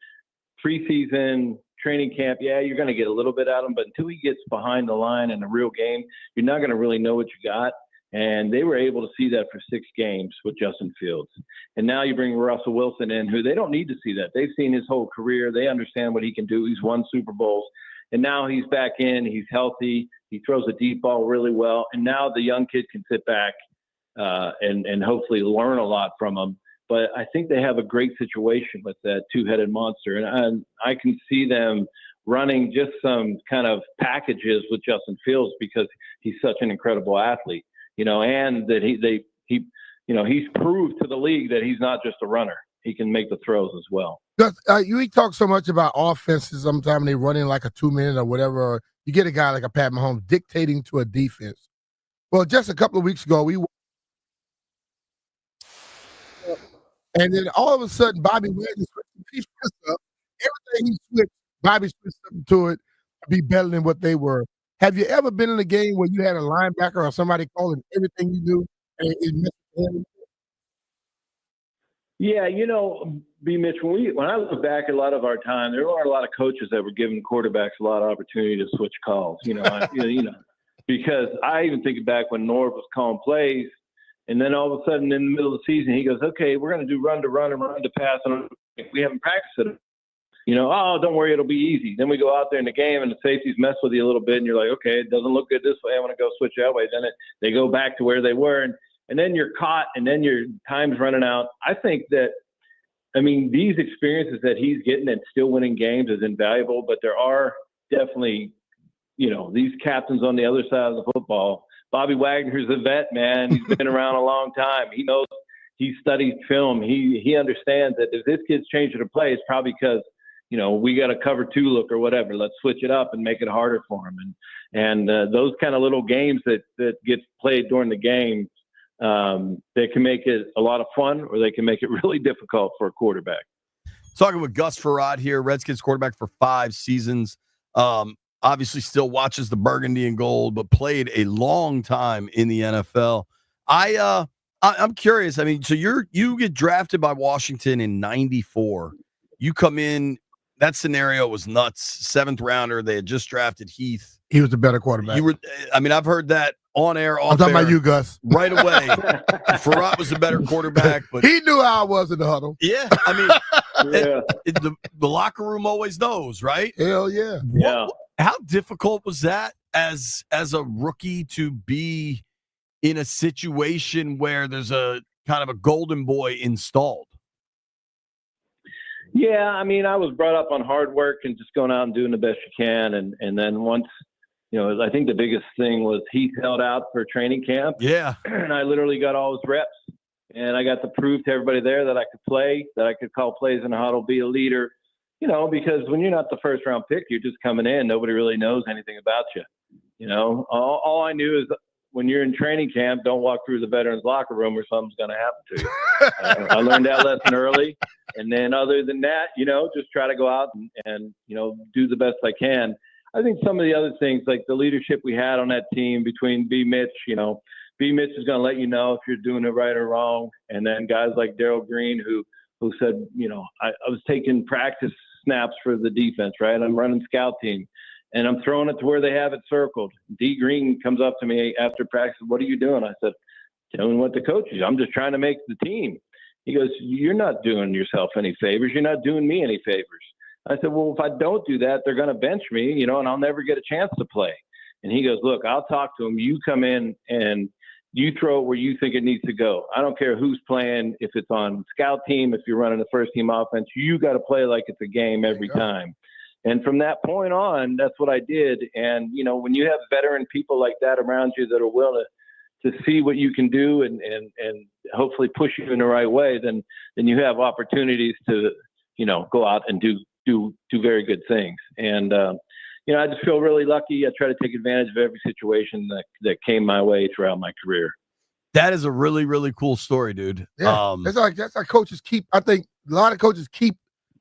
Preseason, training camp, yeah, you're going to get a little bit out of him, but until he gets behind the line in the real game, you're not going to really know what you got. And they were able to see that for 6 games with Justin Fields. And now you bring Russell Wilson in, who they don't need to see that. They've seen his whole career. They understand what he can do. He's won Super Bowls. And now he's back in. He's healthy. He throws a deep ball really well. And now the young kid can sit back and hopefully learn a lot from him. But I think they have a great situation with that two-headed monster. And I can see them running just some kind of packages with Justin Fields, because he's such an incredible athlete, and that he's proved to the league that he's not just a runner. He can make the throws as well. You talk so much about offenses. Sometimes they run in like a 2-minute or whatever. Or you get a guy like a Pat Mahomes dictating to a defense. Well, just a couple of weeks ago, and then all of a sudden, Bobby Wagner switched up. Everything he switched, Bobby switched up to it to be better than what they were. Have you ever been in a game where you had a linebacker or somebody calling everything you do and it messed with him? Yeah, B. Mitch, when I look back at a lot of our time, there are a lot of coaches that were giving quarterbacks a lot of opportunity to switch calls. Because I even think back when Norv was calling plays, and then all of a sudden in the middle of the season, he goes, "Okay, we're going to do run to run and run to pass, and we haven't practiced it." oh, don't worry, it'll be easy. Then we go out there in the game and the safeties mess with you a little bit and you're like, okay, it doesn't look good this way. I want to go switch that way. Then they go back to where they were. And then you're caught and then your time's running out. I think that, these experiences that he's getting and still winning games is invaluable, but there are definitely, these captains on the other side of the football. Bobby Wagner's a vet, man. He's been around a long time. He knows, he studied film. He understands that if this kid's changing a play, it's probably because, we got a cover 2 look or whatever. Let's switch it up and make it harder for him. And those kind of little games that get played during the game, they can make it a lot of fun or they can make it really difficult for a quarterback. Talking with Gus Frerotte here, Redskins quarterback for 5 seasons. Obviously still watches the burgundy and gold, but played a long time in the NFL. I'm curious. So you get drafted by Washington in 94. You come in, that scenario was nuts. 7th rounder. They had just drafted Heath. He was the better quarterback. I've heard that on air, off I'm talking air, about you, Gus. right away. Frerotte was the better quarterback, but he knew how I was in the huddle. Yeah, the locker room always knows, right? Hell yeah. How difficult was that as a rookie to be in a situation where there's a kind of a golden boy installed? Yeah, I was brought up on hard work and just going out and doing the best you can. And then once, I think the biggest thing was he held out for training camp. Yeah. And I literally got all his reps. And I got to prove to everybody there that I could play, that I could call plays in the huddle, be a leader. Because when you're not the first round pick, you're just coming in. Nobody really knows anything about you. All I knew is when you're in training camp, don't walk through the veterans locker room or something's going to happen to you. I learned that lesson early. And then other than that, just try to go out and do the best I can. I think some of the other things, like the leadership we had on that team between B. Mitch, B. Mitch is going to let you know if you're doing it right or wrong. And then guys like Darryl Green, who said, I was taking practice snaps for the defense, right? I'm running scout team and I'm throwing it to where they have it circled. D. Green comes up to me after practice. What are you doing? I said, telling what the coach is. I'm just trying to make the team. He goes, you're not doing yourself any favors. You're not doing me any favors. I said, well, if I don't do that, they're going to bench me, and I'll never get a chance to play. And he goes, look, I'll talk to him. You come in and you throw it where you think it needs to go. I don't care who's playing. If it's on scout team, if you're running the first team offense, you got to play like it's a game every time. And from that point on, that's what I did. And, when you have veteran people like that around you that are willing to see what you can do and hopefully push you in the right way, then you have opportunities to, go out and do very good things. And, I just feel really lucky. I try to take advantage of every situation that came my way throughout my career. That is a really, really cool story, dude. Yeah, that's how coaches keep. I think a lot of coaches keep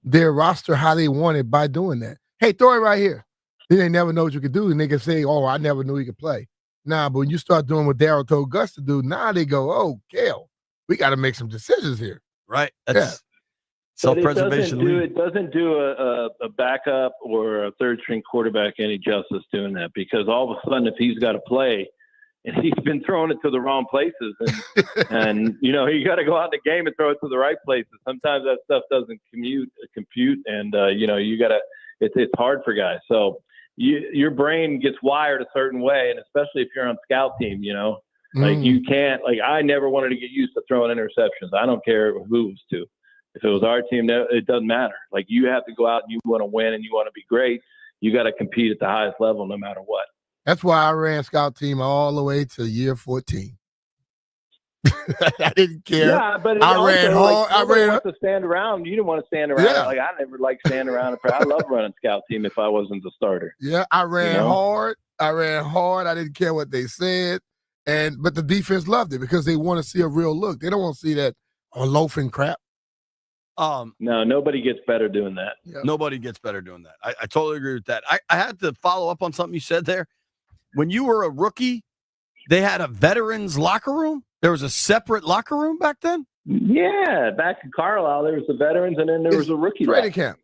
their roster how they want it by doing that. Hey, throw it right here. Then they never know what you can do, and they can say, "Oh, I never knew he could play." Nah, but when you start doing what Darryl told Gus to do, now they go, "Oh, Gale, we got to make some decisions here." Right. That's self-preservation. It doesn't do a backup or a third-string quarterback any justice doing that, because all of a sudden, if he's got to play, and he's been throwing it to the wrong places, and you got to go out in the game and throw it to the right places. Sometimes that stuff doesn't compute, and you got to. It's hard for guys. So your brain gets wired a certain way, and especially if you're on scout team, like you can't. Like I never wanted to get used to throwing interceptions. I don't care who it was to. If it was our team, it doesn't matter. Like you have to go out and you want to win and you want to be great. You got to compete at the highest level, no matter what. That's why I ran scout team all the way to year 14. I didn't care. Yeah, but I ran hard. I ran to stand around. You didn't want to stand around. Yeah. Like I never liked standing around. I love running scout team if I wasn't the starter. Yeah, I ran hard. I didn't care what they said, but the defense loved it because they want to see a real look. They don't want to see that loafing crap. No, nobody gets better doing that. Yep. Nobody gets better doing that. I totally agree with that. I had to follow up on something you said there. When you were a rookie, they had a veterans locker room. There was a separate locker room back then? Yeah, back in Carlisle, there was the veterans, and then there was a rookie training camp.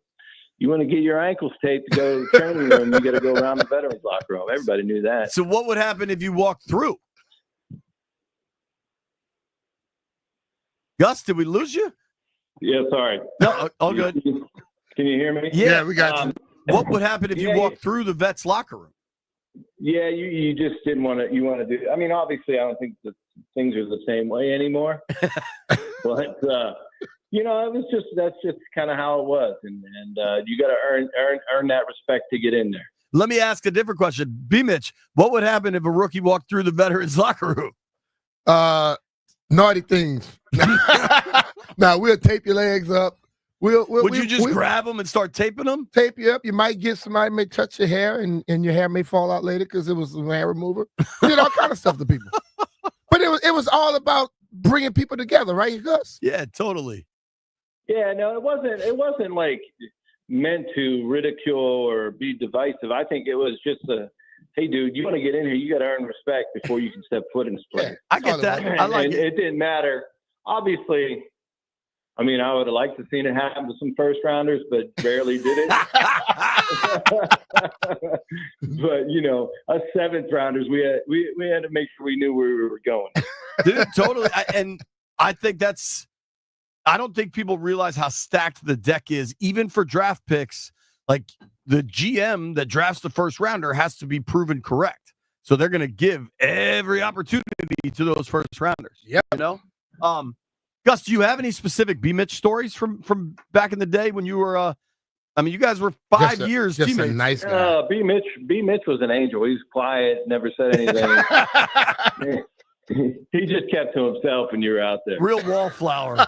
You want to get your ankles taped to go to the training room, you got to go around the veterans locker room. Everybody knew that. So what would happen if you walked through? Gus, did we lose you? Yeah, sorry. No, all good. Can Can you hear me? Yeah, we got you. What would happen if you walked through the vet's locker room? Yeah, you just didn't want to. You want to do. I mean, obviously, I don't think that things are the same way anymore. But it was that's just kind of how it was, and you got to earn that respect to get in there. Let me ask a different question. B. Mitch, what would happen if a rookie walked through the veteran's locker room? Naughty things. Now we'll tape your legs up. Would you just grab them and start taping them? Tape you up. You might get somebody may touch your hair, and your hair may fall out later because it was a hair remover. We did all kind of stuff to people. But it was all about bringing people together, right, Gus? Yeah, totally. Yeah, no, it wasn't like meant to ridicule or be divisive. I think it was just hey, dude, you want to get in here, you got to earn respect before you can step foot in this place. Yeah, I get that. I like it. It didn't matter. Obviously, I mean, I would have liked to seen it happen to some first rounders, but rarely did it. But us seventh rounders, we had to make sure we knew where we were going. Dude, totally. I think I don't think people realize how stacked the deck is, even for draft picks. Like the GM that drafts the first rounder has to be proven correct. So they're going to give every opportunity to those first rounders. Yep. Gus, do you have any specific B. Mitch stories from back in the day when you were, you guys were 5 years just teammates. a nice guy. B. Mitch was an angel. He was quiet, never said anything. He just kept to himself when you were out there. Real wallflower.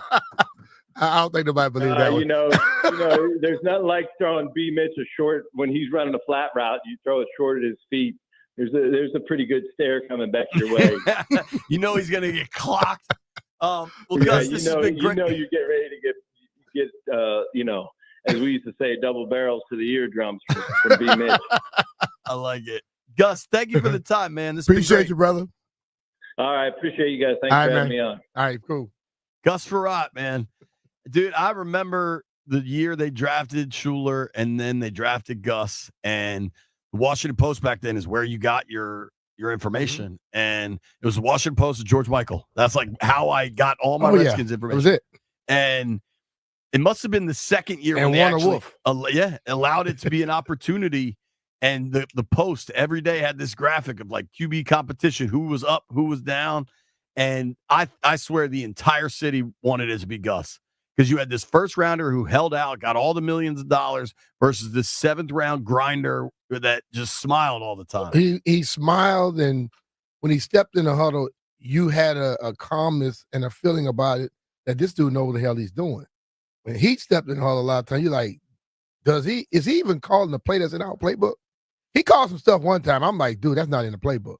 I don't think nobody believes that one. There's nothing like throwing B. Mitch a short when he's running a flat route. You throw it short at his feet. There's a pretty good stare coming back your way. He's going to get clocked. Gus, this has been great. You get ready to get as we used to say, double barrels to the eardrums from B. Mitch. I like it. Gus, thank you for the time, man. Appreciate you, brother. All right, appreciate you guys. Thanks for having me on. All right, cool. Gus Frerotte, man. Dude, I remember the year they drafted Schuler and then they drafted Gus, and the Washington Post back then is where you got your information. And it was the Washington Post and George Michael. That's like how I got all my Redskins information. That was it. And it must have been the second year and when they Warner actually Wolf. allowed it to be an opportunity. And the Post every day had this graphic of like QB competition, who was up, who was down. And I swear the entire city wanted it to be Gus, because you had this first rounder who held out, got all the millions of dollars, versus this seventh round grinder that just smiled all the time. He smiled, and when he stepped in the huddle, you had a calmness and a feeling about it that this dude knows what the hell he's doing. When he stepped in the huddle a lot of times, you're like, is he even calling the play that's in our playbook? He called some stuff one time. I'm like, dude, that's not in the playbook.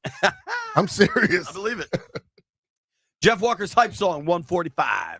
I'm serious. I believe it. Jeff Walker's hype song, 145.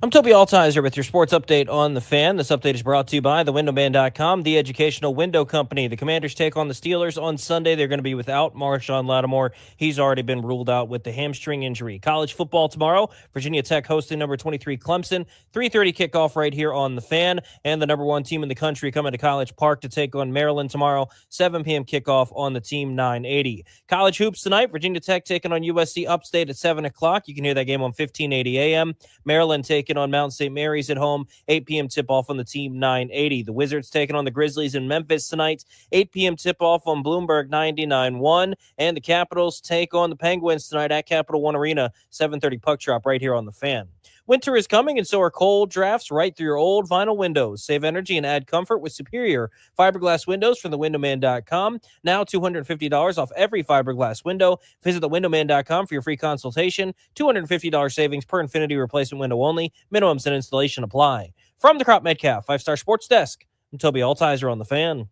I'm Toby Altizer with your sports update on the Fan. This update is brought to you by thewindowman.com, the educational window company. The Commanders take on the Steelers on Sunday. They're going to be without Marshon Latimore. He's already been ruled out with the hamstring injury. College football tomorrow. Virginia Tech hosting number 23 Clemson. 3:30 kickoff right here on the Fan. And the number 1 team in the country coming to College Park to take on Maryland tomorrow. 7 p.m. kickoff on the Team 980. College hoops tonight. Virginia Tech taking on USC Upstate at 7 o'clock. You can hear that game on 1580 a.m. Maryland taking on Mount St. Mary's at home, 8 p.m. tip-off on the Team 980. The Wizards taking on the Grizzlies in Memphis tonight, 8 p.m. tip-off on Bloomberg 99.1. And the Capitals take on the Penguins tonight at Capital One Arena, 7:30 puck drop right here on the Fan. Winter is coming, and so are cold drafts right through your old vinyl windows. Save energy and add comfort with superior fiberglass windows from thewindowman.com. Now $250 off every fiberglass window. Visit thewindowman.com for your free consultation. $250 savings per Infinity replacement window only. Minimums and installation apply. From the Crop Metcalf 5-Star Sports Desk, I'm Toby Altizer on the Fan.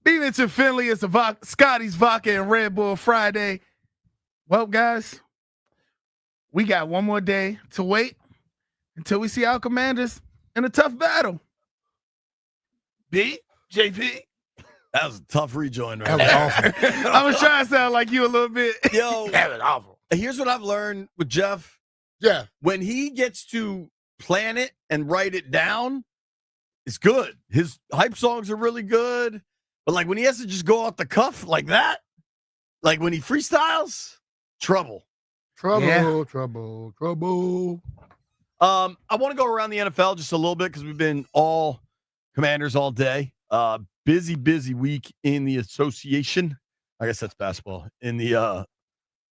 Beating to Finley is Scotty's Vodka and Red Bull Friday. Well, guys, we got one more day to wait until we see our Commanders in a tough battle. B, JP. That was a tough rejoin right That was awful. I was trying to sound like you a little bit. Yo, that was awful. Here's what I've learned with Jeff. Yeah. When he gets to plan it and write it down, it's good. His hype songs are really good. But like when he has to just go off the cuff like that, like when he freestyles, trouble. Trouble. I want to go around the NFL just a little bit because we've been all Commanders all day. Busy week in the association. I guess that's basketball. In the I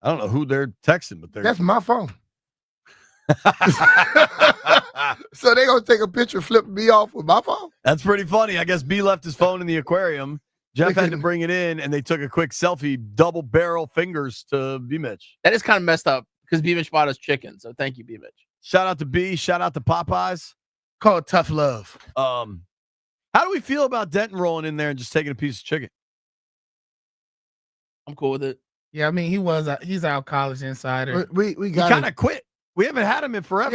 don't know who they're texting, but that's my phone. So they gonna take a picture, flip me off with my phone. That's pretty funny. I guess B left his phone in the aquarium. Jeff had to bring it in, and they took a quick selfie, double barrel fingers to B Mitch. That is kind of messed up because B Mitch bought us chicken. So thank you, B Mitch. Shout out to B. Shout out to Popeyes. Call it tough love. How do we feel about Denton rolling in there and just taking a piece of chicken? I'm cool with it. Yeah, I mean he's our college insider. We He kind of quit. We haven't had him in forever.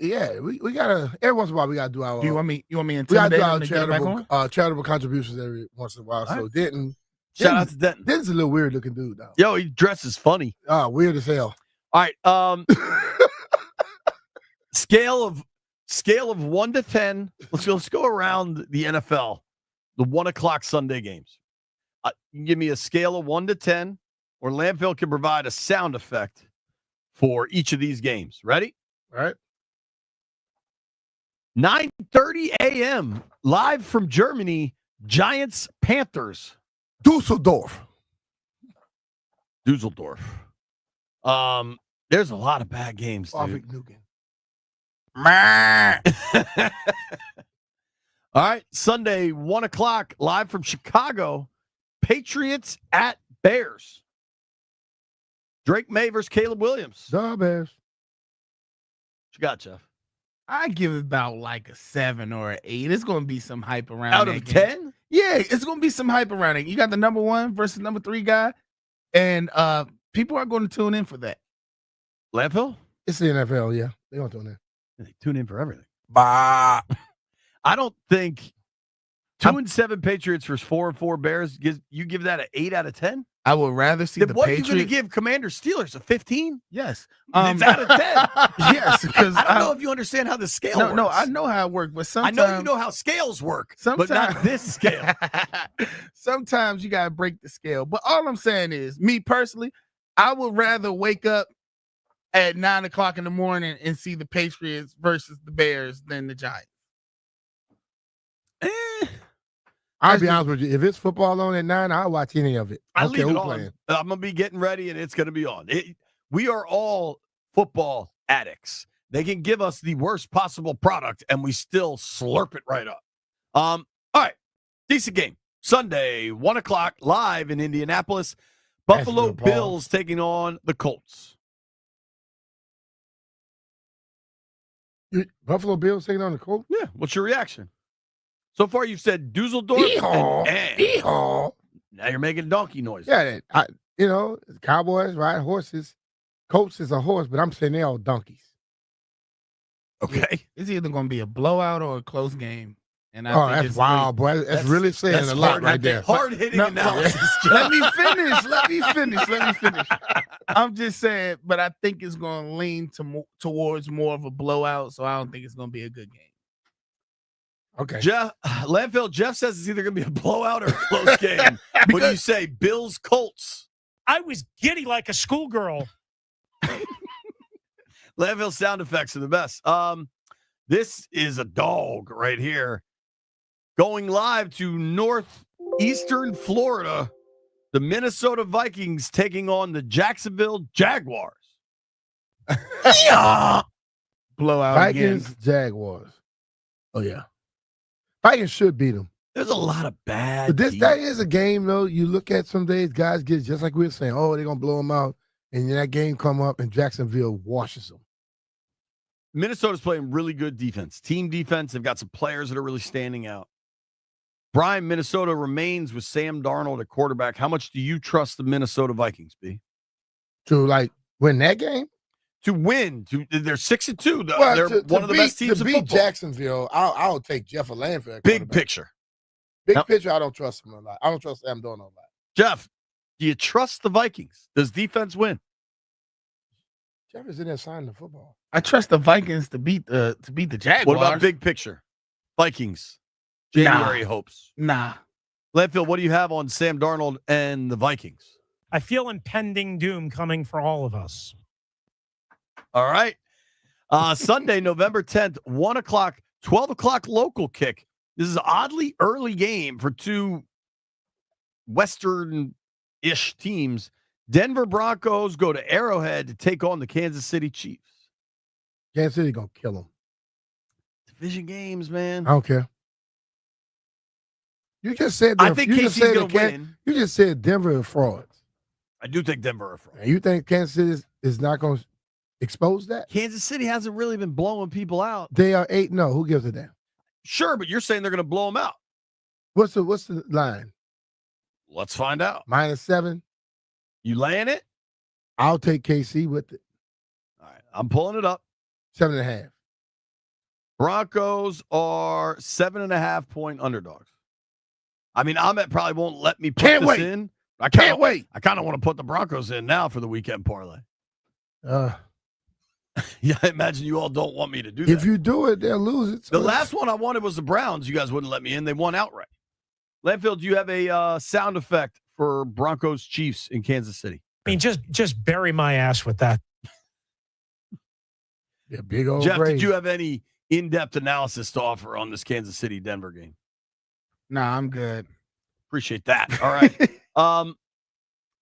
Yeah, we gotta every once in a while we gotta do our. You want me we gotta intimidate do him our to get it back on? charitable contributions every once in a while. All So right. Denton. Shout out to Denton. Denton's a little weird looking dude though. Yo, he dresses funny. Weird as hell. All right. Scale of 1 to 10. Let's go around the NFL. The 1 o'clock Sunday games. You can give me a scale of 1 to 10, or Landfill can provide a sound effect for each of these games. Ready? All right. 9:30 a.m. live from Germany. Giants Panthers. Dusseldorf. There's a lot of bad games, dude. All right, Sunday, 1 o'clock, live from Chicago. Patriots at Bears. Drake May versus Caleb Williams. The Bears. What you got, Jeff? I give it about like a 7 or an 8. It's going to be some hype around Out that of game. 10? Yeah, it's going to be some hype around it. You got the number 1 versus number 3 guy, and people are going to tune in for that. Landfill? It's the NFL, yeah. They don't tune in. They tune in for everything. Bah. I don't think 2-7 Patriots versus 4-4 Bears, you give that an 8 out of 10? I would rather see Then the what Patriots. are you going to give Commanders Steelers, a 15? Yes. It's out of 10. Yes, because I don't know if you understand how the scale works. No, I know how it works, but I sometimes know you know how scales work, but not this scale. Sometimes you gotta break the scale. But all I'm saying is, me personally, I would rather wake up at 9 o'clock in the morning and see the Patriots versus the Bears than the Giants. I'll be honest with you. If it's football on at 9, I'll watch any of it. I don't care leave it who on. playing. I'm gonna be getting ready, and it's gonna be on. We are all football addicts. They can give us the worst possible product, and we still slurp it right up. All right, decent game. Sunday, 1:00 live in Indianapolis. Buffalo Bills taking on the Colts. Buffalo Bills taking on the Colts? Yeah. What's your reaction? So far, you've said Dusseldorf. Yeehaw. Now you're making donkey noise. Yeah, Cowboys ride horses. Colts is a horse, but I'm saying they're all donkeys. Okay. It's either going to be a blowout or a close game. And That's wild, boy. That's really saying a lot right there. Hard-hitting analysis. Let me finish. I'm just saying, but I think it's going to lean towards more of a blowout, so I don't think it's going to be a good game. Okay. Jeff says it's either going to be a blowout or a close game. What do you say, Bills, Colts? I was giddy like a schoolgirl. Landfill sound effects are the best. This is a dog right here. Going live to northeastern Florida, the Minnesota Vikings taking on the Jacksonville Jaguars. Blowout Vikings, again. Jaguars. Oh, yeah. Vikings should beat them. There's a lot of bad But that is a game, though. You look at some days, guys get just like we were saying, they're going to blow them out. And then that game come up and Jacksonville washes them. Minnesota's playing really good defense. Team defense. They've got some players that are really standing out. Brian, Minnesota remains with Sam Darnold at quarterback. How much do you trust the Minnesota Vikings, B? To, win that game? To win. They're 6-2. Well, they're one of the best teams in beat football. Jacksonville, I'll take Jeff Landfill. Big picture. Big picture, I don't trust him a lot. I don't trust Sam Darnold a lot. Jeff, do you trust the Vikings? Does defense win? Jeff is in there signing the football. I trust the Vikings to beat the Jaguars. What about big picture? Vikings. January hopes. Nah. Landfill, what do you have on Sam Darnold and the Vikings? I feel impending doom coming for all of us. All right. Sunday, November 10th, 1:00, 12:00 local kick. This is an oddly early game for two Western-ish teams. Denver Broncos go to Arrowhead to take on the Kansas City Chiefs. Kansas City going to kill them. Division games, man. I don't care. You just said I think KC's going to win. You just said Denver are frauds. I do think Denver are frauds. And you think Kansas City is not going to expose that? Kansas City hasn't really been blowing people out. They are 8-0. Who gives a damn? Sure, but you're saying they're going to blow them out. What's the line? Let's find out. -7. You laying it? I'll take KC with it. All right, I'm pulling it up. 7.5. Broncos are 7.5-point underdogs. I mean, Ahmet probably won't let me put this in. I can't wait. I kind of want to put the Broncos in now for the weekend parlay. Yeah, I imagine you all don't want me to do that. If you do it, they'll lose it. The last one I wanted was the Browns. You guys wouldn't let me in. They won outright. Landfill, do you have a sound effect for Broncos Chiefs in Kansas City? I mean, just bury my ass with that. Yeah, big old Jeff, brain. did you have any in-depth analysis to offer on this Kansas City-Denver game? Nah, I'm good. Appreciate that. All right.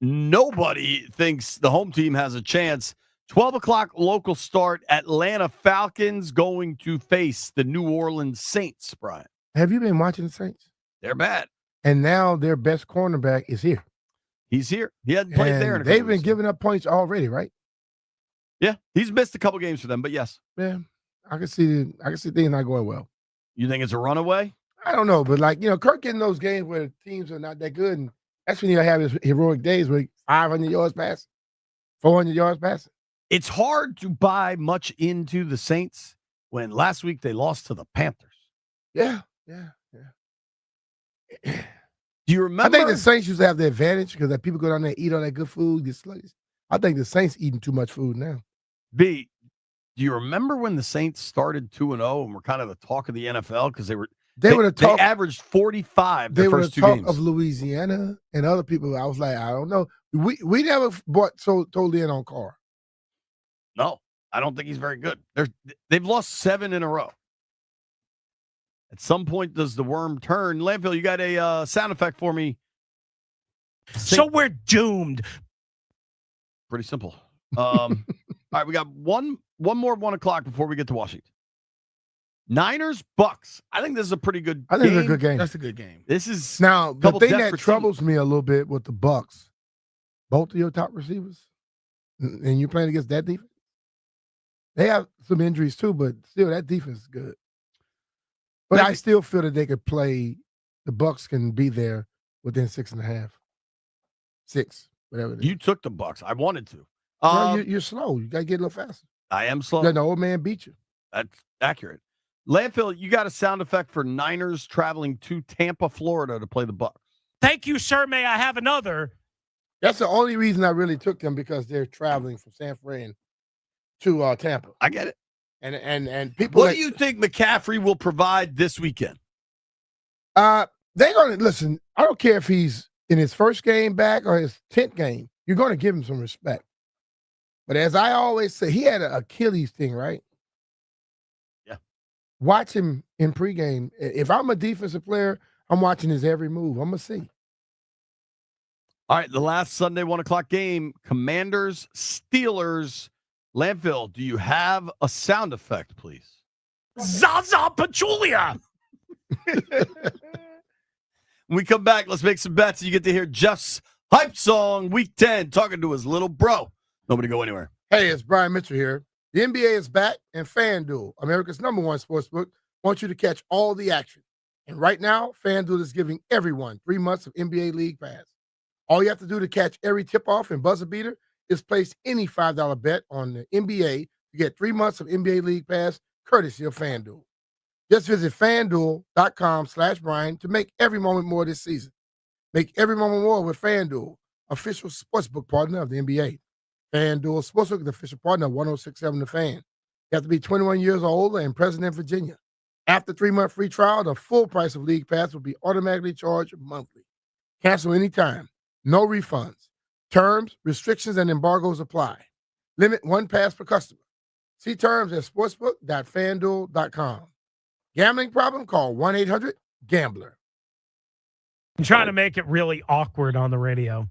Nobody thinks the home team has a chance. 12:00 local start. Atlanta Falcons going to face the New Orleans Saints, Brian. Have you been watching the Saints? They're bad. And now their best cornerback is here. He's here. He hadn't played there in a couple they've been weeks. giving up points already, right? Yeah, he's missed a couple games for them, but yes. Yeah, I can see things not going well. You think it's a runaway? I don't know, but Kirk getting those games where teams are not that good, and that's when you have his heroic days with 500 yards passing, 400 yards passing. It's hard to buy much into the Saints when last week they lost to the Panthers. Yeah. Do you remember? I think the Saints used to have the advantage because that people go down there and eat all that good food, get sluggish. I think the Saints eating too much food now. B, do you remember when the Saints started 2-0 and were kind of the talk of the NFL because they averaged 45 They the were first the two talk games. of Louisiana and other people. I was like, I don't know. We never bought totally in on Carr. No, I don't think he's very good. They've lost 7 in a row. At some point, does the worm turn? Landfill, you got a sound effect for me? So we're doomed. Pretty simple. All right, we got one more 1 o'clock before we get to Washington. Niners, Bucks. I think this is a pretty good I think it's a good game. That's a good game. This is Now, the couple thing that desperate troubles me a little bit with the Bucks, both of your top receivers, and you're playing against that defense, they have some injuries too, but still, that defense is good. But I still feel that they could play, the Bucks can be there within 6.5. 6, whatever it is. You took the Bucks. I wanted to. No, you're slow. You got to get a little faster. I am slow. Let the old man beat you. That's accurate. Landfill, you got a sound effect for Niners traveling to Tampa, Florida to play the Bucks. Thank you, sir. May I have another? That's the only reason I really took them, because they're traveling from San Fran to Tampa. I get it. And people. What do you think McCaffrey will provide this weekend? They're gonna listen. I don't care if he's in his first game back or his 10th game. You're gonna give him some respect. But as I always say, he had an Achilles thing, right? Yeah. Watch him in pregame. If I'm a defensive player, I'm watching his every move. I'm gonna see. All right, the last Sunday 1 o'clock game, Commanders, Steelers. Landfill, do you have a sound effect, please? Zaza Pachulia. When we come back, let's make some bets. You get to hear Jeff's hype song, Week 10, talking to his little bro. Nobody go anywhere. Hey, it's Brian Mitchell here. The NBA is back, and FanDuel, America's #1 sportsbook, wants you to catch all the action. And right now, FanDuel is giving everyone 3 months of NBA League Pass. All you have to do to catch every tip-off and buzzer beater is place any $5 bet on the NBA to get 3 months of NBA League Pass, courtesy of FanDuel. Just visit FanDuel.com/Brian to make every moment more this season. Make every moment more with FanDuel, official sportsbook partner of the NBA. FanDuel Sportsbook is the official partner of 106.7 The Fan. You have to be 21 years or older and present in Virginia. After 3-month free trial, the full price of League Pass will be automatically charged monthly. Cancel anytime. No refunds. Terms, restrictions, and embargoes apply. Limit 1 pass per customer. See terms at sportsbook.fanduel.com. Gambling problem? Call 1-800-GAMBLER. I'm trying to make it really awkward on the radio.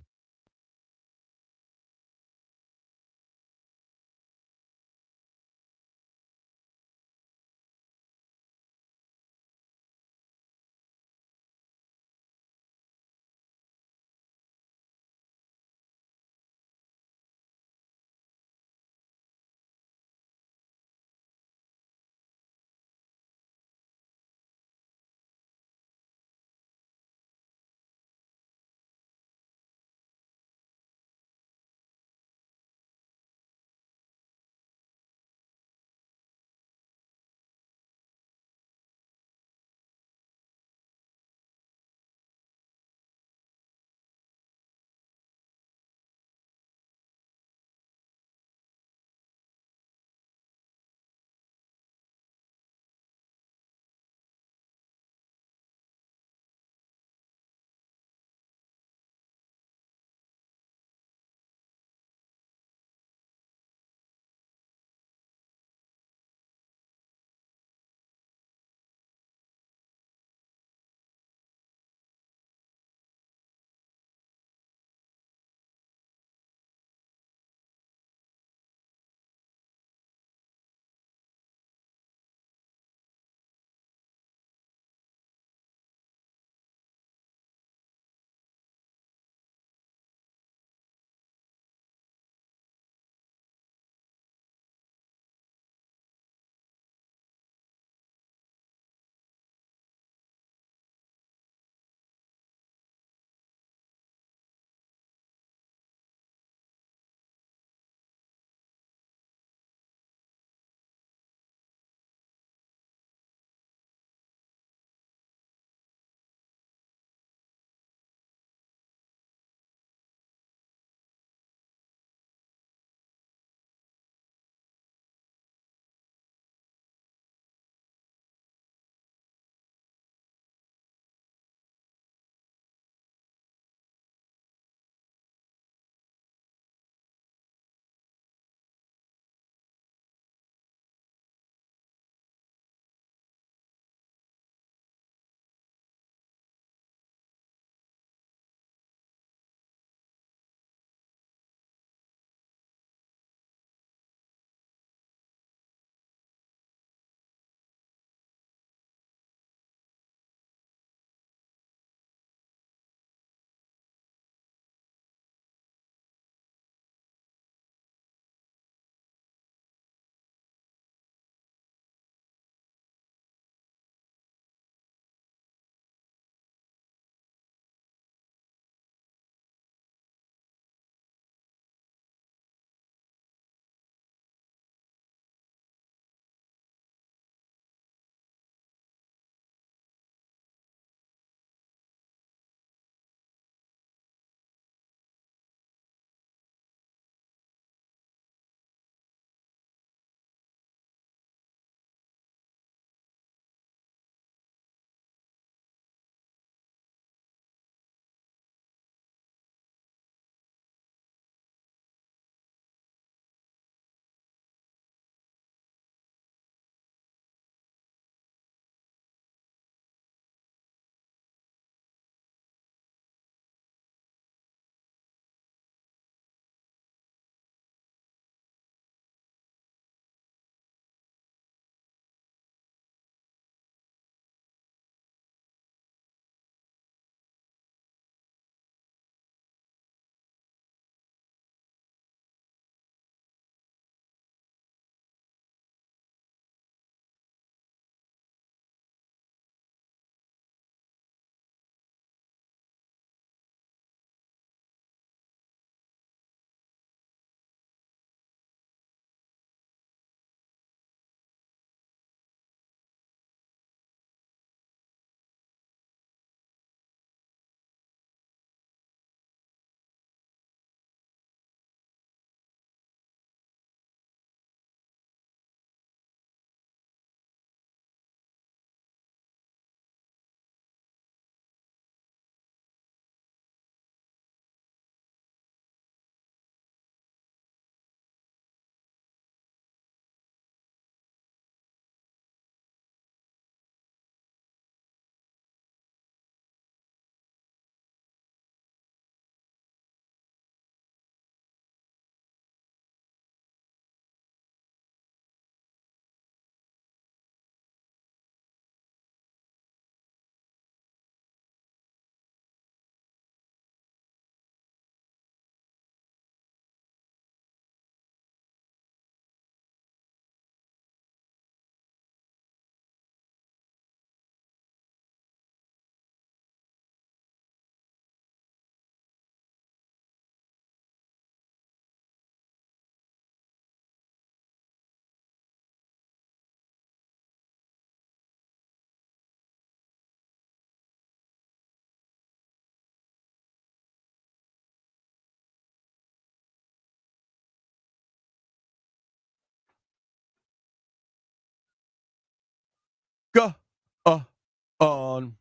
on.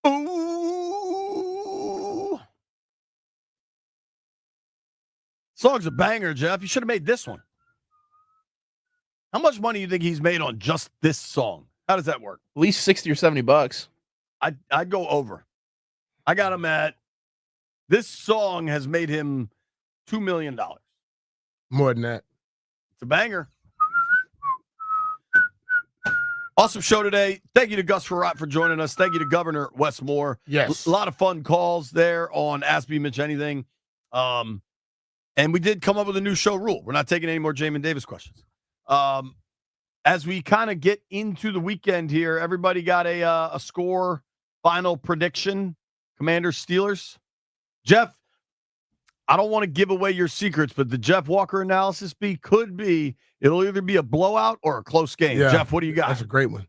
Ooh. Song's a banger, Jeff. You should have made this one. How much money do you think he's made on just this song? How does that work? At least $60 or $70. I'd go over. I got him at, this song has made him $2 million. More than that. It's a banger. Awesome show today. Thank you to Gus Frerotte for joining us. Thank you to Governor Wes Moore. Yes. A lot of fun calls there on Ask Me Mitch Anything. And we did come up with a new show rule. We're not taking any more Jamon Davis questions. As we kind of get into the weekend here, everybody got a score final prediction. Commanders, Steelers. Jeff, I don't want to give away your secrets, but the Jeff Walker analysis could be, it'll either be a blowout or a close game. Yeah. Jeff, what do you got? That's a great one.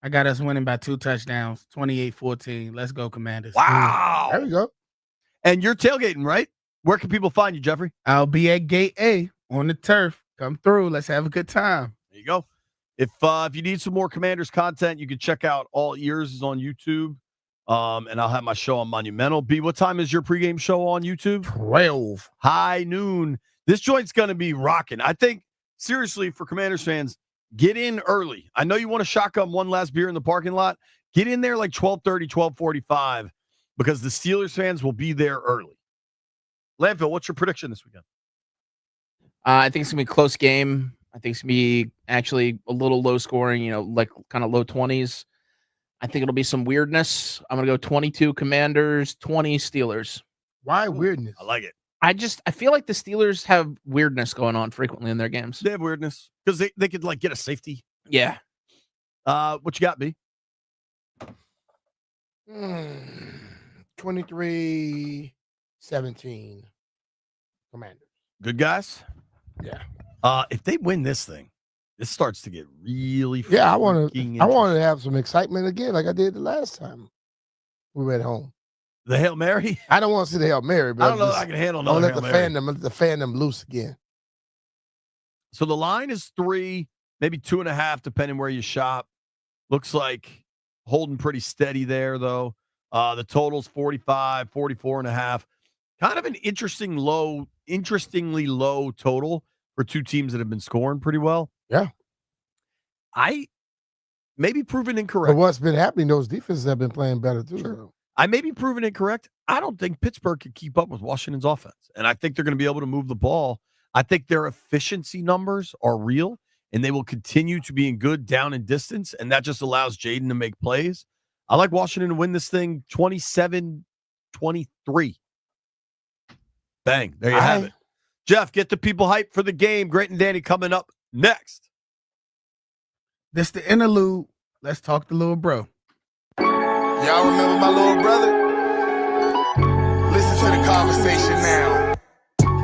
I got us winning by 2 touchdowns, 28-14. Let's go, Commanders. Wow. There we go. And you're tailgating, right? Where can people find you, Jeffrey? I'll be at Gate A on the turf. Come through. Let's have a good time. There you go. If you need some more Commanders content, you can check out All Ears is on YouTube. And I'll have my show on Monumental. B, what time is your pregame show on YouTube? 12. High noon. This joint's going to be rocking. I think, seriously, for Commanders fans, get in early. I know you want to shotgun one last beer in the parking lot. Get in there like 12:30, 12:45, because the Steelers fans will be there early. Landfill, what's your prediction this weekend? I think it's going to be a close game. I think it's going to be actually a little low scoring, like kind of low 20s. I think it'll be some weirdness. I'm going to go 22 Commanders, 20 Steelers. Why weirdness? I like it. I feel like the Steelers have weirdness going on frequently in their games. They have weirdness because they could like get a safety. Yeah. What you got, B? 23-17. Commanders. Good guys? Yeah. If they win this thing, this starts to get really Yeah, I want freaking to have some excitement again, like I did the last time we went home. The Hail Mary? I don't want to see the Hail Mary, but I don't know if I can handle another let Hail the Mary. fandom loose again. So the line is 3, maybe 2.5, depending where you shop. Looks like holding pretty steady there, though. The total's 45, 44.5. Kind of an interestingly low total for two teams that have been scoring pretty well. Yeah. I may be proven incorrect. But what's been happening, those defenses have been playing better, too. Sure. So. I may be proven incorrect. I don't think Pittsburgh can keep up with Washington's offense. And I think they're going to be able to move the ball. I think their efficiency numbers are real, and they will continue to be in good down and distance, and that just allows Jaden to make plays. I like Washington to win this thing 27-23. Bang. There you have it. Jeff, get the people hyped for the game. Great and Danny coming up next. This the interlude. Let's talk to little bro. Y'all remember my little brother? Listen to the conversation now.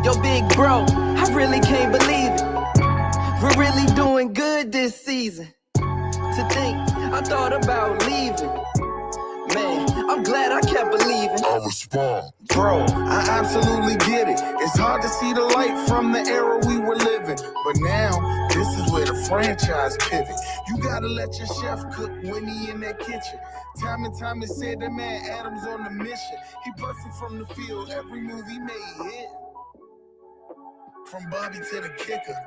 Yo, big bro, I really can't believe it. We're really doing good this season. To think, I thought about leaving. Man, I'm glad I kept believing. I respond. Bro, I absolutely get it. It's hard to see the light from the era we were living. But now, this is where the franchise pivot. You gotta let your chef cook when he in that kitchen. Time and time it said that man Adams on the mission. He perfect from the field, every move he made hit. From Bobby to the kicker.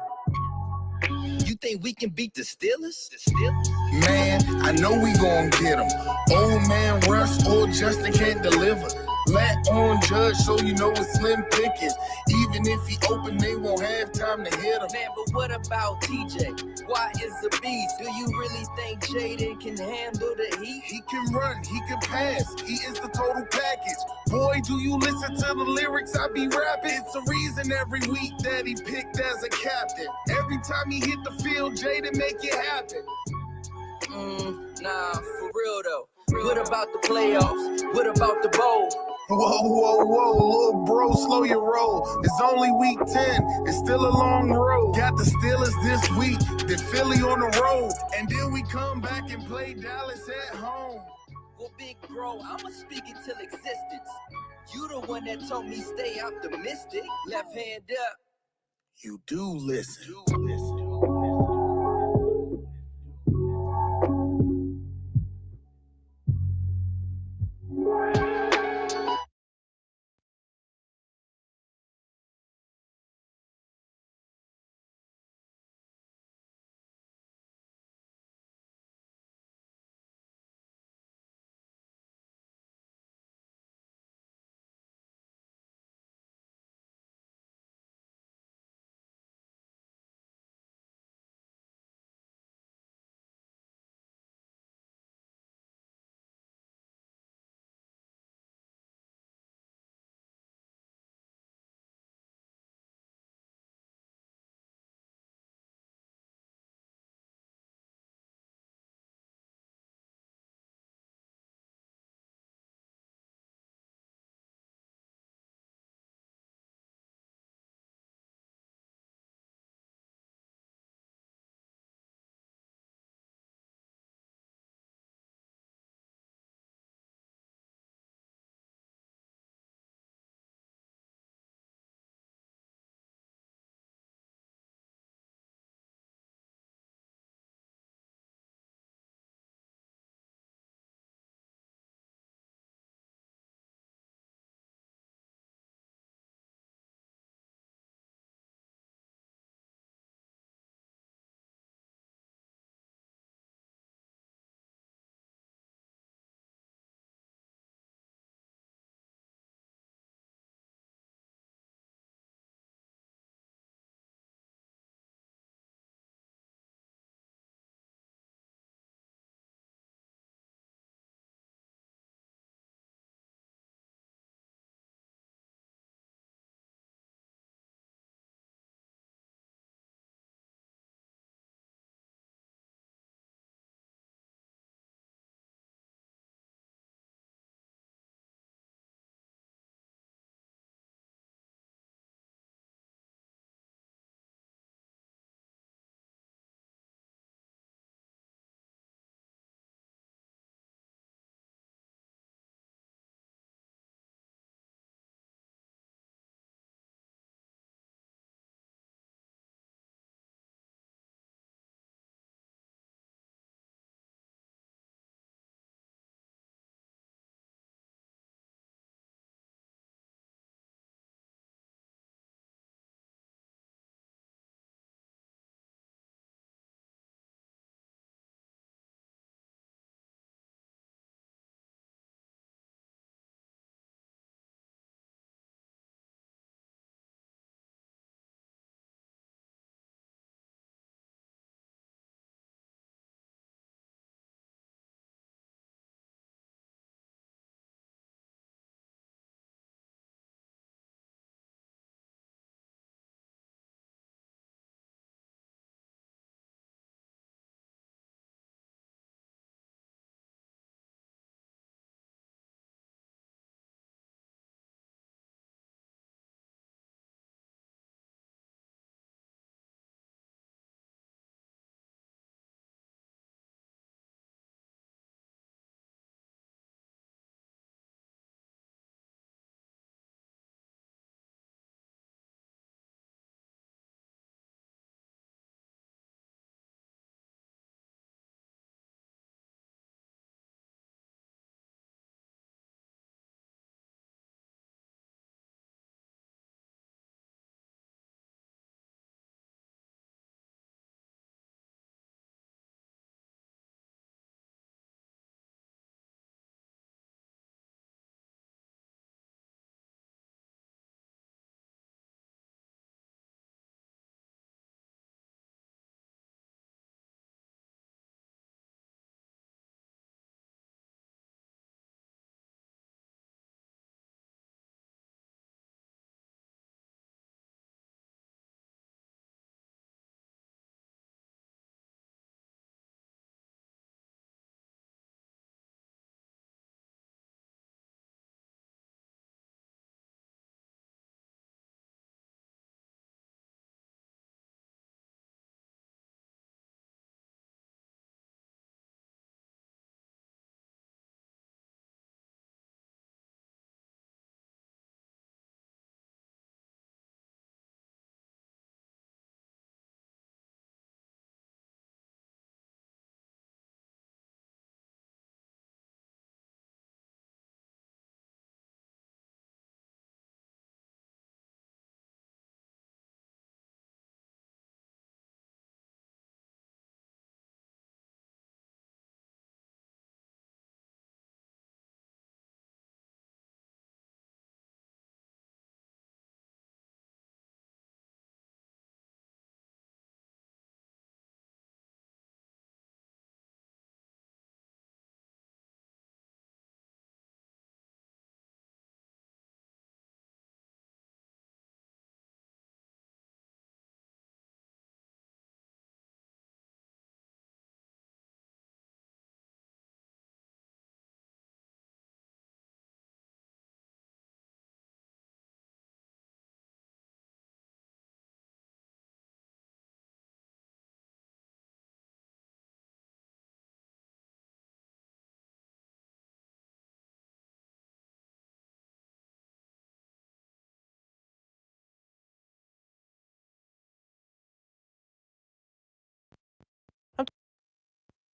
You think we can beat the Steelers? Man, I know we gon' get him. Old man Russ or Justin can't deliver. Let on Judge so you know it's slim pickings. Even if he open, they won't have time to hit him. Man, but what about TJ? Why is a beast? Do you really think Jaden can handle the heat? He can run, he can pass, he is the total package. Boy, do you listen to the lyrics I be rapping? It's a reason every week that he picked as a captain. Every time he hit the field, Jaden make it happen. Nah, for real though. What about the playoffs? What about the bowl? Whoa, little bro, slow your roll. It's only week 10, it's still a long road. Got the Steelers this week, then Philly on the road. And then we come back and play Dallas at home. Well, big bro, I'ma speak it till existence. You the one that told me stay optimistic. Left hand up. You do listen.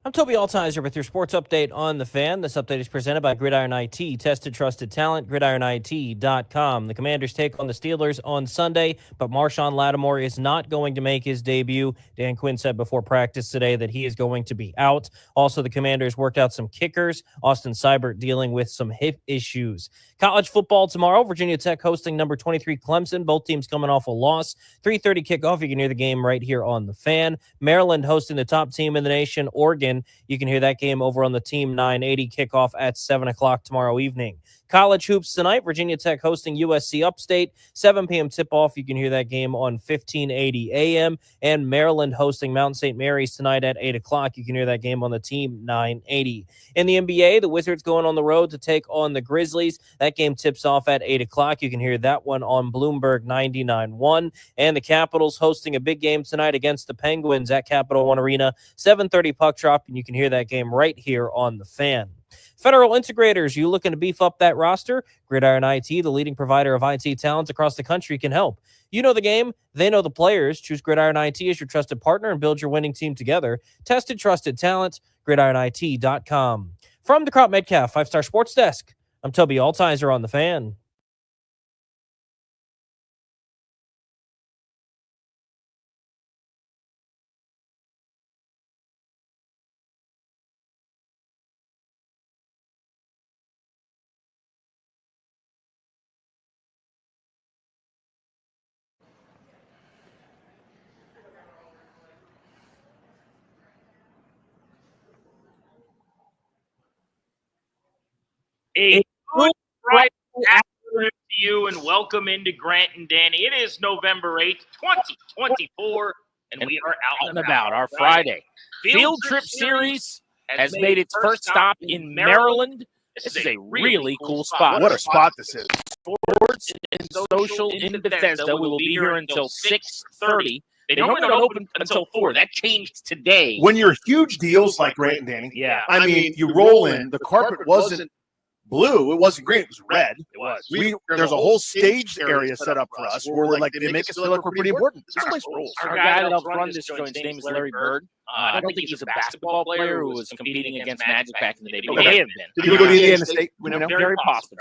I'm Toby Altizer with your sports update on The Fan. This update is presented by Gridiron IT. Tested, trusted talent, gridironit.com. The Commanders take on the Steelers on Sunday, but Marshon Latimore is not going to make his debut. Dan Quinn said before practice today that he is going to be out. Also, the Commanders worked out some kickers. Austin Seibert dealing with some hip issues. College football tomorrow. Virginia Tech hosting number 23 Clemson. Both teams coming off a loss. 3:30 kickoff. You can hear the game right here on The Fan. Maryland hosting the top team in the nation, Oregon. You can hear that game over on the Team 980 kickoff at 7 o'clock tomorrow evening. College hoops tonight, Virginia Tech hosting USC Upstate, 7 p.m. tip-off. You can hear that game on 1580 a.m. And Maryland hosting Mount St. Mary's tonight at 8 o'clock. You can hear that game on the Team 980. In the NBA, the Wizards going on the road to take on the Grizzlies. That game tips off at 8 o'clock. You can hear that one on Bloomberg 99.1. And the Capitals hosting a big game tonight against the Penguins at Capital One Arena, 7:30 puck drop, and you can hear that game right here on The Fan. Federal Integrators, you looking to beef up that roster? Gridiron IT, the leading provider of IT talent across the country, can help. You know the game. They know the players. Choose Gridiron IT as your trusted partner and build your winning team together. Tested, trusted talent, gridironit.com. From the Crop Metcalf 5-Star Sports Desk, I'm Toby Altizer on The Fan. A good Friday afternoon to you, and welcome into Grant and Danny. It is November 8th, 2024, and we are out and about. Our Friday field trip series has made its first stop in Maryland. This is a really cool spot. What a spot this is. Sports and Social in Bethesda. We will be here until 6:30. They normally don't open until 4. That changed today. When you're huge deals like Grant and Danny, yeah, I mean, you roll in, the carpet wasn't blue, it wasn't green, it was red. It was. There's a whole staged area set up for us where we're like, they make us feel like we're pretty important. This place rules. Our guy that helps run this joint, his name is Larry Bird. I don't think he's a basketball player who was competing against Magic back in the day, but he may have been. Did he go to Indiana State? Very possible.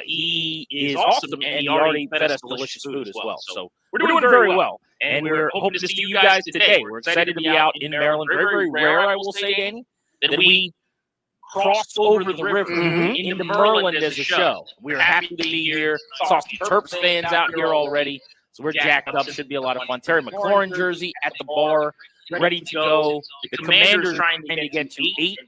He is awesome, and he already fed us delicious food as well. So we're doing very well, and we're hoping to see you guys today. We're excited to be out in Maryland. Very, very rare, I will say, Danny, that we cross over the river into Maryland as a show. We're happy to be here. Saw some Terps fans out here already, so we're jacked up. Should be a lot of fun. Terry McLaurin jersey at the bar, ready to go. The Commanders trying to get to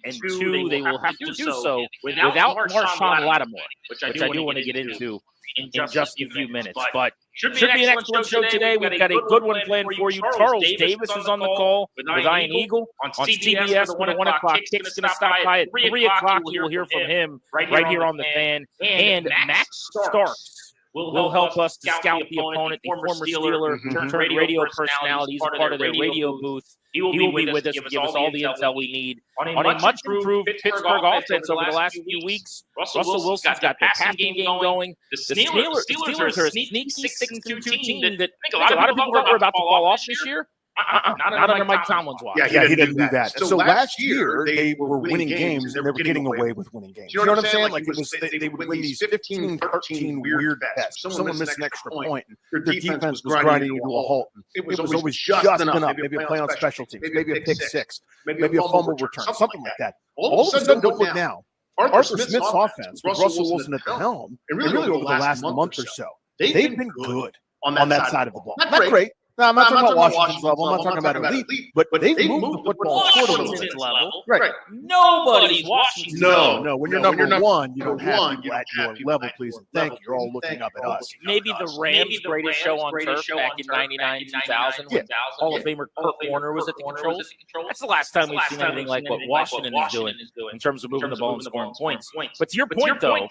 8-2. They will have to do so without Marshon Latimore, which I do want to get into in just a few minutes. But should be an excellent show today. We've got a good one planned for you. Charles Davis is on the call with Ian Eagle on CBS for the 1 o'clock. Kick's going to stop by at 3 o'clock. You will hear from him right here on The Fan. And Max Starks will help us to scout the opponent, the former Steeler, turned radio personality. He's a part of their radio booth. He will be with us to give us all the intel we need on a much improved Pittsburgh offense over the last few weeks. Russell Wilson's got their passing game going. The Steelers are a sneaky 6-2 team that I think a lot of people thought were about to fall off this year. Not under Mike Tomlin's watch. Yeah, he didn't do that. So last year, they were winning games, and they were getting away with winning games. You know what I'm saying? Like, it was they would win these 15, 13 weird bets. Someone missed an extra point, and their defense was grinding to a halt. It was always just enough. Maybe a play on special teams, maybe a pick six, maybe a fumble return, something like that. All of a sudden, don't look now. Arthur Smith's offense, with Russell Wilson at the helm, and really over the last month or so, they've been good on that side of the ball. Not great. No, I'm not talking about Washington's level. I'm not talking about elite, but they've moved the football Washington's level. Right. Nobody's Washington. No. When you're number one, you don't have people at your level, please. And thank you. You're all looking up at us. Maybe the Rams' greatest show on turf back in 99, 2000, when Hall of Famer Kurt Warner was at the controls. That's the last time we've seen anything like what Washington is doing in terms of moving the ball and scoring points. But to your point, though,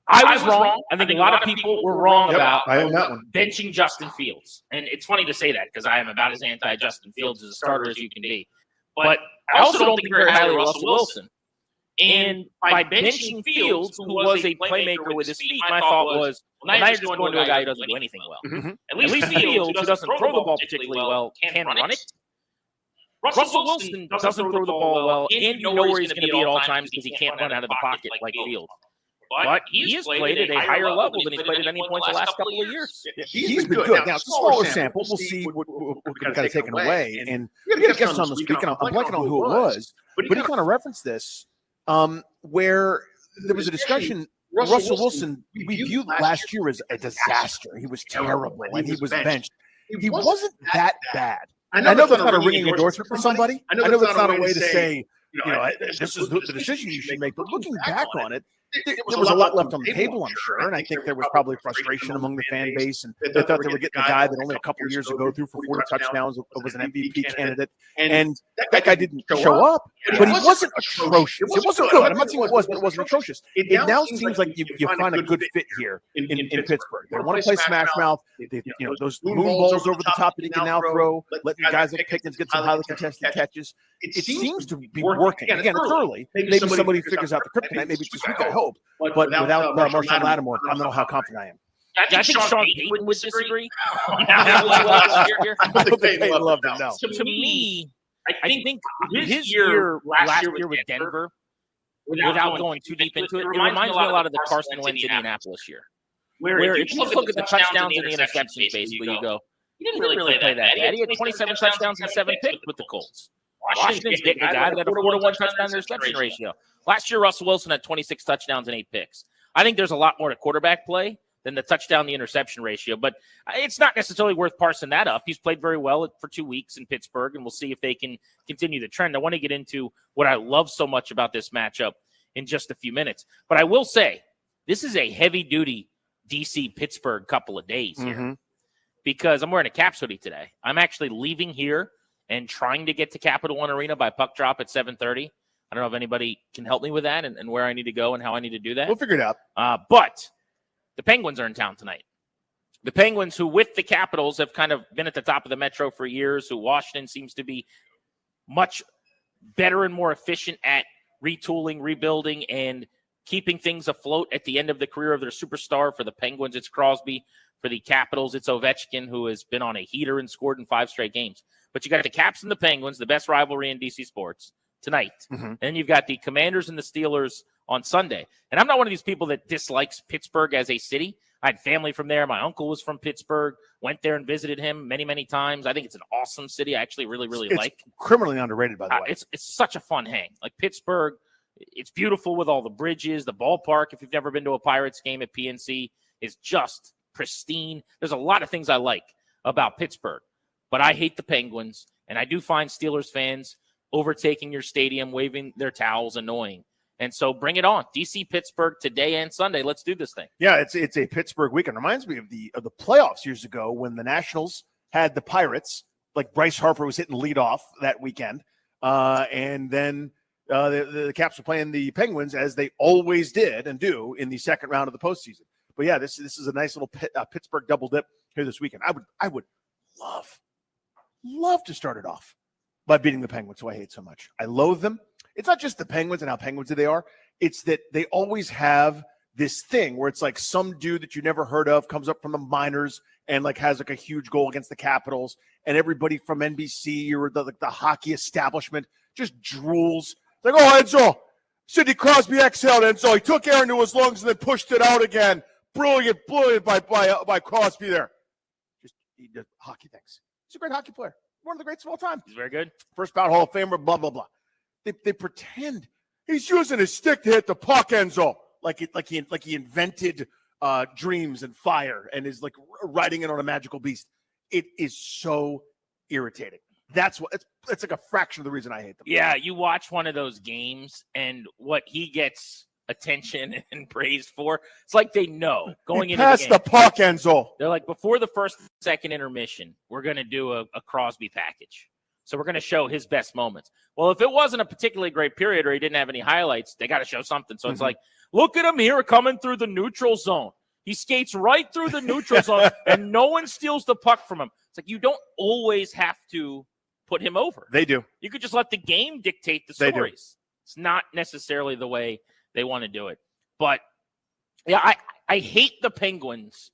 I was wrong. I think a lot of people were wrong about benching Justin Fields. And it's funny to say that because I am about as anti-Justin Fields as a starter as you can be. But I also don't think very highly of Russell Wilson. And by benching Fields, who was a playmaker with his feet, my thought was, well, now you're just going to a guy who doesn't do anything well. At least Fields, who doesn't throw the ball particularly well, can run it. Russell Wilson doesn't throw the ball well, and you know where he's going to be at all times because he can't run out of the pocket like Field. But he has played at a higher level than he's played at any point the last couple of years. He's been good. Now, it's a smaller sample. We'll see what kind of taken away. And we had a guest on this week, and I'm blanking on who it was, but he kind of referenced this, where there was a discussion. Russell Wilson, we viewed last year as a disaster. He was terrible, and he was benched. He wasn't that bad. I know that's not a ringing endorsement for somebody. I know that's not a way to say, this is the decision you should make. But looking back on it, there was a lot left on the table, I'm sure, and I think there was probably frustration among the fan base, and they thought they were getting a guy that only a couple of years ago threw for 40 touchdowns, was an MVP candidate, and that guy didn't show up, but he wasn't atrocious. It wasn't good. I'm not saying it was, but it wasn't atrocious. It now seems like you find a good fit here in Pittsburgh. They want to play smash mouth. Those moon balls over the top that he can now throw, letting guys like Pickens get some highly contested catches. It seems to be working. Again, it's early. Maybe somebody figures out the kryptonite. Maybe it's this week, I hope. But without Marshon Latimore, I don't know how confident I am. I think Sean Payton would disagree. To me, I think his year last year with Denver, without going too deep into it, it reminds me a lot of the Carson Wentz Indianapolis year. Where if you just look at the touchdowns and the interceptions, basically, you go, he didn't really play that bad. He had 27 touchdowns and 7 picks with the Colts. Washington's getting a guy that had a 4-to-1 touchdown interception ratio. Last year, Russell Wilson had 26 touchdowns and 8 picks. I think there's a lot more to quarterback play than the touchdown to interception ratio, but it's not necessarily worth parsing that up. He's played very well for 2 weeks in Pittsburgh, and we'll see if they can continue the trend. I want to get into what I love so much about this matchup in just a few minutes, but I will say this is a heavy-duty DC-Pittsburgh couple of days here because I'm wearing a Caps hoodie today. I'm actually leaving here and trying to get to Capital One Arena by puck drop at 7:30. I don't know if anybody can help me with that and where I need to go and how I need to do that. We'll figure it out. But the Penguins are in town tonight. The Penguins, who with the Capitals have kind of been at the top of the Metro for years, who Washington seems to be much better and more efficient at retooling, rebuilding, and keeping things afloat at the end of the career of their superstar. For the Penguins, it's Crosby. For the Capitals, it's Ovechkin, who has been on a heater and scored in 5 straight games. But you got the Caps and the Penguins, the best rivalry in DC sports, tonight. And then you've got the Commanders and the Steelers on Sunday. And I'm not one of these people that dislikes Pittsburgh as a city. I had family from there. My uncle was from Pittsburgh, went there and visited him many, many times. I think it's an awesome city. I actually really like. Criminally underrated, by the way. It's such a fun hang. Like Pittsburgh, it's beautiful with all the bridges. The ballpark, if you've never been to a Pirates game at PNC, is just pristine. There's a lot of things I like about Pittsburgh, but I hate the Penguins, and I do find Steelers fans overtaking your stadium, waving their towels, annoying. And so bring it on. DC Pittsburgh today and Sunday. Let's do this thing. Yeah, it's a Pittsburgh weekend. Reminds me of the playoffs years ago when the Nationals had the Pirates, like Bryce Harper was hitting leadoff that weekend. And then the Caps were playing the Penguins, as they always did and do in the second round of the postseason. But yeah, this is a nice little Pittsburgh double dip here this weekend. I would love to start it off by beating the Penguins, who I hate so much. I loathe them. It's not just the Penguins and how Penguins they are. It's that they always have this thing where it's like some dude that you never heard of comes up from the minors and like has like a huge goal against the Capitals, and everybody from NBC or the hockey establishment just drools. It's like, oh, Enzo, Sidney Crosby exhaled, Enzo. He took air into his lungs and then pushed it out again. Brilliant by Crosby there. He does hockey things. He's a great hockey player. One of the greats of all time. He's very good. First ballot Hall of Famer, blah, blah, blah. They pretend he's using his stick to hit the puck, Enzo. Like he invented dreams and fire and is like riding it on a magical beast. It is so irritating. That's what it's like a fraction of the reason I hate them. Yeah, you watch one of those games and what he gets attention and praise for, it's like they know going into the game. Pass the puck, Enzo. They're like, before the second intermission, we're going to do a Crosby package. So we're going to show his best moments. Well, if it wasn't a particularly great period or he didn't have any highlights, they got to show something. So it's like, look at him here coming through the neutral zone. He skates right through the neutral zone and no one steals the puck from him. It's like, you don't always have to put him over. They do. You could just let the game dictate the stories. It's not necessarily the way they want to do it. But yeah, I hate the Penguins.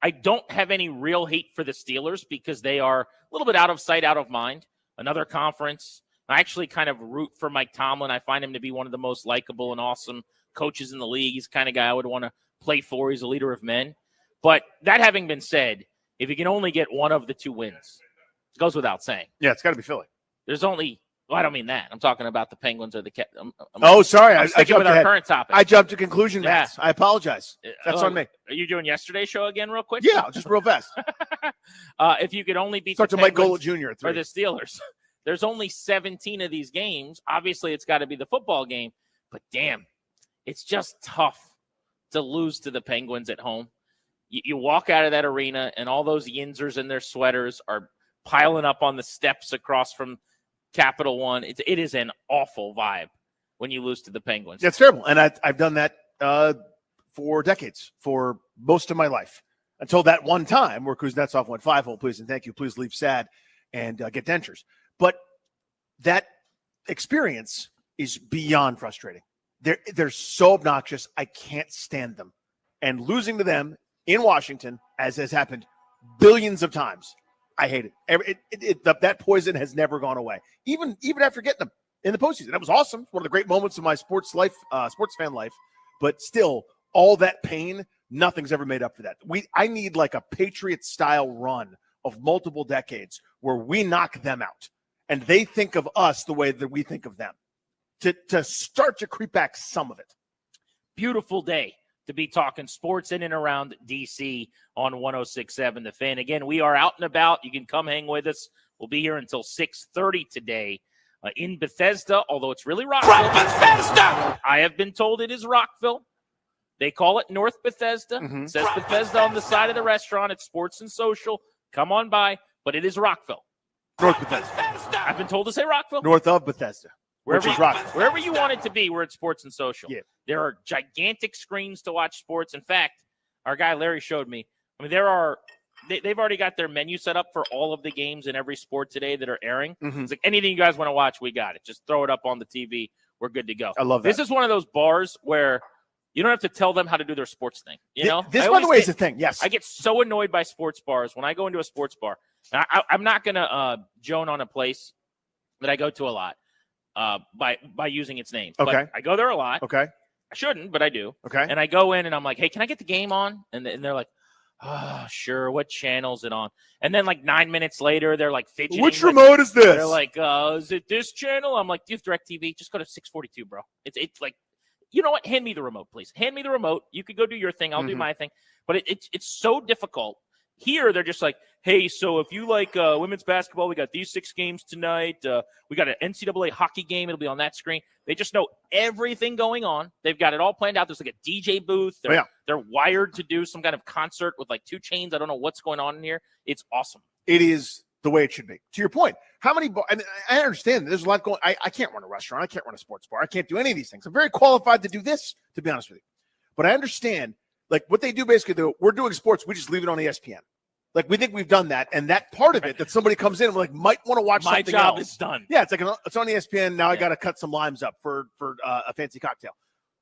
I don't have any real hate for the Steelers because they are a little bit out of sight, out of mind. another conference. I actually kind of root for Mike Tomlin. I find him to be one of the most likable and awesome coaches in the league. He's the kind of guy I would want to play for. He's a leader of men. But that having been said, if you can only get one of the 2 wins, it goes without saying. Yeah, it's got to be Philly. There's only – well, I don't mean that. I'm talking about the Penguins or the sorry. I'm sticking with our current topic. I jumped to conclusion, Matt. I apologize. That's on me. Are you doing yesterday's show again real quick? Yeah, just real fast. If you could only beat Start the to Mike Gola Penguins Jr. at 3. or the Steelers, there's only 17 of these games. Obviously, it's got to be the football game. But, damn, it's just tough to lose to the Penguins at home. You walk out of that arena, and all those Yinzers in their sweaters are piling up on the steps across from Capital One. It is an awful vibe when you lose to the Penguins. Yeah, it's terrible. And I've done that for decades, for most of my life, until that one time where Kuznetsov went 5-hole, please, and thank you, please leave sad and get dentures. But that experience is beyond frustrating. They're so obnoxious. I can't stand them. And losing to them in Washington, as has happened billions of times, I hate it. That poison has never gone away, even after getting them in the postseason. That was awesome. One of the great moments of my sports fan life. But still, all that pain, nothing's ever made up for that. I need like a Patriot-style run of multiple decades where we knock them out, and they think of us the way that we think of them, to start to creep back some of it. Beautiful day to be talking sports in and around D.C. on 106.7 The Fan. Again, we are out and about. You can come hang with us. We'll be here until 6:30 today in Bethesda, although it's really Rockville. Bethesda! I have been told it is Rockville. They call it North Bethesda. It says Bethesda on the side of the restaurant. It's sports and social. Come on by, but it is Rockville. North Bethesda. I've been told to say Rockville. North of Bethesda. Wherever you want it to be, we're at sports and social. Yeah. There are gigantic screens to watch sports. In fact, our guy Larry showed me. I mean, they've already got their menu set up for all of the games in every sport today that are airing. It's like anything you guys want to watch, we got it. Just throw it up on the TV. We're good to go. I love that. This is one of those bars where you don't have to tell them how to do their sports thing. You know, this by the way is the thing. Yes, I get so annoyed by sports bars when I go into a sports bar. And I'm not gonna Joan on a place that I go to a lot by using its name. Okay, but I go there a lot. Okay, I shouldn't, but I do. Okay, and I go in and I'm like, hey, can I get the game on? And they're like, oh, sure. What channel's it on? And then like 9 minutes later, they're like fidgeting. Which remote is this? They're like, is it this channel? I'm like, do you have DirecTV? Just go to 642, bro. It's like, you know what? Hand me the remote, please. Hand me the remote. You could go do your thing. I'll do my thing. But it's so difficult. Here, they're just like, hey, so if you like women's basketball, we got these 6 games tonight. We got an NCAA hockey game. It'll be on that screen. They just know everything going on. They've got it all planned out. There's like a DJ booth. They're wired to do some kind of concert with like 2 Chainz. I don't know what's going on in here. It's awesome. It is the way it should be. To your point, how many and I understand there's a lot going. I can't run a restaurant. I can't run a sports bar. I can't do any of these things. I'm very qualified to do this, to be honest with you. But I understand, like, what they do basically, we're doing sports. We just leave it on ESPN. Like, we think we've done that, and that part of it that somebody comes in and like might want to watch something else. My job is done. Yeah, it's like it's on ESPN now. I got to cut some limes up for a fancy cocktail.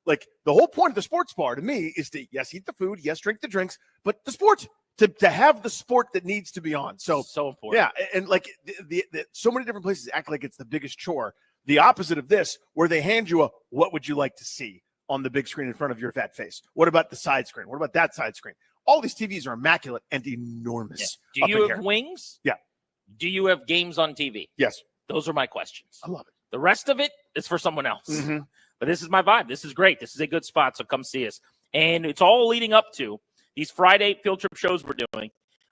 Like, the whole point of the sports bar to me is to eat the food, drink the drinks, but the sport to have the sport that needs to be on. So important. Yeah, and like the so many different places act like it's the biggest chore. The opposite of this, where they hand you what would you like to see on the big screen in front of your fat face? What about the side screen? What about that side screen? All these TVs are immaculate and enormous. Yeah. Do you have wings? Yeah. Do you have games on TV? Yes. Those are my questions. I love it. The rest of it is for someone else. But this is my vibe. This is great. This is a good spot, so come see us. And it's all leading up to these Friday field trip shows we're doing.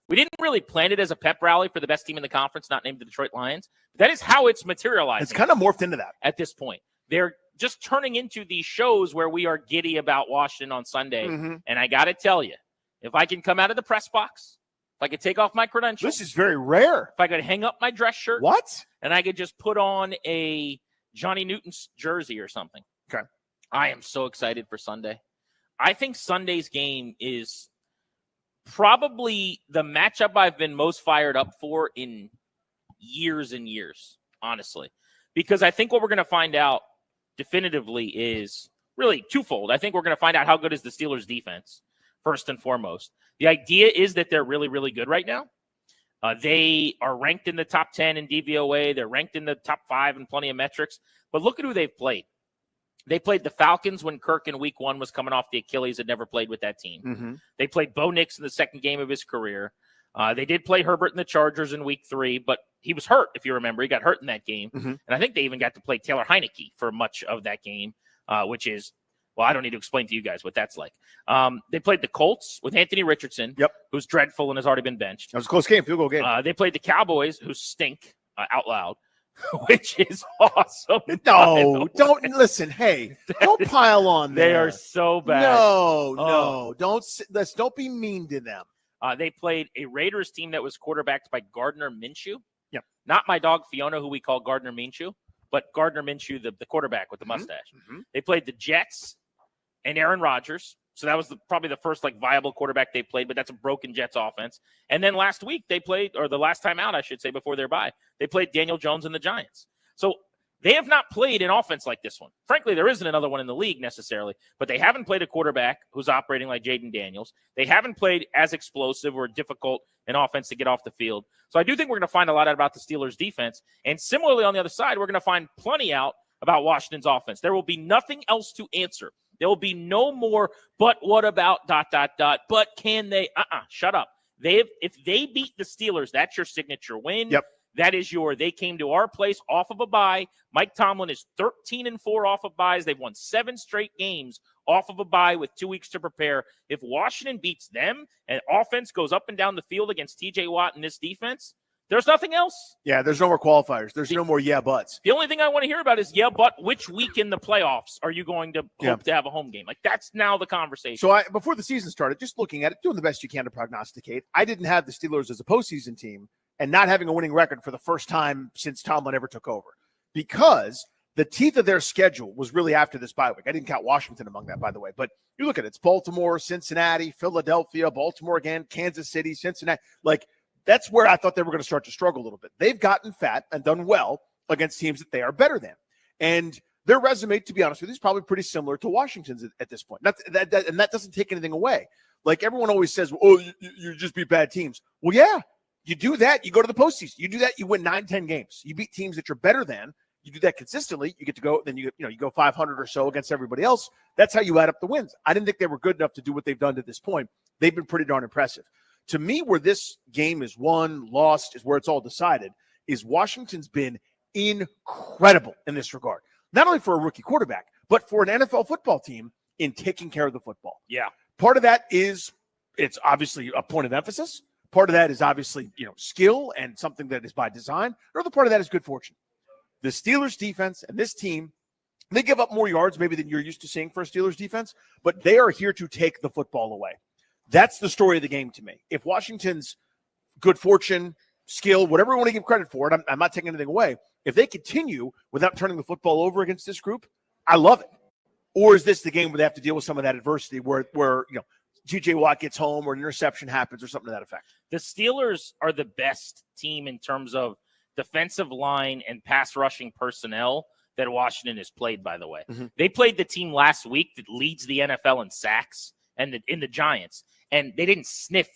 We didn't really plan it as a pep rally for the best team in the conference, not named the Detroit Lions. But that is how it's materialized. It's kind of morphed into that. At this point. They're just turning into these shows where we are giddy about Washington on Sunday. And I got to tell you, if I can come out of the press box, if I could take off my credentials. This is very rare. If I could hang up my dress shirt. What? And I could just put on a Johnny Newton's jersey or something. Okay. I am so excited for Sunday. I think Sunday's game is probably the matchup I've been most fired up for in years and years, honestly. Because I think what we're going to find out definitively is really twofold. I think we're going to find out how good is the Steelers' defense, first and foremost. The idea is that they're really, really good right now. They are ranked in the top 10 in DVOA. They're ranked in the top 5 in plenty of metrics. But look at who they've played. They played the Falcons when Kirk in week 1 was coming off the Achilles, had never played with that team. Mm-hmm. They played Bo Nix in the second game of his career. They did play Herbert and the Chargers in week 3, but he was hurt, if you remember. He got hurt in that game. Mm-hmm. And I think they even got to play Taylor Heineke for much of that game, which is, well, I don't need to explain to you guys what that's like. They played the Colts with Anthony Richardson, who's dreadful and has already been benched. That was a close game, field goal game. They played the Cowboys, who stink out loud, which is awesome. No, don't listen. Hey, don't pile on there. They are so bad. No, don't be mean to them. They played a Raiders team that was quarterbacked by Gardner Minshew. Yep. Not my dog Fiona, who we call Gardner Minshew, but Gardner Minshew, the quarterback with the mustache. Mm-hmm. They played the Jets and Aaron Rodgers. So that was probably the first viable quarterback they played, but that's a broken Jets offense. And then last week they played, or the last time out, I should say, before their bye, they played Daniel Jones and the Giants. So they have not played an offense like this one. Frankly, there isn't another one in the league necessarily, but they haven't played a quarterback who's operating like Jaden Daniels. They haven't played as explosive or difficult an offense to get off the field. So I do think we're going to find a lot out about the Steelers' defense. And similarly, on the other side, we're going to find plenty out about Washington's offense. There will be nothing else to answer. There will be no more, but what about ... But can they? Shut up. If they beat the Steelers, that's your signature win. Yep. That is they came to our place off of a bye. Mike Tomlin is 13-4 off of byes. They've won 7 straight games off of a bye with 2 weeks to prepare. If Washington beats them and offense goes up and down the field against TJ Watt and this defense, there's nothing else. Yeah, there's no more qualifiers. There's no more buts. The only thing I want to hear about is, but which week in the playoffs are you going to hope to have a home game? That's now the conversation. So before the season started, just looking at it, doing the best you can to prognosticate, I didn't have the Steelers as a postseason team and not having a winning record for the first time since Tomlin ever took over, because the teeth of their schedule was really after this bye week. I didn't count Washington among that, by the way, but you look at it, it's Baltimore, Cincinnati, Philadelphia, Baltimore again, Kansas City, Cincinnati. That's where I thought they were going to start to struggle a little bit. They've gotten fat and done well against teams that they are better than. And their resume, to be honest with you, is probably pretty similar to Washington's at this point. And that doesn't take anything away. Everyone always says, you just beat bad teams. Well, yeah, you do that, you go to the postseason. You do that, you win 9-10 games. You beat teams that you're better than. You do that consistently, you get to go, then you go 500 or so against everybody else. That's how you add up the wins. I didn't think they were good enough to do what they've done to this point. They've been pretty darn impressive. To me, where this game is won, lost, is where it's all decided, is Washington's been incredible in this regard. Not only for a rookie quarterback, but for an NFL football team in taking care of the football. Yeah. Part of that is, it's obviously a point of emphasis. Part of that is obviously, skill and something that is by design. Another part of that is good fortune. The Steelers defense and this team, they give up more yards maybe than you're used to seeing for a Steelers defense, but they are here to take the football away. That's the story of the game to me. If Washington's good fortune, skill, whatever you want to give credit for it, I'm not taking anything away. If they continue without turning the football over against this group, I love it. Or is this the game where they have to deal with some of that adversity where TJ Watt gets home or an interception happens or something to that effect? The Steelers are the best team in terms of defensive line and pass rushing personnel that Washington has played, by the way. Mm-hmm. They played the team last week that leads the NFL in sacks and in the Giants, and they didn't sniff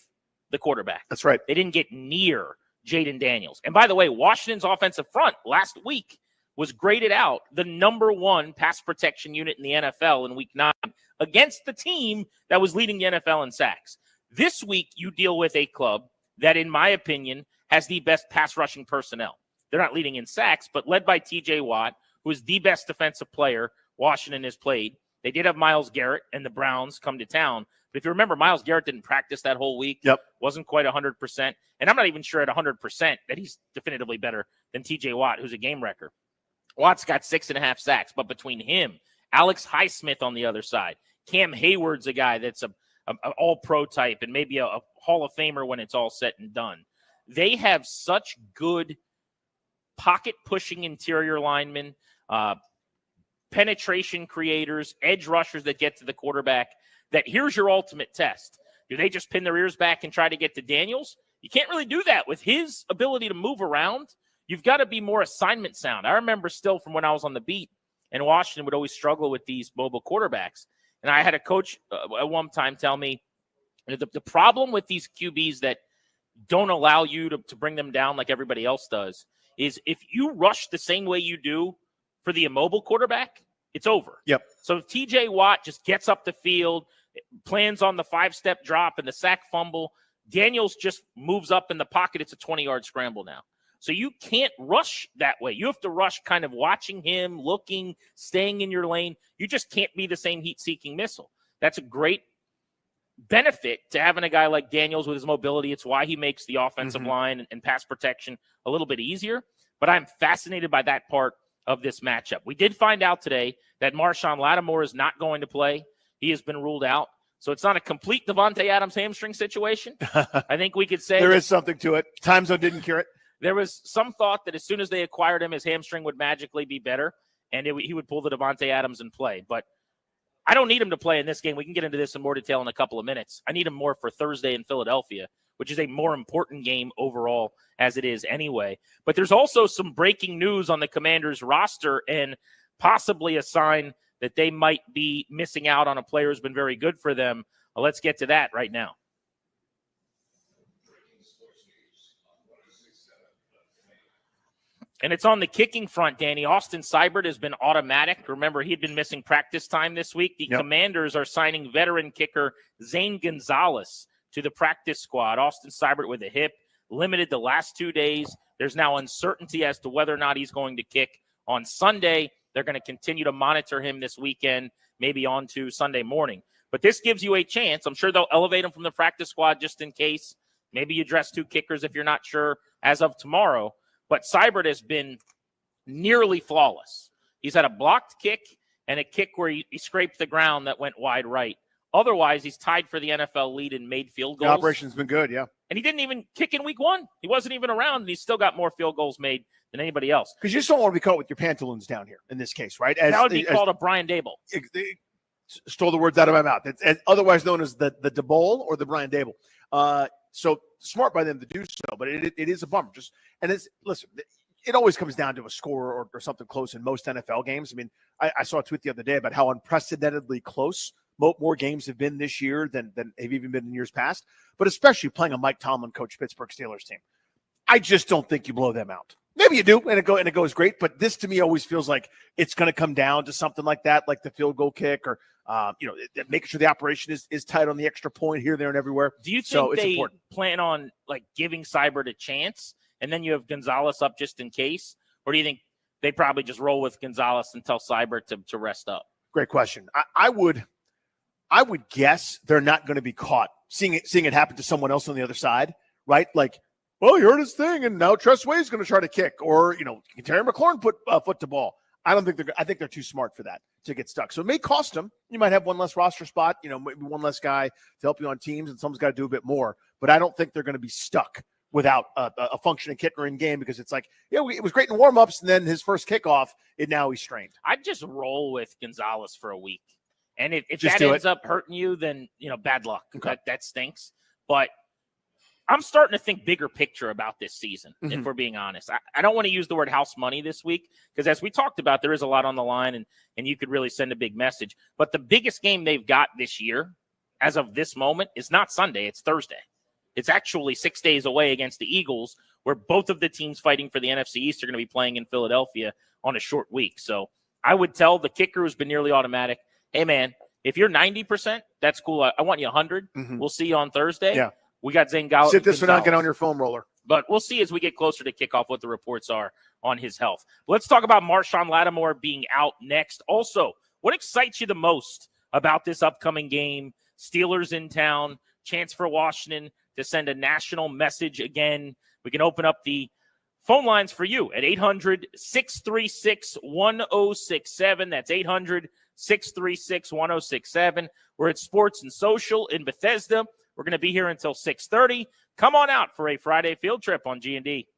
the quarterback. That's right. They didn't get near Jaden Daniels. And by the way, Washington's offensive front last week was graded out the number 1 pass protection unit in the NFL in week 9 against the team that was leading the NFL in sacks. This week, you deal with a club that, in my opinion, has the best pass rushing personnel. They're not leading in sacks, but led by TJ Watt, who is the best defensive player Washington has played. They did have Myles Garrett and the Browns come to town. But if you remember, Myles Garrett didn't practice that whole week. Yep. Wasn't quite 100%. And I'm not even sure at 100% that he's definitively better than TJ Watt, who's a game wrecker. Watt's got 6.5 sacks, but between him, Alex Highsmith on the other side, Cam Hayward's a guy that's a all-pro type and maybe a Hall of Famer when it's all said and done. They have such good pocket-pushing interior linemen, penetration creators, edge rushers that get to the quarterback, that here's your ultimate test. Do they just pin their ears back and try to get to Daniels? You can't really do that. With his ability to move around, you've got to be more assignment sound. I remember still from when I was on the beat, and Washington would always struggle with these mobile quarterbacks. And I had a coach at one time tell me the problem with these QBs that don't allow you to bring them down like everybody else does is if you rush the same way you do for the immobile quarterback, it's over. Yep. So if TJ Watt just gets up the field, plans on the 5-step drop and the sack fumble, Daniels just moves up in the pocket. It's a 20-yard scramble now. So you can't rush that way. You have to rush kind of watching him, looking, staying in your lane. You just can't be the same heat-seeking missile. That's a great benefit to having a guy like Daniels with his mobility. It's why he makes the offensive line and pass protection a little bit easier. But I'm fascinated by that part of this matchup. We did find out today that Marshon Latimore is not going to play. He has been ruled out. So it's not a complete Devontae Adams hamstring situation. I think we could say there is something to it. Time zone didn't cure it. There was some thought that as soon as they acquired him, his hamstring would magically be better, and he would pull the Devontae Adams and play. But I don't need him to play in this game. We can get into this in more detail in a couple of minutes. I need him more for Thursday in Philadelphia, which is a more important game overall as it is anyway. But there's also some breaking news on the Commanders roster and possibly a sign that they might be missing out on a player who's been very good for them. Let's get to that right now. And it's on the kicking front, Danny. Austin Seibert has been automatic. Remember, he had been missing practice time this week. The Commanders are signing veteran kicker Zane Gonzalez to the practice squad. Austin Seibert with a hip, limited the last 2 days. There's now uncertainty as to whether or not he's going to kick on Sunday. They're going to continue to monitor him this weekend, maybe on to Sunday morning. But this gives you a chance. I'm sure they'll elevate him from the practice squad just in case. Maybe you dress 2 kickers if you're not sure as of tomorrow. But Seibert has been nearly flawless. He's had a blocked kick and a kick where he scraped the ground that went wide right. Otherwise, he's tied for the NFL lead in made field goals. The operation's been good, yeah. And he didn't even kick in week 1. He wasn't even around, and he's still got more field goals made than anybody else. Because you just don't want to be caught with your pantaloons down here in this case, right? That would be called a Brian Dable. Stole the words out of my mouth. It's otherwise known as the DeBoll or the Brian Dable. So smart by them to do so, but it is a bummer. Listen, it always comes down to a score or something close in most NFL games. I mean, I saw a tweet the other day about how unprecedentedly close more games have been this year than have even been in years past, but especially playing a Mike Tomlin coach Pittsburgh Steelers team. I just don't think you blow them out. Maybe you do, and it goes great, but this to me always feels like it's going to come down to something like that, like the field goal kick or making sure the operation is tight on the extra point here, there, and everywhere. Do you think they plan on giving Seibert a chance, and then you have Gonzalez up just in case, or do you think they probably just roll with Gonzalez and tell Seibert to rest up? Great question. I would guess they're not going to be caught seeing it happen to someone else on the other side, right? Like, well, he hurt his thing, and now Tress Way's going to try to kick, or Terry McLaurin put foot to ball. I think they're too smart for that to get stuck. So it may cost them. You might have one less roster spot, maybe one less guy to help you on teams, and someone's got to do a bit more. But I don't think they're going to be stuck without a functioning kicker in game because it's like, it was great in warmups, and then his first kickoff, and now he's strained. I'd just roll with Gonzalez for a week, and if Just that do ends it. up hurting you, then bad luck. Okay. That stinks. But I'm starting to think bigger picture about this season, if we're being honest. I don't want to use the word house money this week because, as we talked about, there is a lot on the line, and you could really send a big message. But the biggest game they've got this year, as of this moment, is not Sunday. It's Thursday. It's actually 6 days away against the Eagles, where both of the teams fighting for the NFC East are going to be playing in Philadelphia on a short week. So I would tell the kicker who's been nearly automatic, hey, man, if you're 90%, that's cool. I want you 100. We'll see you on Thursday. Yeah. We got Zane Gonzalez. Sit this one out, get on your foam roller. But we'll see as we get closer to kickoff what the reports are on his health. Let's talk about Marshon Latimore being out next. Also, what excites you the most about this upcoming game? Steelers in town, chance for Washington to send a national message again. We can open up the phone lines for you at 800-636-1067. That's 800-636-1067. We're at Sports and Social in Bethesda. We're going to be here until 6:30. Come on out for a Friday field trip on G&D.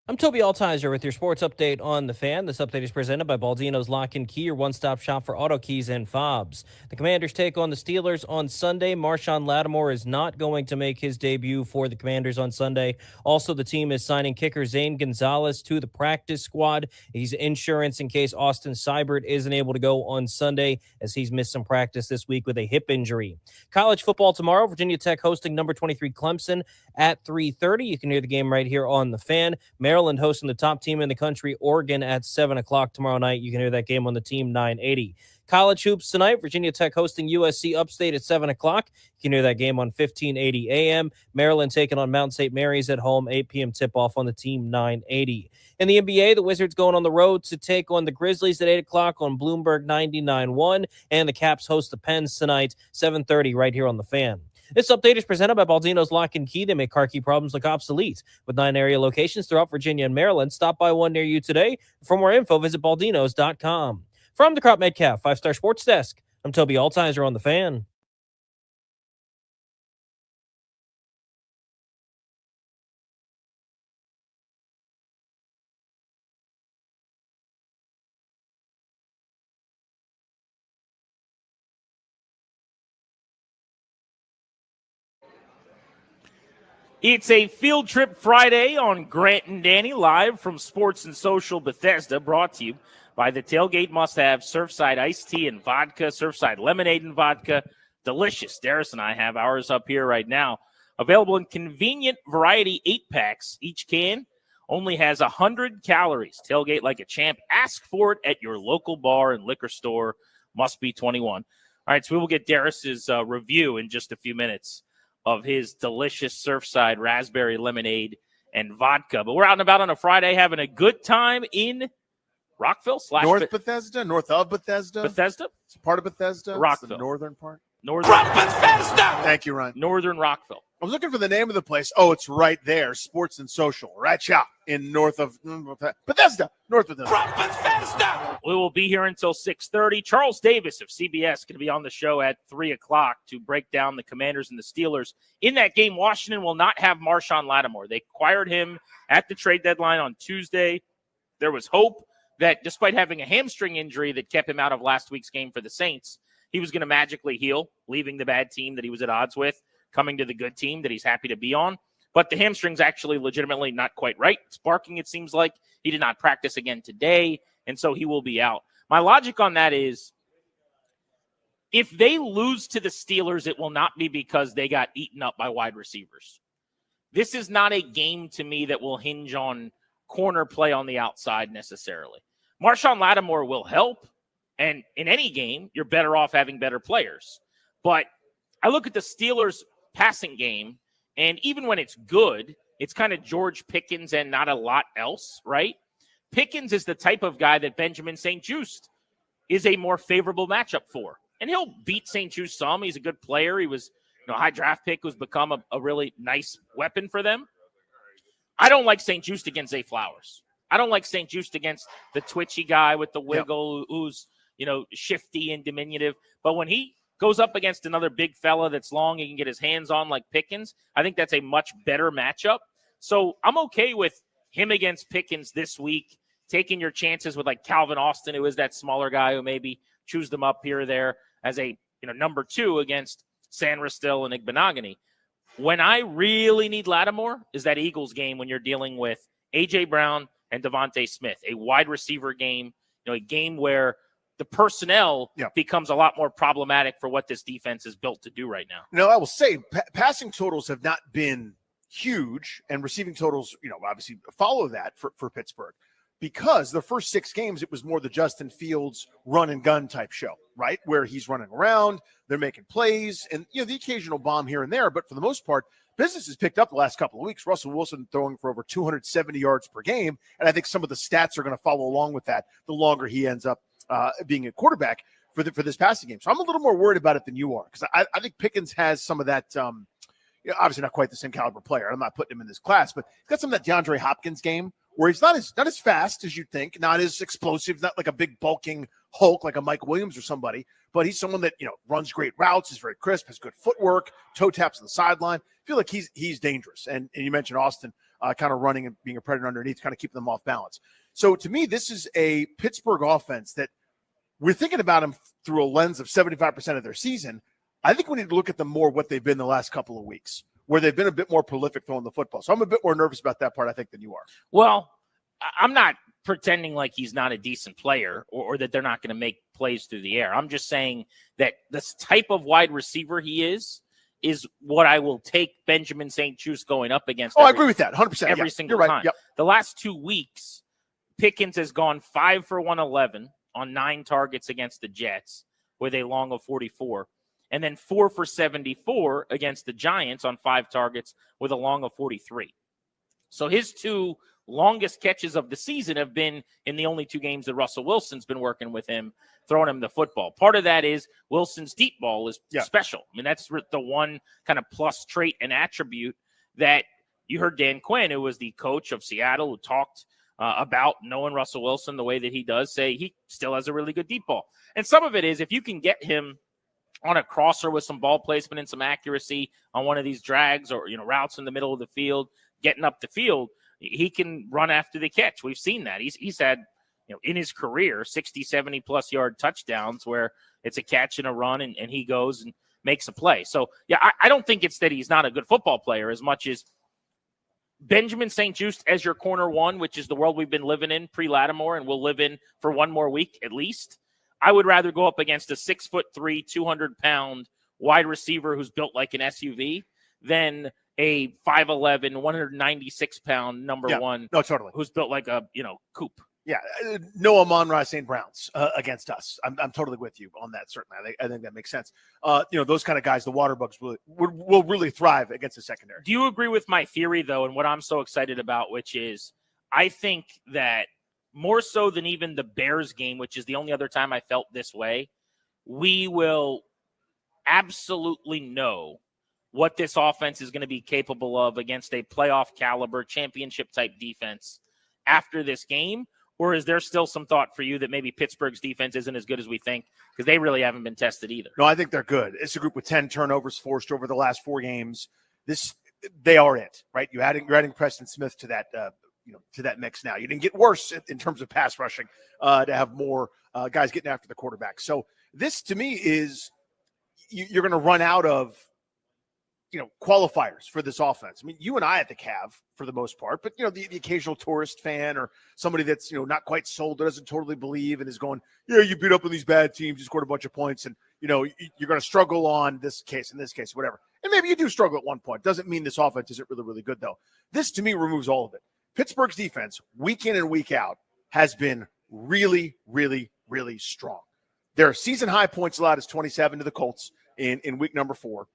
I'm Toby Altizer with your sports update on The Fan. This update is presented by Baldino's Lock and Key, your one-stop shop for auto keys and fobs. The Commanders take on the Steelers on Sunday. Marshon Latimore is not going to make his debut for the Commanders on Sunday. Also, the team is signing kicker Zane Gonzalez to the practice squad. He's insurance in case Austin Seibert isn't able to go on Sunday, as he's missed some practice this week with a hip injury. College football tomorrow, Virginia Tech hosting number 23 Clemson at 3:30. You can hear the game right here on The Fan. Maryland hosting the top team in the country, Oregon, at 7 o'clock tomorrow night. You can hear that game on the Team 980. College hoops tonight, Virginia Tech hosting USC Upstate at 7 o'clock. You can hear that game on 1580 AM. Maryland taking on Mount St. Mary's at home, 8 p.m. tip-off on the Team 980. In the NBA, the Wizards going on the road to take on the Grizzlies at 8 o'clock on Bloomberg 99.1. And the Caps host the Pens tonight, 7:30 right here on The Fan. This update is presented by Baldino's Lock and Key. They make car key problems look obsolete. With 9 area locations throughout Virginia and Maryland, stop by one near you today. For more info, visit baldinos.com. From the Crop Metcalf 5-Star Sports Desk, I'm Toby Altizer on The Fan. It's a Field Trip Friday on Grant and Danny, live from Sports and Social Bethesda, brought to you by the Tailgate Must-Have Surfside Iced Tea and Vodka, Surfside Lemonade and Vodka. Delicious. Darius and I have ours up here right now. Available in convenient variety 8-packs. Each can only has 100 calories. Tailgate like a champ. Ask for it at your local bar and liquor store. Must be 21. All right, so we will get Darius's review in just a few minutes of his delicious Surfside raspberry lemonade and vodka. But we're out and about on a Friday having a good time in Rockville / North Bethesda, north of Bethesda. Bethesda? It's a part of Bethesda. Rockville. It's the northern part. Northern Bethesda! Thank you, Ryan. Northern Rockville. I was looking for the name of the place. Oh, it's right there. Sports and Social. Right shop in north of Bethesda. North of Bethesda. We will be here until 6:30. Charles Davis of CBS going to be on the show at 3 o'clock to break down the Commanders and the Steelers. In that game, Washington will not have Marshon Latimore. They acquired him at the trade deadline on Tuesday. There was hope that despite having a hamstring injury that kept him out of last week's game for the Saints, he was going to magically heal, leaving the bad team that he was at odds with, coming to the good team that he's happy to be on. But the hamstring's actually legitimately not quite right. It's barking, it seems like. He did not practice again today, and so he will be out. My logic on that is if they lose to the Steelers, it will not be because they got eaten up by wide receivers. This is not a game to me that will hinge on corner play on the outside necessarily. Marshon Latimore will help, and in any game, you're better off having better players. But I look at the Steelers' passing game, and even when it's good, it's kind of George Pickens and not a lot else, right? Pickens is the type of guy that Benjamin St-Juste is a more favorable matchup for. And he'll beat St-Juste some. He's a good player. He was a high draft pick who's become a really nice weapon for them. I don't like St-Juste against Zay Flowers. I don't like St-Juste against the twitchy guy with the wiggle who's, shifty and diminutive. But when he goes up against another big fella that's long and can get his hands on like Pickens, I think that's a much better matchup. So I'm okay with him against Pickens this week, taking your chances with like Calvin Austin, who is that smaller guy who maybe chews them up here or there as a number 2 against Sandra Still and Igbenogany. When I really need Latimore is that Eagles game when you're dealing with A.J. Brown and Devontae Smith, a wide receiver game, a game where the personnel becomes a lot more problematic for what this defense is built to do right now. No, I will say passing totals have not been huge, and receiving totals, obviously follow that for Pittsburgh, because the first 6 games, it was more the Justin Fields run and gun type show, right? Where he's running around, they're making plays, and, the occasional bomb here and there. But for the most part, business has picked up the last couple of weeks. Russell Wilson throwing for over 270 yards per game. And I think some of the stats are going to follow along with that the longer he ends up being a quarterback for this passing game. So I'm a little more worried about it than you are, because I think Pickens has some of that, obviously not quite the same caliber player. I'm not putting him in this class, but he's got some of that DeAndre Hopkins game where he's not as fast as you'd think, not as explosive, not like a big bulking Hulk like a Mike Williams or somebody, but he's someone that, runs great routes, is very crisp, has good footwork, toe taps on the sideline. I feel like he's dangerous. And you mentioned Austin. kind of running and being a predator underneath, kind of keeping them off balance. So to me, this is a Pittsburgh offense that we're thinking about them through a lens of 75% of their season. I think we need to look at them more what they've been the last couple of weeks, where they've been a bit more prolific throwing the football. So I'm a bit more nervous about that part, I think, than you are. Well, I'm not pretending like he's not a decent player or that they're not going to make plays through the air. I'm just saying that this type of wide receiver he is what I will take Benjamin St-Juste going up against. I agree with that 100%. Every single you're right. time. Yep. The last 2 weeks, Pickens has gone 5 for 111 on 9 targets against the Jets with a long of 44. And then 4 for 74 against the Giants on 5 targets with a long of 43. So his 2 longest catches of the season have been in the only 2 games that Russell Wilson's been working with him, throwing him the football. Part of that is Wilson's deep ball is special. I mean, that's the one kind of plus trait and attribute that you heard Dan Quinn, who was the coach of Seattle, who talked about knowing Russell Wilson the way that he does, say he still has a really good deep ball. And some of it is if you can get him on a crosser with some ball placement and some accuracy on one of these drags or, routes in the middle of the field, getting up the field, he can run after the catch. We've seen that. He's had, in his career, 60, 70 plus yard touchdowns where it's a catch and a run and he goes and makes a play. So, I don't think it's that he's not a good football player as much as Benjamin St-Juste as your corner one, which is the world we've been living in pre-Latimore and will live in for one more week at least. I would rather go up against a 6'3", 200-pound wide receiver who's built like an SUV than a 5'11", 196-pound number one. No, totally. Who's built like a coupe. Yeah, no Amon-Ra St. Browns against us. I'm totally with you on that. Certainly, I think that makes sense. Those kind of guys, the water bugs will really thrive against the secondary. Do you agree with my theory though, and what I'm so excited about, which is I think that more so than even the Bears game, which is the only other time I felt this way, we will absolutely know what this offense is going to be capable of against a playoff caliber championship type defense after this game. Or is there still some thought for you that maybe Pittsburgh's defense isn't as good as we think? Because they really haven't been tested either. No, I think they're good. It's a group with 10 turnovers forced over the last 4 games. They are it, right? You're adding Preston Smith to that to that mix now. You didn't get worse in terms of pass rushing to have more guys getting after the quarterback. So this, to me, is you're going to run out of qualifiers for this offense. I mean, you and I at the Cav for the most part, but the occasional tourist fan or somebody that's not quite sold, that doesn't totally believe and is going, you beat up on these bad teams, you scored a bunch of points, and you're going to struggle on this case, whatever. And maybe you do struggle at one point. Doesn't mean this offense isn't really, really good though. This to me removes all of it. Pittsburgh's defense, week in and week out, has been really, really, really strong. Their season high points allowed is 27 to the Colts in week number 4.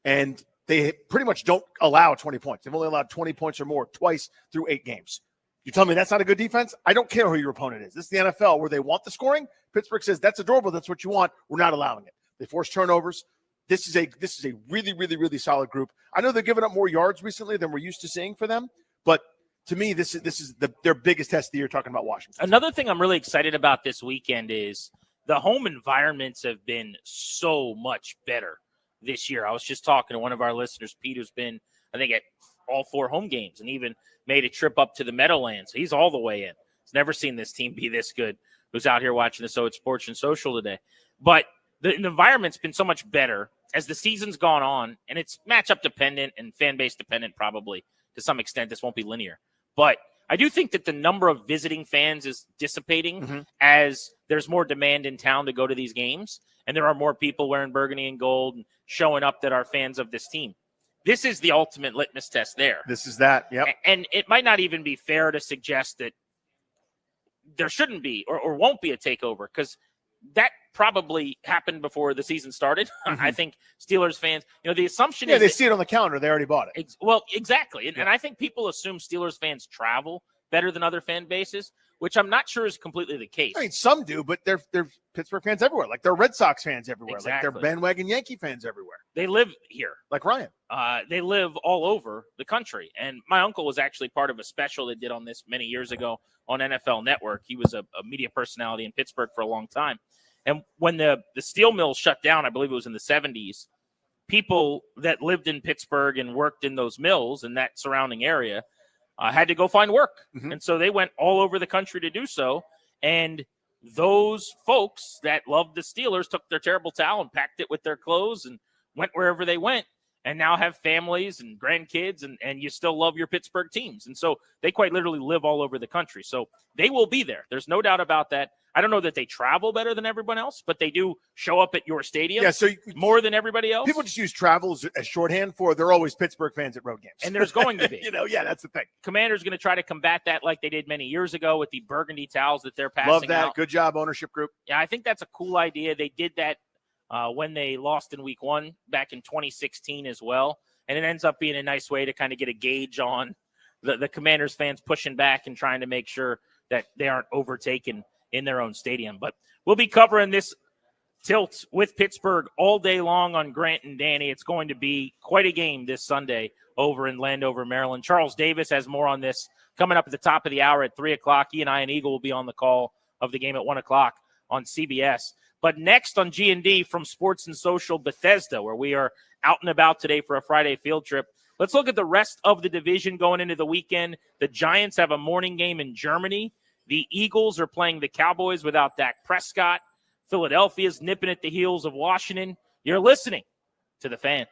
And they pretty much don't allow 20 points. They've only allowed 20 points or more twice through 8 games. You tell me that's not a good defense? I don't care who your opponent is. This is the NFL where they want the scoring. Pittsburgh says that's adorable. That's what you want. We're not allowing it. They force turnovers. This is a really, really, really solid group. I know they're giving up more yards recently than we're used to seeing for them, but to me, this is their biggest test of the year, talking about Washington. Another thing I'm really excited about this weekend is the home environments have been so much better this year. I was just talking to one of our listeners, Pete, who's been, I think, at all 4 home games and even made a trip up to the Meadowlands. He's all the way in. He's never seen this team be this good. Who's out here watching the So It's Sports and Social today. But the environment's been so much better as the season's gone on, and it's matchup dependent and fan base dependent probably to some extent. This won't be linear. But I do think that the number of visiting fans is dissipating as there's more demand in town to go to these games, and there are more people wearing burgundy and gold and showing up that are fans of this team. This is the ultimate litmus test there. This is that, yep. And it might not even be fair to suggest that there shouldn't be or won't be a takeover, because that probably happened before the season started. I think Steelers fans, the assumption is they see it on the calendar. They already bought it. Well, exactly. And I think people assume Steelers fans travel better than other fan bases, which I'm not sure is completely the case. I mean, some do, but they're Pittsburgh fans everywhere. Like they're Red Sox fans everywhere. Exactly. Like they're bandwagon Yankee fans everywhere. They live here. Like Ryan. They live all over the country. And my uncle was actually part of a special they did on this many years ago on NFL Network. He was a media personality in Pittsburgh for a long time. And when the steel mill shut down, I believe it was in the 70s, people that lived in Pittsburgh and worked in those mills and that surrounding area had to go find work. Mm-hmm. And so they went all over the country to do so. And those folks that loved the Steelers took their terrible towel and packed it with their clothes and went wherever they went, and now have families and grandkids, and you still love your Pittsburgh teams. And so they quite literally live all over the country. So they will be there. There's no doubt about that. I don't know that they travel better than everyone else, but they do show up at your stadium more than everybody else. People just use travel as shorthand for they're always Pittsburgh fans at road games. And there's going to be. That's the thing. Commander's going to try to combat that like they did many years ago with the burgundy towels that they're passing Love that. out. Good job, ownership group. Yeah, I think that's a cool idea. They did that when they lost in week 1 back in 2016 as well. And it ends up being a nice way to kind of get a gauge on the Commanders fans pushing back and trying to make sure that they aren't overtaken in their own stadium. But we'll be covering this tilt with Pittsburgh all day long on Grant and Danny. It's going to be quite a game this Sunday over in Landover, Maryland. Charles Davis has more on this coming up at the top of the hour at 3 o'clock. He and I and Eagle will be on the call of the game at 1 o'clock on CBS. But next on G&D from Sports and Social Bethesda, where we are out and about today for a Friday field trip, let's look at the rest of the division going into the weekend. The Giants have a morning game in Germany. The Eagles are playing the Cowboys without Dak Prescott. Philadelphia's nipping at the heels of Washington. You're listening to The Fan.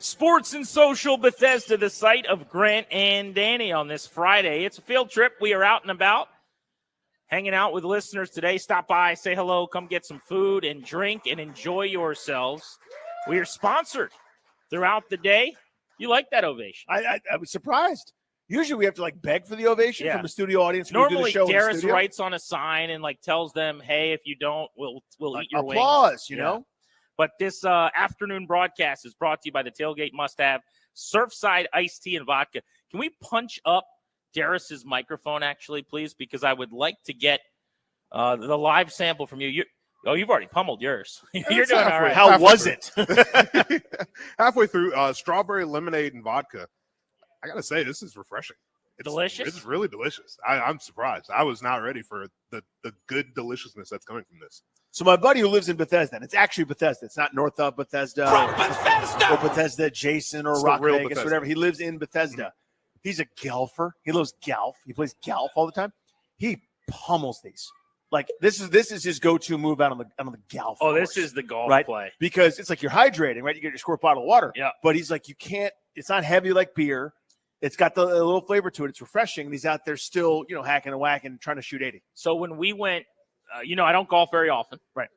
Sports and Social Bethesda, the site of Grant and Danny on this Friday. It's a field trip. We are out and about, hanging out with listeners today. Stop by, say hello, come get some food and drink and enjoy yourselves. We are sponsored throughout the day. You like that ovation? I was surprised. Usually we have to like beg for the ovation from the studio audience. When Normally, we do the show Darius in the studio. writes on a sign and like tells them, "Hey, if you don't, we'll eat your wings." Applause, you know. But this afternoon broadcast is brought to you by the Tailgate Must Have Surfside Iced Tea and Vodka. Can we punch up Darius's microphone, actually, please? Because I would like to get the live sample from you. You've already pummeled yours. You're doing all right. How was it? Halfway through, strawberry lemonade and vodka. I gotta say, this is refreshing. It's delicious. It's really delicious. I'm surprised. I was not ready for the good deliciousness that's coming from this. So my buddy who lives in Bethesda, and it's actually Bethesda. It's not north of Bethesda, or Bethesda adjacent, or It's Rock the real Vegas, Bethesda. whatever. He lives in Bethesda. He's a golfer. He loves golf. He plays golf all the time. He pummels these. Like this is his go-to move out on the golf. Oh, course, this is the golf right? play. Because it's like you're hydrating, right? You get your squirt bottle of water. Yeah. But he's like, you can't. It's not heavy like beer. It's got a little flavor to it. It's refreshing. And he's out there still, hacking and whacking, trying to shoot 80. So when we went, I don't golf very often, right?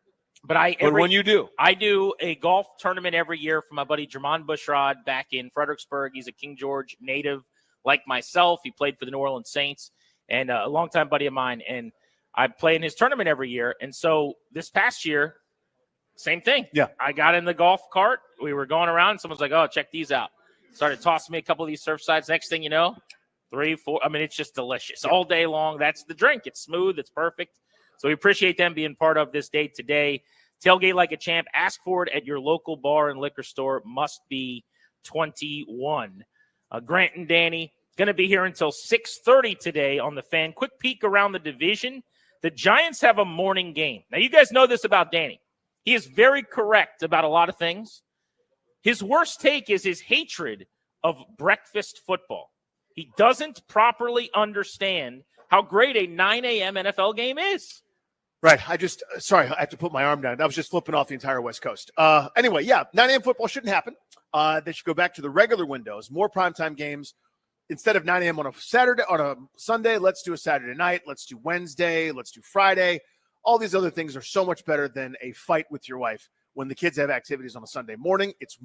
But when you do, I do a golf tournament every year for my buddy Jamon Bushrod back in Fredericksburg. He's a King George native like myself. He played for the New Orleans Saints and a longtime buddy of mine. And I play in his tournament every year. And so this past year, same thing. Yeah. I got in the golf cart. We were going around. And someone's like, oh, check these out. Started tossing me a couple of these surf sides. Next thing you know, 3, 4. I mean, it's just delicious all day long. That's the drink. It's smooth. It's perfect. So we appreciate them being part of this day today. Tailgate like a champ. Ask for it at your local bar and liquor store. Must be 21. Grant and Danny going to be here until 6:30 today on the Fan. Quick peek around the division. The Giants have a morning game. Now, you guys know this about Danny. He is very correct about a lot of things. His worst take is his hatred of breakfast football. He doesn't properly understand how great a 9 a.m. NFL game is. Right. I have to put my arm down. I was just flipping off the entire West Coast. Anyway, 9 a.m. football shouldn't happen. They should go back to the regular windows, more primetime games. Instead of 9 a.m. on a Sunday, let's do a Saturday night. Let's do Wednesday. Let's do Friday. All these other things are so much better than a fight with your wife when the kids have activities on a Sunday morning. It's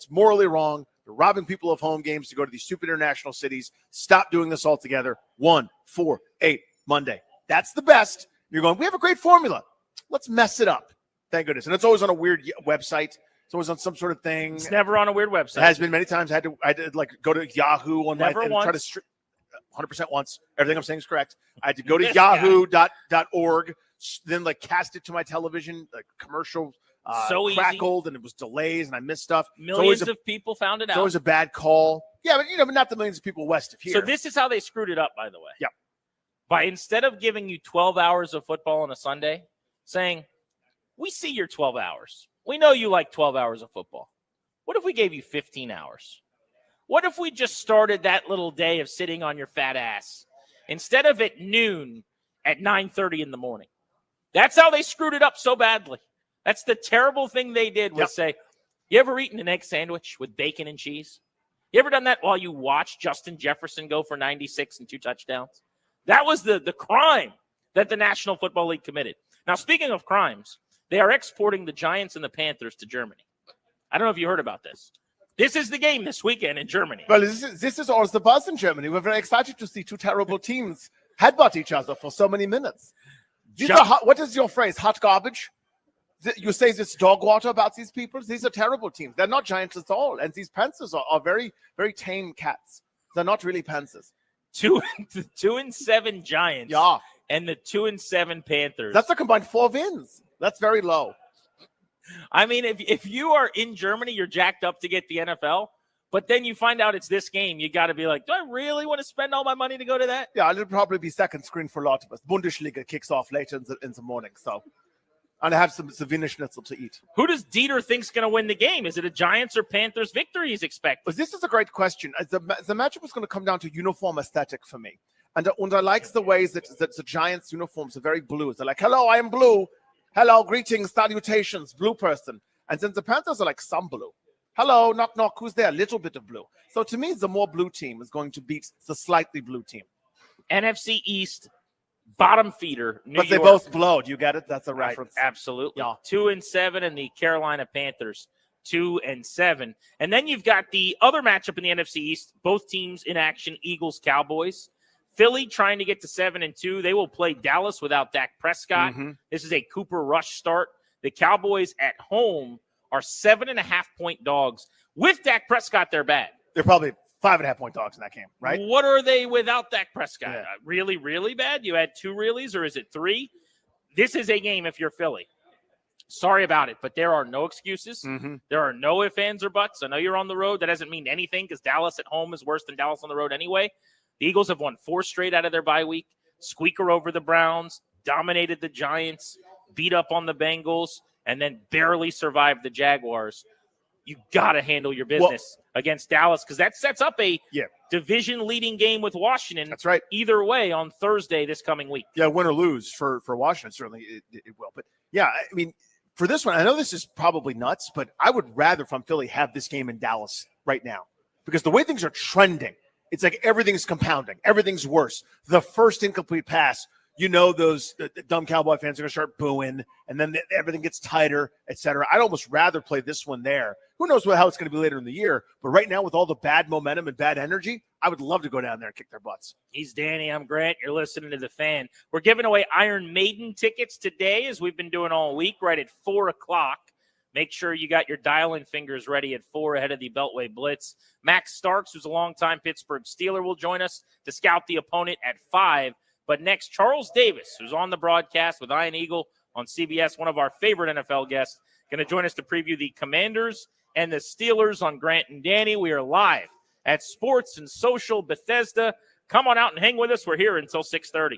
morally wrong. They're robbing people of home games to go to these stupid international cities. Stop doing this altogether. 1, 4, 8 Monday. That's the best. You're going, we have a great formula. Let's mess it up. Thank goodness. And it's always on a weird website. It's always on some sort of thing. It's never on a weird website. It has been many times. I had to go to Yahoo on Never my and once. try to 100% once. Everything I'm saying is correct. I had to go to yahoo.org, then cast it to my television, commercial So easy. crackled, and it was delays, and I missed stuff. Millions of people found it It's out. always a bad call. Yeah, but not the millions of people west of here. So this is how they screwed it up, by the way. Yeah. By instead of giving you 12 hours of football on a Sunday, saying, we see your 12 hours. We know you like 12 hours of football. What if we gave you 15 hours? What if we just started that little day of sitting on your fat ass instead of at noon at 9:30 in the morning? That's how they screwed it up so badly. That's the terrible thing they did was say, you ever eaten an egg sandwich with bacon and cheese? You ever done that while you watch Justin Jefferson go for 96 and 2 touchdowns? That was the crime that the National Football League committed. Now, speaking of crimes, they are exporting the Giants and the Panthers to Germany. I don't know if you heard about this. This is the game this weekend in Germany. Well, this is also the buzz in Germany. We're very excited to see two terrible teams headbutt each other for so many minutes. What is your phrase? Hot garbage? You say this dog water about these people? These are terrible teams. They're not Giants at all. And these Panthers are very, very tame cats. They're not really Panthers. 2-7 Giants. Yeah. And the 2-7 Panthers. That's a combined 4 wins. That's very low. I mean, if you are in Germany, you're jacked up to get the NFL, but then you find out it's this game, you got to be like, do I really want to spend all my money to go to that? Yeah, it'll probably be second screen for a lot of us. Bundesliga kicks off later in the morning, so. And I have some Wiener Schnitzel to eat. Who does Dieter think's going to win the game? Is it a Giants or Panthers victory he's expecting? But this is a great question. The matchup is going to come down to uniform aesthetic for me. And I like the ways that the Giants' uniforms are very blue. They're like, hello, I am blue. Hello, greetings, salutations, blue person. And then the Panthers are like some blue. Hello, knock, knock. Who's there? A little bit of blue. So to me, the more blue team is going to beat the slightly blue team. NFC East bottom feeder. New But they York. both blowed. You got it? That's a Right, reference. absolutely. Yeah. 2-7, and the Carolina Panthers 2-7. And then you've got the other matchup in the NFC East. Both teams in action: Eagles, Cowboys. Philly trying to get to 7-2. They will play Dallas without Dak Prescott. This is a Cooper Rush start. The Cowboys at home are 7.5-point dogs. With Dak Prescott, they're bad. They're probably 5.5-point dogs in that game, right? What are they without Dak Prescott? Really, really bad? You had 2 reallys, or is it 3? This is a game if you're Philly. Sorry about it, but there are no excuses. There are no ifs, ands, or buts. I know you're on the road. That doesn't mean anything because Dallas at home is worse than Dallas on the road anyway. The Eagles have won 4 straight out of their bye week. Squeaker over the Browns, dominated the Giants, beat up on the Bengals, and then barely survived the Jaguars. You got to handle your business against Dallas because that sets up a division-leading game with Washington. That's right. Either way on Thursday this coming week. Yeah, win or lose for Washington, certainly it will. But, yeah, I mean, for this one, I know this is probably nuts, but I would rather, if I'm Philly, have this game in Dallas right now because the way things are trending, it's like everything's compounding. Everything's worse. The first incomplete pass, you know, those dumb Cowboy fans are going to start booing, and then everything gets tighter, et cetera. I'd almost rather play this one there. Who knows how it's going to be later in the year, but right now with all the bad momentum and bad energy, I would love to go down there and kick their butts. He's Danny. I'm Grant. You're listening to The Fan. We're giving away Iron Maiden tickets today, as we've been doing all week, right at 4 o'clock. Make sure you got your dialing fingers ready at 4 ahead of the Beltway Blitz. Max Starks, who's a longtime Pittsburgh Steeler, will join us to scout the opponent at 5. But next, Charles Davis, who's on the broadcast with Ian Eagle on CBS, one of our favorite NFL guests, going to join us to preview the Commanders and the Steelers on Grant and Danny. We are live at Sports and Social Bethesda. Come on out and hang with us. We're here until 6:30.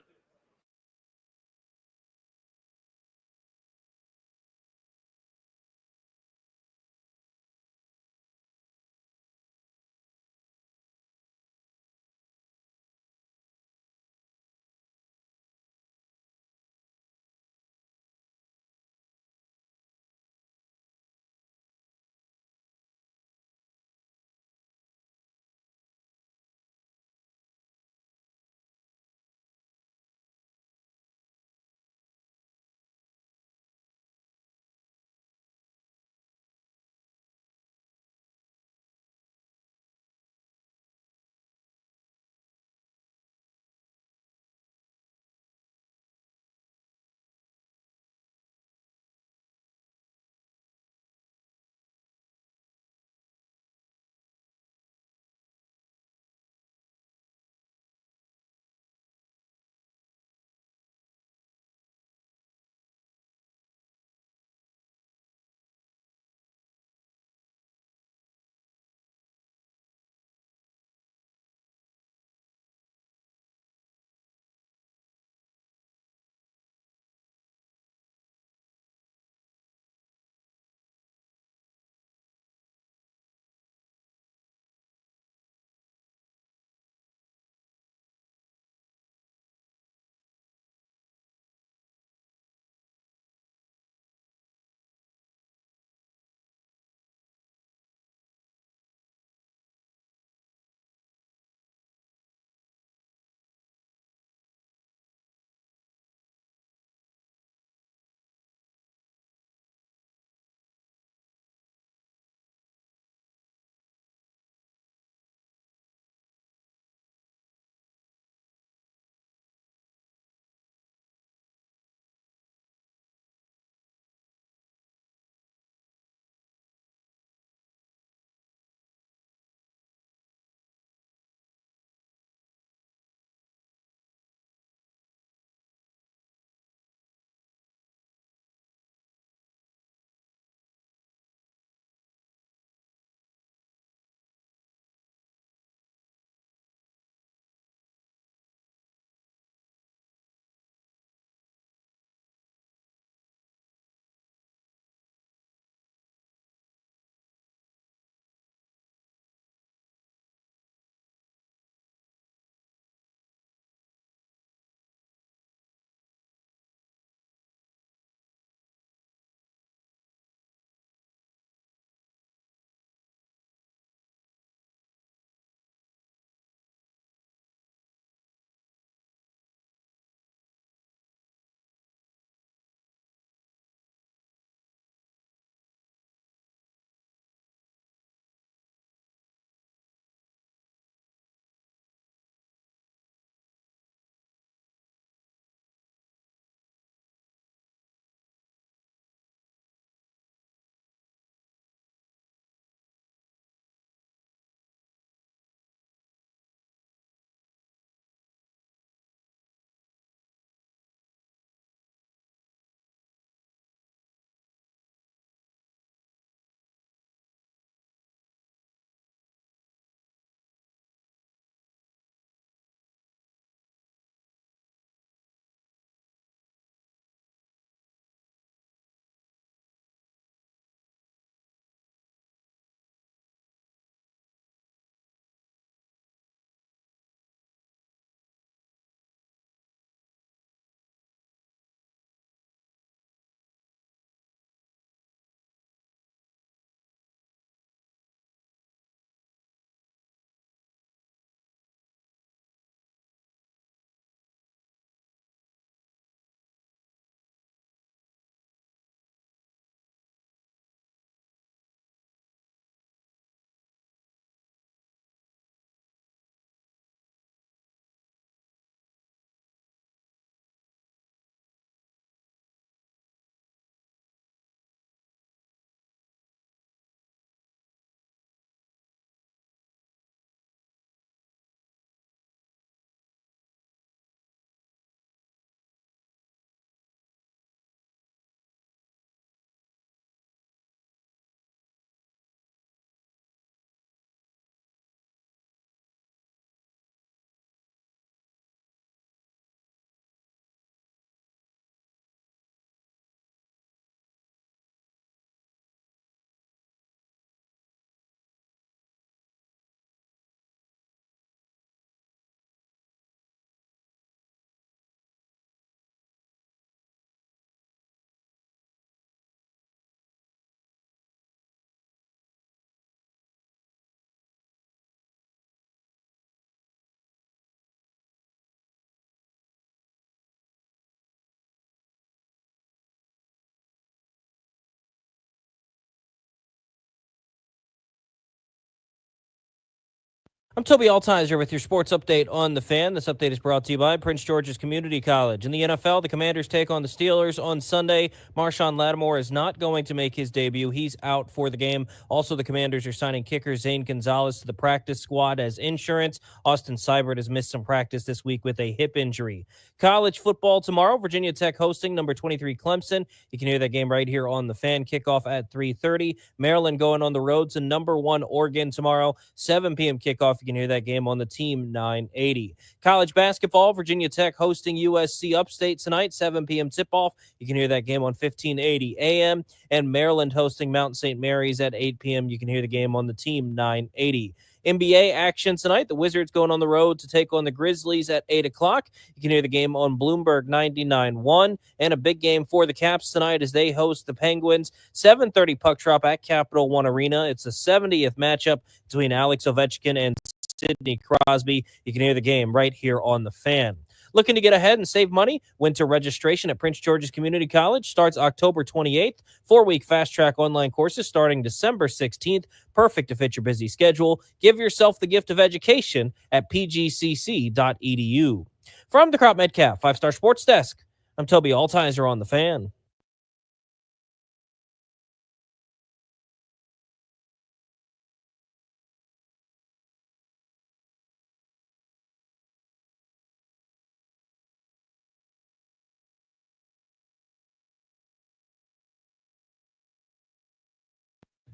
I'm Toby Altizer with your sports update on The Fan. This update is brought to you by Prince George's Community College. In the NFL, the Commanders take on the Steelers on Sunday. Marshon Latimore is not going to make his debut. He's out for the game. Also, the Commanders are signing kicker Zane Gonzalez to the practice squad as insurance. Austin Seibert has missed some practice this week with a hip injury. College football tomorrow, Virginia Tech hosting number 23 Clemson. You can hear that game right here on The Fan. Kickoff at 3:30. Maryland going on the road to number 1 Oregon tomorrow. 7 p.m. kickoff. You can hear that game on the Team 980. College basketball, Virginia Tech hosting USC Upstate tonight, 7 p.m. tip-off. You can hear that game on 1580 a.m. And Maryland hosting Mount St. Mary's at 8 p.m. You can hear the game on the Team 980. NBA action tonight. The Wizards going on the road to take on the Grizzlies at 8 o'clock. You can hear the game on Bloomberg 99.1. And a big game for the Caps tonight as they host the Penguins. 7:30 puck drop at Capital One Arena. It's the 70th matchup between Alex Ovechkin and Sidney Crosby. You can hear the game right here on The Fan. Looking to get ahead and save money? Winter registration at Prince George's Community College starts October 28th. 4-week fast-track online courses starting December 16th. Perfect to fit your busy schedule. Give yourself the gift of education at pgcc.edu. From the Crop Metcalf 5-Star Sports Desk, I'm Toby Altizer on The Fan.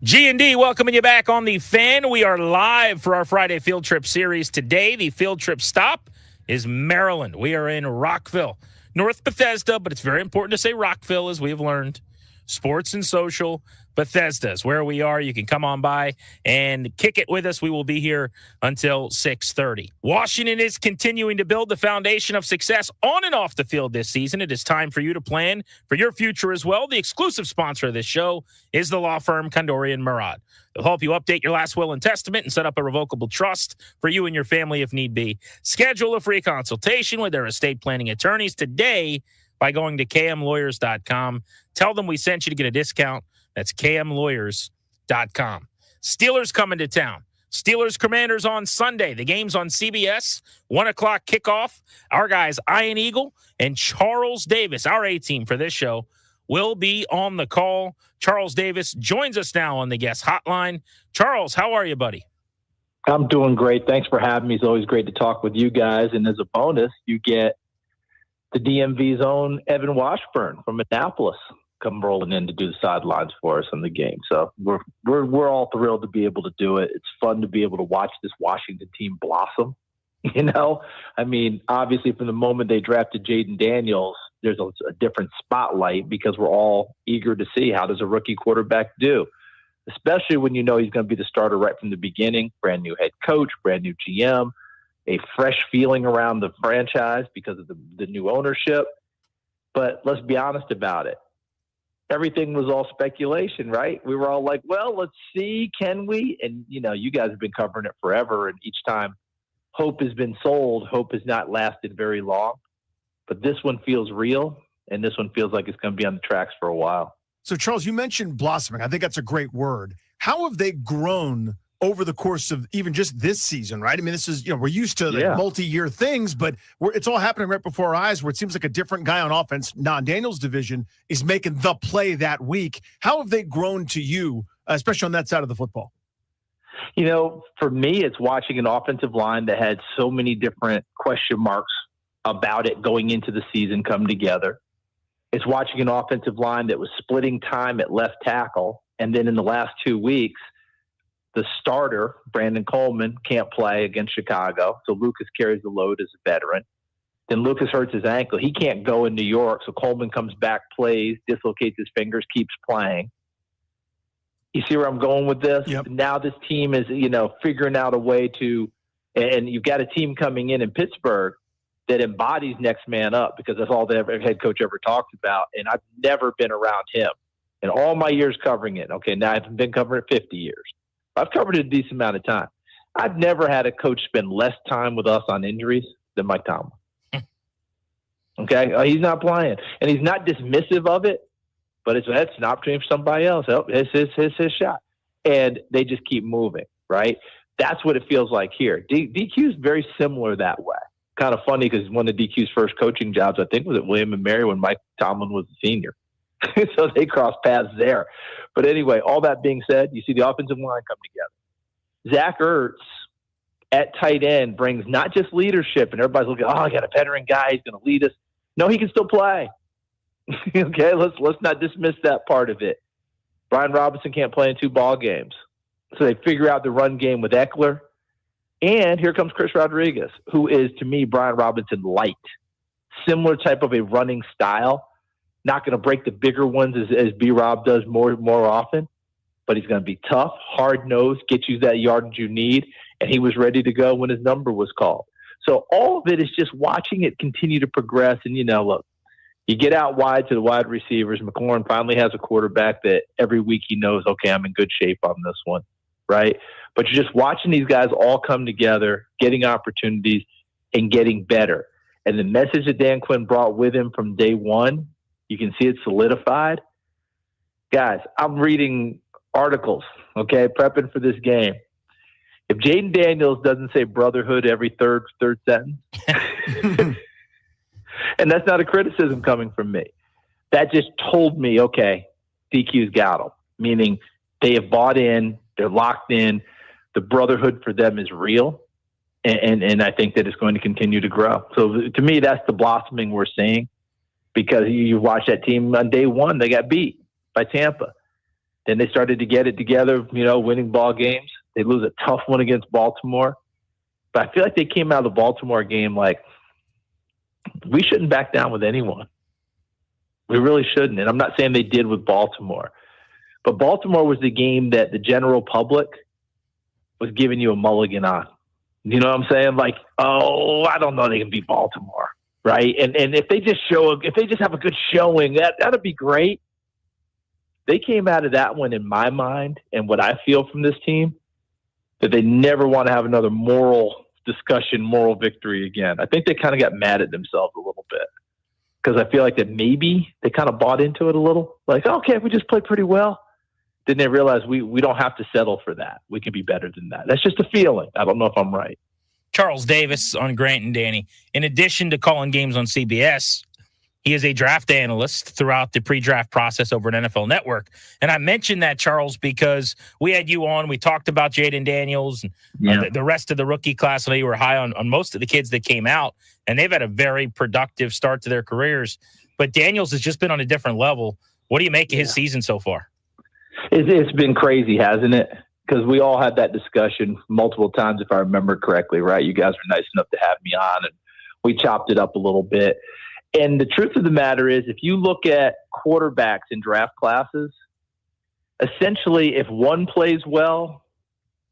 G&D welcoming you back on The Fan. We are live for our Friday field trip series today. The field trip stop is Maryland. We are in Rockville, North Bethesda, but it's very important to say Rockville, as we've learned. Sports and Social Bethesda is where we are. You can come on by and kick it with us. We will be here until 6:30. Washington is continuing to build the foundation of success on and off the field this season. It is time for you to plan for your future as well. The exclusive sponsor of this show is the law firm Kondorian Murad. They'll help you update your last will and testament and set up a revocable trust for you and your family if need be. Schedule a free consultation with their estate planning attorneys today by going to kmlawyers.com. Tell them we sent you to get a discount. That's kmlawyers.com. Steelers coming to town. Steelers Commanders on Sunday. The game's on CBS. 1 o'clock kickoff. Our guys, Ian Eagle and Charles Davis, our A-team for this show, will be on the call. Charles Davis joins us now on the guest hotline. Charles, how are you, buddy? I'm doing great. Thanks for having me. It's always great to talk with you guys. And as a bonus, you get the DMV's own Evan Washburn from Annapolis come rolling in to do the sidelines for us in the game. So we're all thrilled to be able to do it. It's fun to be able to watch this Washington team blossom. You know, I mean, obviously from the moment they drafted Jaden Daniels, there's a different spotlight because we're all eager to see how does a rookie quarterback do, especially when you know he's going to be the starter right from the beginning. Brand new head coach, brand new GM, a fresh feeling around the franchise because of the new ownership. But let's be honest about it. Everything was all speculation, right? We were all like, well, let's see, can we? And, you know, you guys have been covering it forever. And each time hope has been sold, hope has not lasted very long. But this one feels real, and this one feels like it's going to be on the tracks for a while. So, Charles, you mentioned blossoming. I think that's a great word. How have they grown over the course of even just this season, right? I mean, this is, you know, we're used to like multi-year things, but it's all happening right before our eyes where it seems like a different guy on offense, non-Daniels division, is making the play that week. How have they grown to you, especially on that side of the football? You know, for me, it's watching an offensive line that had so many different question marks about it going into the season come together. It's watching an offensive line that was splitting time at left tackle, and then in the last 2 weeks, the starter, Brandon Coleman, can't play against Chicago, so Lucas carries the load as a veteran. Then Lucas hurts his ankle. He can't go in New York, so Coleman comes back, plays, dislocates his fingers, keeps playing. You see where I'm going with this? Yep. Now this team is, you know, figuring out a way to – and you've got a team coming in Pittsburgh that embodies next man up because that's all the head coach ever talks about, and I've never been around him in all my years covering it. Okay, now I've been covering it 50 years. I've covered it a decent amount of time. I've never had a coach spend less time with us on injuries than Mike Tomlin. Okay? He's not playing. And he's not dismissive of it, but that's an opportunity for somebody else. It's his shot. And they just keep moving, right? That's what it feels like here. DQ is very similar that way. Kind of funny because one of DQ's first coaching jobs, I think, was at William & Mary when Mike Tomlin was a senior. So they crossed paths there. But anyway, all that being said, you see the offensive line come together. Zach Ertz at tight end brings not just leadership, and everybody's looking, I got a veteran guy, he's going to lead us. No, he can still play. Okay, let's not dismiss that part of it. Brian Robinson can't play in 2 ball games. So they figure out the run game with Eckler. And here comes Chris Rodriguez, who is, to me, Brian Robinson light. Similar type of a running style. Not going to break the bigger ones as B-Rob does more often. But he's going to be tough, hard-nosed, get you that yardage you need. And he was ready to go when his number was called. So all of it is just watching it continue to progress. And, look, you get out wide to the wide receivers. McLaurin finally has a quarterback that every week he knows, okay, I'm in good shape on this one, right? But you're just watching these guys all come together, getting opportunities, and getting better. And the message that Dan Quinn brought with him from day one, you can see it solidified. Guys, I'm reading articles, okay, prepping for this game. If Jaden Daniels doesn't say brotherhood every third sentence, and that's not a criticism coming from me, that just told me, okay, DQ's got them, meaning they have bought in, they're locked in, the brotherhood for them is real, and I think that it's going to continue to grow. So to me, that's the blossoming we're seeing, because you watch that team on day one, they got beat by Tampa. Then they started to get it together, winning ball games. They lose a tough one against Baltimore. But I feel like they came out of the Baltimore game like, we shouldn't back down with anyone. We really shouldn't. And I'm not saying they did with Baltimore. But Baltimore was the game that the general public was giving you a mulligan on. You know what I'm saying? Like, I don't know they can beat Baltimore, right? And if they just have a good showing, that'd be great. They came out of that one, in my mind, and what I feel from this team, that they never want to have another moral discussion, moral victory again. I think they kind of got mad at themselves a little bit, because I feel like that maybe they kind of bought into it a little. Like, okay, we just played pretty well. Then they realize we don't have to settle for that. We can be better than that. That's just a feeling. I don't know if I'm right. Charles Davis on Grant and Danny. In addition to calling games on CBS, he is a draft analyst throughout the pre-draft process over at NFL Network. And I mentioned that, Charles, because we had you on. We talked about Jaden Daniels and the rest of the rookie class. I know you were high on most of the kids that came out, and they've had a very productive start to their careers. But Daniels has just been on a different level. What do you make of his season so far? It's been crazy, hasn't it? Because we all had that discussion multiple times, if I remember correctly, right? You guys were nice enough to have me on, and we chopped it up a little bit. And the truth of the matter is, if you look at quarterbacks in draft classes, essentially if one plays well,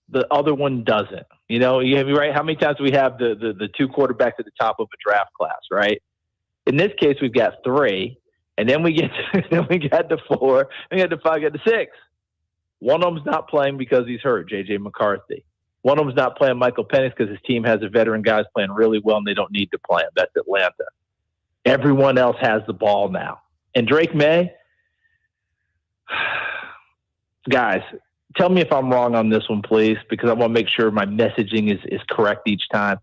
the other one doesn't. Right? How many times do we have the 2 quarterbacks at the top of a draft class, right? In this case, we've got 3, and then we get to 4, and we get to 5, get to 6. One of them's not playing because he's hurt, J.J. McCarthy. One of them's not playing, Michael Penix, because his team has a veteran guys playing really well, and they don't need to play him. That's Atlanta. Everyone else has the ball now. And Drake May, guys, tell me if I'm wrong on this one, please, because I want to make sure my messaging is correct each time.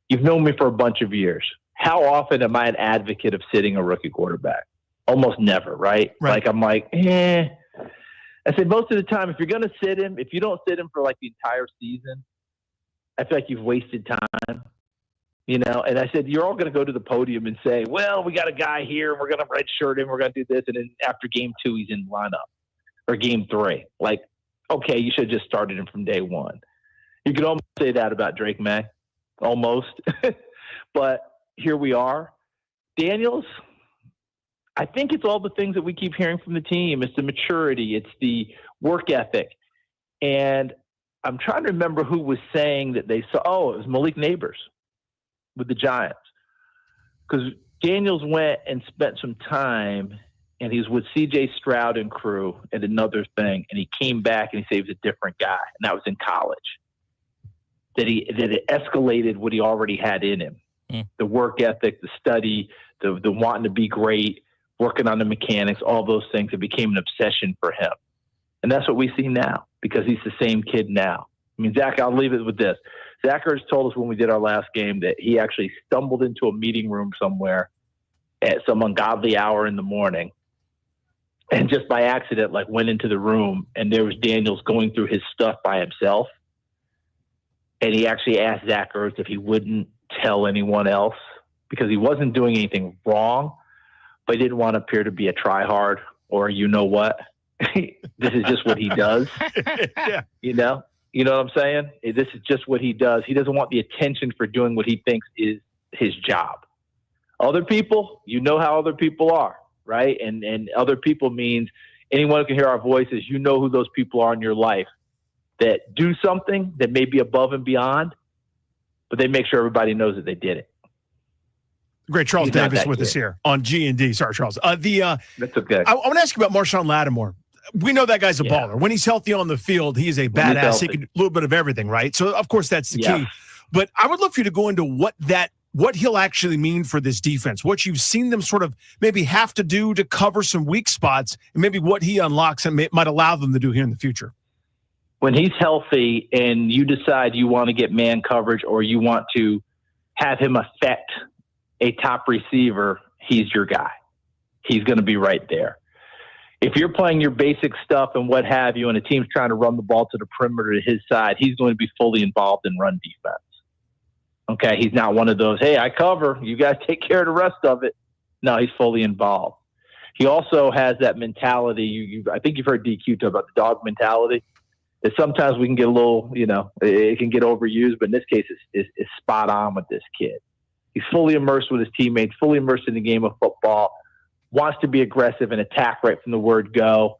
You've known me for a bunch of years. How often am I an advocate of sitting a rookie quarterback? Almost never, right? Like, I'm like, I said most of the time, if you're going to sit him, if you don't sit him for like the entire season, I feel like you've wasted time. And I said, you're all going to go to the podium and say, well, we got a guy here, we're going to redshirt him, we're going to do this. And then after game 2, he's in lineup, or game 3. Like, okay, you should have just started him from day one. You could almost say that about Drake May, almost. But here we are. Daniels, I think it's all the things that we keep hearing from the team. It's the maturity. It's the work ethic. And I'm trying to remember who was saying that they saw. Oh, it was Malik Neighbors with the Giants. Because Daniels went and spent some time, and he was with C.J. Stroud and crew and another thing, and he came back and he said he was a different guy, and that was in college. That it escalated what he already had in him. The work ethic, the study, the wanting to be great, working on the mechanics, all those things. It became an obsession for him. And that's what we see now, because he's the same kid now. I mean, Zach, I'll leave it with this. Zach Ertz told us when we did our last game that he actually stumbled into a meeting room somewhere at some ungodly hour in the morning and just by accident, like, went into the room and there was Daniels going through his stuff by himself. And he actually asked Zach Ertz if he wouldn't tell anyone else because he wasn't doing anything wrong, but he didn't want to appear to be a tryhard or you know what. This is just what he does. Yeah. You know what I'm saying? This is just what he does. He doesn't want the attention for doing what he thinks is his job. Other people, you know how other people are, right? And other people means anyone who can hear our voices, you know who those people are in your life that do something that may be above and beyond, but they make sure everybody knows that they did it. Great Charles He's not Davis that with us kid. here on G&D. Sorry, Charles. That's okay. I want to ask you about Marshon Latimore. We know that guy's a baller. When he's healthy on the field, he is a badass. He can do a little bit of everything, right? So, of course, that's the key. But I would love for you to go into what he'll actually mean for this defense, what you've seen them sort of maybe have to do to cover some weak spots, and maybe what he unlocks and might allow them to do here in the future. When he's healthy and you decide you want to get man coverage or you want to have him affect a top receiver, he's your guy. He's going to be right there. If you're playing your basic stuff and what have you, and a team's trying to run the ball to the perimeter to his side, he's going to be fully involved in run defense. Okay, he's not one of those, hey, I cover, you guys take care of the rest of it. No, he's fully involved. He also has that mentality. I think you've heard DQ talk about the dog mentality. That sometimes we can get a little, it can get overused, but in this case, it's spot on with this kid. He's fully immersed with his teammates, fully immersed in the game of football, wants to be aggressive and attack right from the word go.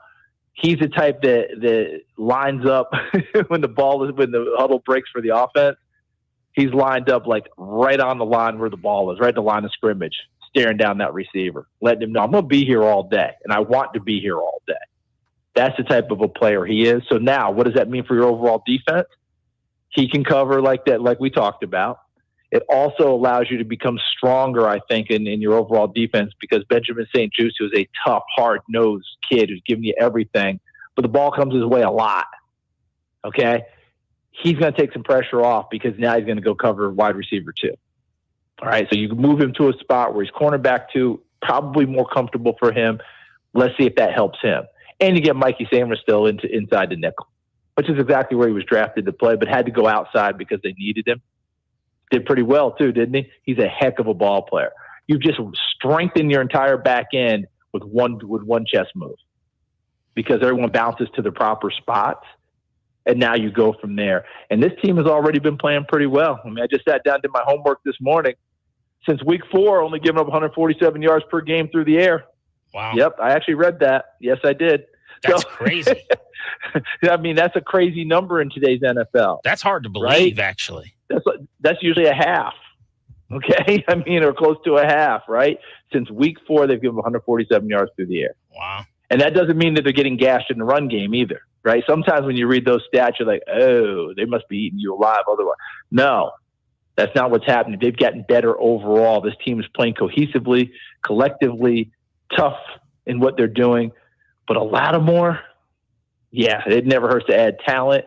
He's the type that lines up when the huddle breaks for the offense. He's lined up like right on the line where the ball is, right at the line of scrimmage, staring down that receiver, letting him know, I'm going to be here all day, and I want to be here all day. That's the type of a player he is. So now, what does that mean for your overall defense? He can cover like that, like we talked about. It also allows you to become stronger, I think, in your overall defense because Benjamin St. Juste is a tough, hard-nosed kid who's giving you everything, but the ball comes his way a lot, okay? He's going to take some pressure off because now he's going to go cover wide receiver 2. All right, so you can move him to a spot where he's cornerback 2, probably more comfortable for him. Let's see if that helps him. And you get Mikey Sanders still inside the nickel, which is exactly where he was drafted to play, but had to go outside because they needed him. Did pretty well, too, didn't he? He's a heck of a ball player. You've just strengthened your entire back end with one chess move because everyone bounces to the proper spots, and now you go from there. And this team has already been playing pretty well. I mean, I just sat down and did my homework this morning. Since week 4, only giving up 147 yards per game through the air. Wow. Yep, I actually read that. Yes, I did. That's crazy. I mean, that's a crazy number in today's NFL. That's hard to believe, actually. That's usually a half. Okay, I mean, or close to a half, right? Since week 4, they've given 147 yards through the air. Wow. And that doesn't mean that they're getting gashed in the run game either, right? Sometimes when you read those stats, you're like, oh, they must be eating you alive otherwise. No, that's not what's happening. They've gotten better overall. This team is playing cohesively, collectively, tough in what they're doing. But a Latimore, yeah, it never hurts to add talent,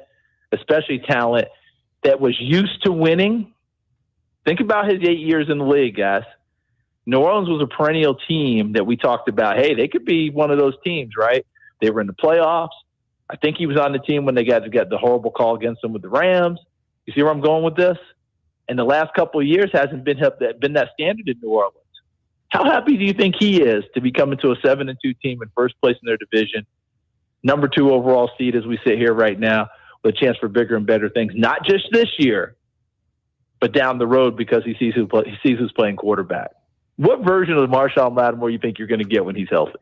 especially talent that was used to winning. Think about his 8 years in the league, guys. New Orleans was a perennial team that we talked about. Hey, they could be one of those teams, right? They were in the playoffs. I think he was on the team when they got the horrible call against them with the Rams. You see where I'm going with this? And the last couple of years hasn't been that standard in New Orleans. How happy do you think he is to be coming to a 7-2 team in first place in their division, number 2 overall seed as we sit here right now, with a chance for bigger and better things, not just this year, but down the road because he sees who's playing quarterback. What version of Marshon Latimore you think you're going to get when he's healthy?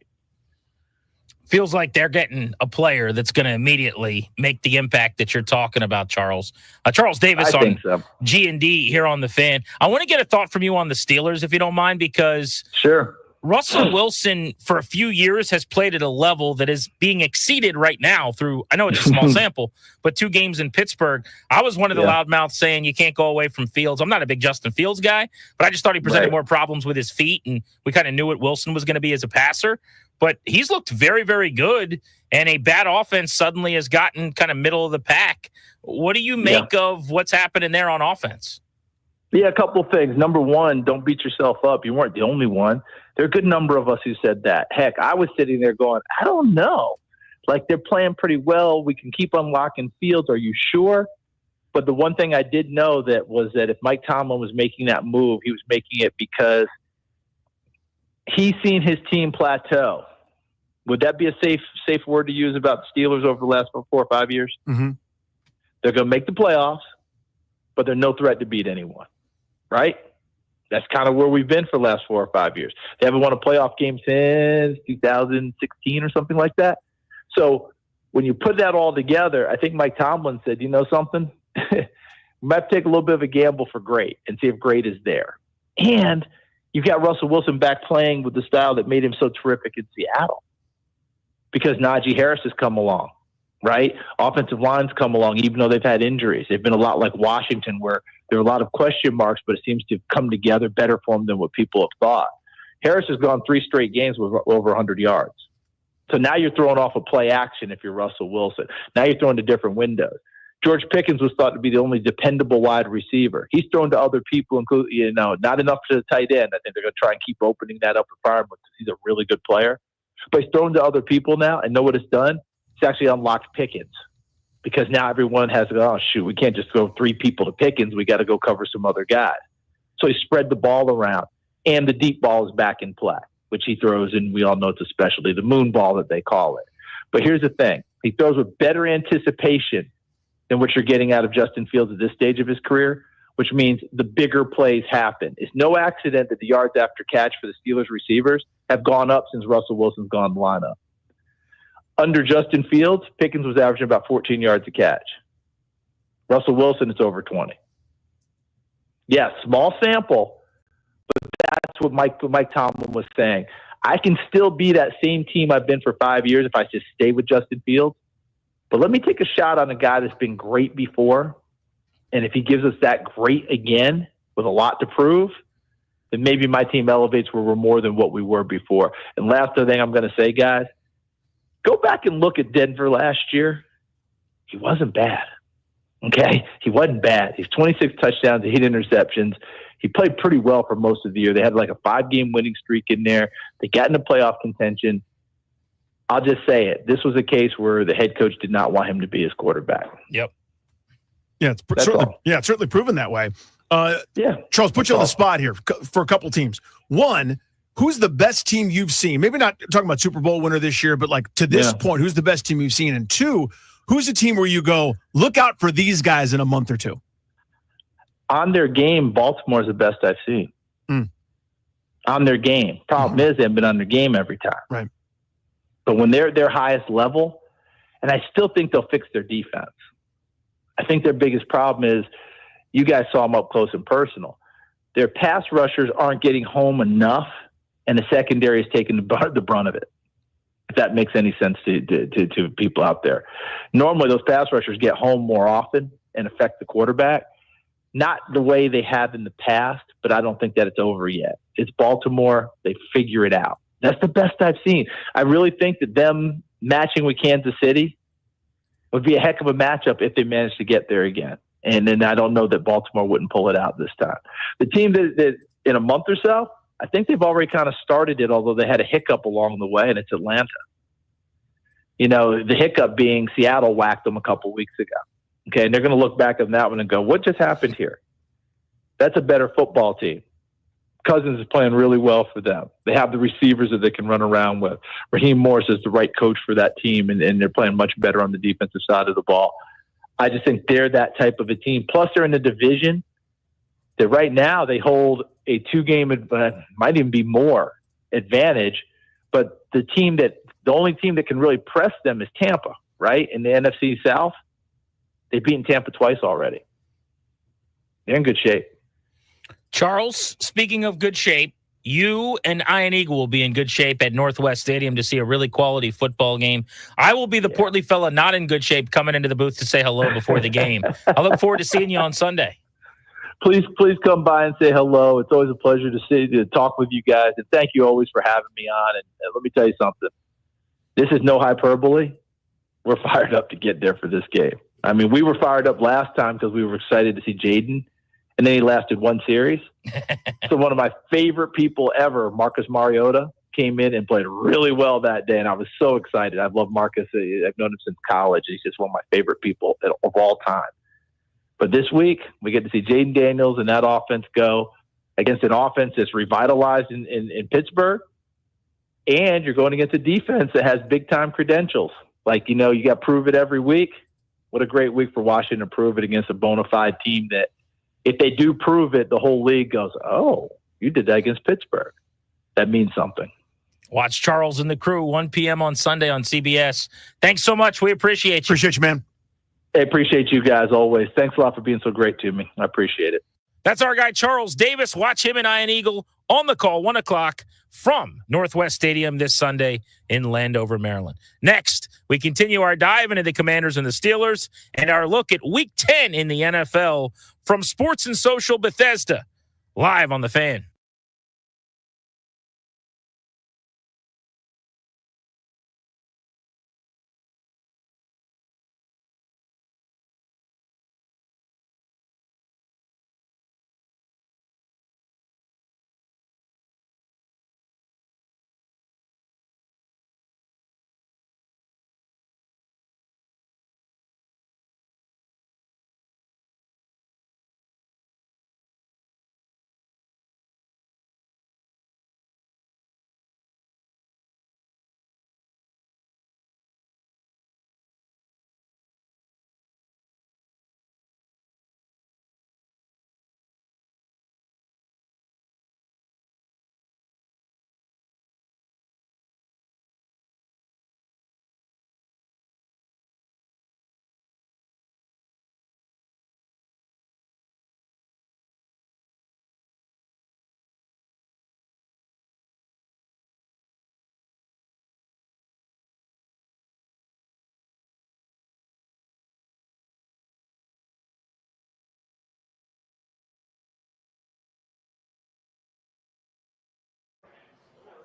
Feels like they're getting a player that's going to immediately make the impact that you're talking about, Charles. Charles Davis on G&D here on The Fan. I want to get a thought from you on the Steelers, if you don't mind, because sure, Russell Wilson for a few years has played at a level that is being exceeded right now through, I know it's a small sample, but 2 games in Pittsburgh. I was one of the loudmouths saying you can't go away from Fields. I'm not a big Justin Fields guy, but I just thought he presented more problems with his feet, and we kind of knew what Wilson was going to be as a passer. but he's looked very, very good, and a bad offense suddenly has gotten kind of middle of the pack. What do you make of what's happening there on offense? Yeah, a couple of things. Number one, don't beat yourself up. You weren't the only one. There are a good number of us who said that. Heck, I was sitting there going, I don't know. Like, they're playing pretty well. We can keep unlocking Fields. Are you sure? But the one thing I did know was that if Mike Tomlin was making that move, he was making it because he's seen his team plateau. Would that be a safe word to use about the Steelers over the last 4 or 5 years? Mm-hmm. They're going to make the playoffs, but they're no threat to beat anyone. Right? That's kind of where we've been for the last 4 or 5 years. They haven't won a playoff game since 2016 or something like that. So when you put that all together, I think Mike Tomlin said, you know something? We might have to take a little bit of a gamble for great and see if great is there. And you've got Russell Wilson back playing with the style that made him so terrific in Seattle because Najee Harris has come along. Right? Offensive lines come along, even though they've had injuries. They've been a lot like Washington, where there are a lot of question marks, but it seems to have come together better for them than what people have thought. Harris has gone 3 straight games with over 100 yards. So now you're throwing off a play action if you're Russell Wilson. Now you're throwing to different windows. George Pickens was thought to be the only dependable wide receiver. He's thrown to other people, including, not enough to the tight end. I think they're going to try and keep opening that up environment because he's a really good player. But he's thrown to other people now, and know what it's done? It's actually unlocked Pickens because now everyone has to go, oh, shoot, we can't just throw 3 people to Pickens. We got to go cover some other guys. So he spread the ball around, and the deep ball is back in play, which he throws, and we all know it's a specialty, the moon ball that they call it. But here's the thing. He throws with better anticipation than what you're getting out of Justin Fields at this stage of his career, which means the bigger plays happen. It's no accident that the yards after catch for the Steelers receivers have gone up since Russell Wilson's gone in the lineup. Under Justin Fields, Pickens was averaging about 14 yards a catch. Russell Wilson, it's over 20. Yeah, small sample, but that's what Mike Tomlin was saying. I can still be that same team I've been for 5 years if I just stay with Justin Fields. But let me take a shot on a guy that's been great before. And if he gives us that great again with a lot to prove, then maybe my team elevates where we're more than what we were before. And last thing I'm going to say, guys, go back and look at Denver last year. He wasn't bad. Okay? He wasn't bad. He's 26 touchdowns, 8 interceptions. He played pretty well for most of the year. They had like a 5-game winning streak in there. They got into playoff contention. I'll just say it. This was a case where the head coach did not want him to be his quarterback. Yep. Yeah, it's certainly proven that way. Charles, put you on the spot here for a couple teams. One, who's the best team you've seen? Maybe not talking about Super Bowl winner this year, but like to this point, who's the best team you've seen? And 2, who's a team where you go, look out for these guys in a month or 2? On their game, Baltimore's the best I've seen. On their game. Problem is they haven't been on their game every time. Right. But when they're at their highest level, and I still think they'll fix their defense. I think their biggest problem is, you guys saw them up close and personal. Their pass rushers aren't getting home enough, and the secondary is taking the brunt of it. If that makes any sense to people out there. Normally, those pass rushers get home more often and affect the quarterback. Not the way they have in the past, but I don't think that it's over yet. It's Baltimore. They figure it out. That's the best I've seen. I really think that them matching with Kansas City would be a heck of a matchup if they managed to get there again. And then I don't know that Baltimore wouldn't pull it out this time. The team that in a month or so, I think they've already kind of started it, although they had a hiccup along the way, and it's Atlanta. You know, the hiccup being Seattle whacked them a couple weeks ago. Okay, and they're going to look back on that one and go, what just happened here? That's a better football team. Cousins is playing really well for them. They have the receivers that they can run around with. Raheem Morris is the right coach for that team, and they're playing much better on the defensive side of the ball. I just think they're that type of a team. Plus, they're in the division that right now they hold a 2-game, might even be more, advantage. But the only team that can really press them is Tampa, right? In the NFC South, they've beaten Tampa twice already. They're in good shape. Charles, speaking of good shape, you and Ian Eagle will be in good shape at Northwest Stadium to see a really quality football game. I will be the portly fella not in good shape coming into the booth to say hello before the game. I look forward to seeing you on Sunday. please come by and say hello. It's always a pleasure to talk with you guys, and thank you always for having me on. And let me tell you something. This is no hyperbole. We're fired up to get there for this game. I mean, we were fired up last time because we were excited to see Jaden, and then he lasted one series. So one of my favorite people ever, Marcus Mariota, came in and played really well that day, and I was so excited. I've loved Marcus. I've known him since college. He's just one of my favorite people of all time. But this week, we get to see Jaden Daniels and that offense go against an offense that's revitalized in Pittsburgh, and you're going against a defense that has big-time credentials. Like, you got to prove it every week. What a great week for Washington to prove it against a bona fide team that if they do prove it, the whole league goes, oh, you did that against Pittsburgh. That means something. Watch Charles and the Crew, 1 p.m. on Sunday on CBS. Thanks so much. We appreciate you. Appreciate you, man. I appreciate you guys always. Thanks a lot for being so great to me. I appreciate it. That's our guy, Charles Davis. Watch him and Iron Eagle on the call, 1 o'clock from Northwest Stadium this Sunday in Landover, Maryland. Next, we continue our dive into the Commanders and the Steelers and our look at Week 10 in the NFL from Sports and Social Bethesda, live on The Fan.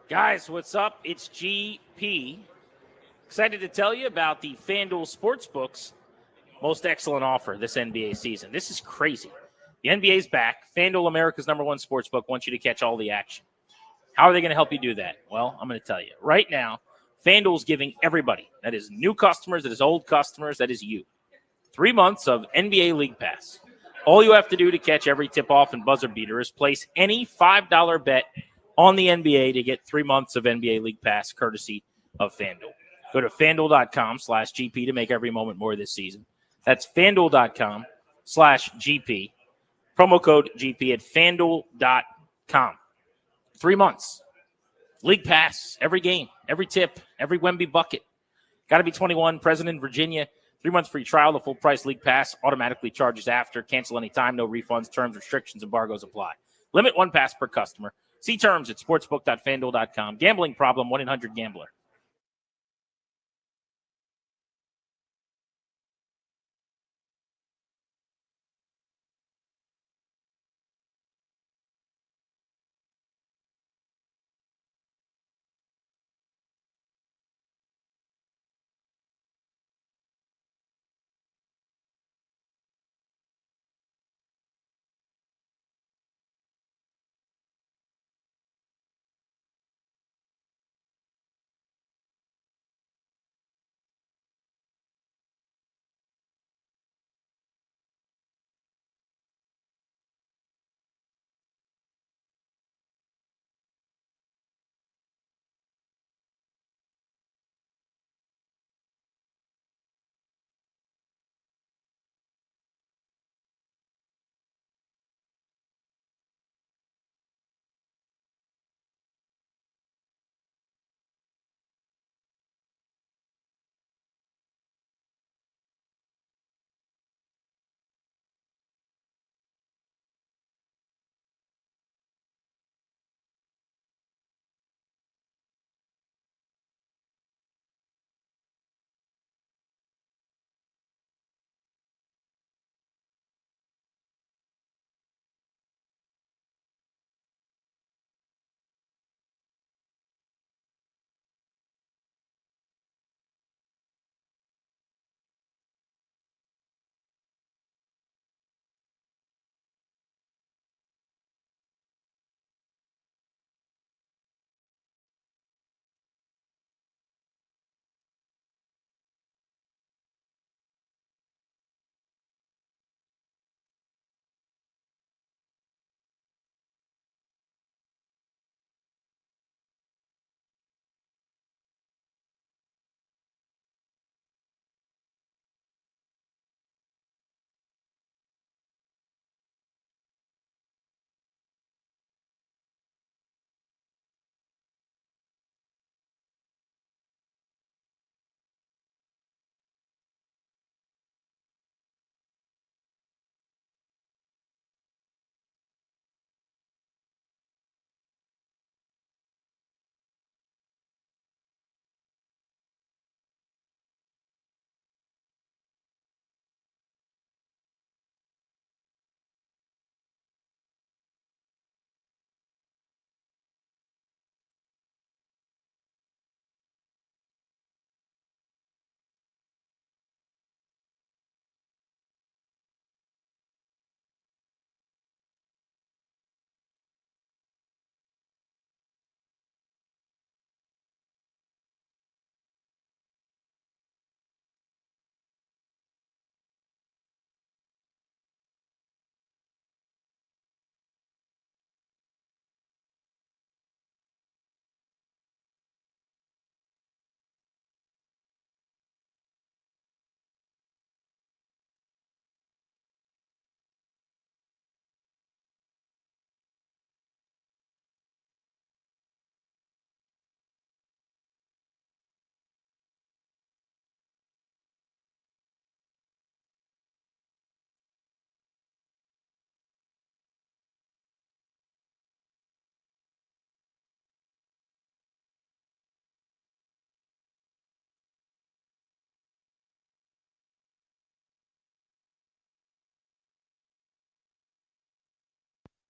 Guys, what's up? It's GP. Excited to tell you about the FanDuel Sportsbook's most excellent offer this NBA season. This is crazy. The NBA's back. FanDuel, America's #1 sportsbook, wants you to catch all the action. How are they going to help you do that? Well, I'm going to tell you. Right now, FanDuel's giving everybody, that is new customers, that is old customers, that is you, 3 months of NBA League Pass. All you have to do to catch every tip-off and buzzer beater is place any $5 bet on the NBA to get 3 months of NBA League Pass courtesy of FanDuel. Go to FanDuel.com/GP to make every moment more this season. That's FanDuel.com/GP. Promo code GP at FanDuel.com. 3 months. League Pass, every game, every tip, every Wemby bucket. Got to be 21, present in Virginia. 3 months free trial. The full price League Pass automatically charges after. Cancel anytime. No refunds. Terms, restrictions, embargoes apply. Limit 1 pass per customer. See terms at sportsbook.fanduel.com. Gambling problem, 1-800-GAMBLER.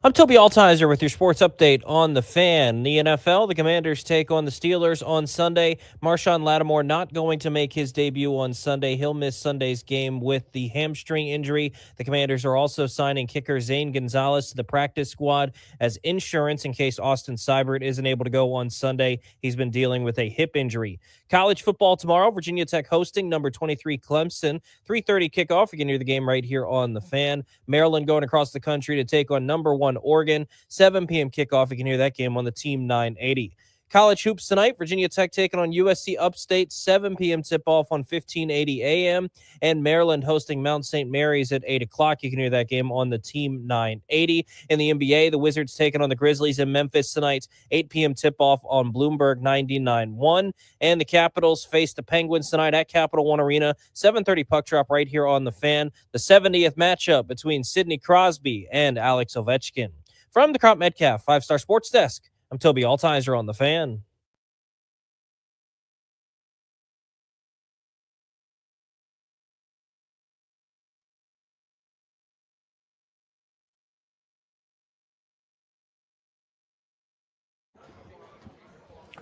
I'm Toby Altizer with your sports update on the Fan. The NFL, the Commanders take on the Steelers on Sunday. Marshon Latimore not going to make his debut on Sunday. He'll miss Sunday's game with the hamstring injury. The Commanders are also signing kicker Zane Gonzalez to the practice squad as insurance in case Austin Seibert isn't able to go on Sunday. He's been dealing with a hip injury. College football tomorrow, Virginia Tech hosting number 23 Clemson. 3:30 kickoff. You can hear the game right here on the Fan. Maryland going across the country to take on number 1 Oregon. 7 p.m. kickoff. You can hear that game on the Team 980. College hoops tonight. Virginia Tech taking on USC Upstate. 7 p.m. tip-off on 1580 a.m. And Maryland hosting Mount St. Mary's at 8 o'clock. You can hear that game on the Team 980. In the NBA, the Wizards taking on the Grizzlies in Memphis tonight. 8 p.m. tip-off on Bloomberg 99.1. And the Capitals face the Penguins tonight at Capital One Arena. 7:30 puck drop right here on the Fan. The 70th matchup between Sidney Crosby and Alex Ovechkin. From the Crop Metcalf 5-Star Sports Desk, I'm Toby Altizer on the Fan.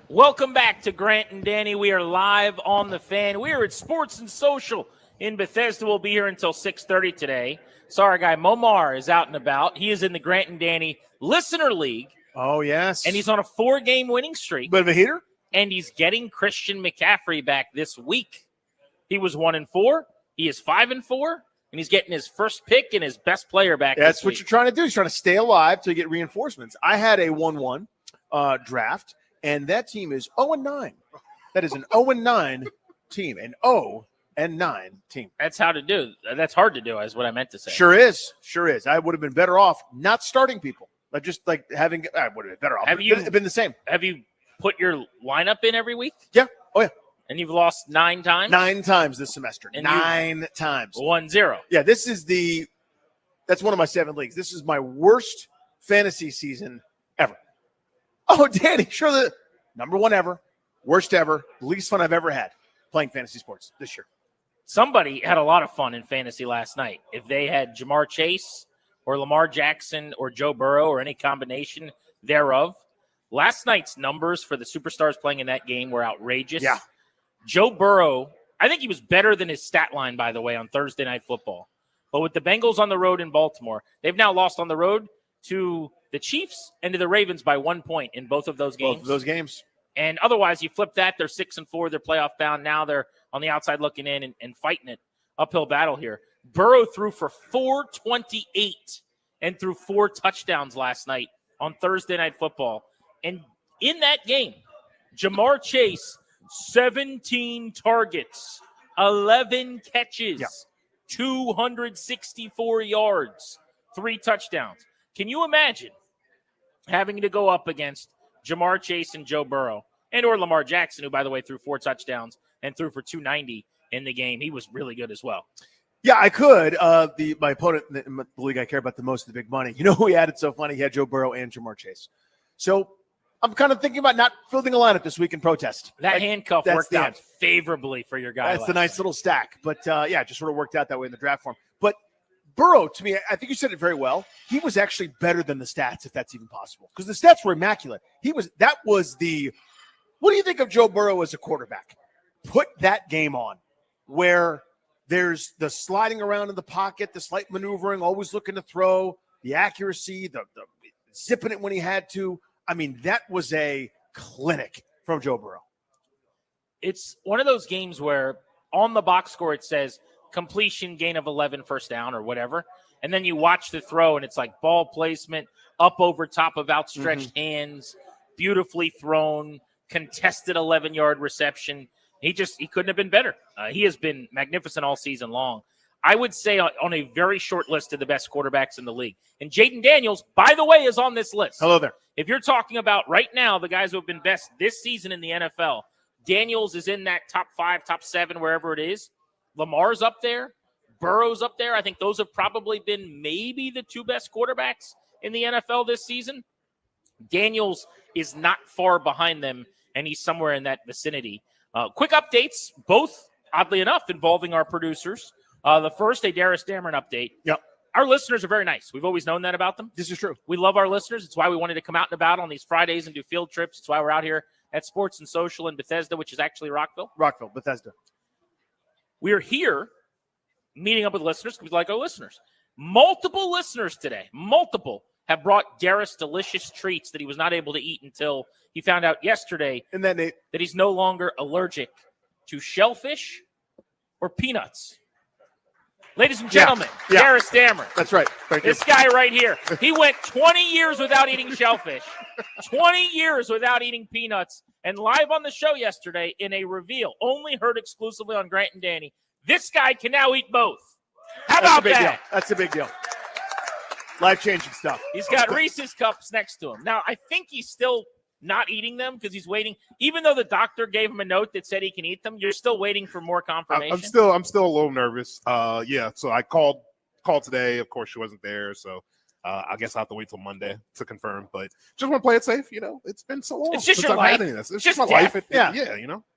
Welcome back to Grant and Danny. We are live on the Fan. We are at Sports and Social in Bethesda. We'll be here until 6:30 today. Sorry, guy Momar is out and about. He is in the Grant and Danny Listener League. Oh, yes. And he's on a 4-game winning streak. Bit of a heater. And he's getting Christian McCaffrey back this week. He was 1-4. He is 5-4. And he's getting his first pick and his best player back That's this what week. you're trying to do. He's trying to stay alive to get reinforcements. I had a 1-1 draft, and that team is 0-9. That is an 0-9 team, an 0-9 team. That's how to do. That's hard to do, is what I meant to say. Sure is. Sure is. I would have been better off not starting people. Like just like having, I would have been better off. Have you been the same? Have you put your lineup in every week? Yeah. Oh, yeah. And you've lost 9 times? 9 times this semester. And 9 times. 1-0. Yeah, that's one of my 7 leagues. This is my worst fantasy season ever. Oh, Danny, sure, the number 1 ever, worst ever, least fun I've ever had playing fantasy sports this year. Somebody had a lot of fun in fantasy last night. If they had Jamar Chase or Lamar Jackson or Joe Burrow or any combination thereof, last night's numbers for the superstars playing in that game were outrageous. Yeah. Joe Burrow, I think he was better than his stat line, by the way, on Thursday Night Football. But with the Bengals on the road in Baltimore, they've now lost on the road to the Chiefs and to the Ravens by 1 point in both of those games. Both of those games. And otherwise, you flip that, they're 6-4, they're playoff bound. Now they're on the outside looking in and fighting it. Uphill battle here. Burrow threw for 428 and threw 4 touchdowns last night on Thursday Night Football. And in that game, Jamar Chase, 17 targets, 11 catches, 264 yards, 3 touchdowns. Can you imagine having to go up against Jamar Chase and Joe Burrow and or Lamar Jackson, who, by the way, threw 4 touchdowns and threw for 290 in the game? He was really good as well. Yeah, I could. My opponent, the league I care about the most, the big money. You know who he added so funny? He had Joe Burrow and Jamar Chase. So I'm kind of thinking about not fielding a lineup this week in protest. That handcuff that's worked the out end. favorably for your guy. That's the nice little stack. But, yeah, it just sort of worked out that way in the draft form. But Burrow, to me, I think you said it very well. He was actually better than the stats, if that's even possible, because the stats were immaculate. What do you think of Joe Burrow as a quarterback? Put that game on where there's the sliding around in the pocket, the slight maneuvering, always looking to throw, the accuracy, the zipping it when he had to. I mean, that was a clinic from Joe Burrow. It's one of those games where on the box score it says completion, gain of 11, first down or whatever. And then you watch the throw and it's like ball placement, up over top of outstretched hands, beautifully thrown, contested 11-yard reception. He couldn't have been better. He has been magnificent all season long. I would say on a very short list of the best quarterbacks in the league. And Jaden Daniels, by the way, is on this list. Hello there. If you're talking about right now the guys who have been best this season in the NFL, Daniels is in that top 5, top 7, wherever it is. Lamar's up there. Burrow's up there. I think those have probably been maybe the 2 best quarterbacks in the NFL this season. Daniels is not far behind them, and he's somewhere in that vicinity. Quick updates, both, oddly enough, involving our producers. The first, a Darius Dameron update. Yep. our listeners are very nice. We've always known that about them. This is true. We love our listeners. It's why we wanted to come out and about on these Fridays and do field trips. It's why we're out here at Sports and Social in Bethesda, which is actually Rockville. Bethesda. We're here meeting up with listeners because we like our listeners. Multiple listeners today, have brought Darius delicious treats that he was not able to eat until he found out yesterday that he's no longer allergic to shellfish or peanuts. Ladies and gentlemen, Darius Dameron. That's right. This guy right here. He went 20 years without eating shellfish, 20 years without eating peanuts, and live on the show yesterday in a reveal, only heard exclusively on Grant and Danny, this guy can now eat both. How about that? That's a big deal. Life-changing stuff. He's got Reese's Cups next to him. Now, I think he's still not eating them because he's waiting. Even though the doctor gave him a note that said he can eat them, you're still waiting for more confirmation. I'm still a little nervous. So I called today. Of course, she wasn't there, so I guess I have to wait till Monday to confirm. But just want to play it safe. It's been so long. It's just since your I've had life. any of this. It's Just just my death. life. Yeah.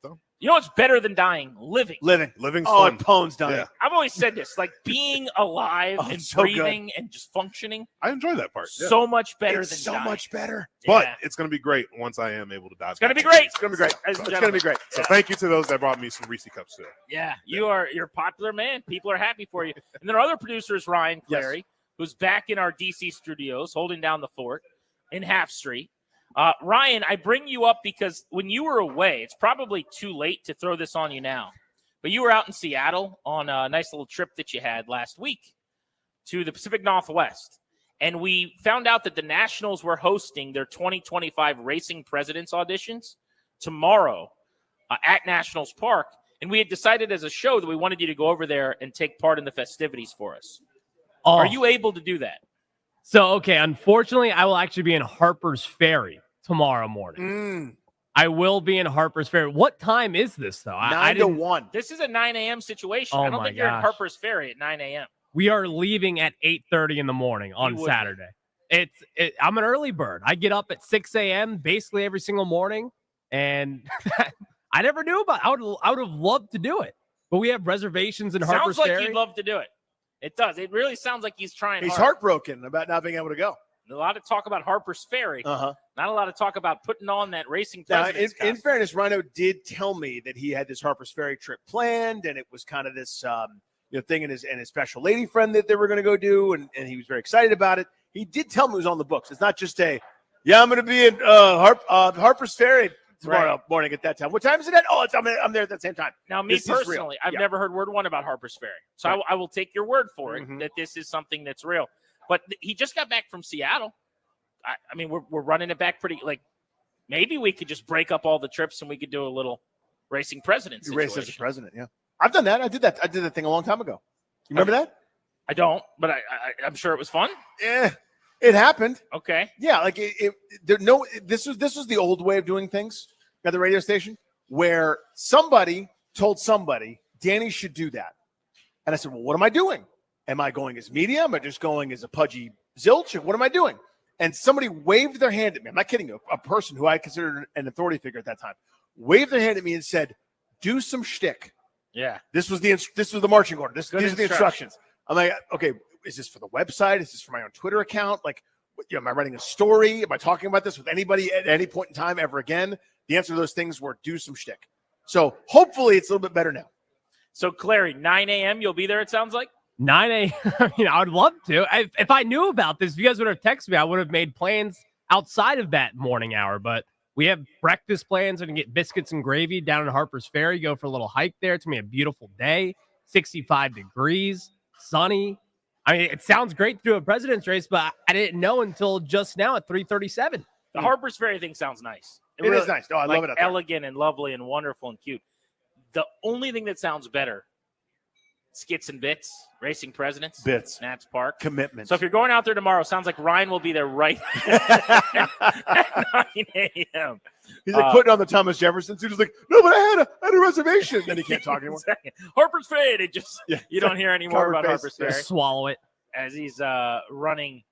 So. You know what's better than dying? Living. Living's Oh, fun. and Pone's done it. I've always said this, like being alive and so good. breathing and just functioning. I enjoy that part. Yeah. So much better It's than so dying. much better. But Yeah. it's going to be great once I am able to dive. It's going to be great. It's going to be great. Ladies and It's going to be gentlemen. great. So thank you to those that brought me some Reese Cups today. Yeah, you're a popular man. People are happy for you. And then our other producer is Ryan Clary, who's back in our DC studios holding down the fort in Half Street. Ryan, I bring you up because when you were away, it's probably too late to throw this on you now, but you were out in Seattle on a nice little trip that you had last week to the Pacific Northwest. And we found out that the Nationals were hosting their 2025 Racing Presidents auditions tomorrow at Nationals Park. And we had decided as a show that we wanted you to go over there and take part in the festivities for us. Oh. Are you able to do that? So, okay, unfortunately, I will actually be in Harper's Ferry tomorrow morning. I will be in Harper's Ferry. What time is this, though? 9 to 1. This is a 9 a.m. situation. Oh, I don't my think you're in gosh. Harper's Ferry at 9 a.m. We are leaving at 8:30 in the morning on would be. Saturday. I'm an early bird. I get up at 6 a.m. basically every single morning, and I never knew about it. I would have loved to do it, but we have reservations in Harper's Sounds like Ferry. you'd love to do it. It does. It really sounds like he's trying He's hard. heartbroken about not being able to go. A lot of talk about Harper's Ferry. Uh-huh. Not a lot of talk about putting on that racing Now, president's in costume. fairness, Rhino did tell me that he had this Harper's Ferry trip planned, and it was kind of this thing and his special lady friend that they were going to go do, and he was very excited about it. He did tell me it was on the books. It's not just I'm going to be in Harper's Ferry tomorrow morning at that time. What time is it at? Oh, I'm there at that same time. Now, me This is real. personally, I've Yeah. never heard word one about Harper's Ferry. So Right. I will take your word for it Mhm. that this is something that's real. But he just got back from Seattle. I mean, we're running it back pretty, maybe we could just break up all the trips and we could do a little racing president You race situation. as a president, yeah. I've done that. I did that thing a long time ago. You remember that? I don't, but I'm sure it was fun. Yeah, it happened. Okay. Yeah, this was the old way of doing things at the radio station, where somebody told somebody Danny should do that, and I said, "Well, what am I doing? Am I going as media? Am I just going as a pudgy zilch? What am I doing?" And somebody waved their hand at me. I'm not kidding you. A person who I considered an authority figure at that time waved their hand at me and said, "Do some shtick." Yeah. This was the marching order. These are the instructions. instructions. I'm like, okay, is this for the website? Is this for my own Twitter account? Am I writing a story? Am I talking about this with anybody at any point in time ever again? The answer to those things were do some shtick. So hopefully it's a little bit better now. So, Clary, 9 a.m., you'll be there, it sounds like? 9 a.m. I would love to. If I knew about this, if you guys would have texted me, I would have made plans outside of that morning hour. But we have breakfast plans and get biscuits and gravy down in Harper's Ferry. Go for a little hike there. It's going to be a beautiful day, 65 degrees, sunny. I mean, it sounds great to do a president's race, but I didn't know until just now at 3:37. The Harper's Ferry thing sounds nice. It is nice. No, I love it up there. Elegant and lovely and wonderful and cute. The only thing that sounds better, skits and bits, racing presidents, Bits. Nats Park. Commitment. So if you're going out there tomorrow, sounds like Ryan will be there right at 9 a.m. He's like putting on the Thomas Jefferson suit. He's like, no, but I had a reservation. Then he can't talk anymore. Harper's Ferry. You don't hear any more Covered about face. Harper's Ferry. Just swallow it. As he's running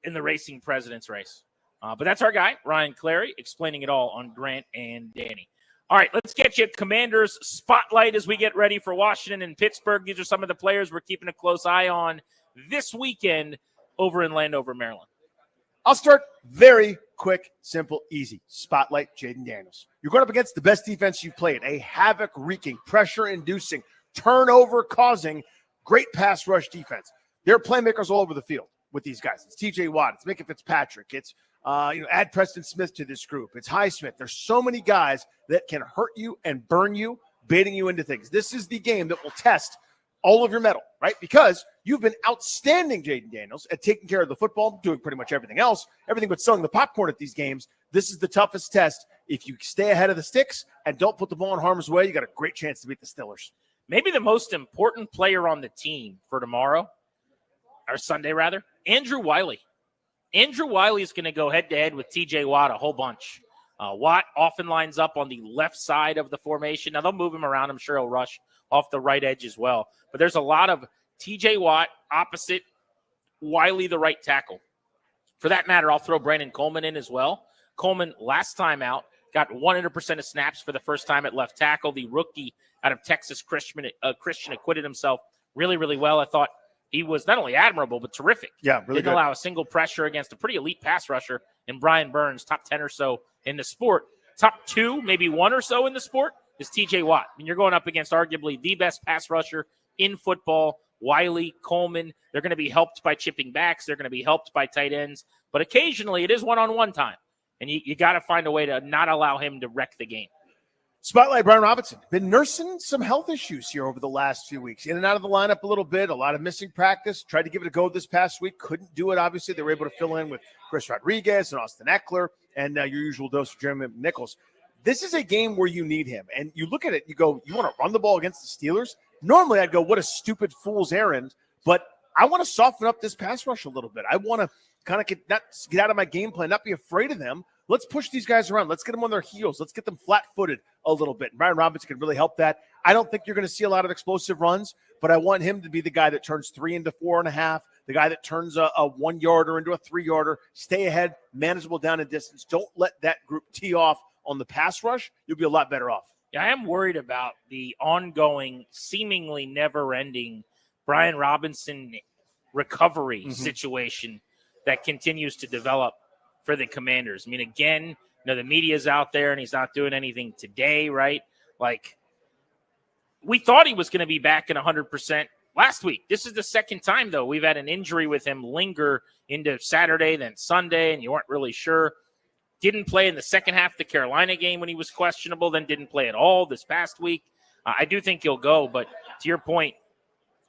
in the racing president's race. But that's our guy, Ryan Clary, explaining it all on Grant and Danny. All right, let's get you Commanders Spotlight as we get ready for Washington and Pittsburgh. These are some of the players we're keeping a close eye on this weekend over in Landover, Maryland? I'll start very quick, simple, easy. Spotlight Jaden Daniels. You're going up against the best defense you've played, a havoc-wreaking, pressure-inducing, turnover-causing, great pass rush defense. There are playmakers all over the field with these guys. It's T.J. Watt. It's Micah Fitzpatrick. It's add Preston Smith to this group. It's Highsmith. There's so many guys that can hurt you and burn you, baiting you into things. This is the game that will test all of your mettle, right? Because you've been outstanding, Jaden Daniels, at taking care of the football, doing pretty much everything else, everything but selling the popcorn at these games. This is the toughest test. If you stay ahead of the sticks and don't put the ball in harm's way, you got a great chance to beat the Steelers. Maybe the most important player on the team for tomorrow, or Sunday rather, Andrew Wiley. Andrew Wiley is going to go head-to-head with T.J. Watt a whole bunch. Watt often lines up on the left side of the formation. Now, they'll move him around. I'm sure he'll rush off the right edge as well. But there's a lot of T.J. Watt opposite Wiley, the right tackle. For that matter, I'll throw Brandon Coleman in as well. Coleman, last time out, got 100% of snaps for the first time at left tackle. The rookie out of Texas, Christian acquitted himself really, really well. I thought he was not only admirable, but terrific. Yeah, really Didn't good. allow a single pressure against a pretty elite pass rusher in Brian Burns, top 10 or so in the sport. Top 2, maybe 1 or so in the sport is T.J. Watt. I mean, you're going up against arguably the best pass rusher in football. Wiley, Coleman, they're going to be helped by chipping backs. They're going to be helped by tight ends. But occasionally it is one-on-one time. And you got to find a way to not allow him to wreck the game. Spotlight Brian Robinson. Been nursing some health issues here over the last few weeks. In and out of the lineup a little bit. A lot of missing practice. Tried to give it a go this past week. Couldn't do it, obviously. They were able to fill in with Chris Rodriguez and Austin Eckler and your usual dose of Jeremy Nichols. This is a game where you need him. And you look at it, you go, you want to run the ball against the Steelers? Normally I'd go, what a stupid fool's errand. But I want to soften up this pass rush a little bit. I want to kind of get out of my game plan, not be afraid of them. Let's push these guys around. Let's get them on their heels. Let's get them flat-footed a little bit. And Brian Robinson can really help that. I don't think you're going to see a lot of explosive runs, but I want him to be the guy that turns 3 into 4.5, the guy that turns a 1-yarder into a 3-yarder. Stay ahead, manageable down in distance. Don't let that group tee off on the pass rush. You'll be a lot better off. Yeah, I am worried about the ongoing, seemingly never-ending Brian Robinson recovery situation that continues to develop for the Commanders. I mean, again, the media's out there and he's not doing anything today, right? Like, we thought he was going to be back at 100% last week. This is the second time, though, we've had an injury with him linger into Saturday, then Sunday, and you weren't really sure. Didn't play in the second half of the Carolina game when he was questionable, then didn't play at all this past week. I do think he'll go, but to your point,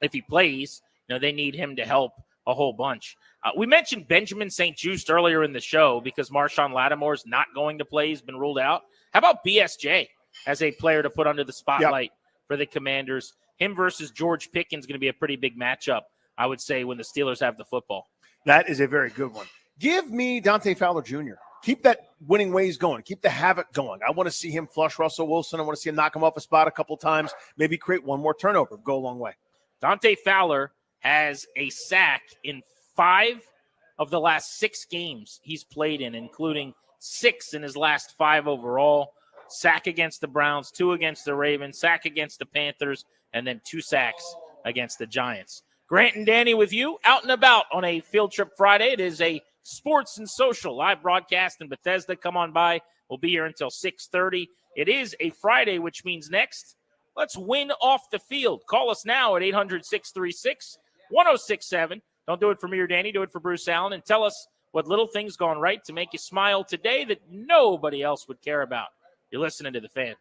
if he plays, they need him to help a whole bunch. We mentioned Benjamin St. Juste earlier in the show because Marshon Latimore is not going to play. He's been ruled out. How about BSJ as a player to put under the spotlight for the Commanders? Him versus George Pickens going to be a pretty big matchup, I would say, when the Steelers have the football. That is a very good one. Give me Dante Fowler Jr. Keep that winning ways going. Keep the havoc going. I want to see him flush Russell Wilson. I want to see him knock him off a spot a couple times, maybe create one more turnover. Go a long way. Dante Fowler has a sack in 5 of the last 6 games he's played in, including 6 in his last 5 overall. Sack against the Browns, 2 against the Ravens, sack against the Panthers, and then 2 sacks against the Giants. Grant and Danny with you, out and about on a Field Trip Friday. It is a sports and social live broadcast in Bethesda. Come on by. We'll be here until 6:30. It is a Friday, which means next, let's win off the field. Call us now at 800-636-1067. Don't do it for me or Danny. Do it for Bruce Allen. And tell us what little things gone right to make you smile today that nobody else would care about. You're listening to The Fan.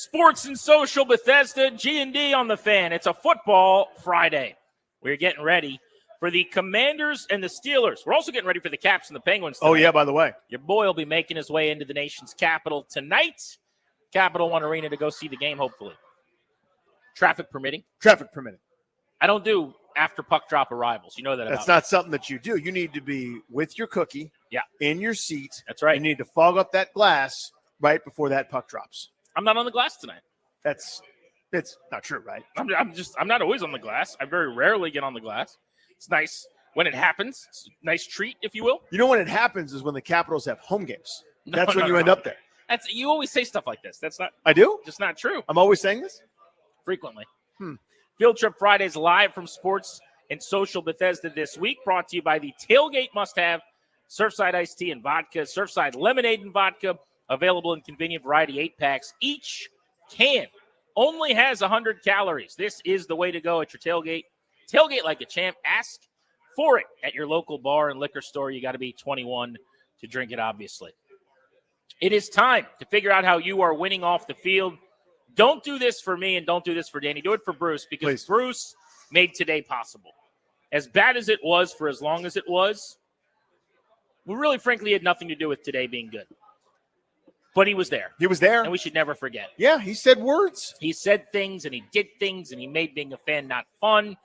Sports and Social Bethesda, G&D on the Fan. It's a football Friday. We're getting ready for the Commanders and the Steelers. We're also getting ready for the Caps and the Penguins tonight. Oh, yeah, by the way. Your boy will be making his way into the nation's capital tonight. Capital One Arena to go see the game, hopefully. Traffic permitting. Traffic permitting. I don't do after puck drop arrivals. You know that That's about not something that you do. You need to be with your cookie in your seat. That's right. You need to fog up that glass right before that puck drops. I'm not on the glass tonight. It's not true, right? I'm not always on the glass. I very rarely get on the glass. It's nice when it happens. It's a nice treat, if you will. You know when it happens is when the Capitals have home games. That's when you end up there. You always say stuff like this. That's not. I do? Just not true. I'm always saying this? Frequently. Field Trip Fridays live from Sports and Social Bethesda this week, brought to you by the Tailgate Must-Have, Surfside Iced Tea and Vodka, Surfside Lemonade and Vodka, available in convenient variety 8-packs. Each can only has 100 calories. This is the way to go at your tailgate. Tailgate like a champ. Ask for it at your local bar and liquor store. You got to be 21 to drink it, obviously. It is time to figure out how you are winning off the field. Don't do this for me and don't do this for Danny. Do it for Bruce, because Bruce made today possible. As bad as it was for as long as it was, we really, frankly, had nothing to do with today being good. But he was there. He was there. And we should never forget. Yeah, he said words. He said things and he did things and he made being a fan not fun.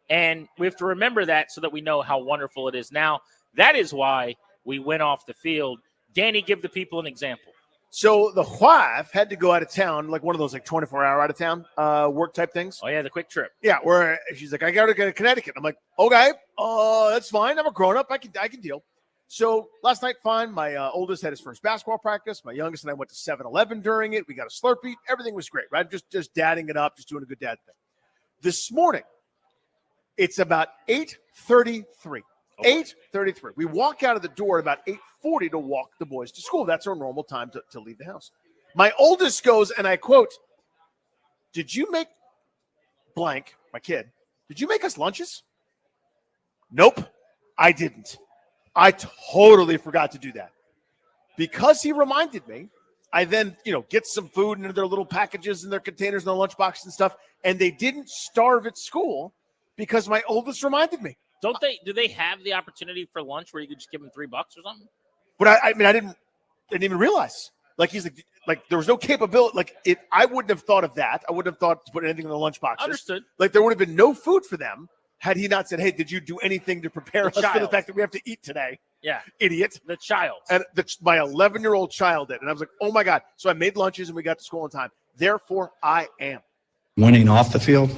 And we have to remember that so that we know how wonderful it is now. That is why we went off the field. Danny, give the people an example. So the wife had to go out of town, like one of those like 24-hour out of town work type things. Oh, yeah, the quick trip. Yeah, where she's like, I got to go to Connecticut. I'm like, okay, that's fine. I'm a grown-up. I can deal. So last night, fine. My oldest had his first basketball practice. My youngest and I went to 7-Eleven during it. We got a Slurpee. Everything was great, right? Just dadding it up, just doing a good dad thing. This morning, it's about 8:33. 8:33. We walk out of the door at about 8:40 to walk the boys to school. That's our normal time to leave the house. My oldest goes, and I quote, "Did you make blank, my kid, did you make us lunches?" Nope, I didn't. I totally forgot to do that. Because he reminded me, I then, get some food into their little packages and their containers and their lunchboxes and stuff, and they didn't starve at school because my oldest reminded me. Do they have the opportunity for lunch where you could just give them $3 or something? But I didn't even realize. Like he's like there was no capability. Like I wouldn't have thought of that. I wouldn't have thought to put anything in the lunchboxes. Understood. Like there would have been no food for them had he not said, "Hey, did you do anything to prepare us for the child. fact that we have to eat today?" Yeah. Idiot. The child. And my 11-year-old child did, and I was like, "Oh my god!" So I made lunches and we got to school on time. Therefore, I am winning off the field.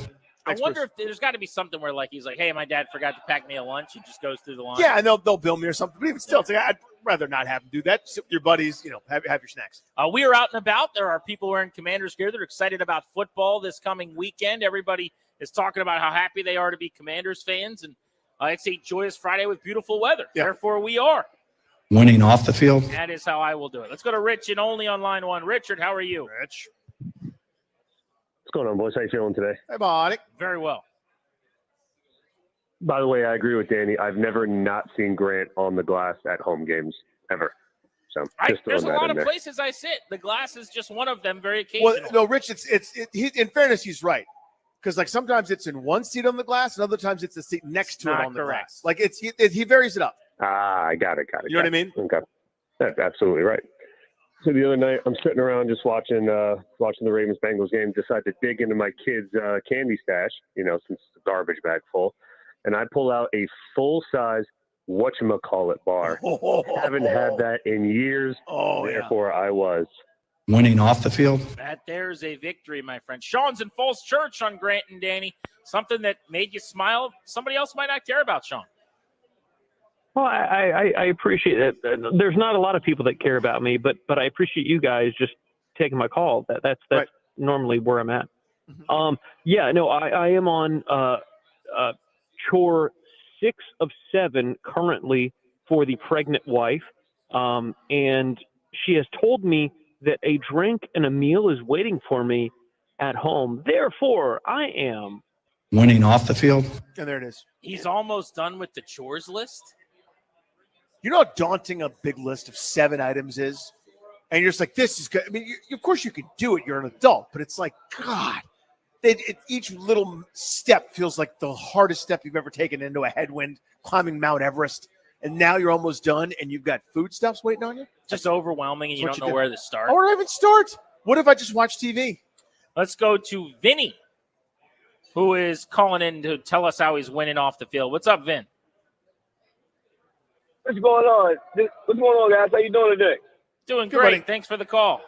I wonder if there's got to be something where, like, he's like, "Hey, my dad forgot to pack me a lunch." He just goes through the line. Yeah, and they'll bill me or something. But even still, it's like, I'd rather not have them do that. Sit with your buddies, have your snacks. We are out and about. There are people wearing Commanders gear that are excited about football this coming weekend. Everybody is talking about how happy they are to be Commanders fans, and it's a joyous Friday with beautiful weather. Yeah. Therefore, we are winning off the field. That is how I will do it. Let's go to Rich and only on line one. Richard, how are you? Rich. What's going on, boys? How you feeling today? Hey, buddy. Very well. By the way, I agree with Danny. I've never not seen Grant on the glass at home games, ever. So There's a lot of places I sit. The glass is just one of them very occasionally. Well, no, Rich, in fairness, he's right. Because, like, sometimes it's in one seat on the glass, and other times it's the seat next to it on the glass. Like, he varies it up. I got it. You know what I mean? Okay. That's absolutely right. So the other night, I'm sitting around just watching the Ravens-Bengals game, decide to dig into my kid's candy stash, since it's a garbage bag full. And I pull out a full-size whatchamacallit bar. Haven't had that in years. Therefore, I was winning off the field. There's a victory, my friend. Sean's in Falls Church on Grant and Danny. Something that made you smile. Somebody else might not care about, Sean. Well, I appreciate it. There's not a lot of people that care about me, but I appreciate you guys just taking my call. That's right. Normally where I'm at. Mm-hmm. I am on chore 6 of 7 currently for the pregnant wife, and she has told me that a drink and a meal is waiting for me at home. Therefore, I am winning off the field. And there it is. He's almost done with the chores list. You know how daunting a big list of 7 items is? And you're just like, this is good. I mean, of course you can do it. You're an adult, but it's like, God, each little step feels like the hardest step you've ever taken into a headwind, climbing Mount Everest. And now you're almost done, and you've got foodstuffs waiting on you. Just overwhelming, and you don't know where to start. Or even start. What if I just watch TV? Let's go to Vinny, who is calling in to tell us how he's winning off the field. What's up, Vin? What's going on? What's going on, guys? How you doing today? Doing Good, great. buddy. Thanks for the call.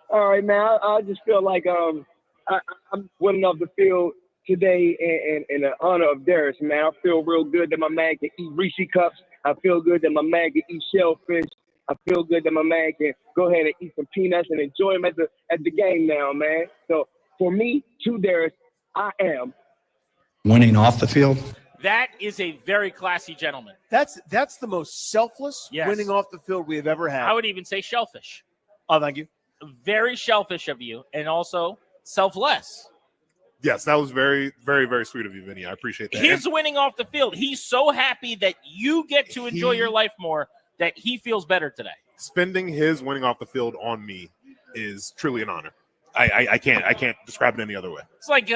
All right, man. I just feel like I'm winning off the field today in the honor of Darius, man. I feel real good that my man can eat Reese cups. I feel good that my man can eat shellfish. I feel good that my man can go ahead and eat some peanuts and enjoy them at the game now, man. So for me, to Darius, I am Winning off the field. That is a very classy gentleman. That's the most selfless Yes. winning off the field we have ever had. I would even say shellfish. Oh, thank you. Very shellfish of you, and also selfless. Yes, that was very, very, very sweet of you, Vinny. I appreciate that. He's winning off the field. He's so happy that you get to enjoy your life more that he feels better today. Spending his winning off the field on me is truly an honor. I can't describe it any other way. It's like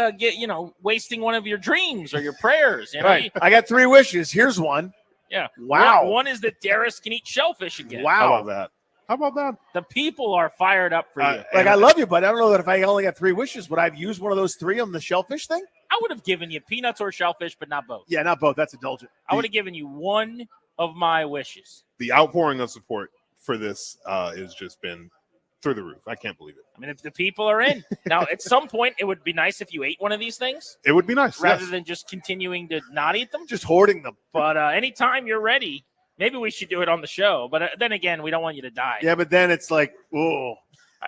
wasting one of your dreams or your prayers. You know? Right. I got 3 wishes. Here's one. Yeah. Wow. One is that Darius can eat shellfish again. Wow. How about that? How about that? The people are fired up for you. Like, I love you, but I don't know that if I only got 3 wishes, would I have used one of those 3 on the shellfish thing? I would have given you peanuts or shellfish, but not both. Yeah, not both. That's indulgent. I would have given you one of my wishes. The outpouring of support for this has just been through the roof. I can't believe it. I mean, if the people are in. Now, at some point, it would be nice if you ate one of these things. It would be nice. Rather yes. than just continuing to not eat them. Just hoarding them. But anytime you're ready, maybe we should do it on the show. But then again, we don't want you to die. Yeah, but then it's like, whoa.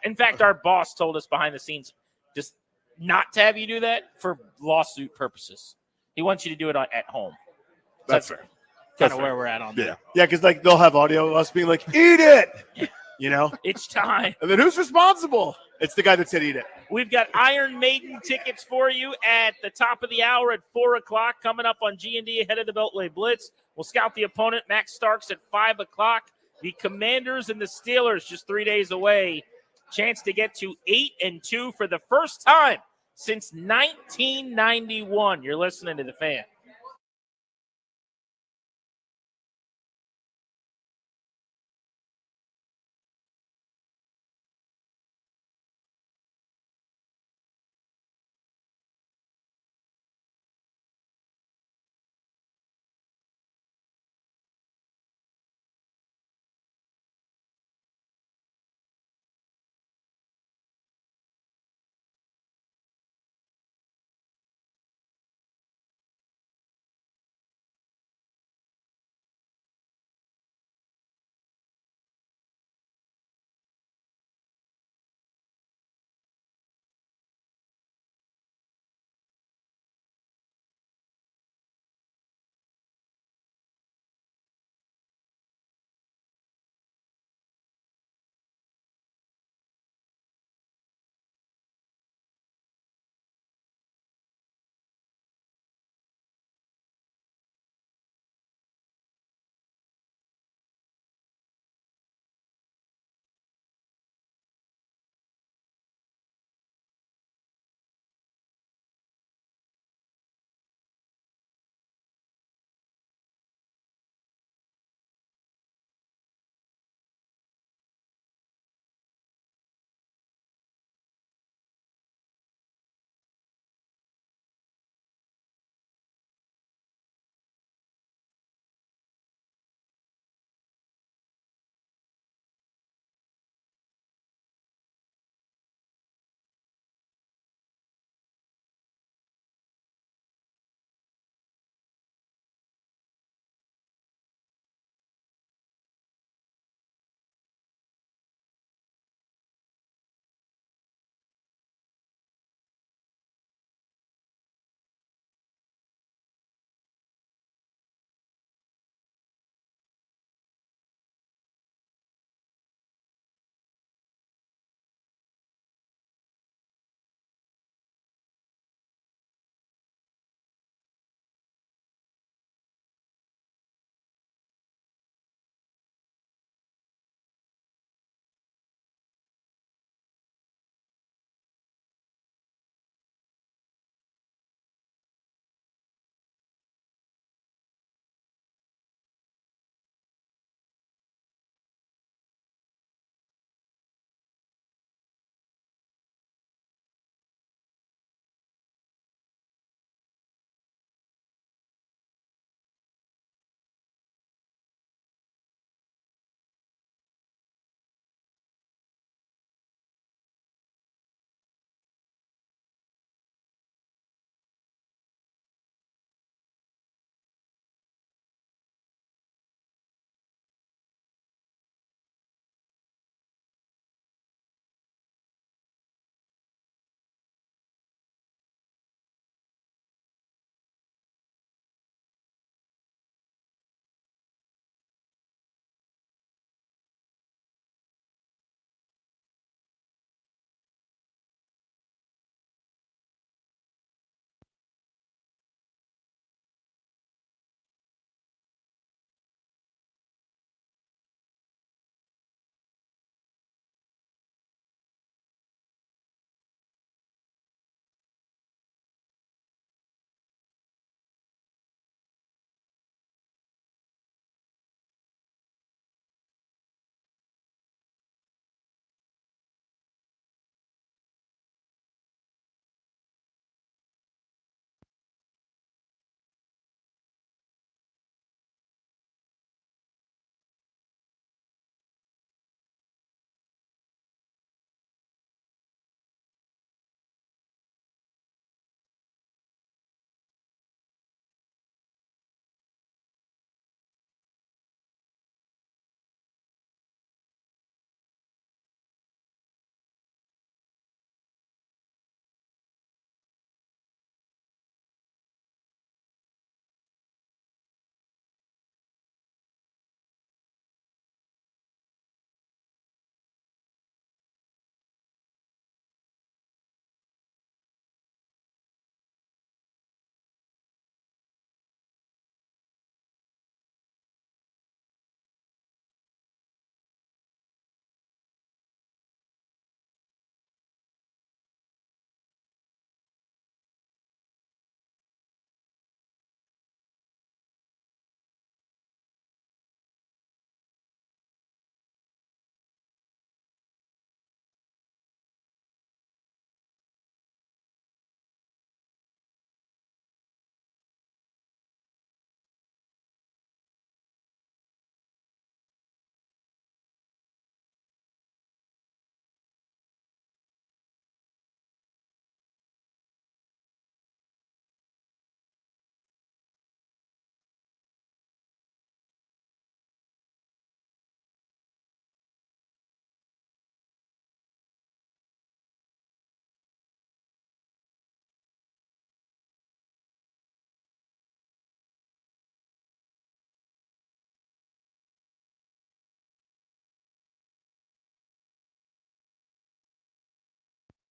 In fact, our boss told us behind the scenes just not to have you do that for lawsuit purposes. He wants you to do it at home. That's fair. Kind That's of fair. where we're at on that. Yeah, because like they'll have audio of us being like, eat it. You know? It's time. And then who's responsible? It's the guy that said eat it. We've got Iron Maiden tickets for you at the top of the hour at 4 o'clock coming up on G&D ahead of the Beltway Blitz. We'll scout the opponent. Max Starks at 5 o'clock. The Commanders and the Steelers just 3 days away. Chance to get to 8-2 for the first time since 1991. You're listening to The Fan.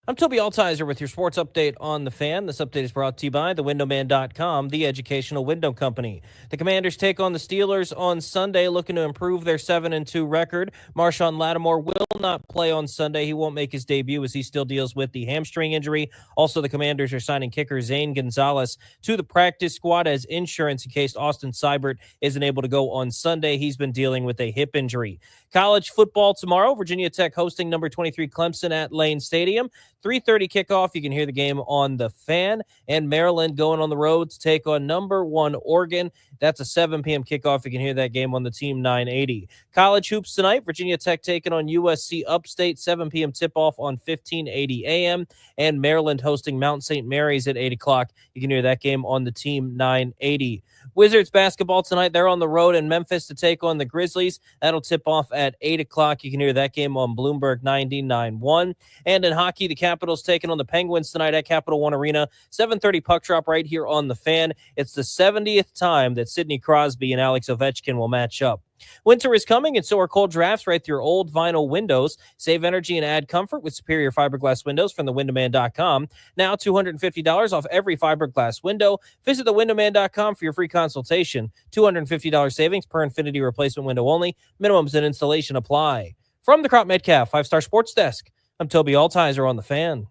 I'm Toby Altizer with your sports update on The Fan. This update is brought to you by thewindowman.com, the educational window company. The Commanders take on the Steelers on Sunday, looking to improve their 7-2 record. Marshon Latimore will not play on Sunday. He won't make his debut as he still deals with the hamstring injury. Also, the Commanders are signing kicker Zane Gonzalez to the practice squad as insurance in case Austin Seibert isn't able to go on Sunday. He's been dealing with a hip injury. College football tomorrow. Virginia Tech hosting number 23 Clemson at Lane Stadium. 3:30 kickoff. You can hear the game on The Fan. And Maryland going on the road to take on number 1 Oregon. That's a 7 p.m. kickoff. You can hear that game on the Team 980. College hoops tonight. Virginia Tech taking on USC Upstate. 7 p.m. tip-off on 1580 a.m. And Maryland hosting Mount St. Mary's at 8 o'clock. You can hear that game on the Team 980. Wizards basketball tonight. They're on the road in Memphis to take on the Grizzlies. That'll tip off at 8 o'clock. You can hear that game on Bloomberg 99.1. And in hockey, the Capitals taking on the Penguins tonight at Capital One Arena. 7:30 puck drop right here on The Fan. It's the 70th time that Sidney Crosby and Alex Ovechkin will match up. Winter is coming, and so are cold drafts right through your old vinyl windows. Save energy and add comfort with superior fiberglass windows from thewindowman.com. Now $250 off every fiberglass window. Visit thewindowman.com for your free consultation. $250 savings per Infinity replacement window only. Minimums and installation apply. From the Crop Metcalf 5-Star Sports Desk, I'm Toby Altizer on The Fan.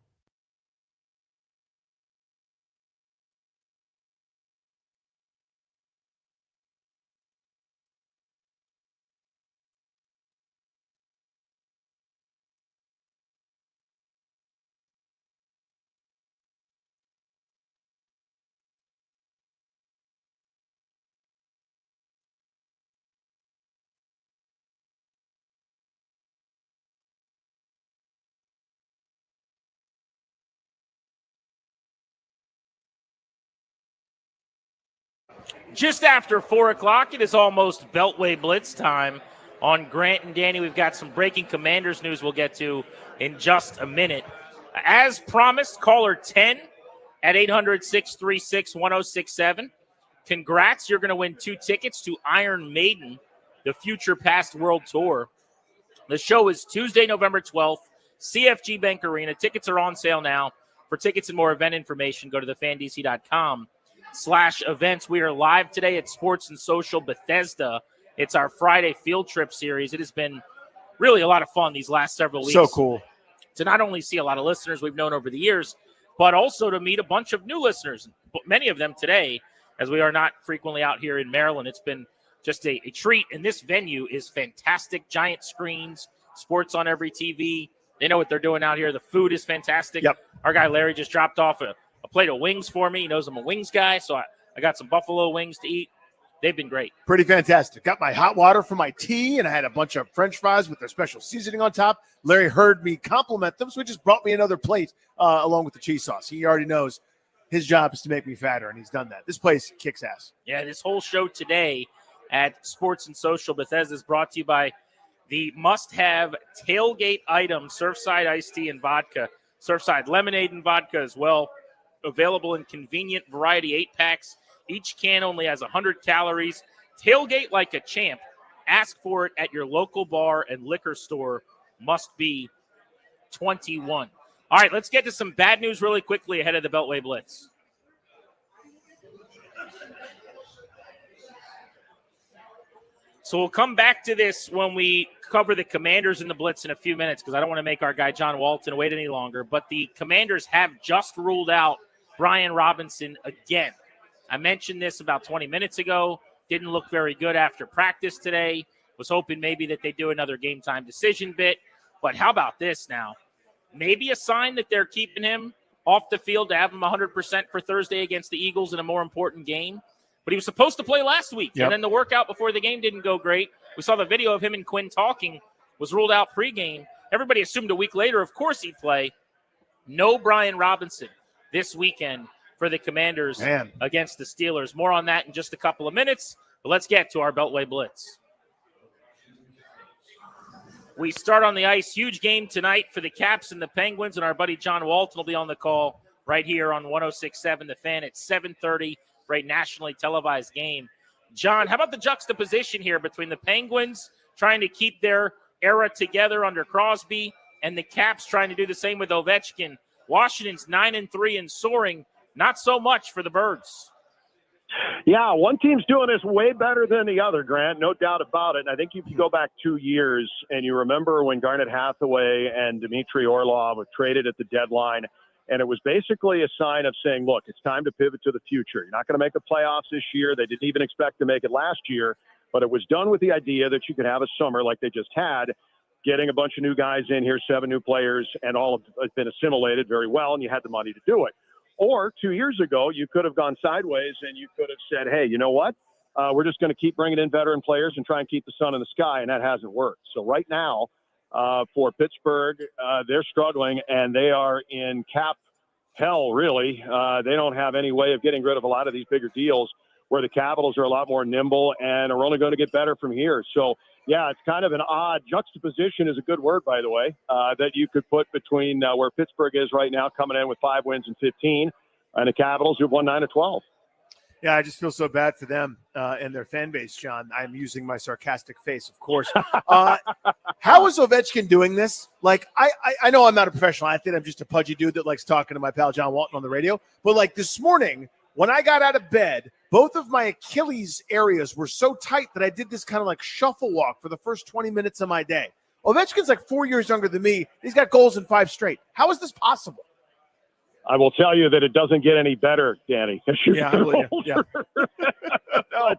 Just after 4 o'clock, it is almost Beltway Blitz time on Grant and Danny. We've got some breaking Commanders news we'll get to in just a minute. As promised, caller 10 at 800-636-1067. Congrats, you're going to win 2 tickets to Iron Maiden, the Future Past World Tour. The show is Tuesday, November 12th, CFG Bank Arena. Tickets are on sale now. For tickets and more event information, go to thefandc.com/events. We are live today at Sports and Social Bethesda. It's our Friday field trip series. It has been really a lot of fun these last several weeks. So cool. To not only see a lot of listeners we've known over the years, but also to meet a bunch of new listeners, many of them today, as we are not frequently out here in Maryland. It's been just a treat, and this venue is fantastic. Giant screens, sports on every TV. They know what they're doing out here. The food is fantastic. Yep. Our guy Larry just dropped off a plate of wings for me. He knows I'm a wings guy, so I got some buffalo wings to eat. They've been great. Pretty fantastic. Got my hot water for my tea, and I had a bunch of French fries with their special seasoning on top. Larry heard me compliment them, so he just brought me another plate along with the cheese sauce. He already knows his job is to make me fatter, and he's done that. This place kicks ass. Yeah, this whole show today at Sports and Social Bethesda is brought to you by the must-have tailgate item, Surfside iced tea and vodka, Surfside lemonade and vodka as well. Available in convenient variety 8-packs. Each can only has 100 calories. Tailgate like a champ. Ask for it at your local bar and liquor store. Must be 21. All right, let's get to some bad news really quickly ahead of the Beltway Blitz. So we'll come back to this when we cover the Commanders in the Blitz in a few minutes, because I don't want to make our guy John Walton wait any longer. But the Commanders have just ruled out Brian Robinson again. I mentioned this about 20 minutes ago. Didn't look very good after practice today. Was hoping maybe that they do another game time decision bit. But how about this now? Maybe a sign that they're keeping him off the field to have him 100% for Thursday against the Eagles in a more important game. But he was supposed to play last week, and then the workout before the game didn't go great. We saw the video of him and Quinn talking, was ruled out pregame. Everybody assumed a week later, of course, he'd play. No Brian Robinson this weekend for the Commanders against the Steelers. More on that in just a couple of minutes, but let's get to our Beltway Blitz. We start on the ice. Huge game tonight for the Caps and the Penguins, and our buddy John Walton will be on the call right here on 106.7 The Fan at 7:30 for a nationally televised game. John, how about the juxtaposition here between the Penguins trying to keep their era together under Crosby and the Caps trying to do the same with Ovechkin. Washington's 9-3 and soaring. Not so much for the Birds. Yeah, one team's doing this way better than the other, Grant, no doubt about it. And I think if you go back 2 years and you remember when Garnet Hathaway and Dmitry Orlov were traded at the deadline, and it was basically a sign of saying, look, it's time to pivot to the future. You're not going to make the playoffs this year. They didn't even expect to make it last year, but it was done with the idea that you could have a summer like they just had, getting a bunch of new guys in here, 7 new players, and all of it has been assimilated very well, and you had the money to do it. Or 2 years ago, you could have gone sideways and you could have said, hey, you know what? We're just going to keep bringing in veteran players and try and keep the sun in the sky, and that hasn't worked. So right now, for Pittsburgh, they're struggling, and they are in cap hell, really. They don't have any way of getting rid of a lot of these bigger deals, where the Capitals are a lot more nimble and are only going to get better from here. So, yeah, it's kind of an odd juxtaposition is a good word, by the way, that you could put between where Pittsburgh is right now, coming in with 5 wins and 15, and the Capitals who've won 9 of 12. Yeah, I just feel so bad for them and their fan base, John. I'm using my sarcastic face, of course. How is Ovechkin doing this? Like, I know I'm not a professional athlete. I'm just a pudgy dude that likes talking to my pal John Walton on the radio. But, like, this morning, when I got out of bed, both of my Achilles areas were so tight that I did this kind of like shuffle walk for the first 20 minutes of my day. Ovechkin's like 4 years younger than me. He's got goals in 5 straight. How is this possible? I will tell you that it doesn't get any better, Danny. Yeah, I believe you. Yeah.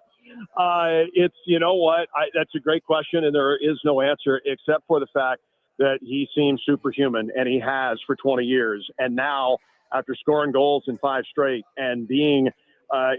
It's, you know what? That's a great question, and there is no answer except for the fact that he seems superhuman, and he has for 20 years. And now, after scoring goals in 5 straight and being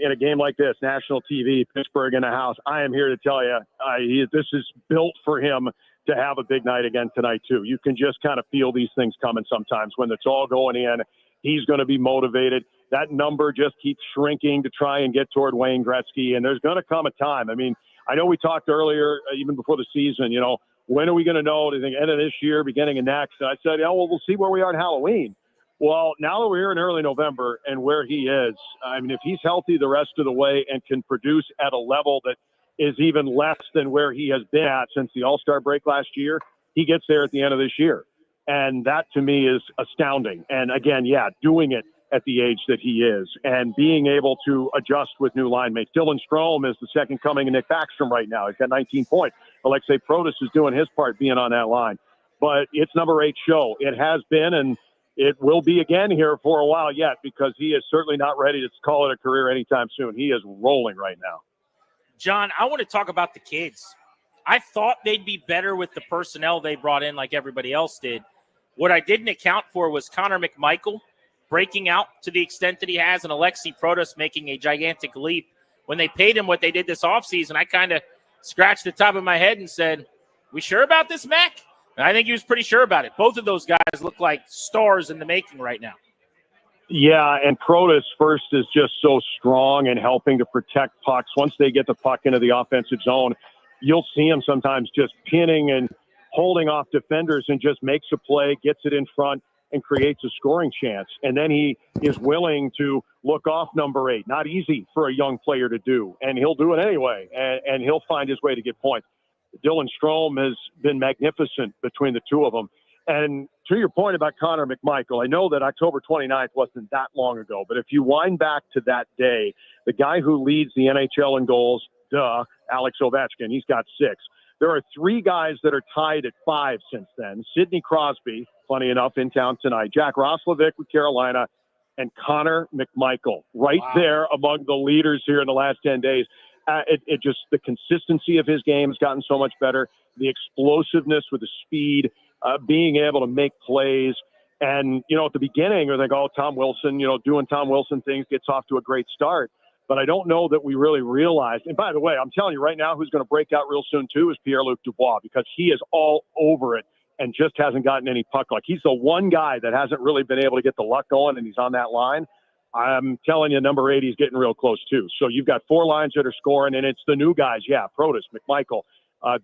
in a game like this, national TV, Pittsburgh in the house, I am here to tell you, this is built for him to have a big night again tonight, too. You can just kind of feel these things coming sometimes when it's all going in. He's going to be motivated. That number just keeps shrinking to try and get toward Wayne Gretzky, and there's going to come a time. I mean, I know we talked earlier, even before the season, you know, when are we going to know? Do you think end of this year, beginning of next? And I said, yeah, well, we'll see where we are at Halloween. Well, now that we're here in early November and where he is, I mean, if he's healthy the rest of the way and can produce at a level that is even less than where he has been at since the All-Star break last year, he gets there at the end of this year. And that, to me, is astounding. And, again, yeah, doing it at the age that he is and being able to adjust with new line mates. Dylan Strome is the second coming of Nick Backstrom right now. He's got 19 points. Alexei Protas is doing his part being on that line. But it's number 8 show. It has been, and it will be again here for a while yet, because he is certainly not ready to call it a career anytime soon. He is rolling right now. John, I want to talk about the kids. I thought they'd be better with the personnel they brought in like everybody else did. What I didn't account for was Connor McMichael breaking out to the extent that he has, and Alexei Protas making a gigantic leap. When they paid him what they did this offseason, I kind of scratched the top of my head and said, we sure about this, Mac? And I think he was pretty sure about it. Both of those guys look like stars in the making right now. Yeah, and Protas first is just so strong in helping to protect pucks. Once they get the puck into the offensive zone, you'll see him sometimes just pinning and holding off defenders and just makes a play, gets it in front, and creates a scoring chance. And then he is willing to look off number 8. Not easy for a young player to do, and he'll do it anyway, and he'll find his way to get points. Dylan Strome has been magnificent between the two of them. And to your point about Connor McMichael, I know that October 29th wasn't that long ago, but if you wind back to that day, the guy who leads the NHL in goals, Alex Ovechkin, he's got 6. There are 3 guys that are tied at 5 since then. Sidney Crosby, funny enough, in town tonight. Jack Roslovic with Carolina, and Connor McMichael right there among the leaders here in the last 10 days. It just, the consistency of his game has gotten so much better. The explosiveness with the speed, being able to make plays. And, you know, at the beginning, we're like, oh, Tom Wilson, you know, doing Tom Wilson things, gets off to a great start. But I don't know that we really realized. And by the way, I'm telling you right now, who's going to break out real soon too is Pierre-Luc Dubois, because he is all over it and just hasn't gotten any puck luck. He's the one guy that hasn't really been able to get the luck going, and he's on that line. I'm telling you, number 8, he's getting real close too. So you've got 4 lines that are scoring, and it's the new guys, Protas, McMichael,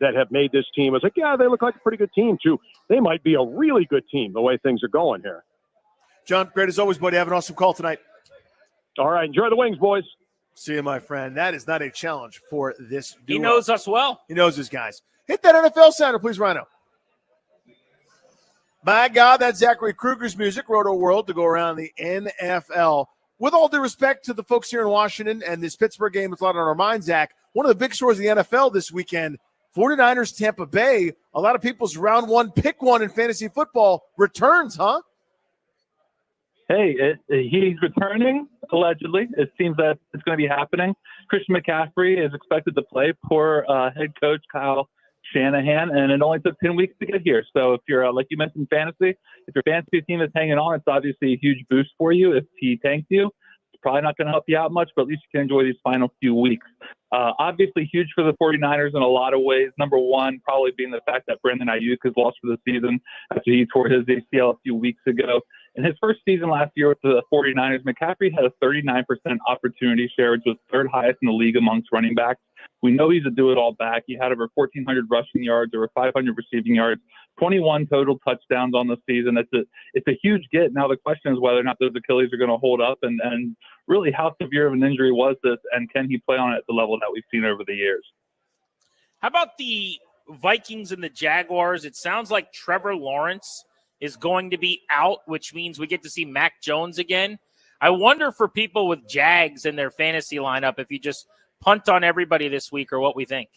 that have made this team. It's like, yeah, they look like a pretty good team too. They might be a really good team the way things are going here. John, great as always, buddy. Have an awesome call tonight. All right, enjoy the wings, boys. See you, my friend. That is not a challenge for this duo. He knows us well. He knows his guys. Hit that NFL sounder, please, Rhino. My God, that's Zachary Kruger's music, Roto World, to go around the NFL. With all due respect to the folks here in Washington and this Pittsburgh game that's a lot on our minds, Zach, one of the big stories in the NFL this weekend, 49ers Tampa Bay, a lot of people's round one pick one in fantasy football returns, huh? Hey, he's returning, allegedly. It seems that it's going to be happening. Christian McCaffrey is expected to play. Poor head coach Kyle Shanahan, and it only took 10 weeks to get here. So if you're, like you mentioned, fantasy, if your fantasy team is hanging on, it's obviously a huge boost for you. If he tanks you, it's probably not going to help you out much, but at least you can enjoy these final few weeks. Obviously huge for the 49ers in a lot of ways. Number one, probably being the fact that Brandon Ayuk is lost for the season after he tore his ACL a few weeks ago. In his first season last year with the 49ers, McCaffrey had a 39% opportunity share, which was third highest in the league amongst running backs. We know he's a do-it-all back. He had over 1,400 rushing yards, over 500 receiving yards, 21 total touchdowns on the season. It's a huge get. Now the question is whether or not those Achilles are going to hold up, and really how severe of an injury was this, and can he play on it at the level that we've seen over the years? How about the Vikings and the Jaguars? It sounds like Trevor Lawrence is going to be out, which means we get to see Mac Jones again. I wonder for people with Jags in their fantasy lineup if you just punt on everybody this week or what we think.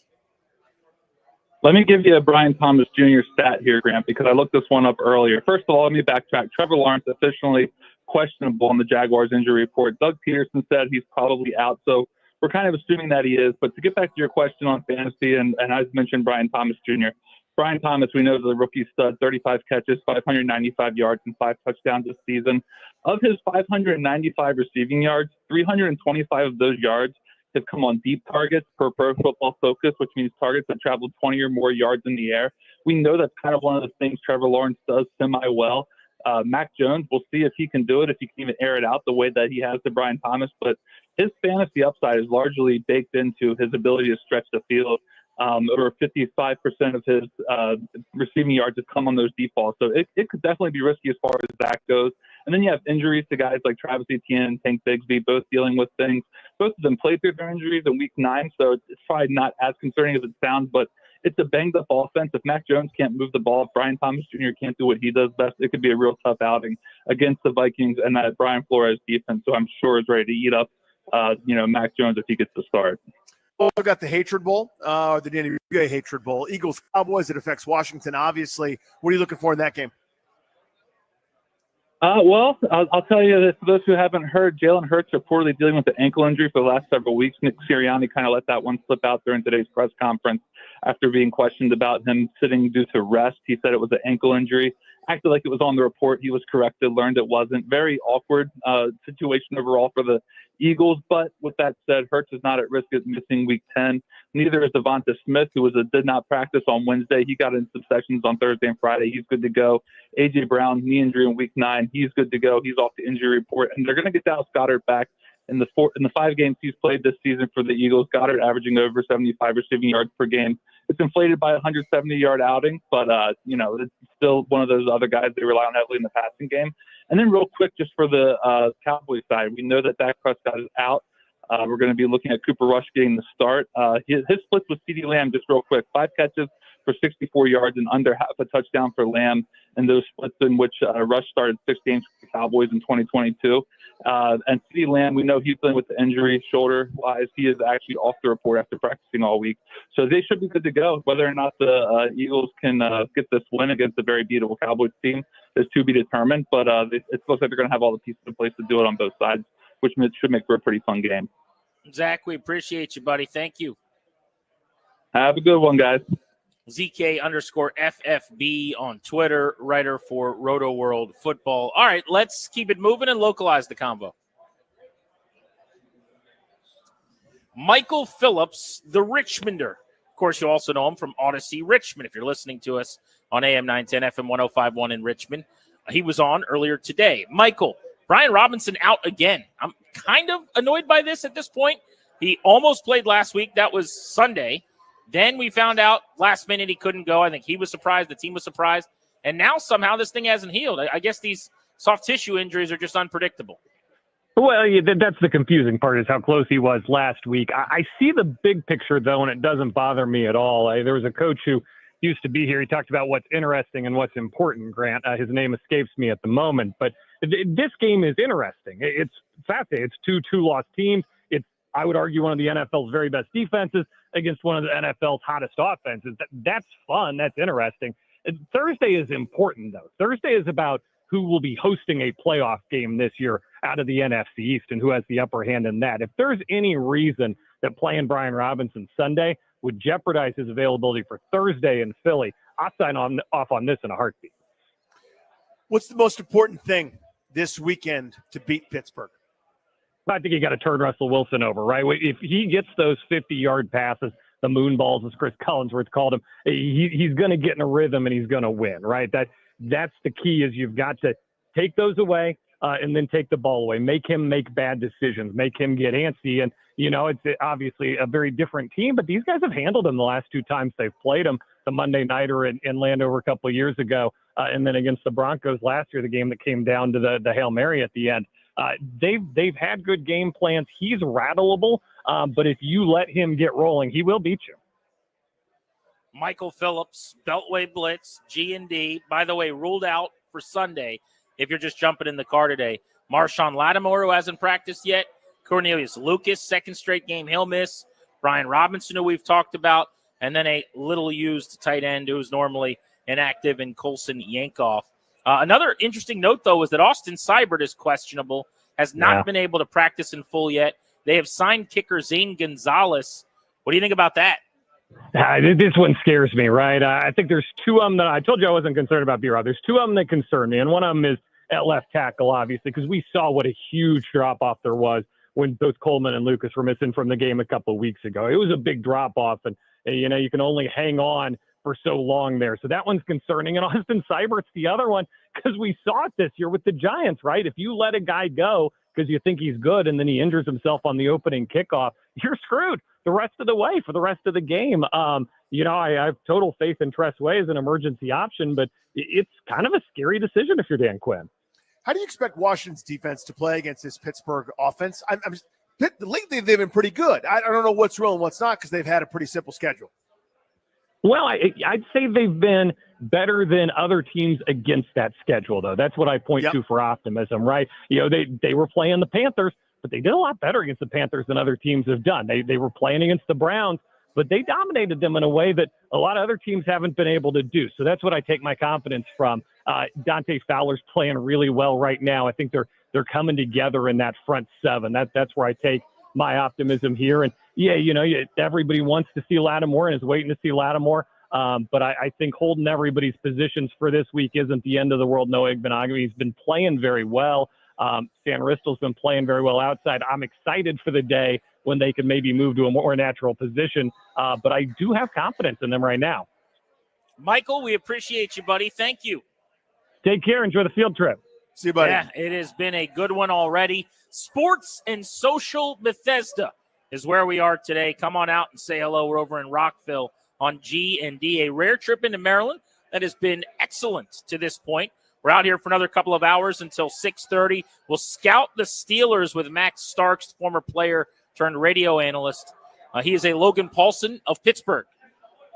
Let me give you a Brian Thomas Jr. stat here, Grant, because I looked this one up earlier. First of all, let me backtrack. Trevor Lawrence officially questionable in the Jaguars injury report. Doug Peterson said he's probably out, so we're kind of assuming that he is. But to get back to your question on fantasy, and I mentioned Brian Thomas Jr., Brian Thomas, we know, is a rookie stud, 35 catches, 595 yards, and 5 touchdowns this season. Of his 595 receiving yards, 325 of those yards have come on deep targets per Pro Football Focus, which means targets that traveled 20 or more yards in the air. We know that's kind of one of the things Trevor Lawrence does semi-well. Mac Jones, we'll see if he can do it, if he can even air it out the way that he has to Brian Thomas. But his fantasy upside is largely baked into his ability to stretch the field. Over 55% of his receiving yards have come on those deep balls. So it could definitely be risky as far as that goes. And then you have injuries to guys like Travis Etienne and Tank Bigsby, both dealing with things. Both of them played through their injuries in week 9, so it's probably not as concerning as it sounds, but it's a banged-up offense. If Mac Jones can't move the ball, if Brian Thomas Jr. can't do what he does best, it could be a real tough outing against the Vikings and that Brian Flores defense, so I'm sure is ready to eat up, Mac Jones if he gets the start. Also got the Hatred Bowl, or the Danny Rouge Hatred Bowl. Eagles Cowboys. It affects Washington, obviously. What are you looking for in that game? Well, I'll tell you that for those who haven't heard, Jalen Hurts reportedly dealing with the ankle injury for the last several weeks. Nick Sirianni kind of let that one slip out during today's press conference after being questioned about him sitting due to rest. He said it was an ankle injury. Acted like it was on the report. He was corrected, learned it wasn't. Very awkward situation overall for the Eagles. But with that said, Hurts is not at risk of missing week 10. Neither is Devonta Smith, who did not practice on Wednesday. He got in some sessions on Thursday and Friday. He's good to go. A.J. Brown, knee injury in week 9. He's good to go. He's off the injury report. And they're going to get Dallas Goedert back in the 5 games he's played this season for the Eagles. Goedert averaging over 75 receiving yards per game. It's inflated by a 170-yard outing, but, it's still one of those other guys they rely on heavily in the passing game. And then real quick, just for the Cowboys side, we know that Dak Prescott is out. We're going to be looking at Cooper Rush getting the start. His splits with CeeDee Lamb, just real quick, 5 catches for 64 yards and under half a touchdown for Lamb, and those splits in which Rush started 6 games for the Cowboys in 2022. And CeeDee Lamb, we know he's dealing with the injury shoulder-wise. He is actually off the report after practicing all week. So they should be good to go. Whether or not the Eagles can get this win against a very beatable Cowboys team is to be determined. But it looks like they're going to have all the pieces in place to do it on both sides, which should make for a pretty fun game. Zach, we appreciate you, buddy. Thank you. Have a good one, guys. ZK_FFB on Twitter, writer for Roto World Football. All right, let's keep it moving and localize the convo. Michael Phillips, the Richmonder. Of course, you also know him from Odyssey Richmond if you're listening to us on AM 910, FM 105.1 in Richmond. He was on earlier today. Michael, Brian Robinson out again. I'm kind of annoyed by this at this point. He almost played last week. That was Sunday. Then we found out last minute he couldn't go. I think he was surprised. The team was surprised. And now somehow this thing hasn't healed. I guess these soft tissue injuries are just unpredictable. Well, yeah, that's the confusing part is how close he was last week. I see the big picture, though, and it doesn't bother me at all. There was a coach who used to be here. He talked about what's interesting and what's important, Grant. His name escapes me at the moment, but this game is interesting. It's fascinating. It's two lost teams. It's, I would argue, one of the NFL's very best defenses against one of the NFL's hottest offenses. That's fun. That's interesting. Thursday is important, though. Thursday is about who will be hosting a playoff game this year out of the NFC East and who has the upper hand in that. If there's any reason that playing Brian Robinson Sunday would jeopardize his availability for Thursday in Philly, I'll sign off on this in a heartbeat. What's the most important thing this weekend to beat Pittsburgh? I think you got to turn Russell Wilson over, right? If he gets those 50-yard passes, the moon balls, as Chris Collinsworth called him, he's going to get in a rhythm and he's going to win, right? That's the key, is you've got to take those away and then take the ball away. Make him make bad decisions. Make him get antsy. And, it's obviously a very different team, but these guys have handled him the last two times they've played him, the Monday Nighter in Landover a couple of years ago, and then against the Broncos last year, the game that came down to the Hail Mary at the end. They've had good game plans. He's rattleable, but if you let him get rolling, he will beat you. Michael Phillips, Beltway Blitz, G&D, by the way, ruled out for Sunday if you're just jumping in the car today. Marshon Latimore, who hasn't practiced yet. Cornelius Lucas, second straight game he'll miss. Brian Robinson, who we've talked about. And then a little used tight end who's normally inactive in Colson Yankoff. Another interesting note, though, is that Austin Seibert is questionable, has not been able to practice in full yet. They have signed kicker Zane Gonzalez. What do you think about that? This one scares me, right? I think there's two of them that I told you I wasn't concerned about, B-Rob. There's two of them that concern me, and one of them is at left tackle, obviously, because we saw what a huge drop-off there was when both Coleman and Lucas were missing from the game a couple of weeks ago. It was a big drop-off, and you can only hang on for so long there. So that one's concerning. And Austin Seibert's the other one, because we saw it this year with the Giants, right? If you let a guy go because you think he's good and then he injures himself on the opening kickoff, you're screwed the rest of the way for the rest of the game. I have total faith in Tress Way as an emergency option, but it's kind of a scary decision if you're Dan Quinn. How do you expect Washington's defense to play against this Pittsburgh offense? Lately, they've been pretty good. I don't know what's real and what's not, because they've had a pretty simple schedule. Well, I'd say they've been better than other teams against that schedule, though. That's what I point to for optimism, right? They were playing the Panthers, but they did a lot better against the Panthers than other teams have done. They were playing against the Browns, but they dominated them in a way that a lot of other teams haven't been able to do. So that's what I take my confidence from. Dante Fowler's playing really well right now. I think they're coming together in that front seven. That's where I take my optimism here. And everybody wants to see Latimore and is waiting to see Latimore. But I think holding everybody's positions for this week isn't the end of the world. Noah Igbenogany has been playing very well. Stan Ristel's been playing very well outside. I'm excited for the day when they can maybe move to a more natural position. But I do have confidence in them right now. Michael, we appreciate you, buddy. Thank you. Take care. Enjoy the field trip. See you, buddy. Yeah, it has been a good one already. Sports and Social Bethesda is where we are today. Come on out and say hello. We're over in Rockville on G&D. A rare trip into Maryland that has been excellent to this point. We're out here for another couple of hours until 6:30. We'll scout the Steelers with Max Starks, former player turned radio analyst. He is a Logan Paulson of Pittsburgh,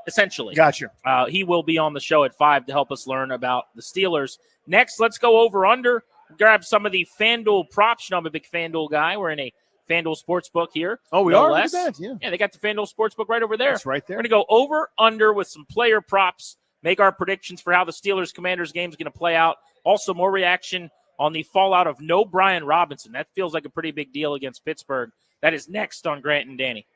essentially. Gotcha. He will be on the show at 5 to help us learn about the Steelers. Next, let's go over under. Grab some of the FanDuel props. I'm a big FanDuel guy. We're in a FanDuel Sportsbook here. Oh, we are? Look at that, Yeah, they got the FanDuel Sportsbook right over there. That's right there. We're going to go over, under with some player props, make our predictions for how the Steelers-Commanders game is going to play out. Also, more reaction on the fallout of no Brian Robinson. That feels like a pretty big deal against Pittsburgh. That is next on Grant and Danny.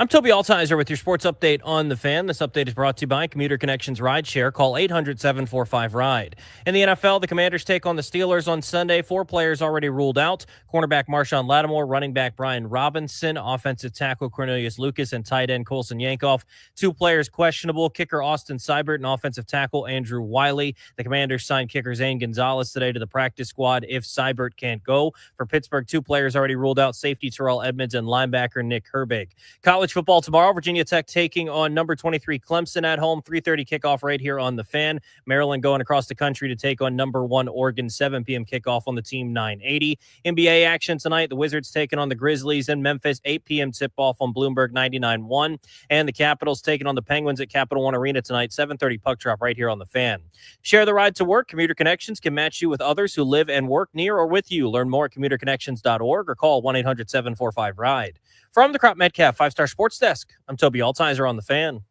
I'm Toby Altizer with your sports update on The Fan. This update is brought to you by Commuter Connections Rideshare. Call 800-745-RIDE. In the NFL, the Commanders take on the Steelers on Sunday. 4 players already ruled out. Cornerback Marshon Latimore, running back Brian Robinson, offensive tackle Cornelius Lucas, and tight end Colson Yankoff. 2 players questionable, kicker Austin Seibert and offensive tackle Andrew Wiley. The Commanders signed kicker Zane Gonzalez today to the practice squad if Seibert can't go. For Pittsburgh, 2 players already ruled out, safety Terrell Edmonds and linebacker Nick Herbig. College football tomorrow, Virginia Tech taking on number 23 Clemson at home, 3:30 kickoff right here on The Fan. Maryland going across the country to take on number 1 Oregon, 7 p.m. kickoff on the Team 980. NBA action tonight, the Wizards taking on the Grizzlies in Memphis, 8 p.m. tip-off on Bloomberg 99.1. And the Capitals taking on the Penguins at Capital One Arena tonight, 7:30 puck drop right here on The Fan. Share the ride to work. Commuter Connections can match you with others who live and work near or with you. Learn more at commuterconnections.org or call 1-800-745-RIDE. From the Crop Metcalf 5-Star Sports Desk, I'm Toby Altizer on The Fan.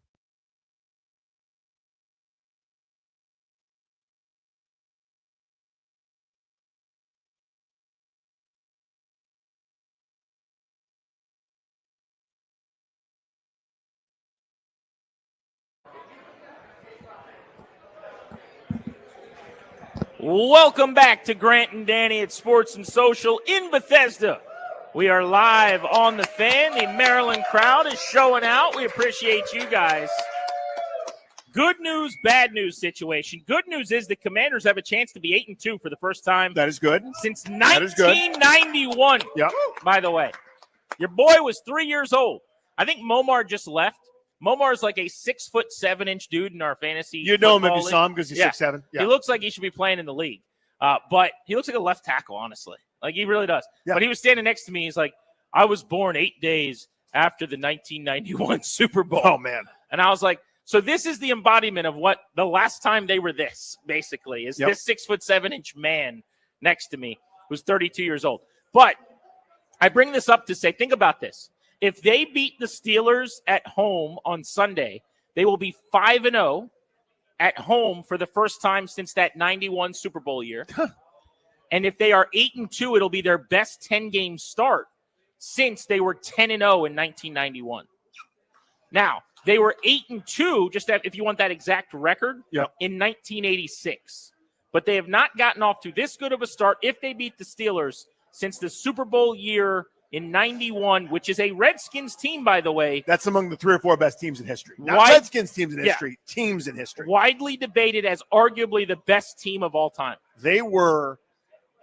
Welcome back to Grant and Danny at Sports and Social in Bethesda. We are live on The Fan. The Maryland crowd is showing out. We appreciate you guys. Good news, bad news situation. Good news is the Commanders have a chance to be 8-2 for the first time. That is good. Since 1991. Yep. By the way, your boy was 3 years old. I think Momar just left. Momar's like a 6'7" dude in our fantasy. You know him if you league. saw him because he's 6'7". Yeah. He looks like he should be playing in the league. But he looks like a left tackle, honestly. Like, he really does. Yeah. But he was standing next to me. He's like, I was born 8 days after the 1991 Super Bowl. Oh, man. And I was like, so this is the embodiment of what the last time they were this, basically, is this 6'7" man next to me who's 32 years old. But I bring this up to say, think about this. If they beat the Steelers at home on Sunday, they will be 5-0 at home for the first time since that 91 Super Bowl year. And if they are 8-2, it'll be their best 10-game start since they were 10-0 in 1991. Now, they were 8-2, just if you want that exact record, in 1986. But they have not gotten off to this good of a start if they beat the Steelers since the Super Bowl year in 91, which is a Redskins team, by the way. That's among the 3 or 4 best teams in history. Not Redskins teams in history, teams in history. Widely debated as arguably the best team of all time. They were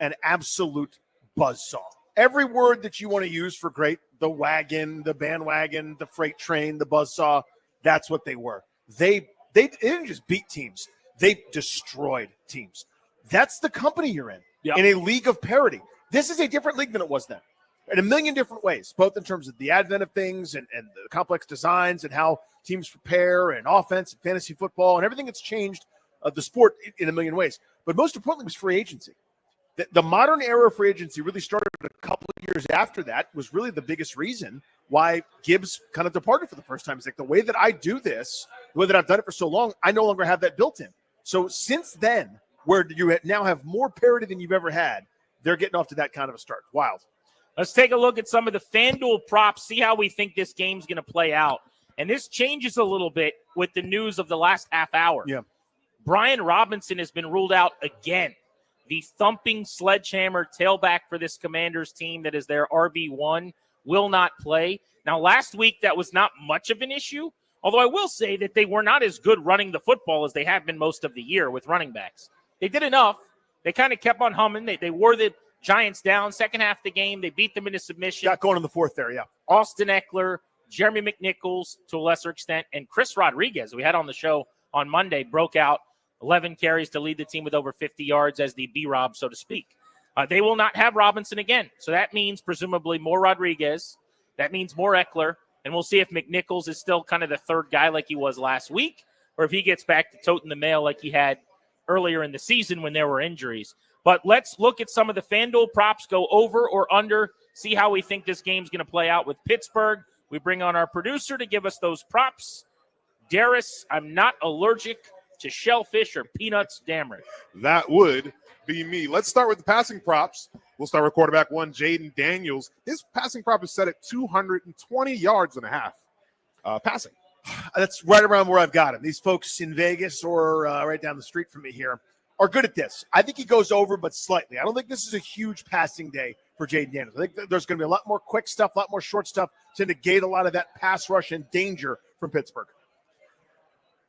an absolute buzzsaw. Every word that you want to use for great, the wagon, the bandwagon, the freight train, the buzzsaw, that's what they were. They didn't just beat teams. They destroyed teams. That's the company you're in a league of parity. This is a different league than it was then. In a million different ways, both in terms of the advent of things and the complex designs and how teams prepare and offense and fantasy football and everything that's changed the sport in a million ways. But most importantly was free agency. The modern era of free agency really started a couple of years after that, was really the biggest reason why Gibbs kind of departed for the first time. It's like, the way that I do this, the way that I've done it for so long, I no longer have that built in. So since then, where you now have more parity than you've ever had, they're getting off to that kind of a start. Wild. Let's take a look at some of the FanDuel props, see how we think this game's going to play out. And this changes a little bit with the news of the last half hour. Yeah. Brian Robinson has been ruled out again. The thumping sledgehammer tailback for this Commanders team that is their RB1 will not play. Now, last week, that was not much of an issue, although I will say that they were not as good running the football as they have been most of the year with running backs. They did enough. They kind of kept on humming. They wore the Giants down second half of the game. They beat them into submission. Got going in the fourth there, yeah. Austin Eckler, Jeremy McNichols to a lesser extent, and Chris Rodriguez, we had on the show on Monday, broke out 11 carries to lead the team with over 50 yards as the B-Rob, so to speak. They will not have Robinson again. So that means presumably more Rodriguez. That means more Eckler. And we'll see if McNichols is still kind of the third guy like he was last week, or if he gets back to toting the mail like he had earlier in the season when there were injuries. But let's look at some of the FanDuel props, go over or under, see how we think this game's going to play out with Pittsburgh. We bring on our producer to give us those props. Darius, I'm not allergic to shellfish or peanuts, Dameron. That would be me. Let's start with the passing props. We'll start with quarterback 1, Jaden Daniels. His passing prop is set at 220 yards and a half. passing. That's right around where I've got him. These folks in Vegas or right down the street from me here are good at this. I think he goes over, but slightly. I don't think this is a huge passing day for Jaden Daniels. I think there's going to be a lot more quick stuff, a lot more short stuff to negate a lot of that pass rush and danger from Pittsburgh.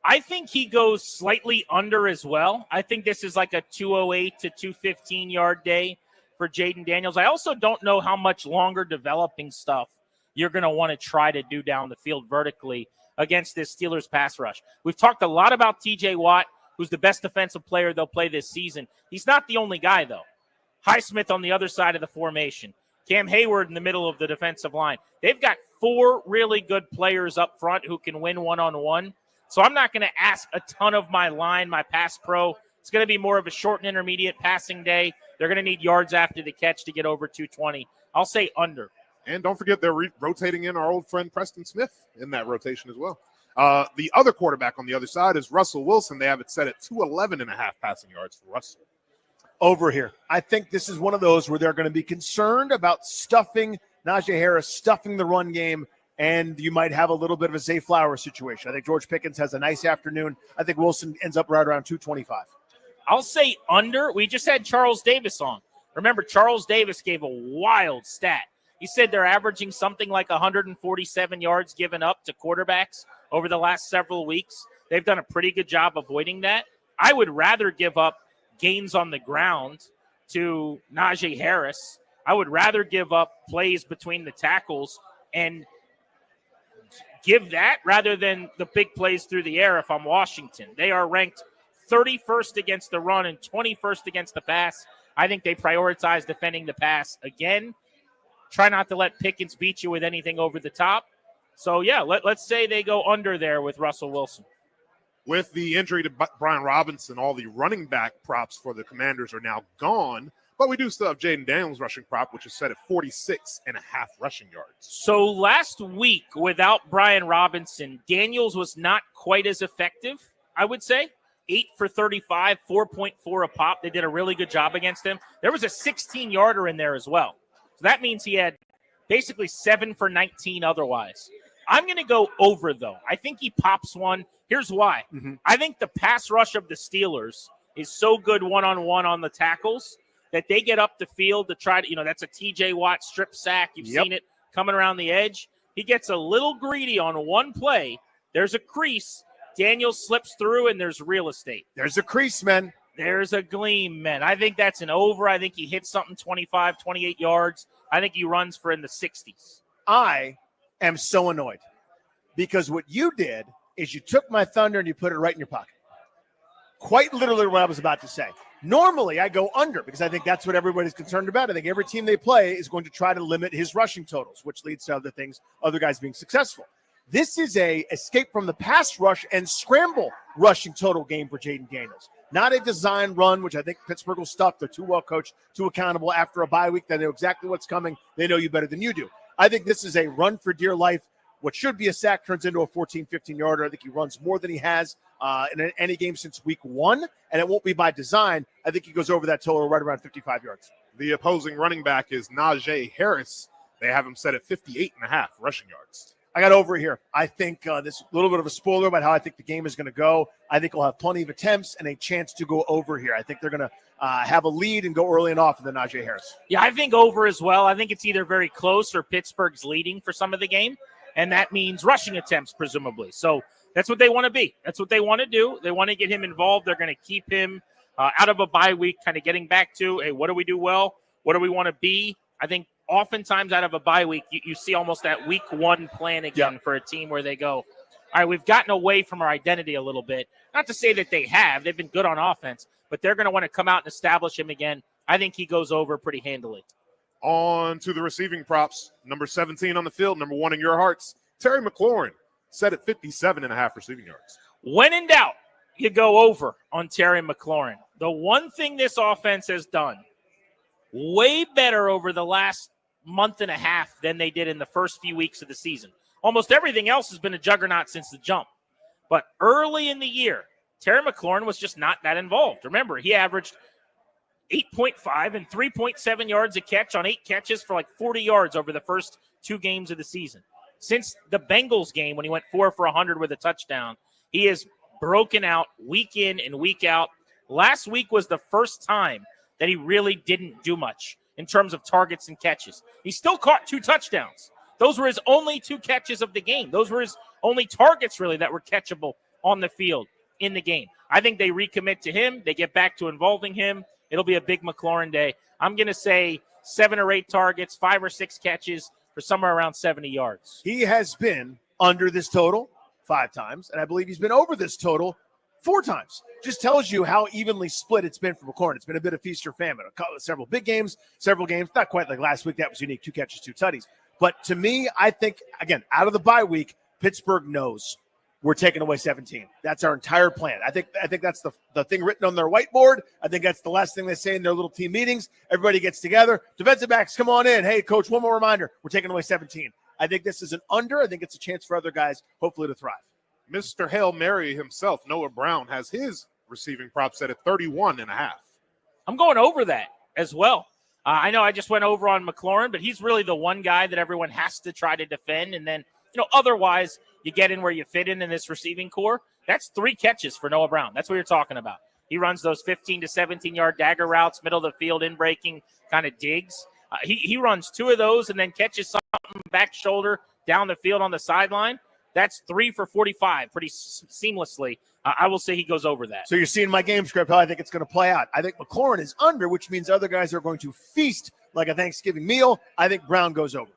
I think he goes slightly under as well. I think this is like a 208 to 215 yard day for Jaden Daniels. I also don't know how much longer developing stuff you're going to want to try to do down the field vertically against this Steelers pass rush. We've talked a lot about TJ Watt, who's the best defensive player they'll play this season. He's not the only guy, though. Highsmith on the other side of the formation. Cam Hayward in the middle of the defensive line. They've got 4 really good players up front who can win one-on-one. So I'm not going to ask a ton of my line, my pass pro. It's going to be more of a short and intermediate passing day. They're going to need yards after the catch to get over 220. I'll say under. And don't forget they're rotating in our old friend Preston Smith in that rotation as well. The other quarterback on the other side is Russell Wilson. They have it set at 211.5 passing yards for Russell. Over here. I think this is one of those where they're going to be concerned about stuffing Najee Harris, stuffing the run game, and you might have a little bit of a Zay Flowers situation. I think George Pickens has a nice afternoon. I think Wilson ends up right around 225. I'll say under. We just had Charles Davis on. Remember, Charles Davis gave a wild stat. He said they're averaging something like 147 yards given up to quarterbacks over the last several weeks. They've done a pretty good job avoiding that. I would rather give up gains on the ground to Najee Harris. I would rather give up plays between the tackles and give that rather than the big plays through the air if I'm Washington. They are ranked 31st against the run and 21st against the pass. I think they prioritize defending the pass again. Try not to let Pickens beat you with anything over the top. So, yeah, let's say they go under there with Russell Wilson. With the injury to Brian Robinson, all the running back props for the Commanders are now gone. But we do still have Jaden Daniels' rushing prop, which is set at 46.5 rushing yards. So last week, without Brian Robinson, Daniels was not quite as effective, I would say. 8 for 35, 4.4 a pop. They did a really good job against him. There was a 16-yarder in there as well. So that means he had basically 7 for 19 otherwise. I'm going to go over, though. I think he pops one. Here's why. I think the pass rush of the Steelers is so good one-on-one on the tackles that they get up the field to try to, that's a TJ Watt strip sack. You've seen it coming around the edge. He gets a little greedy on one play. There's a crease. Daniels slips through, and there's real estate. There's a crease, man. There's a gleam, man. I think that's an over. I think he hits something 25, 28 yards. I think he runs for in the 60s. I am so annoyed because what you did is you took my thunder and you put it right in your pocket. Quite literally what I was about to say. Normally, I go under because I think that's what everybody's concerned about. I think every team they play is going to try to limit his rushing totals, which leads to other things, other guys being successful. This is a escape from the pass rush and scramble rushing total game for Jaden Daniels. Not a design run, which I think Pittsburgh will stuff. They're too well coached, too accountable. After a bye week, they know exactly what's coming. They know you better than you do. I think this is a run for dear life. What should be a sack turns into a 14, 15-yarder. I think he runs more than he has in any game since week 1, and it won't be by design. I think he goes over that total right around 55 yards. The opposing running back is Najee Harris. They have him set at 58.5 rushing yards. I got over here. I think this little bit of a spoiler about how I think the game is going to go. I think we'll have plenty of attempts and a chance to go over here. I think they're going to have a lead and go early and often than Najee Harris. Yeah, I think over as well. I think it's either very close or Pittsburgh's leading for some of the game, and that means rushing attempts, presumably. So that's what they want to be. That's what they want to do. They want to get him involved. They're going to keep him out of a bye week, kind of getting back to, hey, what do we do well? What do we want to be? I think oftentimes out of a bye week, you see almost that week 1 plan again for a team where they go, all right, we've gotten away from our identity a little bit. Not to say that they have. They've been good on offense, but they're going to want to come out and establish him again. I think he goes over pretty handily. On to the receiving props. Number 17 on the field, number 1 in your hearts, Terry McLaurin, set at 57.5 receiving yards. When in doubt, you go over on Terry McLaurin. The one thing this offense has done way better over the last month and a half than they did in the first few weeks of the season. Almost everything else has been a juggernaut since the jump. But early in the year, Terry McLaurin was just not that involved. Remember, he averaged 8.5 and 3.7 yards a catch on 8 catches for like 40 yards over the first 2 games of the season. since the Bengals game when he went 4 for 100 with a touchdown. He has broken out week in and week out. Last week was the first time that he really didn't do much in terms of targets and catches. He still caught 2 touchdowns. Those were his only 2 catches of the game. Those were his only targets, really, that were catchable on the field in the game. I think they recommit to him. They get back to involving him. It'll be a big McLaurin day. I'm going to say 7 or 8 targets, 5 or 6 catches for somewhere around 70 yards. He has been under this total 5 times, and I believe he's been over this total 4 times. Just tells you how evenly split it's been for McLaurin. It's been a bit of feast or famine. Several big games, several games. Not quite like last week. That was unique. 2 catches, 2 tutties. But to me, I think, again, out of the bye week, Pittsburgh knows we're taking away 17. That's our entire plan. I think that's the thing written on their whiteboard. I think that's the last thing they say in their little team meetings. Everybody gets together. Defensive backs, come on in. Hey, coach, one more reminder. We're taking away 17. I think this is an under. I think it's a chance for other guys, hopefully, to thrive. Mr. Hail Mary himself, Noah Brown, has his receiving prop set at 31.5. I'm going over that as well. I know I just went over on McLaurin, but he's really the one guy that everyone has to try to defend. And then, otherwise you get in where you fit in this receiving core. That's 3 catches for Noah Brown. That's what you're talking about. He runs those 15 to 17-yard dagger routes, middle of the field, in breaking kind of digs. He runs 2 of those and then catches something back shoulder down the field on the sideline. That's 3 for 45 pretty seamlessly. I will say he goes over that. So you're seeing my game script, how I think it's going to play out. I think McLaurin is under, which means other guys are going to feast like a Thanksgiving meal. I think Brown goes over.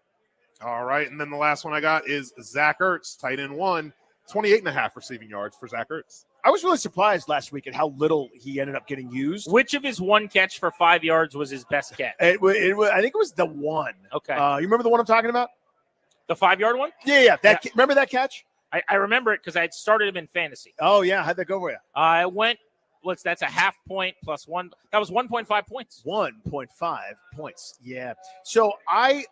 All right, and then the last one I got is Zach Ertz, tight end 1, 28.5 receiving yards for Zach Ertz. I was really surprised last week at how little he ended up getting used. Which of his 1 catch for 5 yards was his best catch? I think it was the 1. Okay. You remember the one I'm talking about? The 5-yard one? Yeah. Remember that catch? I remember it because I had started him in fantasy. Oh, yeah. How'd that go for you? I went, that's a half point plus 1. That was 1.5 points. 1.5 points. Yeah. So I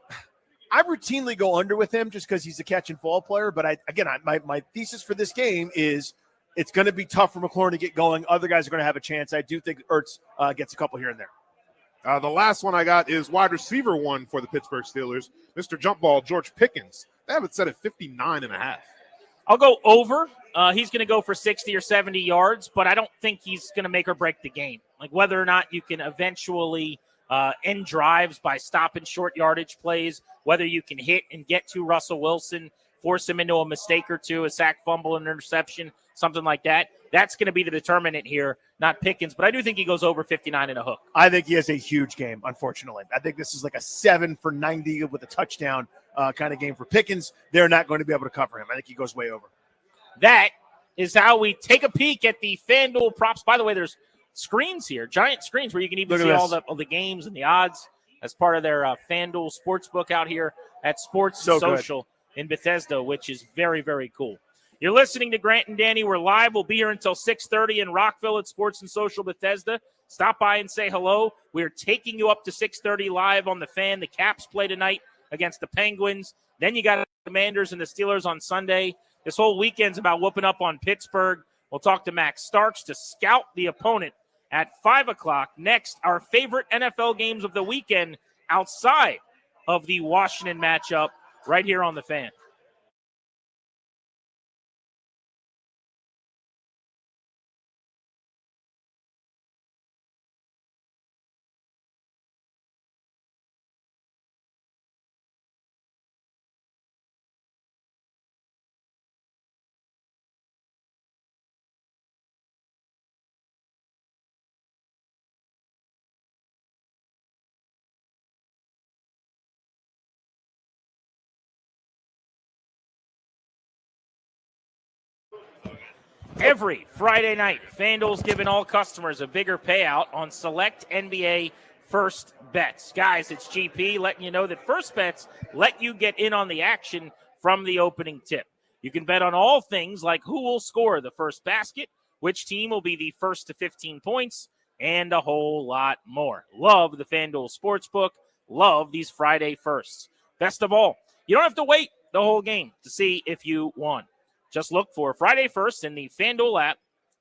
routinely go under with him just because he's a catch and fall player. But my thesis for this game is it's going to be tough for McLaurin to get going. Other guys are going to have a chance. I do think Ertz gets a couple here and there. The last one I got is wide receiver 1 for the Pittsburgh Steelers, Mr. Jump Ball, George Pickens. They have it set at 59.5. I'll go over. He's going to go for 60 or 70 yards, but I don't think he's going to make or break the game. Like whether or not you can eventually end drives by stopping short yardage plays, whether you can hit and get to Russell Wilson, force him into a mistake or 2, a sack, fumble, an interception, something like that. That's going to be the determinant here, not Pickens. But I do think he goes over 59 and a hook. I think he has a huge game, unfortunately. I think this is like a 7 for 90 with a touchdown kind of game for Pickens. They're not going to be able to cover him. I think he goes way over. That is how we take a peek at the FanDuel props. By the way, there's screens here, giant screens where you can even see all the games and the odds as part of their FanDuel Sportsbook out here at Sports and Social in Bethesda, which is very, very cool. You're listening to Grant and Danny. We're live. We'll be here until 6:30 in Rockville at Sports and Social Bethesda. Stop by and say hello. We're taking you up to 6:30 live on the Fan. The Caps play tonight against the Penguins. Then you got the Commanders and the Steelers on Sunday. This whole weekend's about whooping up on Pittsburgh. We'll talk to Max Starks to scout the opponent at 5 o'clock. Next, our favorite NFL games of the weekend outside of the Washington matchup right here on the Fan. Every Friday night, FanDuel's giving all customers a bigger payout on select NBA first bets. Guys, it's GP letting you know that first bets let you get in on the action from the opening tip. You can bet on all things like who will score the first basket, which team will be the first to 15 points, and a whole lot more. Love the FanDuel Sportsbook. Love these Friday firsts. Best of all, you don't have to wait the whole game to see if you won. Just look for Friday First in the FanDuel app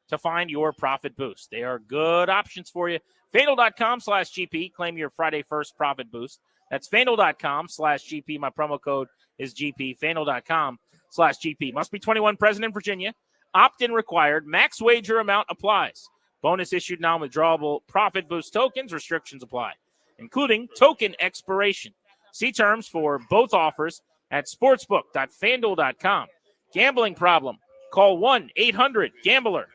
to find your profit boost. They are good options for you. FanDuel.com/GP. Claim your Friday First profit boost. That's FanDuel.com/GP. My promo code is GP. FanDuel.com/GP. Must be 21 present in Virginia. Opt-in required. Max wager amount applies. Bonus issued non-withdrawable profit boost tokens. Restrictions apply, including token expiration. See terms for both offers at sportsbook.fanduel.com. Gambling problem? Call 1-800-GAMBLER.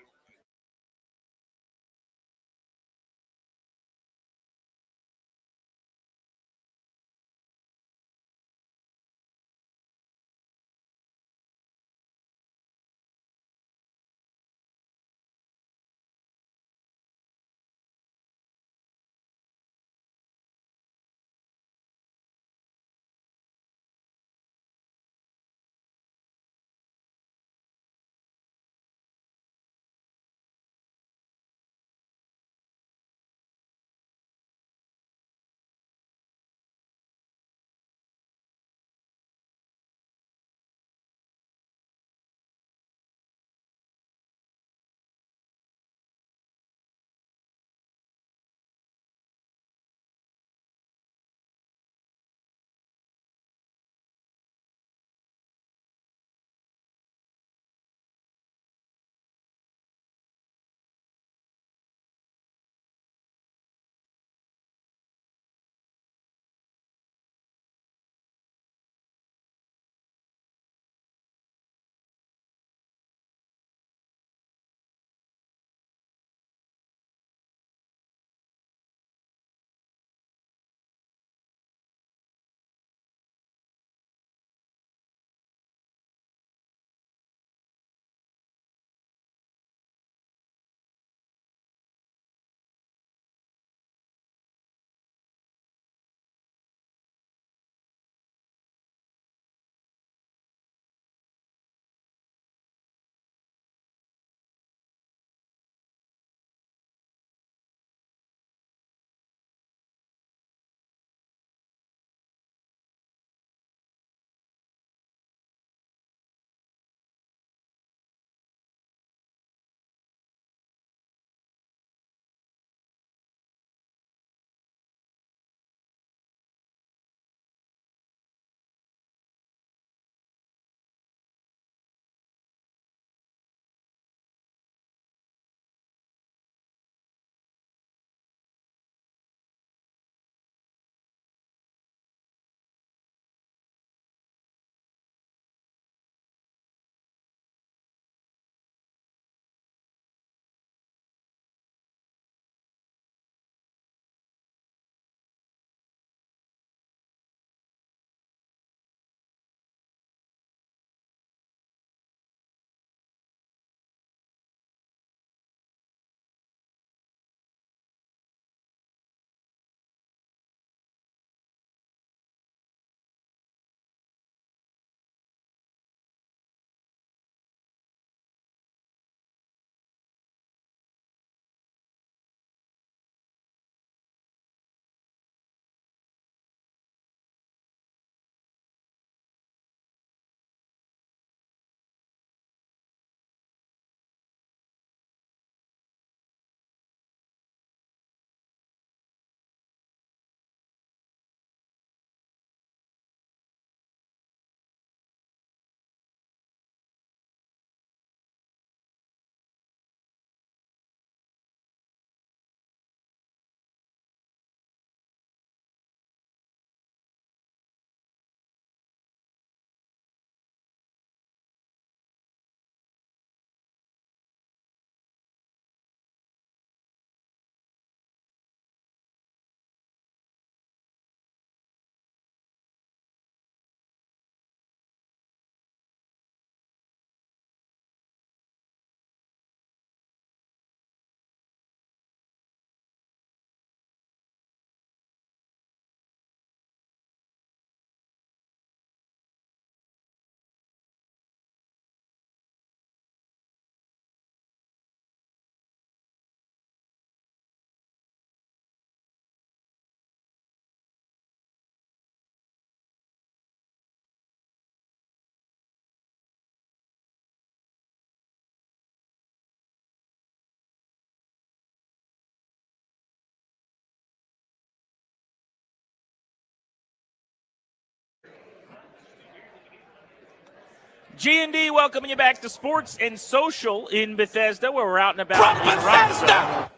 G&D welcoming you back to Sports and Social in Bethesda, where we're out and about in Rockville.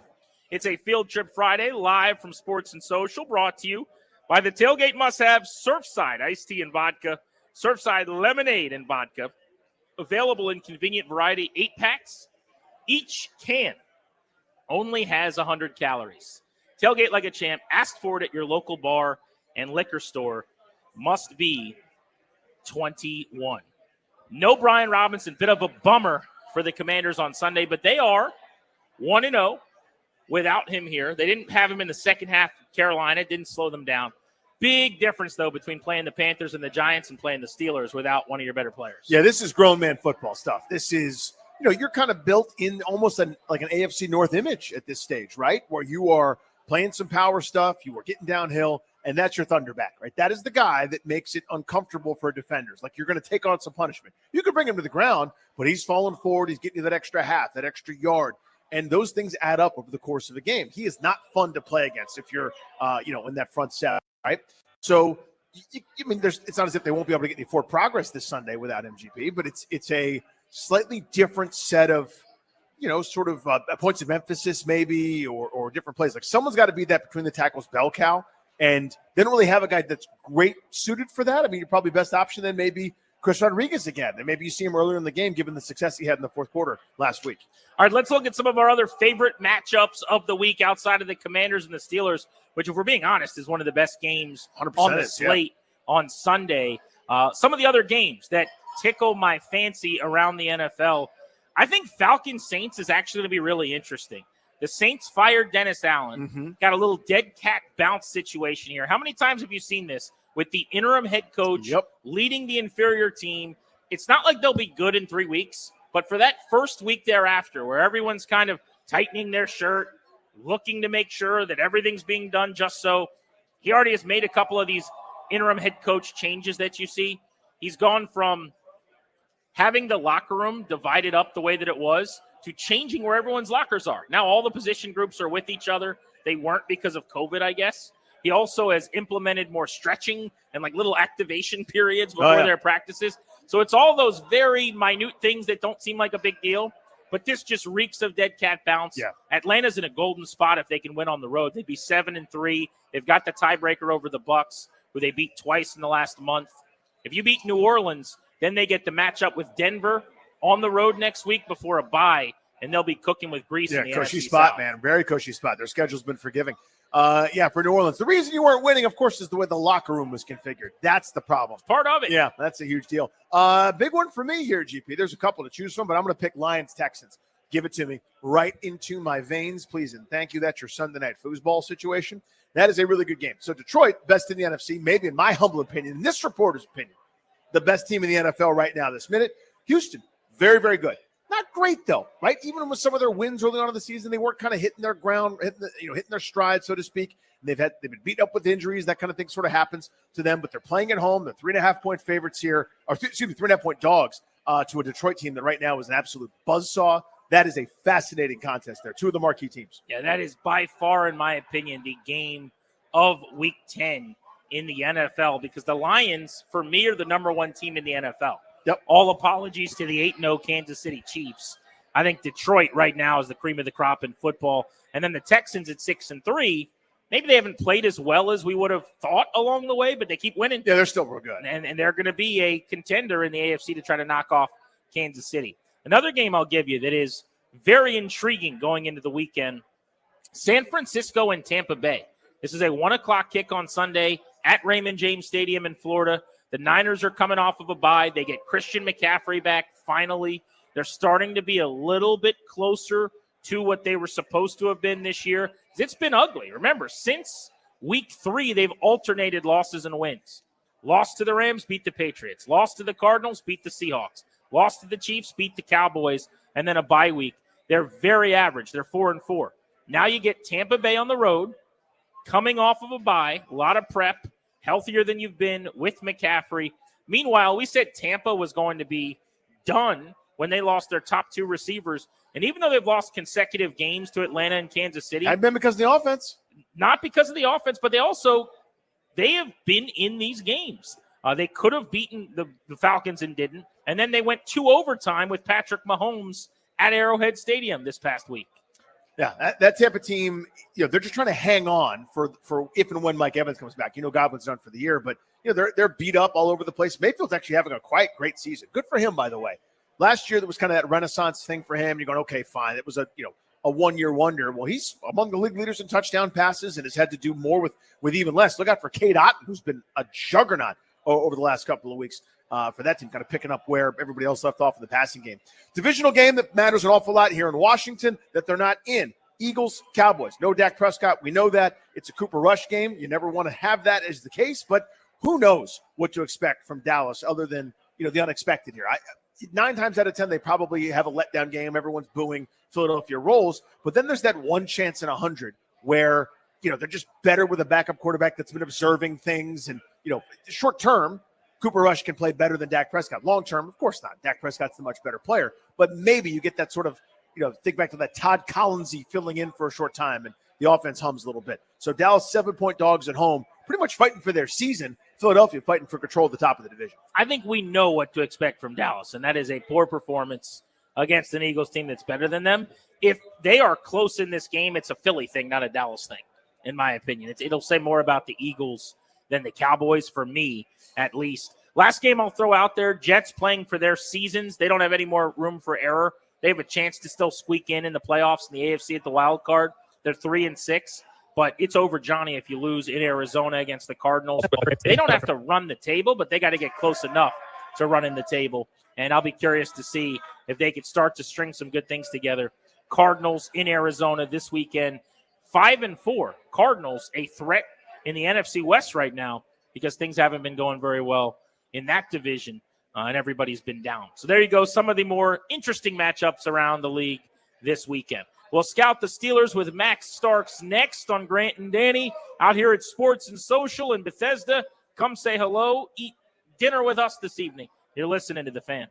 It's a Field Trip Friday, live from Sports and Social, brought to you by the Tailgate Must-Have Surfside Iced Tea and Vodka, Surfside Lemonade and Vodka, available in convenient variety 8-packs. Each can only has 100 calories. Tailgate like a champ. Ask for it at your local bar and liquor store. Must be 21. No Brian Robinson. Bit of a bummer for the Commanders on Sunday, but they are 1-0 without him here. They didn't have him in the second half of Carolina. It didn't slow them down. Big difference, though, between playing the Panthers and the Giants and playing the Steelers without one of your better players. Yeah, this is grown man football stuff. This is, you're kind of built in almost like an AFC North image at this stage, right? Where you are playing some power stuff, you are getting downhill, and that's your thunderback, right? That is the guy that makes it uncomfortable for defenders. Like, you're going to take on some punishment. You can bring him to the ground, but he's falling forward. He's getting you that extra half, that extra yard. And those things add up over the course of the game. He is not fun to play against if you're, in that front set, right? So, it's not as if they won't be able to get any forward progress this Sunday without MGP, but it's a slightly different set of, points of emphasis maybe or different plays. Like, someone's got to be that between the tackles bell cow, and they don't really have a guy that's great suited for that. I mean, your probably best option then maybe Chris Rodriguez again. And maybe you see him earlier in the game given the success he had in the fourth quarter last week. All right, let's look at some of our other favorite matchups of the week outside of the Commanders and the Steelers, which, if we're being honest, is one of the best games on the slate on Sunday. Some of the other games that tickle my fancy around the NFL, I think Falcons-Saints is actually going to be really interesting. The Saints fired Dennis Allen. Got a little dead cat bounce situation here. How many times have you seen this with the interim head coach leading the inferior team? It's not like they'll be good in 3 weeks, but for that first week thereafter where everyone's kind of tightening their shirt, looking to make sure that everything's being done just so, he already has made a couple of these interim head coach changes that you see. He's gone from having the locker room divided up the way that it was to changing where everyone's lockers are. Now all the position groups are with each other. They weren't because of COVID, I guess. He also has implemented more stretching and like little activation periods before their practices. So it's all those very minute things that don't seem like a big deal, but this just reeks of dead cat bounce. Atlanta's in a golden spot if they can win on the road. They'd be 7-3. They've got the tiebreaker over the Bucs, who they beat twice in the last month. If you beat New Orleans, then they get the matchup with Denver on the road next week before a bye, and they'll be cooking with grease in the cushy NFC spot, South. man. Very cushy spot. Their schedule's been forgiving. For New Orleans. The reason you weren't winning, of course, is the way the locker room was configured. That's the problem. Part of it. Yeah, that's a huge deal. Big one for me here, GP. There's a couple to choose from, but I'm going to pick Lions-Texans. Give it to me right into my veins, please, and thank you. That's your Sunday night foosball situation. That is a really good game. So Detroit, best in the NFC, maybe in my humble opinion, in this reporter's opinion, the best team in the NFL right now this minute. Houston, very, very good. Not great, though, right? Even with some of their wins early on in the season, they weren't kind of hitting their ground, hitting their stride, so to speak. And they've been beaten up with injuries. That kind of thing sort of happens to them, but they're playing at home. They're 3.5-point favorites here, or 3.5-point dogs to a Detroit team that right now is an absolute buzzsaw. That is a fascinating contest there. Two of the marquee teams. Yeah, that is by far, in my opinion, the game of Week 10 in the NFL, because the Lions, for me, are the number one team in the NFL. All apologies to the 8-0 Kansas City Chiefs. I think Detroit right now is the cream of the crop in football. And then the Texans at 6-3. Maybe they haven't played as well as we would have thought along the way, but they keep winning. Yeah, they're still real good. And they're going to be a contender in the AFC to try to knock off Kansas City. Another game I'll give you that is very intriguing going into the weekend, San Francisco and Tampa Bay. This is a 1 o'clock kick on Sunday at Raymond James Stadium in Florida. The Niners are coming off of a bye. They get Christian McCaffrey back finally. They're starting to be a little bit closer to what they were supposed to have been this year. It's been ugly. Remember, since week 3, they've alternated losses and wins. Lost to the Rams, beat the Patriots. Lost to the Cardinals, beat the Seahawks. Lost to the Chiefs, beat the Cowboys, and then a bye week. They're very average. They're 4-4. Now you get Tampa Bay on the road, coming off of a bye, a lot of prep, healthier than you've been with McCaffrey. Meanwhile, we said Tampa was going to be done when they lost their top 2 receivers. And even though they've lost consecutive games to Atlanta and Kansas City. I've been because of the offense. Not because of the offense, but they have been in these games. They could have beaten the Falcons and didn't. And then they went 2 overtime with Patrick Mahomes at Arrowhead Stadium this past week. Yeah, that Tampa team, they're just trying to hang on for if and when Mike Evans comes back. Godwin's done for the year, but they're beat up all over the place. Mayfield's actually having a quite great season. Good for him, by the way. Last year there was kind of that renaissance thing for him. You're going, okay, fine. It was a 1-year wonder. Well, he's among the league leaders in touchdown passes and has had to do more with even less. Look out for Cade Otton, who's been a juggernaut over the last couple of weeks for that team, kind of picking up where everybody else left off in the passing game. Divisional game that matters an awful lot here in Washington that they're not in. Eagles, Cowboys. No Dak Prescott. We know that. It's a Cooper Rush game. You never want to have that as the case, but who knows what to expect from Dallas other than, the unexpected here. 9 times out of 10, they probably have a letdown game. Everyone's booing Philadelphia rolls. But then there's that one chance in 100 where, they're just better with a backup quarterback that's been observing things. And, short term, Cooper Rush can play better than Dak Prescott. Long term, of course not. Dak Prescott's the much better player. But maybe you get that sort of, think back to that Todd Collinsy filling in for a short time and the offense hums a little bit. So Dallas 7-point dogs at home, pretty much fighting for their season. Philadelphia fighting for control at the top of the division. I think we know what to expect from Dallas, and that is a poor performance against an Eagles team that's better than them. If they are close in this game, it's a Philly thing, not a Dallas thing, in my opinion. It'll say more about the Eagles than the Cowboys, for me, at least. Last game I'll throw out there, Jets playing for their seasons. They don't have any more room for error. They have a chance to still squeak in the playoffs in the AFC at the wild card. They're 3-6. But it's over, Johnny, if you lose in Arizona against the Cardinals. They don't have to run the table, but they got to get close enough to run in the table. And I'll be curious to see if they could start to string some good things together. Cardinals in Arizona this weekend, 5-4. Cardinals, a threat in the NFC West right now because things haven't been going very well in that division, and everybody's been down. So there you go, some of the more interesting matchups around the league this weekend. We'll scout the Steelers with Max Starks next on Grant and Danny out here at Sports and Social in Bethesda. Come say hello, eat dinner with us this evening. You're listening to The Fan.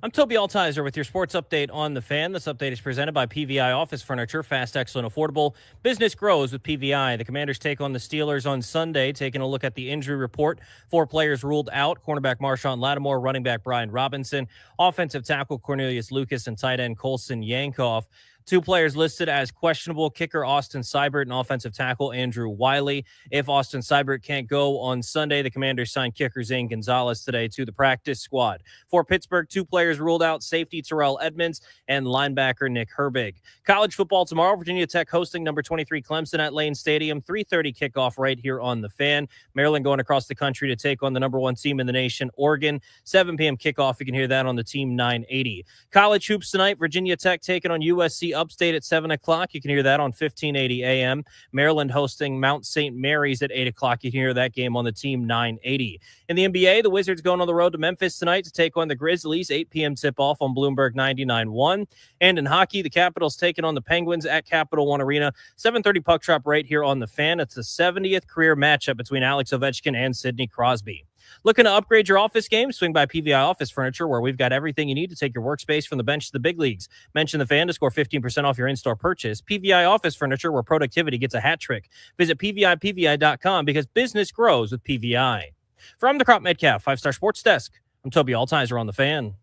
I'm Toby Altizer with your sports update on The Fan. This update is presented by PVI Office Furniture. Fast, excellent, affordable. Business grows with PVI. The Commanders take on the Steelers on Sunday. Taking a look at the injury report. 4 players ruled out. Cornerback Marshon Latimore, running back Brian Robinson, offensive tackle Cornelius Lucas, and tight end Colson Yankoff. 2 players listed as questionable: kicker Austin Seibert and offensive tackle Andrew Wiley. If Austin Seibert can't go on Sunday, the Commanders signed kicker Zane Gonzalez today to the practice squad. For Pittsburgh, 2 players ruled out: safety Terrell Edmonds and linebacker Nick Herbig. College football tomorrow, Virginia Tech hosting number 23 Clemson at Lane Stadium. 3:30 kickoff right here on The Fan. Maryland going across the country to take on the number 1 team in the nation, Oregon. 7 p.m. kickoff. You can hear that on the Team 980. College hoops tonight, Virginia Tech taking on USC Upstate at 7 o'clock. You can hear that on 1580 a.m. Maryland hosting Mount St. Mary's at 8 o'clock. You can hear that game on the Team 980. In the NBA, the Wizards going on the road to Memphis tonight to take on the Grizzlies. 8 p.m. tip-off on Bloomberg 99.1. And in hockey, the Capitals taking on the Penguins at Capital One Arena. 7:30 puck drop right here on The Fan. It's the 70th career matchup between Alex Ovechkin and Sidney Crosby. Looking to upgrade your office game? Swing by PVI Office Furniture, where we've got everything you need to take your workspace from the bench to the big leagues. Mention The Fan to score 15% off your in-store purchase. PVI Office Furniture, where productivity gets a hat trick. Visit PVI.com because business grows with PVI. From the Crop Metcalf 5-Star Sports Desk, I'm Toby Altizer on The Fan.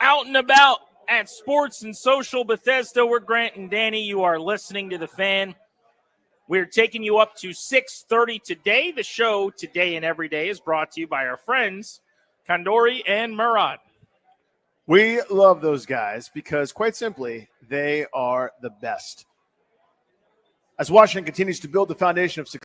Out and about at Sports and Social Bethesda. We're Grant and Danny. You are listening to The Fan. We're taking you up to 6:30 today. The show today and every day is brought to you by our friends Kandori and Murad. We love those guys because, quite simply, they are the best. As Washington continues to build the foundation of success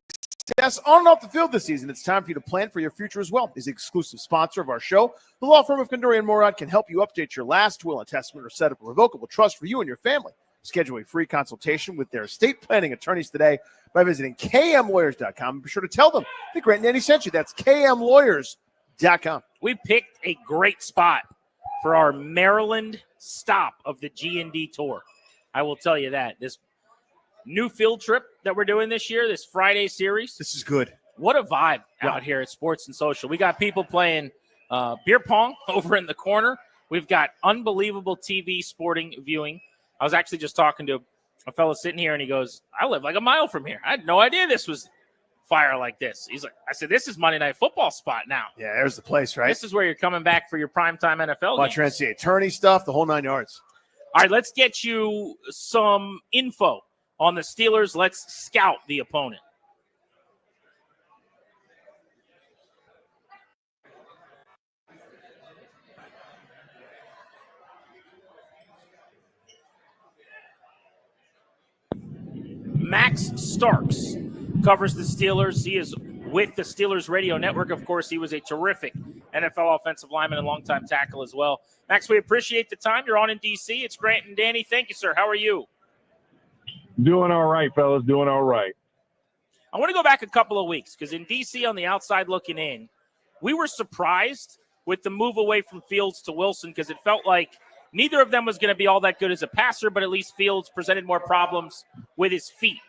on and off the field this season, it's time for you to plan for your future as well. As the exclusive sponsor of our show, the law firm of Kandori and Murad can help you update your last will and testament or set up a revocable trust for you and your family. Schedule a free consultation with their estate planning attorneys today by visiting kmlawyers.com. Be sure to tell them that Grant and Danny sent you. That's kmlawyers.com. We picked a great spot for our Maryland stop of the G&D tour. I will tell you that. This new field trip that we're doing this year, this Friday series. This is good. What a vibe out here at Sports and Social. We got people playing beer pong over in the corner. We've got unbelievable TV sporting viewing. I was actually just talking to a fellow sitting here, and he goes, I live like a mile from here. I had no idea this was fire like this. He's like, I said, this is Monday Night Football spot now. Yeah, there's the place, right? This is where you're coming back for your primetime NFL Watch your NCAA tourney stuff, the whole 9 yards. All right, let's get you some info on the Steelers. Let's scout the opponent. Max Starks covers the Steelers. He is with the Steelers radio network. Of course, he was a terrific NFL offensive lineman and longtime tackle as well. Max, we appreciate the time. You're on in D.C. It's Grant and Danny. Thank you, sir. How are you? Doing all right, fellas. Doing all right. I want to go back a couple of weeks because in D.C. on the outside looking in, we were surprised with the move away from Fields to Wilson because it felt like neither of them was going to be all that good as a passer, but at least Fields presented more problems with his feet.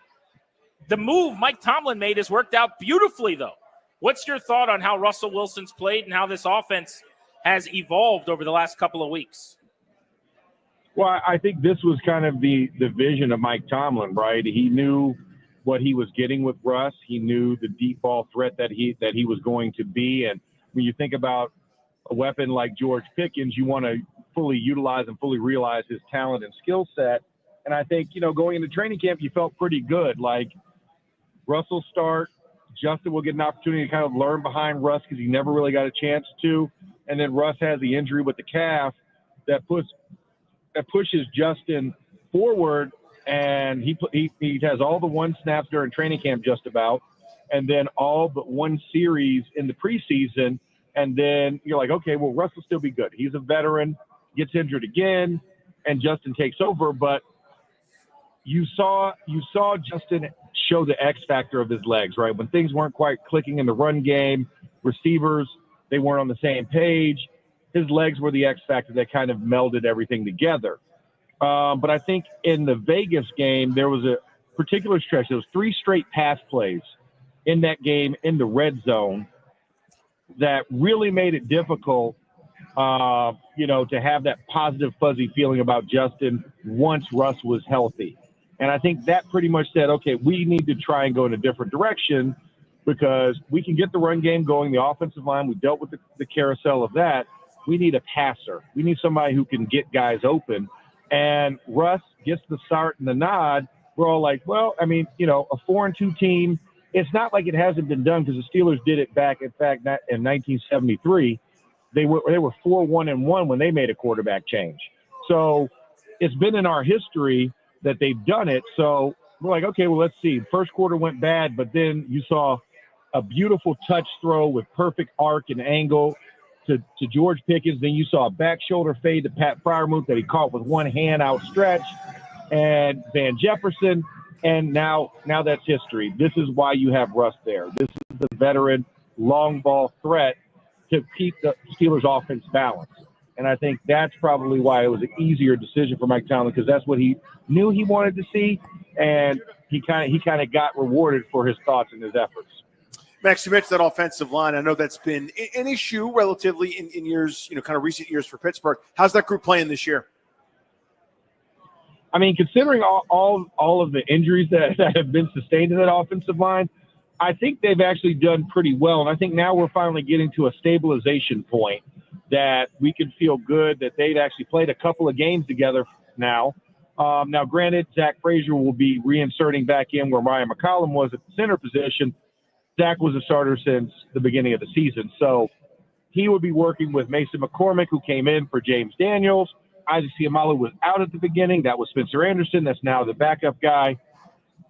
The move Mike Tomlin made has worked out beautifully, though. What's your thought on how Russell Wilson's played and how this offense has evolved over the last couple of weeks? Well, I think this was kind of the vision of Mike Tomlin, right? He knew what he was getting with Russ. He knew the deep ball threat that he was going to be. And when you think about a weapon like George Pickens, you want to fully utilize and fully realize his talent and skill set. And I think, going into training camp, you felt pretty good. Like, Russell start, Justin will get an opportunity to kind of learn behind Russ because he never really got a chance to. And then Russ has the injury with the calf that pushes Justin forward, and he has all the 1 snaps during training camp just about, and then all but 1 series in the preseason. And then you're like, okay, well, Russ will still be good. He's a veteran, gets injured again. and Justin takes over. But you saw Justin show the X factor of his legs, right? When things weren't quite clicking in the run game, receivers, they weren't on the same page. His legs were the X factor that kind of melded everything together. But I think in the Vegas game, there was a particular stretch. There was 3 straight pass plays in that game in the red zone that really made it difficult, to have that positive, fuzzy feeling about Justin once Russ was healthy. And I think that pretty much said, okay, we need to try and go in a different direction because we can get the run game going, the offensive line. We dealt with the carousel of that. We need a passer. We need somebody who can get guys open. And Russ gets the start and the nod. We're all like, well, I mean, a 4-2 team, it's not like it hasn't been done because the Steelers did it back, in fact, in 1973. They were 4-1-1 when they made a quarterback change. So it's been in our history that they've done it. So we're like, okay, well, let's see. First quarter went bad, but then you saw a beautiful touch throw with perfect arc and angle to George Pickens. Then you saw a back shoulder fade to Pat Freiermuth that he caught with one hand outstretched, and Van Jefferson. And now that's history. This is why you have Russ there. This is the veteran long ball threat to keep the Steelers offense balanced. And I think that's probably why it was an easier decision for Mike Tomlin, because that's what he knew he wanted to see, and he kind of got rewarded for his thoughts and his efforts. Max, you mentioned that offensive line. I know that's been an issue relatively in years, kind of recent years for Pittsburgh. How's that group playing this year? I mean, considering all of the injuries that have been sustained in that offensive line, I think they've actually done pretty well. And I think now we're finally getting to a stabilization point that we can feel good that they've actually played a couple of games together now. Now, granted, Zach Frazier will be reinserting back in where Ryan McCollum was at the center position. Zach was a starter since the beginning of the season. So he would be working with Mason McCormick, who came in for James Daniels. Isaac Seumalo was out at the beginning. That was Spencer Anderson. That's now the backup guy.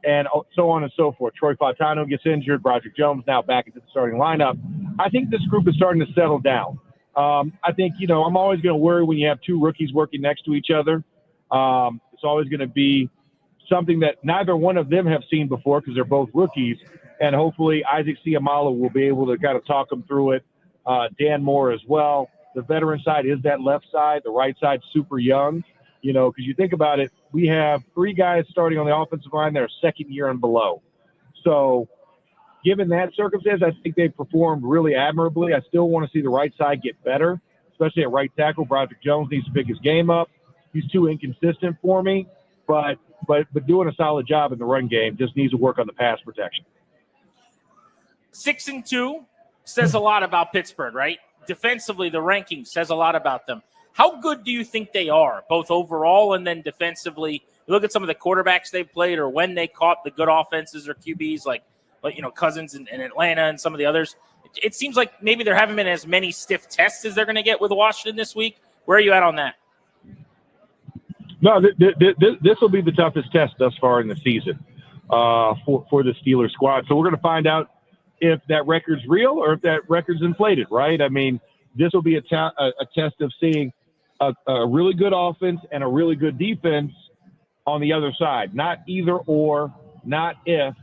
And so on and so forth. Troy Fautano gets injured. Broderick Jones now back into the starting lineup. I think this group is starting to settle down. I think, I'm always going to worry when you have 2 rookies working next to each other. It's always going to be something that neither one of them have seen before because they're both rookies. And hopefully Isaac Seumalo will be able to kind of talk them through it. Dan Moore as well. The veteran side is that left side. The right side super young. Because you think about it, we have 3 guys starting on the offensive line that are second year and below. So given that circumstance, I think they've performed really admirably. I still want to see the right side get better, especially at right tackle. Broderick Jones needs to pick his game up. He's too inconsistent for me, but doing a solid job in the run game, just needs to work on the pass protection. 6-2 says a lot about Pittsburgh, right? Defensively, the ranking says a lot about them. How good do you think they are, both overall and then defensively? You look at some of the quarterbacks they've played or when they caught the good offenses or QBs like Cousins in Atlanta and some of the others. It seems like maybe there haven't been as many stiff tests as they're going to get with Washington this week. Where are you at on that? No, this will be the toughest test thus far in the season for the Steelers squad. So we're going to find out if that record's real or if that record's inflated, right? I mean, this will be a test of seeing a really good offense and a really good defense on the other side. Not either or, not if,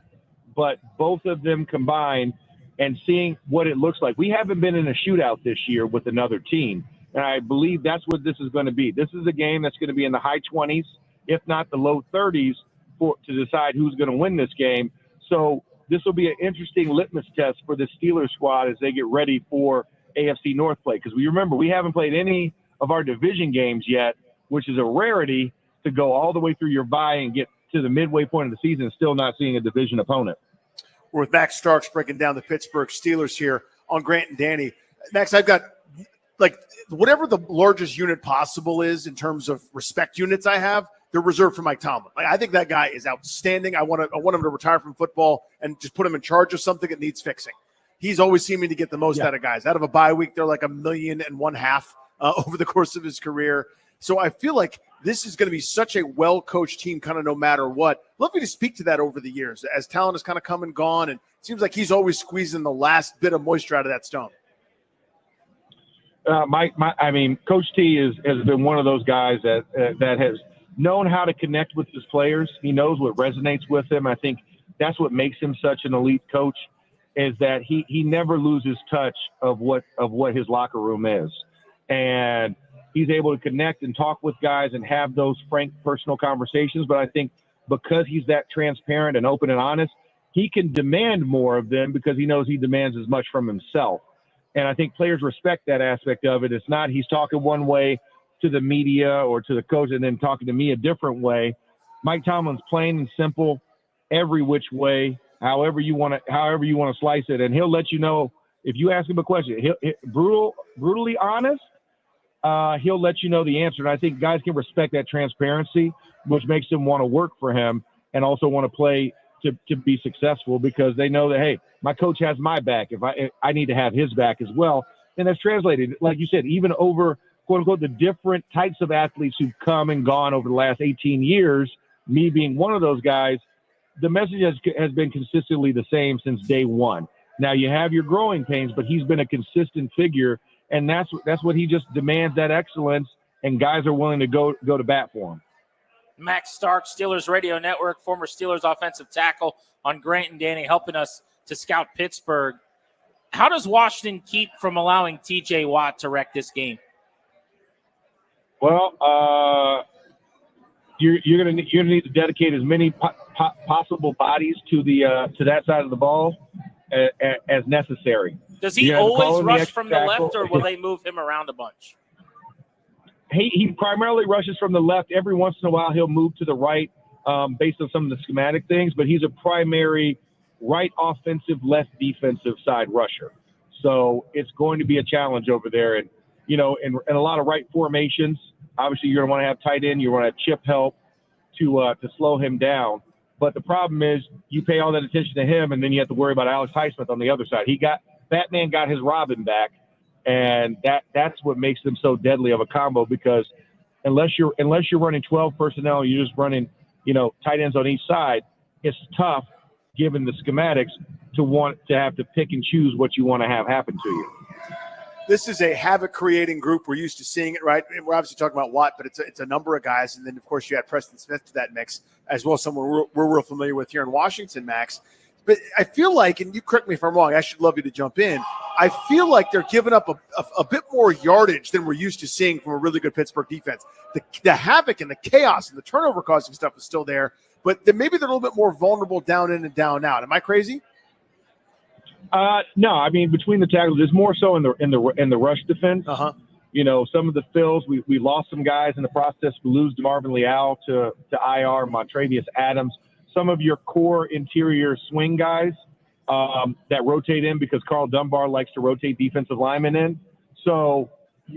but both of them combined and seeing what it looks like. We haven't been in a shootout this year with another team, and I believe that's what this is going to be. This is a game that's going to be in the high 20s, if not the low 30s, to decide who's going to win this game. So this will be an interesting litmus test for the Steelers squad as they get ready for AFC North play. Because we remember, we haven't played any of our division games yet, which is a rarity to go all the way through your bye and get to the midway point of the season and still not seeing a division opponent. We're with Max Starks breaking down the Pittsburgh Steelers here on Grant and Danny. Max, I've got whatever the largest unit possible is in terms of respect units I have, they're reserved for Mike Tomlin. I think that guy is outstanding. I want him to retire from football and just put him in charge of something that needs fixing. He's always seeming to get the most out of guys. Out of a bye week, they're like 1.5 million over the course of his career. So I feel like this is going to be such a well-coached team kind of no matter what. Love you to speak to that over the years as talent has kind of come and gone, and it seems like he's always squeezing the last bit of moisture out of that stone. Coach T has been one of those guys that has known how to connect with his players. He knows what resonates with them. I think that's what makes him such an elite coach, is that he never loses touch of what his locker room is. And he's able to connect and talk with guys and have those frank personal conversations. But I think because he's that transparent and open and honest, he can demand more of them because he knows he demands as much from himself. And I think players respect that aspect of it. It's not he's talking one way to the media or to the coach and then talking to me a different way. Mike Tomlin's plain and simple, every which way, however you want to slice it. And he'll let you know if you ask him a question. Brutally honest. He'll let you know the answer. And I think guys can respect that transparency, which makes them want to work for him and also want to play to be successful because they know that, hey, my coach has my back. If I need to have his back as well. And that's translated, like you said, even over, quote unquote, the different types of athletes who've come and gone over the last 18 years, me being one of those guys, the message has been consistently the same since day one. Now you have your growing pains, but he's been a consistent figure. And that's what he just demands, that excellence, and guys are willing to go to bat for him. Max Stark, Steelers Radio Network, former Steelers offensive tackle on Grant and Danny, helping us to scout Pittsburgh. How does Washington keep from allowing T.J. Watt to wreck this game? Well, you're gonna need to dedicate as many possible bodies to that side of the ball as necessary. Does he always rush from the left, or will they move him around a bunch? He primarily rushes from the left. Every once in a while, he'll move to the right based on some of the schematic things, but he's a primary right offensive, left defensive side rusher. So it's going to be a challenge over there. And, in a lot of right formations, obviously you're going to want to have tight end, you want to have chip help to slow him down. But the problem is you pay all that attention to him, and then you have to worry about Alex Highsmith on the other side. Batman got his Robin back. And that's what makes them so deadly of a combo, because unless you're running 12 personnel, you're just running, tight ends on each side. It's tough, given the schematics, to want to have to pick and choose what you want to have happen to you. This is a havoc-creating group. We're used to seeing it, right? And we're obviously talking about Watt, but it's a number of guys. And then, of course, you add Preston Smith to that mix as well, someone we're real familiar with here in Washington, Max. But I feel like, and you correct me if I'm wrong, I should love you to jump in, I feel like they're giving up a bit more yardage than we're used to seeing from a really good Pittsburgh defense. The havoc and the chaos and the turnover-causing stuff is still there, but maybe they're a little bit more vulnerable down in and down out. Am I crazy? No, I mean, between the tackles, it's more so in the rush defense. Uh-huh. Some of the fills, we lost some guys in the process. We lose DeMarvin Leal to IR, Montravius Adams. Some of your core interior swing guys that rotate in, because Carl Dunbar likes to rotate defensive linemen in. So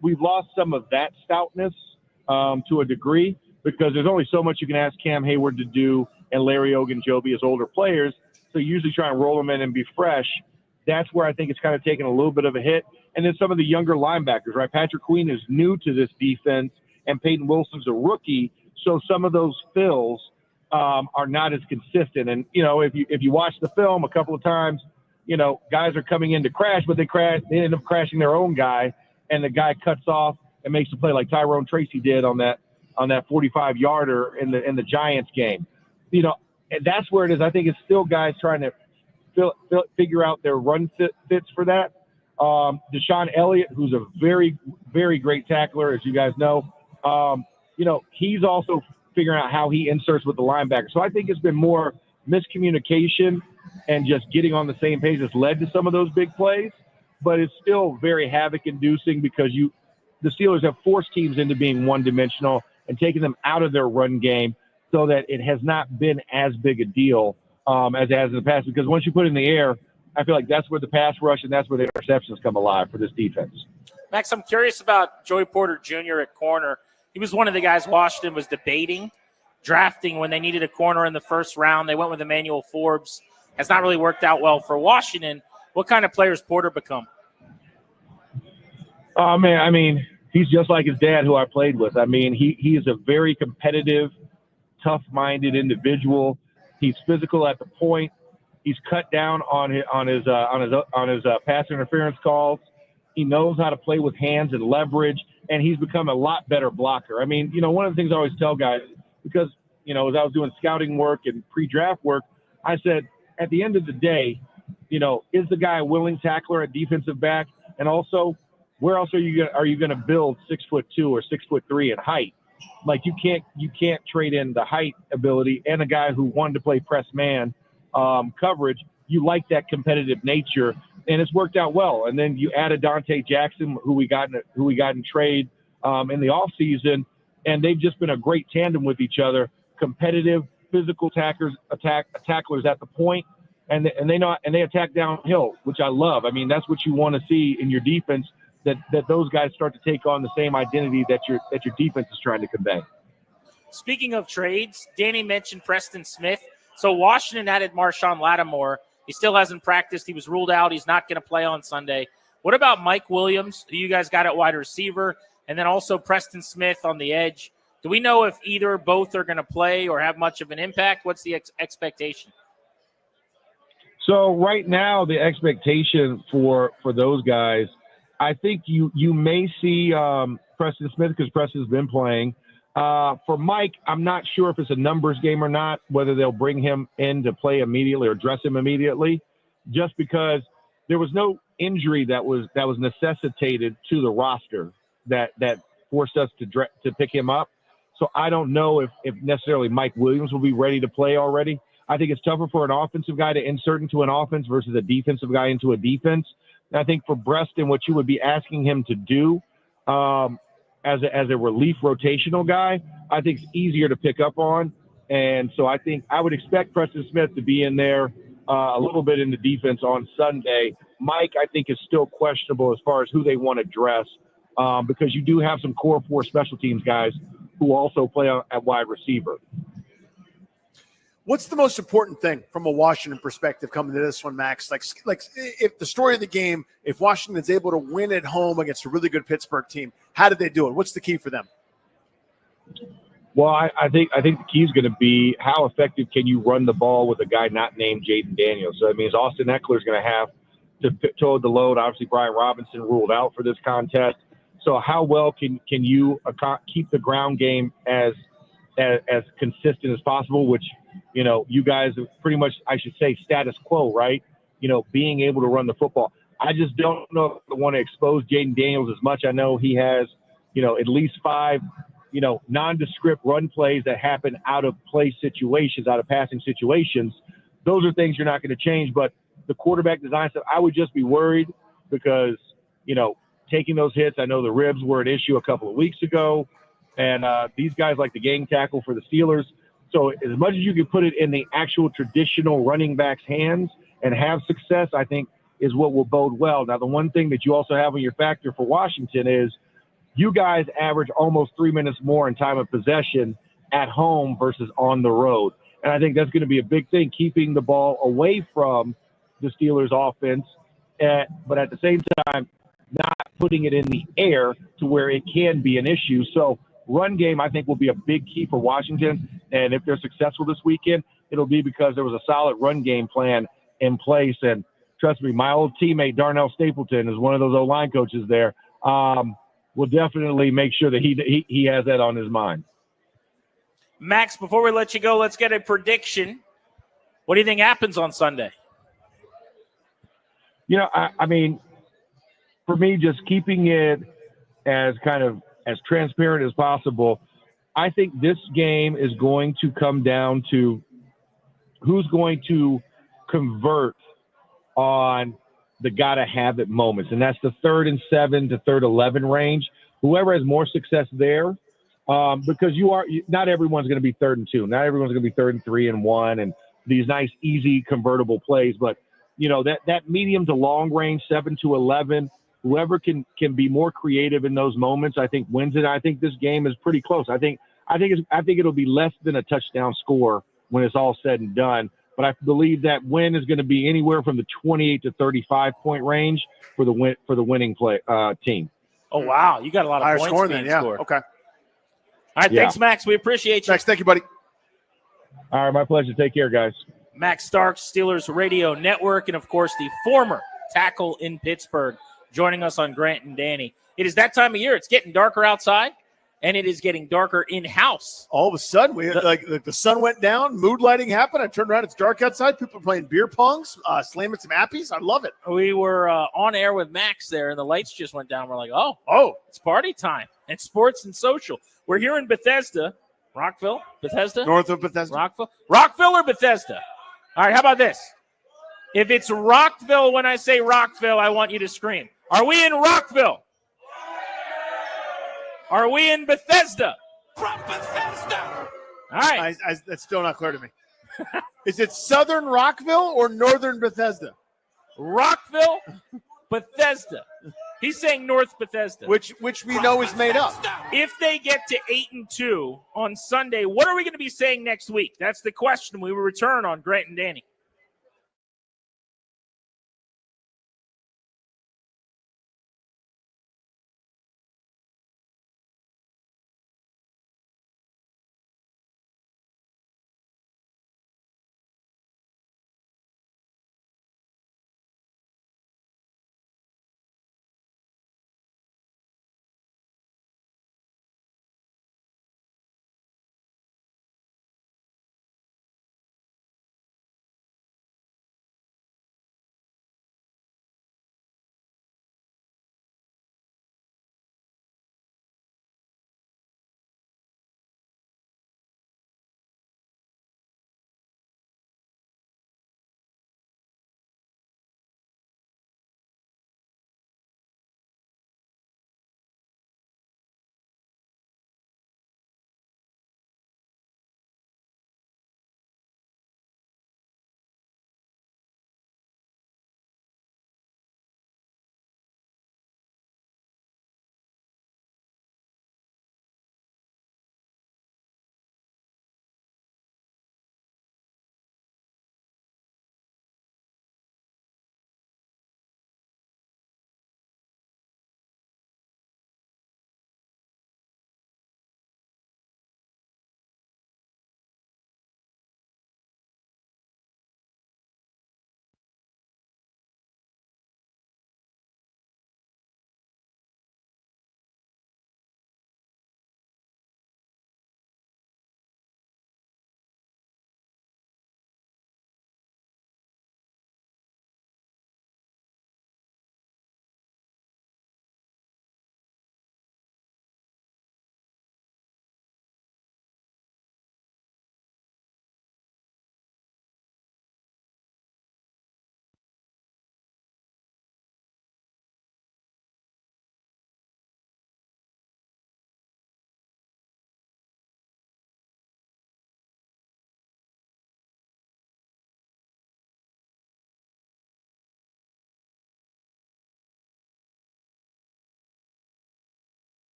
we've lost some of that stoutness to a degree, because there's only so much you can ask Cam Hayward to do and Larry Ogunjobi as older players. So you usually try and roll them in and be fresh. That's where I think it's kind of taken a little bit of a hit. And then some of the younger linebackers, right? Patrick Queen is new to this defense, and Peyton Wilson's a rookie. So some of those fills are not as consistent. And, if you watch the film a couple of times, guys are coming in to crash, but they end up crashing their own guy, and the guy cuts off and makes a play like Tyrone Tracy did on that 45-yarder in the Giants game. And that's where it is. I think it's still guys trying to figure out their run fits for that. Deshaun Elliott, who's a very, very great tackler, as you guys know, he's also figuring out how he inserts with the linebacker. So I think it's been more miscommunication and just getting on the same page that's led to some of those big plays. But it's still very havoc-inducing, because the Steelers have forced teams into being one-dimensional and taken them out of their run game, so that it has not been as big a deal as it has in the past. Because once you put it in the air, I feel like that's where the pass rush and that's where the interceptions come alive for this defense. Max, I'm curious about Joey Porter Jr. at corner. He was one of the guys Washington was debating drafting when they needed a corner in the first round. They went with Emmanuel Forbes. Has not really worked out well for Washington. What kind of player has Porter become? Oh, man, I mean, he's just like his dad, who I played with. I mean, he is a very competitive, tough-minded individual. He's physical at the point. He's cut down on his pass interference calls. He knows how to play with hands and leverage, and he's become a lot better blocker. I mean, one of the things I always tell guys, because, as I was doing scouting work and pre-draft work, I said, at the end of the day, is the guy a willing tackler at defensive back? And also, where else are you going to build 6'2" or 6'3" in height? Like you can't trade in the height ability and a guy who wanted to play press man coverage. You like that competitive nature, and it's worked out well. And then you added Dante Jackson, who we got in trade in the offseason, and they've just been a great tandem with each other. Competitive, physical tacklers at the point, and they attack downhill, which I love. I mean, that's what you want to see in your defense. That those guys start to take on the same identity that your defense is trying to convey. Speaking of trades, Danny mentioned Preston Smith. So Washington added Marshon Latimore. He still hasn't practiced. He was ruled out. He's not going to play on Sunday. What about Mike Williams, who you guys got at wide receiver, and then also Preston Smith on the edge? Do we know if either or both are going to play or have much of an impact? What's the expectation? So right now, the expectation for those guys, I think you may see Preston Smith because Preston's been playing. For Mike, I'm not sure if it's a numbers game or not, whether they'll bring him in to play immediately or dress him immediately, just because there was no injury that was necessitated to the roster that forced us to pick him up. So I don't know if necessarily Mike Williams will be ready to play already. I think it's tougher for an offensive guy to insert into an offense versus a defensive guy into a defense. And I think for Breaston, what you would be asking him to do as a relief rotational guy, I think it's easier to pick up on. And so I think I would expect Preston Smith to be in there a little bit in the defense on Sunday. Mike, I think, is still questionable as far as who they want to dress because you do have some core 4 special teams guys who also play at wide receiver. What's the most important thing from a Washington perspective coming to this one, Max? Like if the story of the game, if Washington's able to win at home against a really good Pittsburgh team, how did they do it? What's the key for them? Well, I think the key is going to be how effective can you run the ball with a guy not named Jaden Daniels. So that means Austin Eckler is going to have to toe the load. Obviously, Brian Robinson ruled out for this contest. So how well can you keep the ground game as consistent as possible, which, you guys are pretty much, I should say, status quo, right? Being able to run the football. I just don't know if I want to expose Jaden Daniels as much. I know he has, at least 5, nondescript run plays that happen out of play situations, out of passing situations. Those are things you're not going to change. But the quarterback design stuff, I would just be worried because, taking those hits, I know the ribs were an issue a couple of weeks ago. And these guys like the gang tackle for the Steelers. So as much as you can put it in the actual traditional running back's hands and have success, I think is what will bode well. Now, the one thing that you also have on your factor for Washington is you guys average almost 3 minutes more in time of possession at home versus on the road. And I think that's going to be a big thing, keeping the ball away from the Steelers offense, but at the same time, not putting it in the air to where it can be an issue. So run game, I think, will be a big key for Washington. And if they're successful this weekend, it'll be because there was a solid run game plan in place. And trust me, my old teammate, Darnell Stapleton, is one of those O-line coaches there. Will definitely make sure that he has that on his mind. Max, before we let you go, let's get a prediction. What do you think happens on Sunday? I mean, for me, just keeping it as transparent as possible, I think this game is going to come down to who's going to convert on the gotta have it moments. And that's the 3rd and 7 to 3rd 11 range. Whoever has more success there, because not everyone's going to be 3rd and 2. Not everyone's going to be 3rd and 3 and 1 and these nice, easy convertible plays. But, that medium to long range, 7 to 11, whoever can be more creative in those moments, I think wins it. I think this game is pretty close. I think it'll be less than a touchdown score when it's all said and done. But I believe that win is going to be anywhere from the 28 to 35 point range for the winning team. Oh wow, you got a lot of higher points score being then, yeah. scored. Okay. All right, thanks, Max. We appreciate you. Max, thank you, buddy. All right, my pleasure. Take care, guys. Max Starks, Steelers Radio Network, and of course the former tackle in Pittsburgh, joining us on Grant and Danny. It is that time of year. It's getting darker outside, and it is getting darker in-house. All of a sudden, the sun went down, mood lighting happened. I turned around, it's dark outside. People are playing beer pongs, slamming some appies. I love it. We were on air with Max there, and the lights just went down. We're like, oh, it's party time. And sports and social. We're here in Bethesda. Rockville? Bethesda? North of Bethesda. Rockville or Bethesda? All right, how about this? If it's Rockville when I say Rockville, I want you to scream. Are we in Rockville? Are we in Bethesda? From Bethesda. All right. That's still not clear to me. Is it Southern Rockville or Northern Bethesda? Rockville, Bethesda. He's saying North Bethesda. Which we know is made up. If they get to 8-2 on Sunday, what are we going to be saying next week? That's the question. We will return on Grant and Danny.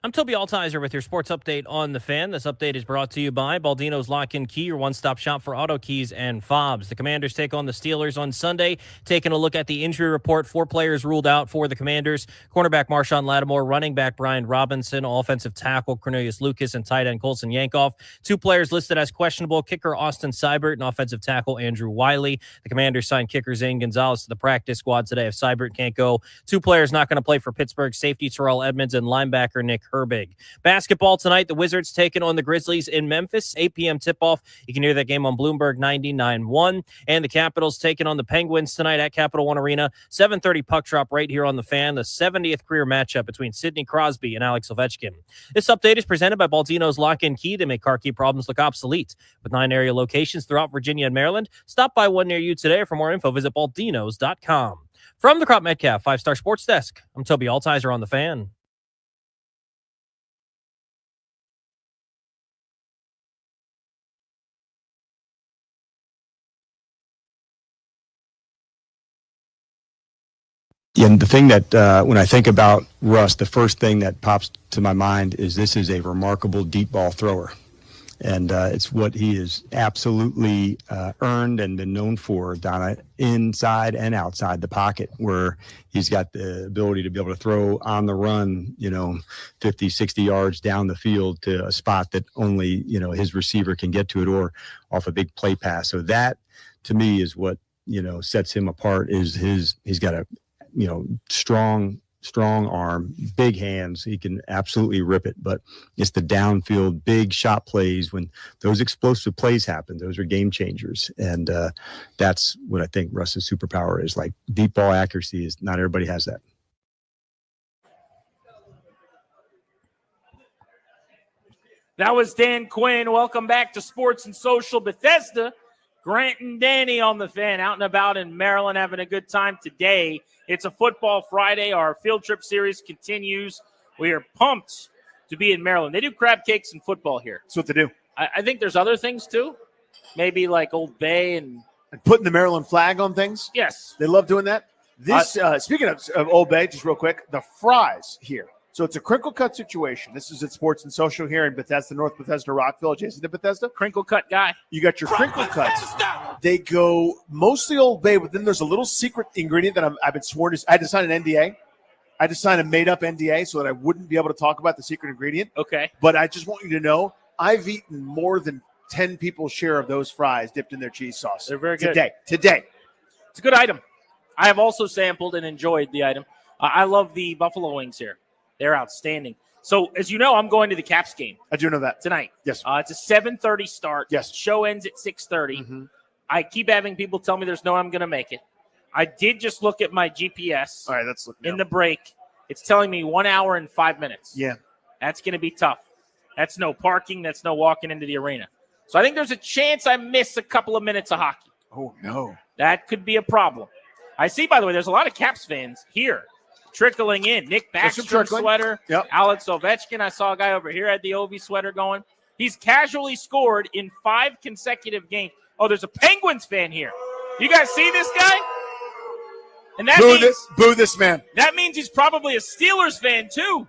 I'm Toby Altizer with your sports update on the Fan. This update is brought to you by Baldino's Lock and Key, your one-stop shop for auto keys and fobs. The Commanders take on the Steelers on Sunday. Taking a look at the injury report, 4 players ruled out for the Commanders. Cornerback Marshon Latimore, running back Brian Robinson, offensive tackle Cornelius Lucas, and tight end Colson Yankoff. 2 players listed as questionable, kicker Austin Seibert and offensive tackle Andrew Wiley. The Commanders signed kicker Zane Gonzalez to the practice squad today if Seibert can't go. 2 players not going to play for Pittsburgh, safety Terrell Edmonds and linebacker Nick Herbig. Basketball tonight, the Wizards taking on the Grizzlies in Memphis. 8 p.m. tip-off. You can hear that game on Bloomberg 99.1. And the Capitals taking on the Penguins tonight at Capital One Arena. 7:30 puck drop right here on the Fan. The 70th career matchup between Sidney Crosby and Alex Ovechkin. This update is presented by Baldino's Lock and Key. They make car key problems look obsolete. With 9 area locations throughout Virginia and Maryland, stop by one near you today. For more info, visit baldinos.com. From the Crop Metcalf 5-Star Sports Desk, I'm Toby Altizer on the Fan. And the thing that when I think about Russ, the first thing that pops to my mind is this is a remarkable deep ball thrower. And it's what he has absolutely earned and been known for down inside and outside the pocket, where he's got the ability to be able to throw on the run, 50, 60 yards down the field to a spot that only, his receiver can get to it, or off a big play pass. So that, to me, is what, sets him apart, is he's got a, strong arm, big hands. He can absolutely rip it, but it's the downfield big shot plays. When those explosive plays happen, those are game changers. And that's what I think Russ's superpower is. Like, deep ball accuracy is not everybody has that. That was Dan Quinn. Welcome back to Sports and Social Bethesda. Grant and Danny on the Fan, out and about in Maryland, having a good time today. It's a football Friday. Our field trip series continues. We are pumped to be in Maryland. They do crab cakes and football here. That's what they do. I think there's other things too. Maybe like Old Bay and putting the Maryland flag on things. Yes. They love doing that. This, speaking of Old Bay, just real quick, the fries here. So it's a crinkle cut situation. This is at Sports and Social here in Bethesda, North Bethesda, Rockville, adjacent to Bethesda. Crinkle cut guy. You got your crinkle cuts. They go mostly Old Bay, but then there's a little secret ingredient that I've been sworn to. I had to sign an NDA. I had to sign a made-up NDA so that I wouldn't be able to talk about the secret ingredient. Okay. But I just want you to know, I've eaten more than 10 people's share of those fries dipped in their cheese sauce. They're very good. Today. It's a good item. I have also sampled and enjoyed the item. I love the buffalo wings here. They're outstanding. So, as you know, I'm going to the Caps game. I do know that. Tonight. Yes. It's a 7:30 start. Yes. Show ends at 6:30. I keep having people tell me there's no way I'm going to make it. I did just look at my GPS. All right, let's look now. In the break. It's telling me 1 hour and 5 minutes. Yeah. That's going to be tough. That's no parking. That's no walking into the arena. So I think there's a chance I miss a couple of minutes of hockey. Oh, no. That could be a problem. I see, by the way, there's a lot of Caps fans here trickling in. Nick Backstrom sweater. Yep. Alex Ovechkin. I saw a guy over here had the Ovi sweater going. He's casually scored in 5 consecutive games. Oh, there's a Penguins fan here. You guys see this guy? And that boo this man. That means he's probably a Steelers fan too.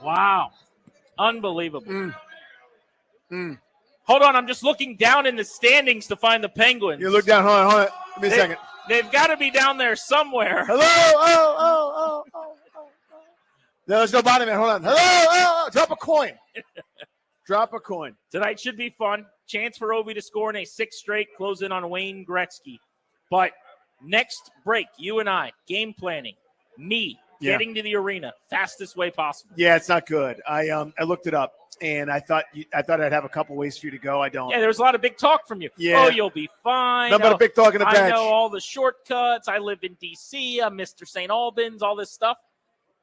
Wow. Unbelievable. Hold on, I'm just looking down in the standings to find the Penguins. You look down. Hold on. Give me a second. They've got to be down there somewhere. Hello. Oh. No, there's no bottom man. Hold on. Hello. Drop a coin. Drop a coin. Tonight should be fun. Chance for Ovi to score in a 6th straight, close in on Wayne Gretzky. But next break, you and I, game planning, me getting to the arena, fastest way possible. Yeah, it's not good. I looked it up, and I thought I'd have a couple ways for you to go. I don't. Yeah, there was a lot of big talk from you. Yeah. Oh, you'll be fine. Nothing but a big talk in the bench. I know all the shortcuts. I live in D.C. I'm Mr. St. Albans, all this stuff.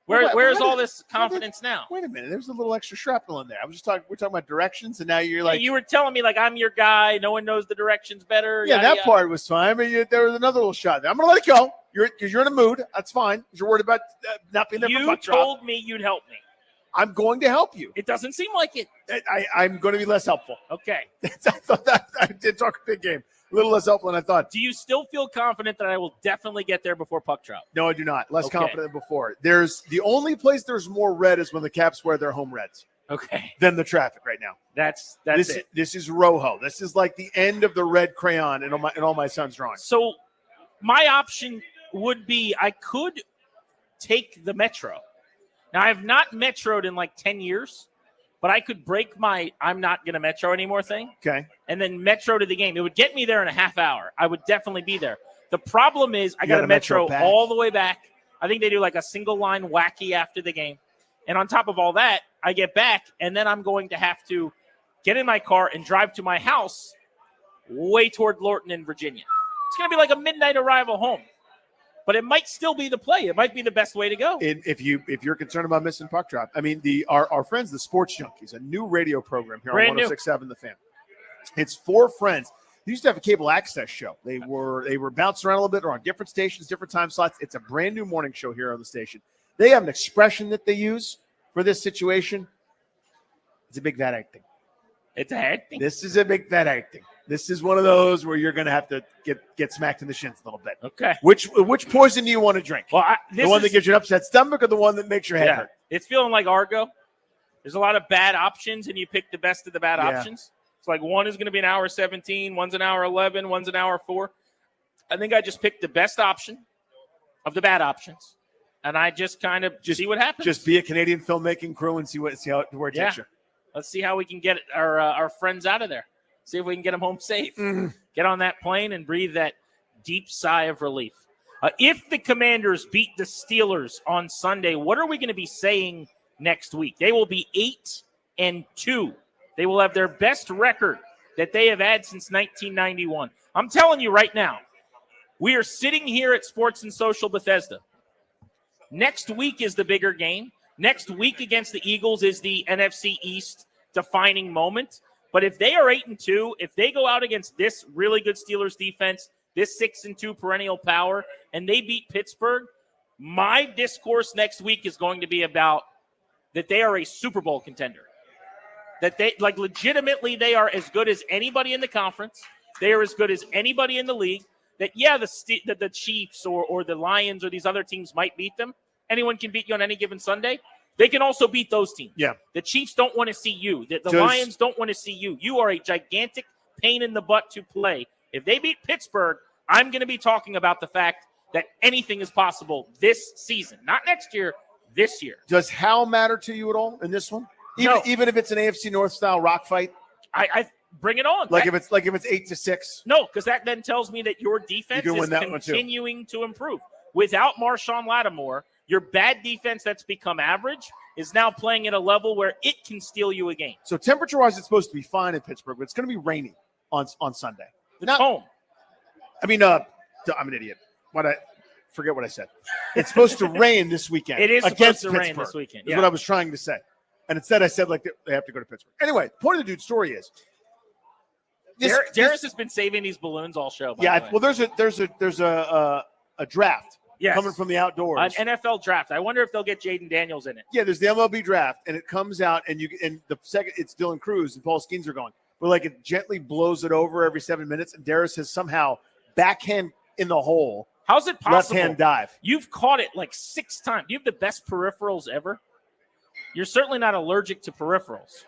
Where's all this confidence now? Wait a minute. There's a little extra shrapnel in there. We're talking about directions, and now you're like. Yeah, you were telling me, like, I'm your guy. No one knows the directions better. Yeah, that part was fine, but there was another little shot there. I'm going to let it go. You're in a mood. That's fine. You're worried about not being there for puck drop. You told me you'd help me. I'm going to help you. It doesn't seem like it. I'm going to be less helpful. Okay. I thought that I did talk a big game. little less helpful than I thought. Do you still feel confident that I will definitely get there before puck drop? No, I do not. Less Okay. confident than before. There's the only place there's more red is when the Caps wear their home reds. Okay. Than the traffic right now. That's it. This is Rojo. This is like the end of the red crayon in all my son's drawings. So my option would be I could take the Metro. Now, I have not Metroed in like 10 years, but I could break my I'm not going to Metro anymore thing. Okay. And then Metro to the game. It would get me there in a half hour. I would definitely be there. The problem is I got a Metro back. all the way back. I think they do like a single line wacky after the game. And on top of all that, I get back, and then I'm going to have to get in my car and drive to my house way toward Lorton in Virginia. It's going to be like a midnight arrival home. But it might still be the play. It might be the best way to go. If you're concerned about missing puck drop, I mean, our friends, the Sports Junkies, a new radio program here Brand on new. 106.7 The Fan. It's 4 friends. They used to have a cable access show. They were bouncing around a little bit. They're on different stations, different time slots. It's a brand new morning show here on the station. They have an expression that they use for this situation. It's a big fat egg thing. It's a head thing. This is a big fat egg thing. This is one of those where you're going to have to get smacked in the shins a little bit. Okay. Which poison do you want to drink? Well, the one that gives you an upset stomach or the one that makes your head hurt? It's feeling like Argo. There's a lot of bad options, and you pick the best of the bad options. It's like one is going to be an hour 17, one's an hour 11, one's an hour 4. I think I just picked the best option of the bad options, and I just kind of see what happens. Just be a Canadian filmmaking crew and see where it takes you. Let's see how we can get our friends out of there. See if we can get them home safe. Get on that plane and breathe that deep sigh of relief. If the Commanders beat the Steelers on Sunday, what are we going to be saying next week? They will be 8-2. They will have their best record that they have had since 1991. I'm telling you right now, we are sitting here at Sports and Social Bethesda. Next week is the bigger game. Next week against the Eagles is the NFC East defining moment. But if they are 8-2, if they go out against this really good Steelers defense, this 6-2 perennial power, and they beat Pittsburgh, my discourse next week is going to be about that they are a Super Bowl contender. That they, like, legitimately, they are as good as anybody in the conference. They are as good as anybody in the league. That, yeah, the Chiefs or the Lions or these other teams might beat them. Anyone can beat you on any given Sunday. They can also beat those teams. Yeah. The Chiefs don't want to see you. The Lions don't want to see you. You are a gigantic pain in the butt to play. If they beat Pittsburgh, I'm going to be talking about the fact that anything is possible this season. Not next year, this year. Does Hal matter to you at all in this one? Even if it's an AFC North style rock fight? I bring it on. If it's 8-6? No, because that then tells me that your defense is continuing to improve. Without Marshon Latimore, your bad defense that's become average is now playing at a level where it can steal you a game. So temperature-wise, it's supposed to be fine in Pittsburgh, but it's going to be rainy on Sunday. It's home. I mean, I'm an idiot. Forget what I said. It's supposed to rain this weekend. It is against supposed to rain Pittsburgh, this weekend. is what I was trying to say. And instead I said, like, they have to go to Pittsburgh. Anyway, the point of the dude's story is Darius has been saving these balloons all show. Well, there's a draft coming from the outdoors. An NFL draft. I wonder if they'll get Jaden Daniels in it. Yeah, there's the MLB draft, and it comes out, and the second it's Dylan Cruz and Paul Skeens are going, but like it gently blows it over every 7 minutes, and Darius has somehow backhand in the hole. How's it possible? Left-hand dive. You've caught it like 6 times. You have the best peripherals ever. You're certainly not allergic to peripherals.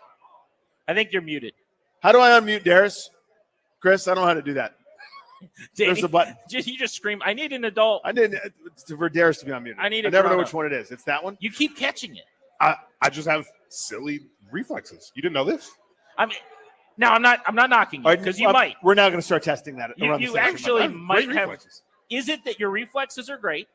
I think you're muted. How do I unmute Darius? Chris, I don't know how to do that. There's a button. You just scream, I need an adult. I didn't for Darius to be unmuted. I never know which one it is. It's that one? You keep catching it. I just have silly reflexes. You didn't know this? I mean, now I'm not knocking you because you might. We're now going to start testing that. You actually might have. Reflexes. Is it that your reflexes are great?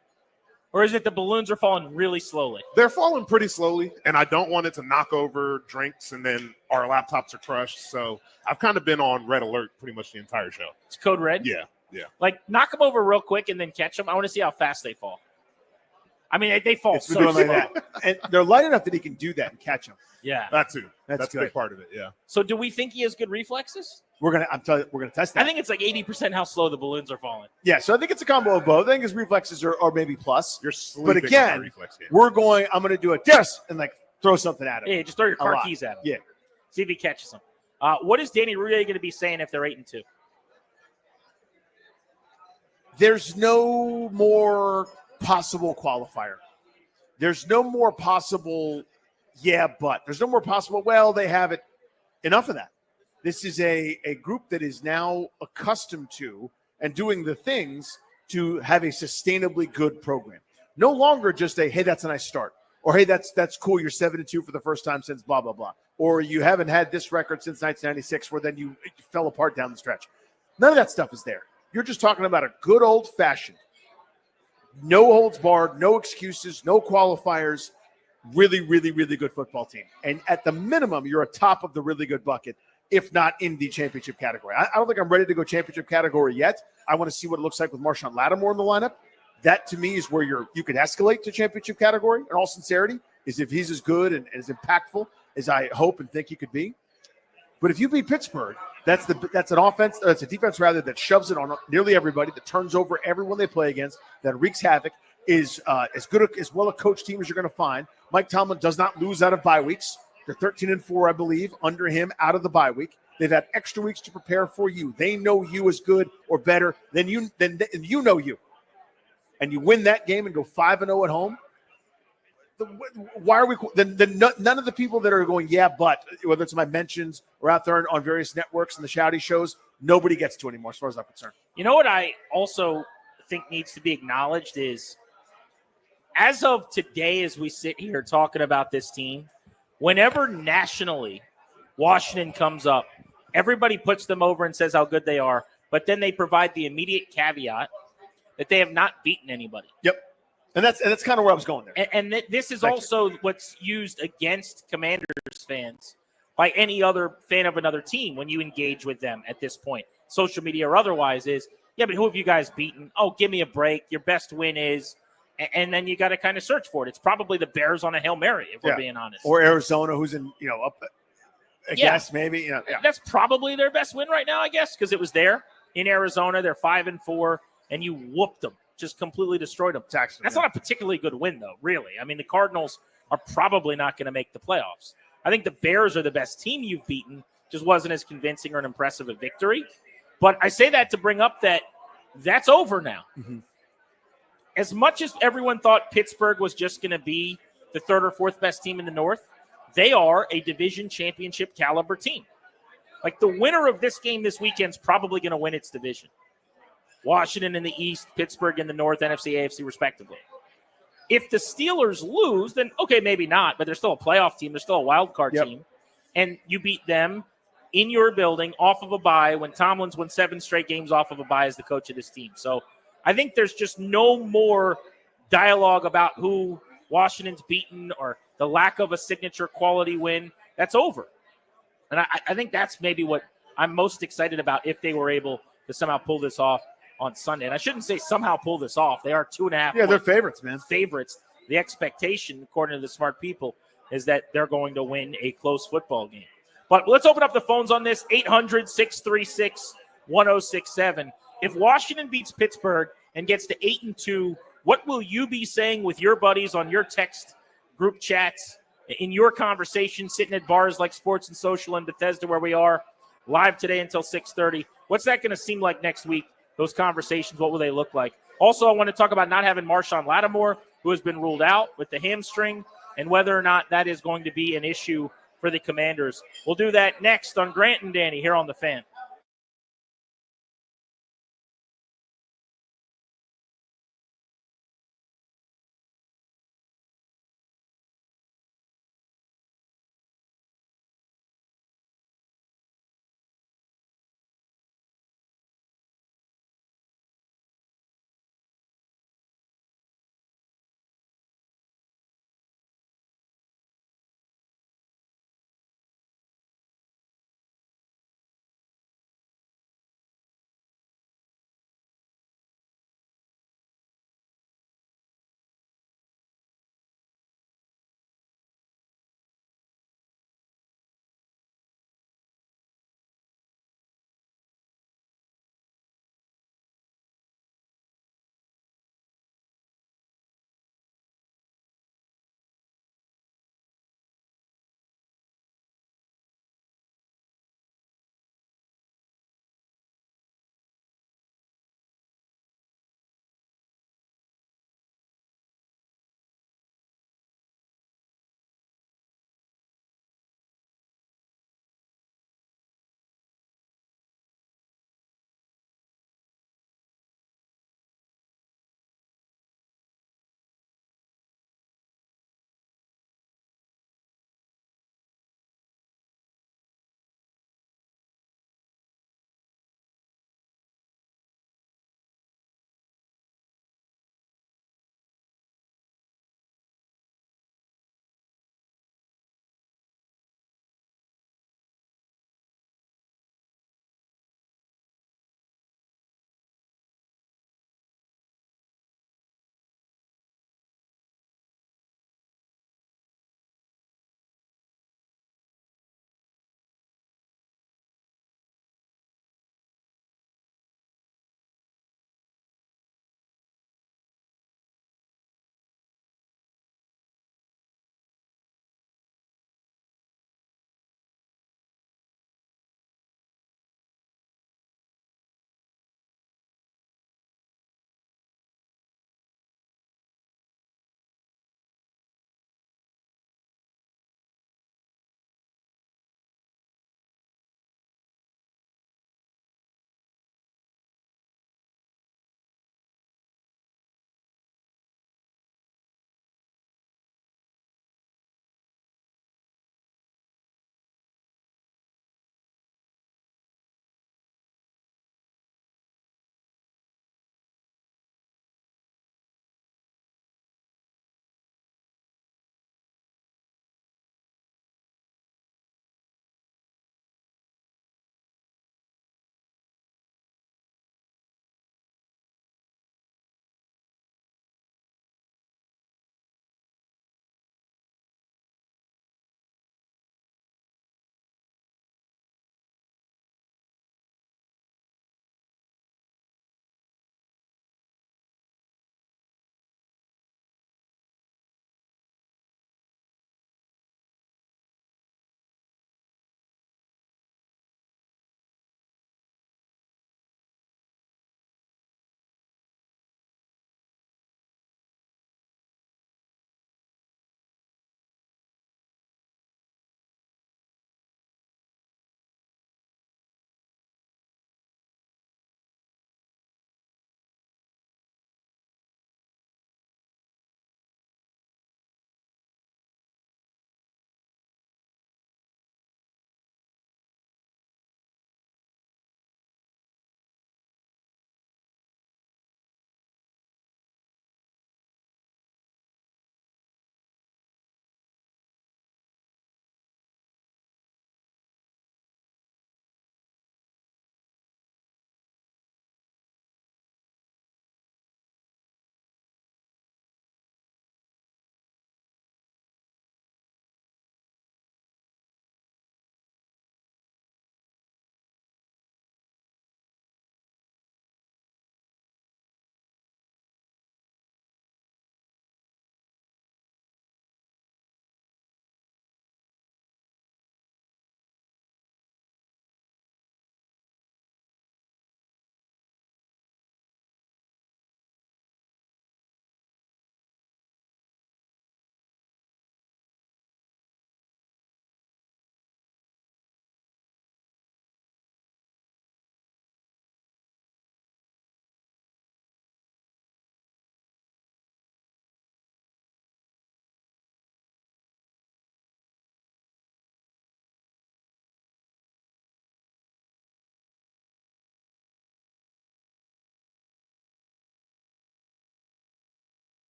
Or is it the balloons are falling really slowly? They're falling pretty slowly, and I don't want it to knock over drinks and then our laptops are crushed. So I've kind of been on red alert pretty much the entire show. It's code red? Yeah. Like, knock them over real quick and then catch them. I want to see how fast they fall. I mean, they fall so slow. Like that. And they're light enough that he can do that and catch them. Yeah. That too. That's a big part of it, yeah. So do we think he has good reflexes? We're gonna test that. I think it's like 80% how slow the balloons are falling. Yeah, so I think it's a combo of both. I think his reflexes are maybe plus. You're sleeping. But again, I'm gonna do a yes and like throw something at him. Yeah, just throw your car keys at him. Yeah. See if he catches them. What is Danny Rouillet going to be saying if they're 8-2? there's no more possible qualifier. There's no more possible, but. There's no more possible, well, they have it. Enough of that. This is a group that is now accustomed to and doing the things to have a sustainably good program. No longer just hey, that's a nice start. Or, hey, that's cool. You're 7-2 for the first time since blah, blah, blah. Or you haven't had this record since 1996 where then you fell apart down the stretch. None of that stuff is there. You're just talking about a good old-fashioned, no holds barred, no excuses, no qualifiers, really, really, really good football team. And at the minimum, you're atop of the really good bucket, if not in the championship category. I don't think I'm ready to go championship category yet. I want to see what it looks like with Marshon Latimore in the lineup. That, to me, is where you can escalate to championship category, in all sincerity, is if he's as good and as impactful as I hope and think he could be. But if you beat Pittsburgh, that's an offense, that's a defense rather, that shoves it on nearly everybody, that turns over everyone they play against, that wreaks havoc, is as well a coach team as you're going to find. Mike Tomlin does not lose out of bye weeks. They're 13-4, I believe, under him out of the bye week. They've had extra weeks to prepare for you. They know you as good or better than you know you. And you win that game and go 5-0 at home. Why are we? Then none of the people that are going, but whether it's my mentions or out there on various networks and the shouty shows, nobody gets to anymore, as far as I'm concerned. You know what I also think needs to be acknowledged is, as of today, as we sit here talking about this team, whenever nationally Washington comes up, everybody puts them over and says how good they are, but then they provide the immediate caveat that they have not beaten anybody. Yep. And that's kind of where I was going there. And this is also what's used against Commanders fans by any other fan of another team when you engage with them at this point, social media or otherwise, is, but who have you guys beaten? Oh, give me a break. Your best win is, and then you got to kind of search for it. It's probably the Bears on a Hail Mary, if we're being honest. Or Arizona, who's in, up, I guess, maybe. That's probably their best win right now, I guess, because it was there in Arizona. They're 5-4, and you whooped them. Just completely destroyed them. That's not a particularly good win, though, really. I mean, the Cardinals are probably not going to make the playoffs. I think the Bears are the best team you've beaten. Just wasn't as convincing or an impressive a victory. But I say that to bring up that's over now. Mm-hmm. As much as everyone thought Pittsburgh was just going to be the third or fourth best team in the North, they are a division championship caliber team. Like, the winner of this game this weekend is probably going to win its division. Washington in the East, Pittsburgh in the North, NFC, AFC, respectively. If the Steelers lose, then okay, maybe not, but they're still a playoff team. They're still a wild card team. And you beat them in your building off of a bye when Tomlin's won 7 straight games off of a bye as the coach of this team. So I think there's just no more dialogue about who Washington's beaten or the lack of a signature quality win. That's over. And I think that's maybe what I'm most excited about if they were able to somehow pull this off on Sunday. And I shouldn't say somehow pull this off. They are 2.5. Yeah, they're favorites, man. Favorites. The expectation, according to the smart people, is that they're going to win a close football game. But let's open up the phones on this. 800-636-1067. If Washington beats Pittsburgh and gets to 8-2, what will you be saying with your buddies on your text group chats, in your conversation, sitting at bars like Sports and Social in Bethesda, where we are live today until 6:30? What's that going to seem like next week? Those conversations, what will they look like? Also, I want to talk about not having Marshon Latimore, who has been ruled out with the hamstring, and whether or not that is going to be an issue for the Commanders. We'll do that next on Grant and Danny here on The Fan.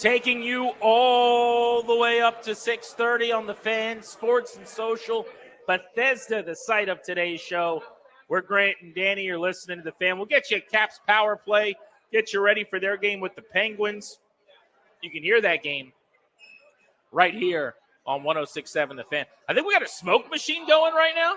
Taking you all the way up to 6:30 on the Fan, Sports and Social, Bethesda, the site of today's show. We're Grant and Danny. You're listening to the Fan. We'll get you a Caps power play, get you ready for their game with the Penguins. You can hear that game right here on 106.7 The Fan. I think we got a smoke machine going right now.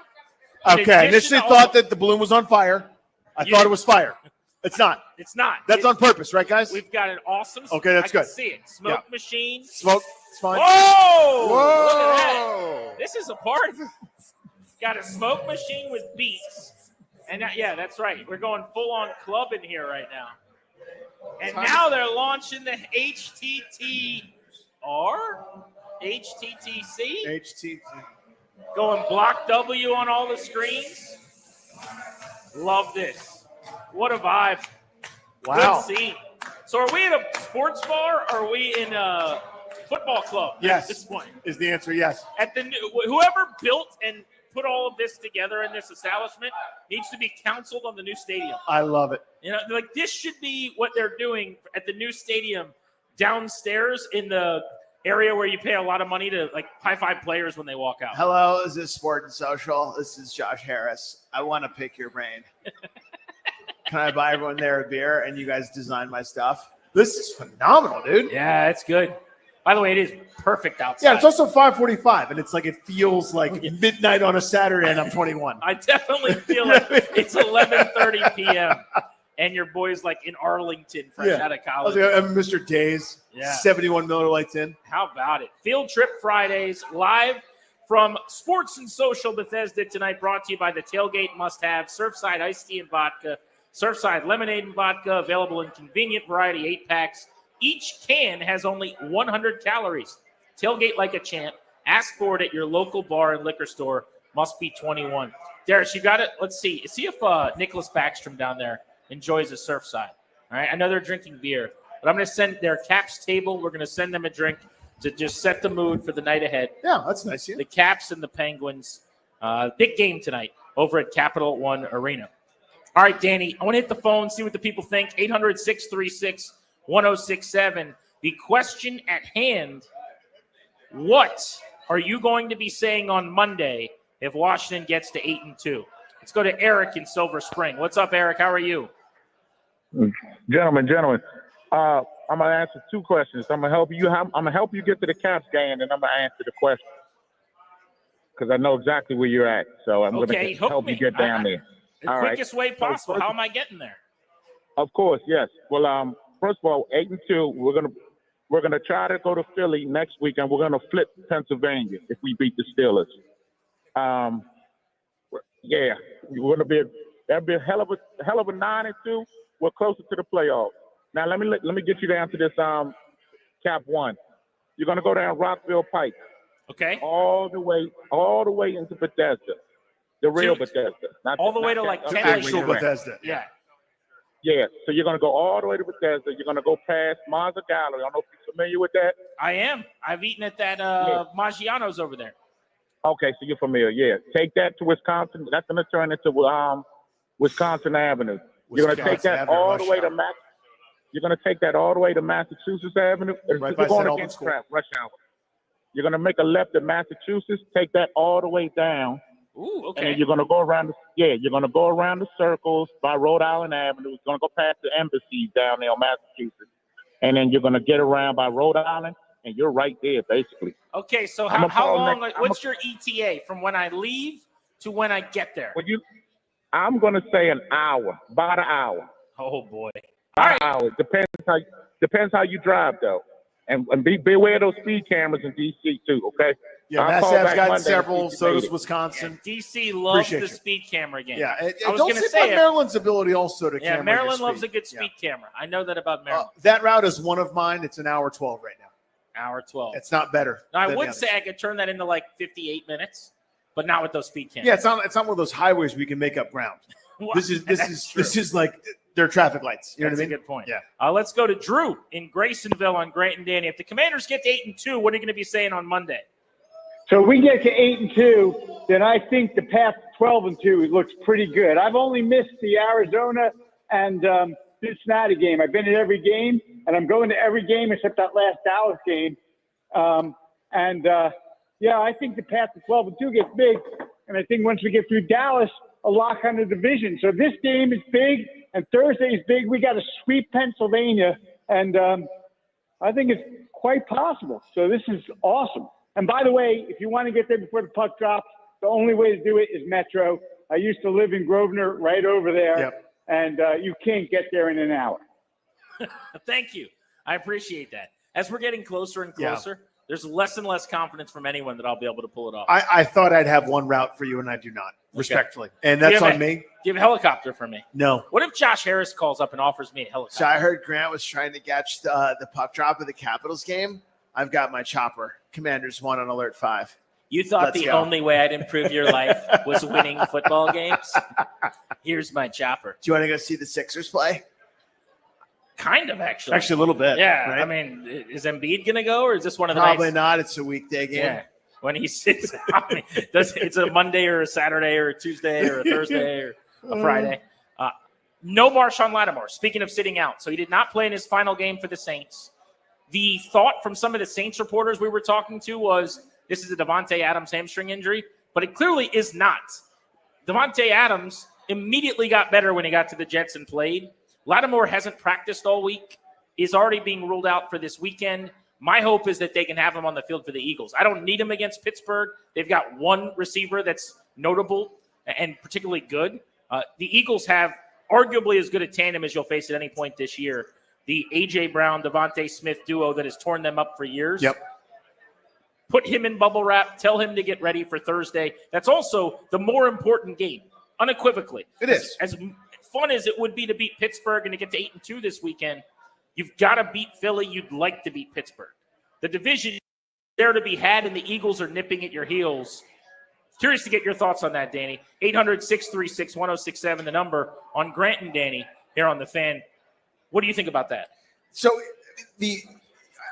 Okay, initially thought that the balloon was on fire. I thought it was fire. It's not. It's not. That's on purpose, right, guys? We've got an awesome. Okay, that's I can good. see it. Smoke machine. Smoke. It's fine. Whoa! Whoa! Look at that. This is a party. Got a smoke machine with beats. And yeah, that's right. We're going full on club in here right now. And now they're launching the HTTR? HTTC? HTT. Going block W on all the screens. Love this. What a vibe. Wow. Good scene. So are we in a sports bar or are we in a football club Yes. at this point? Is the answer yes? At the whoever built and put all of this together in this establishment needs to be counseled on the new stadium. I love it. You know, like this should be what they're doing at the new stadium downstairs in the area where you pay a lot of money to like high-five players when they walk out. Hello, is this Sport and Social? This is Josh Harris. I want to pick your brain. Can I buy everyone there a beer and you guys design my stuff? This is phenomenal, dude. Yeah, it's good. By the way, it is perfect outside. Yeah, it's also 5:45, and it's like it feels like midnight on a Saturday, and I'm 21. I definitely feel like it's 11:30 p.m. and your boy's like in Arlington, fresh out of college. I'm Mr. Days, 71 Miller Lights in. How about it? Field Trip Fridays, live from Sports and Social Bethesda tonight, brought to you by the Tailgate Must Have, Surfside Iced Tea and Vodka, Surfside Lemonade and Vodka, available in convenient variety 8-packs. Each can has only 100 calories. Tailgate like a champ. Ask for it at your local bar and liquor store. Must be 21. Darius, you got it? Let's see. See if Nicholas Backstrom down there enjoys a Surfside. All right, I know they're drinking beer, but I'm going to send their Caps table. We're going to send them a drink to just set the mood for the night ahead. Yeah, that's nice. Yeah. The Caps and the Penguins. Big game tonight over at Capital One Arena. All right, Danny, I want to hit the phone, see what the people think. 800-636-1067. The question at hand, what are you going to be saying on Monday if Washington gets to 8-2? Let's go to Eric in Silver Spring. What's up, Eric? How are you? Gentlemen. I'm gonna answer two questions. I'm gonna help you get to the Caps game, and I'm gonna answer the question because I know exactly where you're at. So I'm gonna help you get down there. The quickest way possible. How am I getting there? Of course, yes. Well, first of all, 8-2. We're gonna try to go to Philly next week, and we're gonna flip Pennsylvania if we beat the Steelers. Yeah, that'll be a hell of a 9-2. We're closer to the playoffs. Now let me get you down to this Cap 1. You're gonna go down Rockville Pike. Okay. All the way into Bethesda. The real Bethesda. All the way to like 10 actual Bethesda. Yeah. Yeah. So you're gonna go all the way to Bethesda. You're gonna go past Mazza Gallery. I don't know if you're familiar with that. I am. I've eaten at that Maggiano's over there. Okay, so you're familiar. Yeah. Take that to Wisconsin. That's gonna turn into Wisconsin Avenue. You're gonna take that all the way to You're gonna take that all the way to Massachusetts Avenue. Right by St. Albans School. Rush hour. You're gonna make a left at Massachusetts. Take that all the way down. Ooh, okay. And then you're gonna go around. You're gonna go around the circles by Rhode Island Avenue. You're gonna go past the embassies down there on Massachusetts, and then you're gonna get around by Rhode Island, and you're right there basically. Okay, so how long? What's your ETA from when I leave to when I get there? I'm gonna say an hour, about an hour. Oh boy. About an hour. Depends how you drive though, and beware those speed cameras in DC too. Okay. Yeah, Massav's got several. So does Wisconsin. Yeah, DC loves the speed camera game. Yeah, I was don't going to say say Maryland's ability also to camera. Yeah, Maryland your loves speed. a good speed camera. I know that about Maryland. That route is one of mine. It's an hour 12 right now. Hour 12. It's not better. Now, I than would the say I could turn that into like 58 minutes, but not with those speed cameras. Yeah, it's not one of those highways we can make up ground. Well, This is like their traffic lights. You know That's what I mean? a good point. Yeah. Let's go to Drew in Graysonville on Grant and Danny. If the Commanders get to 8-2, what are you going to be saying on Monday? So if we get to 8-2, then I think the path to 12-2 looks pretty good. I've only missed the Arizona and Cincinnati game. I've been at every game. and I'm going to every game except that last Dallas game. Yeah, I think the path to 12-2 gets big, and I think once we get through Dallas, a lock on the division. So this game is big, and Thursday is big. We got to sweep Pennsylvania, and I think it's quite possible. So this is awesome. And by the way, if you want to get there before the puck drops, the only way to do it is Metro. I used to live in Grosvenor, right over there, and you can't get there in an hour. Thank you. I appreciate that. As we're getting closer and closer, there's less and less confidence from anyone that I'll be able to pull it off. I thought I'd have one route for you, and I do not, respectfully. And that's on me. Do you have a helicopter for me? No. What if Josh Harris calls up and offers me a helicopter? So I heard Grant was trying to catch the puck drop of the Capitals game. I've got my chopper. Commanders 1 on alert 5. You thought the only way I'd improve your life was winning football games? Here's my chopper. Do you want to go see the Sixers play? Kind of, actually. Actually, a little bit. Yeah. Right? I mean, is Embiid going to go, or is this one of the Probably nights? not. It's a weekday game. Yeah. When he sits out. It's a Monday or a Saturday or a Tuesday or a Thursday or a Friday. No Marshon Latimore. Speaking of sitting out. So he did not play in his final game for the Saints. The thought from some of the Saints reporters we were talking to was this is a Davante Adams hamstring injury, but it clearly is not. Davante Adams immediately got better when he got to the Jets and played. Latimore hasn't practiced all week. He's already being ruled out for this weekend. My hope is that they can have him on the field for the Eagles. I don't need him against Pittsburgh. They've got one receiver that's notable and particularly good. The Eagles have arguably as good a tandem as you'll face at any point this year. The A.J. Brown, Devontae Smith duo that has torn them up for years. Yep. Put him in bubble wrap. Tell him to get ready for Thursday. That's also the more important game, unequivocally. It is. As fun as it would be to beat Pittsburgh and to get to 8-2 this weekend, you've got to beat Philly. You'd like to beat Pittsburgh. The division is there to be had, and the Eagles are nipping at your heels. Curious to get your thoughts on that, Danny. 800-636-1067, the number on Grant and Danny here on The Fan. What do you think about that? So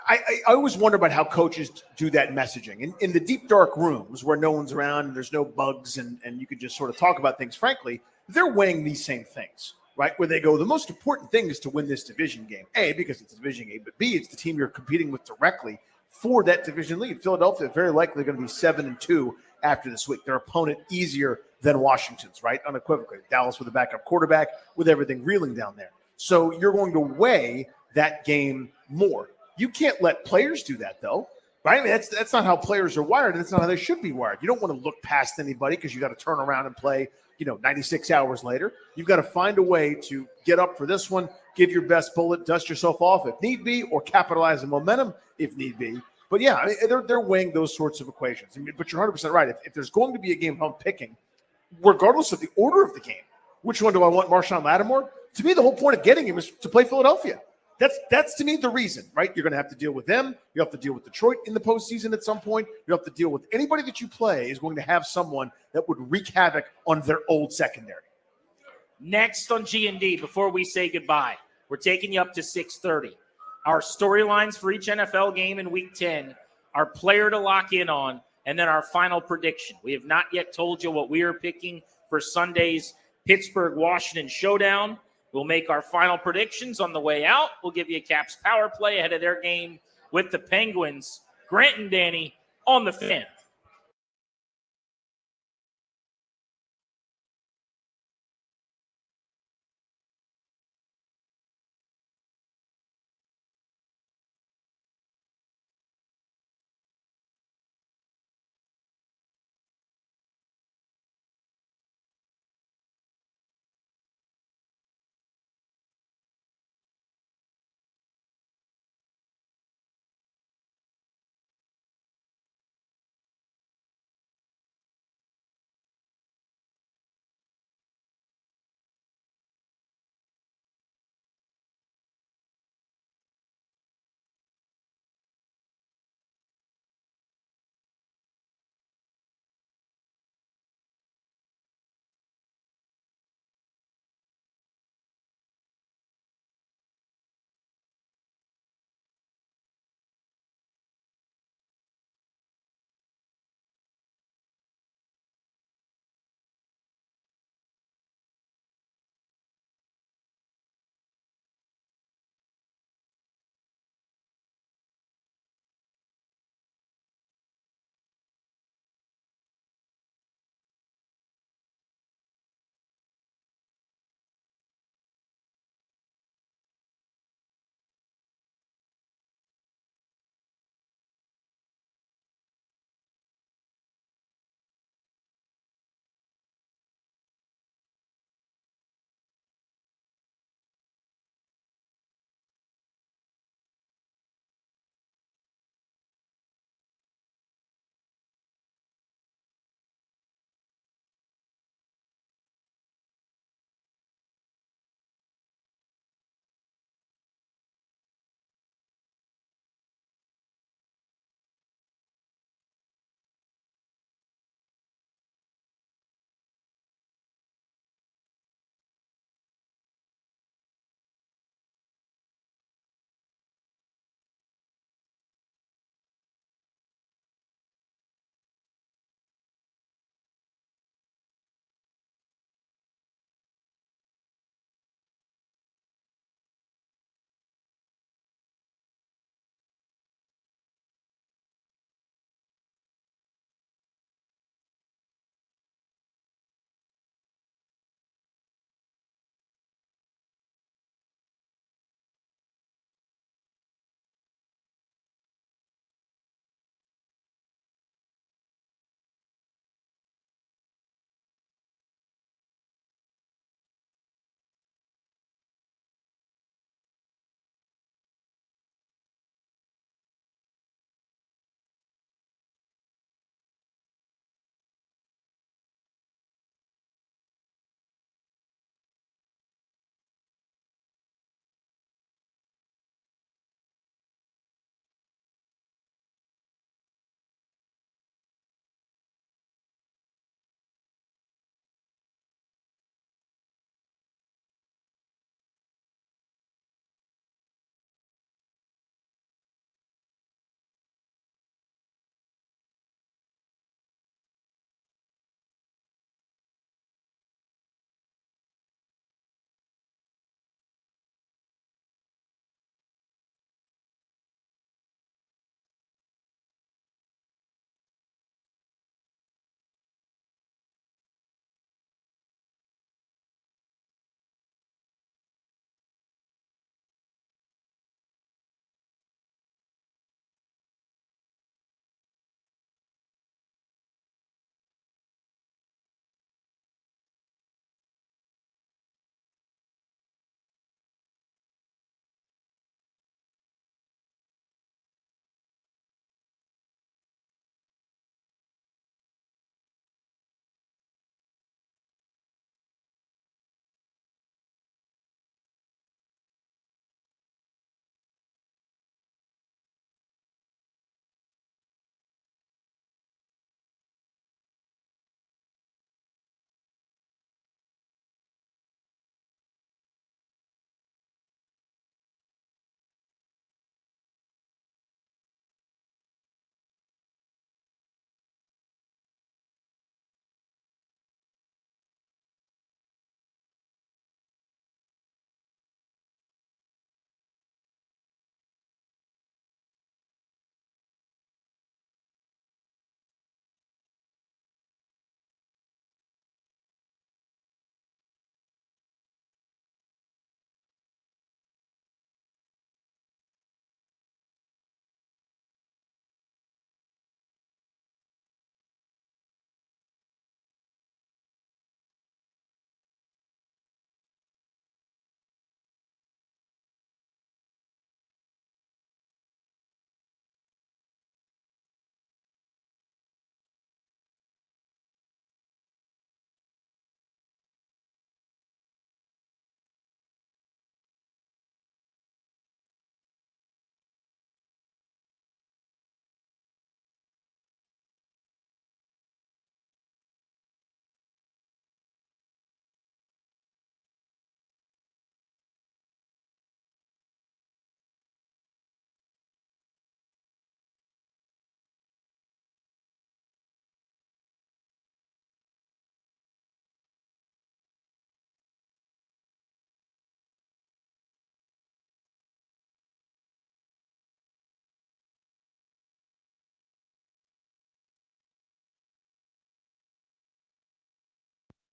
I always wonder about how coaches do that messaging. In the deep, dark rooms where no one's around and there's no bugs and you can just sort of talk about things frankly, they're weighing these same things, right? Where they go, the most important thing is to win this division game. A, because it's a division game, but B, it's the team you're competing with directly for that division lead. Philadelphia very likely going to be 7-2 after this week. Their opponent easier than Washington's, right? Unequivocally. Dallas with a backup quarterback with everything reeling down there. So you're going to weigh that game more. You can't let players do that, though, right? I mean, that's not how players are wired, and that's not how they should be wired. You don't want to look past anybody because you got to turn around and play, 96 hours later. You've got to find a way to get up for this one, give your best bullet, dust yourself off if need be, or capitalize on momentum if need be. But, yeah, I mean, they're weighing those sorts of equations. I mean, but you're 100% right. If there's going to be a game I'm picking, regardless of the order of the game, which one do I want Marshon Latimore? To me, the whole point of getting him is to play Philadelphia. That's to me the reason, right? You're going to have to deal with them. You have to deal with Detroit in the postseason at some point. You have to deal with anybody that you play is going to have someone that would wreak havoc on their old secondary. Next on G&D, before we say goodbye, we're taking you up to 6:30. Our storylines for each NFL game in Week 10, our player to lock in on, and then our final prediction. We have not yet told you what we are picking for Sunday's Pittsburgh-Washington showdown. We'll make our final predictions on the way out. We'll give you a Caps power play ahead of their game with the Penguins. Grant and Danny on The Fan.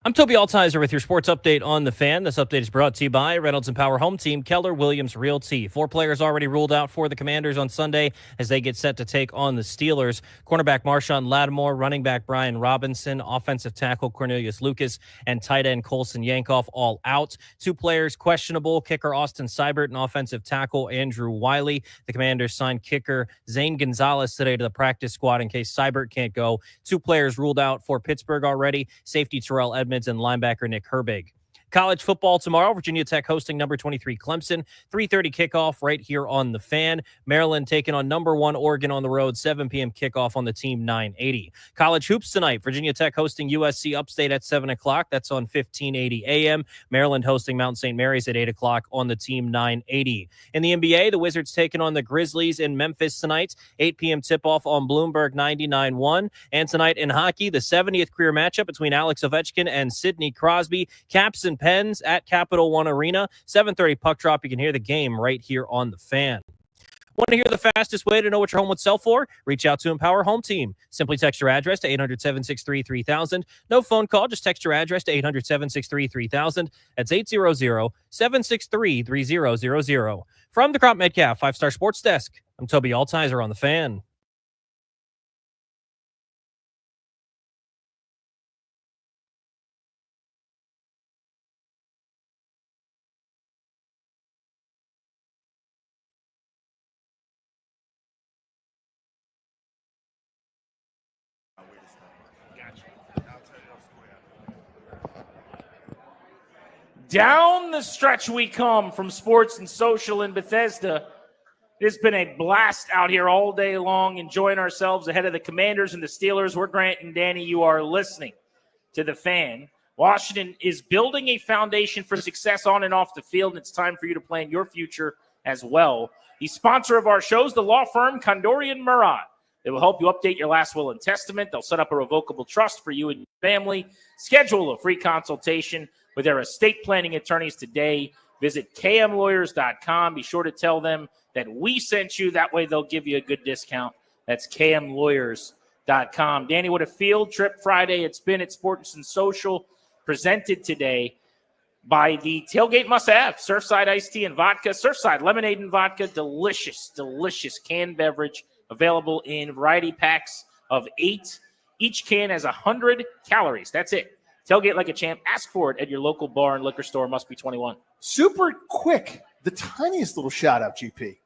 I'm Toby Altizer with your sports update on The Fan. This update is brought to you by Reynolds and Power Home Team, Keller Williams Realty. 4 players already ruled out for the Commanders on Sunday as they get set to take on the Steelers. Cornerback Marshon Latimore, running back Brian Robinson, offensive tackle Cornelius Lucas, and tight end Colson Yankoff all out. 2 players questionable, kicker Austin Seibert and offensive tackle Andrew Wiley. The Commanders signed kicker Zane Gonzalez today to the practice squad in case Seibert can't go. 2 players ruled out for Pittsburgh already, safety Terrell Edmonds and linebacker Nick Herbig. College football tomorrow, Virginia Tech hosting number 23 Clemson, 3:30 kickoff right here on The Fan. Maryland taking on number 1 Oregon on the road, 7 p.m. kickoff on the Team 980. College hoops tonight, Virginia Tech hosting USC Upstate at 7 o'clock. That's on 1580 a.m. Maryland hosting Mount St. Mary's at 8 o'clock on the Team 980. In the NBA, the Wizards taking on the Grizzlies in Memphis tonight, 8 p.m. tip-off on Bloomberg 99.1. And tonight in hockey, the 70th career matchup between Alex Ovechkin and Sidney Crosby. Caps and Pens at Capital One Arena. 7:30 puck drop. You can hear the game right here on The Fan. Want to hear the fastest way to know what your home would sell for? Reach out to Empower Home Team. Simply text your address to 800-763-3000. No phone call. Just text your address to 800-763-3000. That's 800-763-3000. From the Crop Metcalf 5-Star Sports Desk, I'm Toby Altizer on The Fan. Down the stretch we come from Sports and Social in Bethesda. It's been a blast out here all day long, enjoying ourselves ahead of the Commanders and the Steelers. We're Grant and Danny. You are listening to The Fan. Washington is building a foundation for success on and off the field, and it's time for you to plan your future as well. The sponsor of our show is the law firm Kondorian Murat. They will help you update your last will and testament. They'll set up a revocable trust for you and your family. Schedule a free consultation with their estate planning attorneys today. Visit kmlawyers.com. Be sure to tell them that we sent you. That way they'll give you a good discount. That's kmlawyers.com. Danny, what a field trip Friday it's been at Sports and Social, presented today by the Tailgate Must Have, Surfside Iced Tea and Vodka, Surfside Lemonade and Vodka, delicious, delicious canned beverage, available in variety packs of 8. Each can has 100 calories. That's it. Tailgate like a champ. Ask for it at your local bar and liquor store. Must be 21. Super quick, the tiniest little shout out, GP,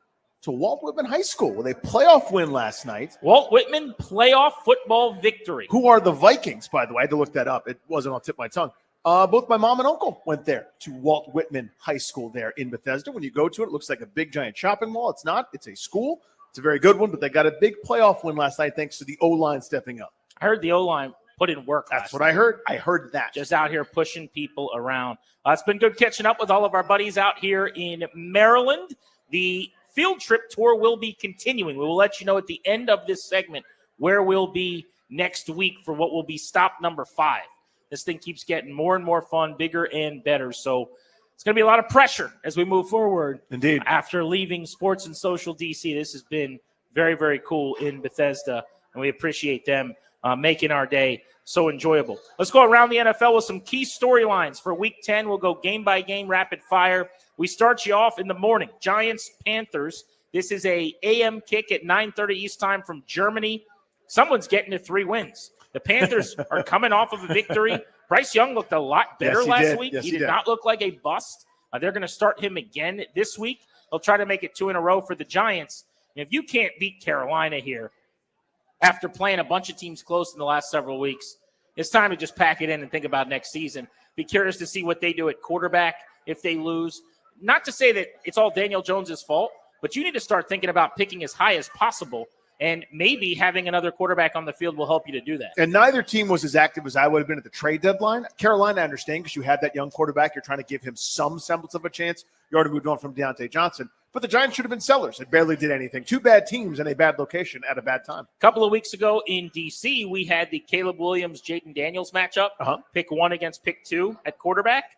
to Walt Whitman High School with a playoff win last night. Walt Whitman playoff football victory. Who are the Vikings, by the way? I had to look that up. It wasn't on tip of my tongue. Both my mom and uncle went there to Walt Whitman High School there in Bethesda. When you go to it, it looks like a big giant shopping mall. It's not. It's a school. It's a very good one, but they got a big playoff win last night thanks to the O-line stepping up. I heard the O-line put in work. That's what I heard. I heard that. Just out here pushing people around. It's been good catching up with all of our buddies out here in Maryland. The field trip tour will be continuing. We will let you know at the end of this segment where we'll be next week for what will be stop number 5. This thing keeps getting more and more fun, bigger and better. So it's going to be a lot of pressure as we move forward. Indeed. After leaving Sports and Social DC, this has been very, very cool in Bethesda, and we appreciate them making our day so enjoyable. Let's go around the NFL with some key storylines for Week 10. We'll go game by game, rapid fire. We start you off in the morning. Giants, Panthers. This is a AM kick at 9:30 East time from Germany. Someone's getting to 3 wins. The Panthers are coming off of a victory. Bryce Young looked a lot better last week. Yes, he did not look like a bust. They're going to start him again this week. They'll try to make it 2 in a row for the Giants. And if you can't beat Carolina here after playing a bunch of teams close in the last several weeks, it's time to just pack it in and think about next season. Be curious to see what they do at quarterback if they lose. Not to say that it's all Daniel Jones' fault, but you need to start thinking about picking as high as possible, and maybe having another quarterback on the field will help you to do that. And neither team was as active as I would have been at the trade deadline. Carolina, I understand, because you have that young quarterback. You're trying to give him some semblance of a chance. You already moved on from Deontay Johnson. But the Giants should have been sellers. They barely did anything. 2 bad teams in a bad location at a bad time. A couple of weeks ago in D.C., we had the Caleb Williams, Jaden Daniels matchup. Pick 1 against pick 2 at quarterback.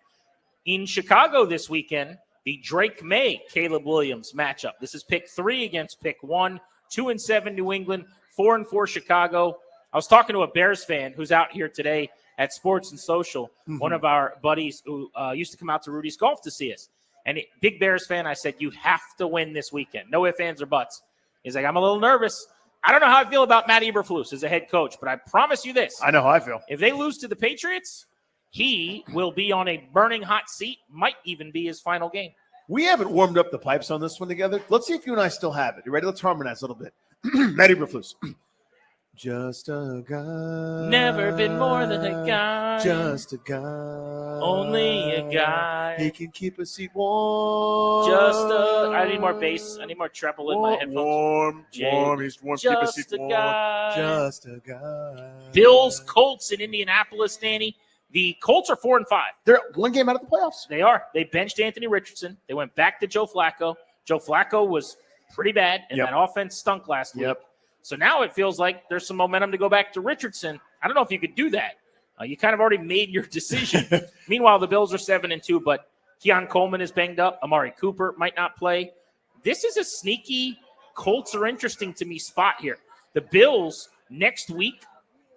In Chicago this weekend, the Drake May, Caleb Williams matchup. This is pick 3 against pick 1. 2-7 New England, 4-4 Chicago. I was talking to a Bears fan who's out here today at Sports and Social, one of our buddies who used to come out to Rudy's Golf to see us. And big Bears fan, I said, you have to win this weekend. No ifs, ands, or buts. He's like, I'm a little nervous. I don't know how I feel about Matt Eberflus as a head coach, but I promise you this. I know how I feel. If they lose to the Patriots, he will be on a burning hot seat, might even be his final game. We haven't warmed up the pipes on this one together. Let's see if you and I still have it. You ready? Let's harmonize a little bit. Matt Eberflus. Just a guy. Never been more than a guy. Just a guy. Only a guy. He can keep a seat warm. I need more bass. I need more treble in my headphones. Warm. He's warm. Keep a seat warm. Just a guy. Bills, Colts in Indianapolis, Danny. The Colts are 4-5. They're one game out of the playoffs. They are. They benched Anthony Richardson. They went back to Joe Flacco. Joe Flacco was pretty bad, and that offense stunk last week. So now it feels like there's some momentum to go back to Richardson. I don't know if you could do that. You kind of already made your decision. Meanwhile, the Bills are 7-2, but Keon Coleman is banged up. Amari Cooper might not play. This is a sneaky, Colts are interesting to me spot here. The Bills next week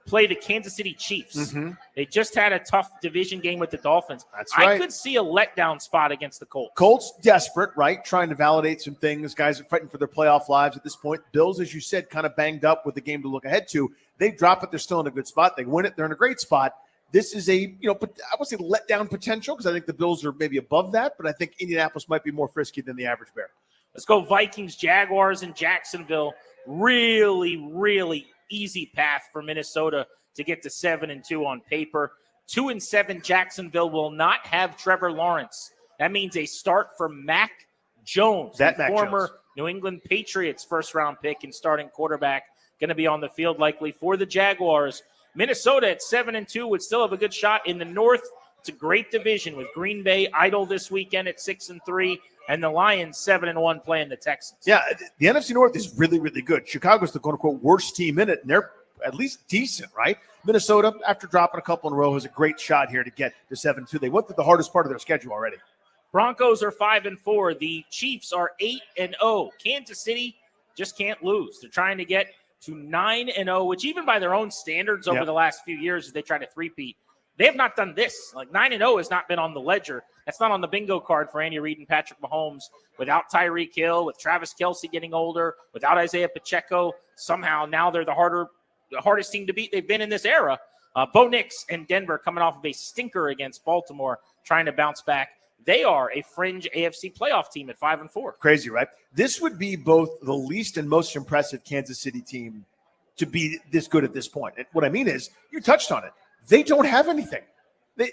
play the Kansas City Chiefs. They just had a tough division game with the Dolphins. That's right. I could see a letdown spot against the Colts. Colts desperate, right? Trying to validate some things. Guys are fighting for their playoff lives at this point. Bills, as you said, kind of banged up with the game to look ahead to. They drop it. They're still in a good spot. They win it. They're in a great spot. This is I would say letdown potential because I think the Bills are maybe above that, but I think Indianapolis might be more frisky than the average Bear. Let's go Vikings, Jaguars, and Jacksonville. Really, really easy path for Minnesota to get to 7-2 on paper. 2-7, Jacksonville will not have Trevor Lawrence. That means a start for Mac Jones, the former New England Patriots first-round pick and starting quarterback, going to be on the field likely for the Jaguars. Minnesota at 7-2 would still have a good shot in the North. It's a great division with Green Bay idle this weekend at 6-3, and the Lions 7-1 playing the Texans. Yeah, the NFC North is really, really good. Chicago's the quote-unquote worst team in it, and they're at least decent, right? Minnesota, after dropping a couple in a row, has a great shot here to get to 7-2. They went through the hardest part of their schedule already. Broncos are 5-4. The Chiefs are 8-0. Kansas City just can't lose. They're trying to get to 9-0, which even by their own standards over the last few years as they try to three-peat, they have not done this. Like 9-0 has not been on the ledger. That's not on the bingo card for Andy Reid and Patrick Mahomes. Without Tyreek Hill, with Travis Kelce getting older, without Isaiah Pacheco, somehow now they're the hardest team to beat they've been in this era. Bo Nix and Denver coming off of a stinker against Baltimore, trying to bounce back. They are a fringe AFC playoff team at 5-4. Crazy, right? This would be both the least and most impressive Kansas City team to be this good at this point. And what I mean is, you touched on it. They don't have anything.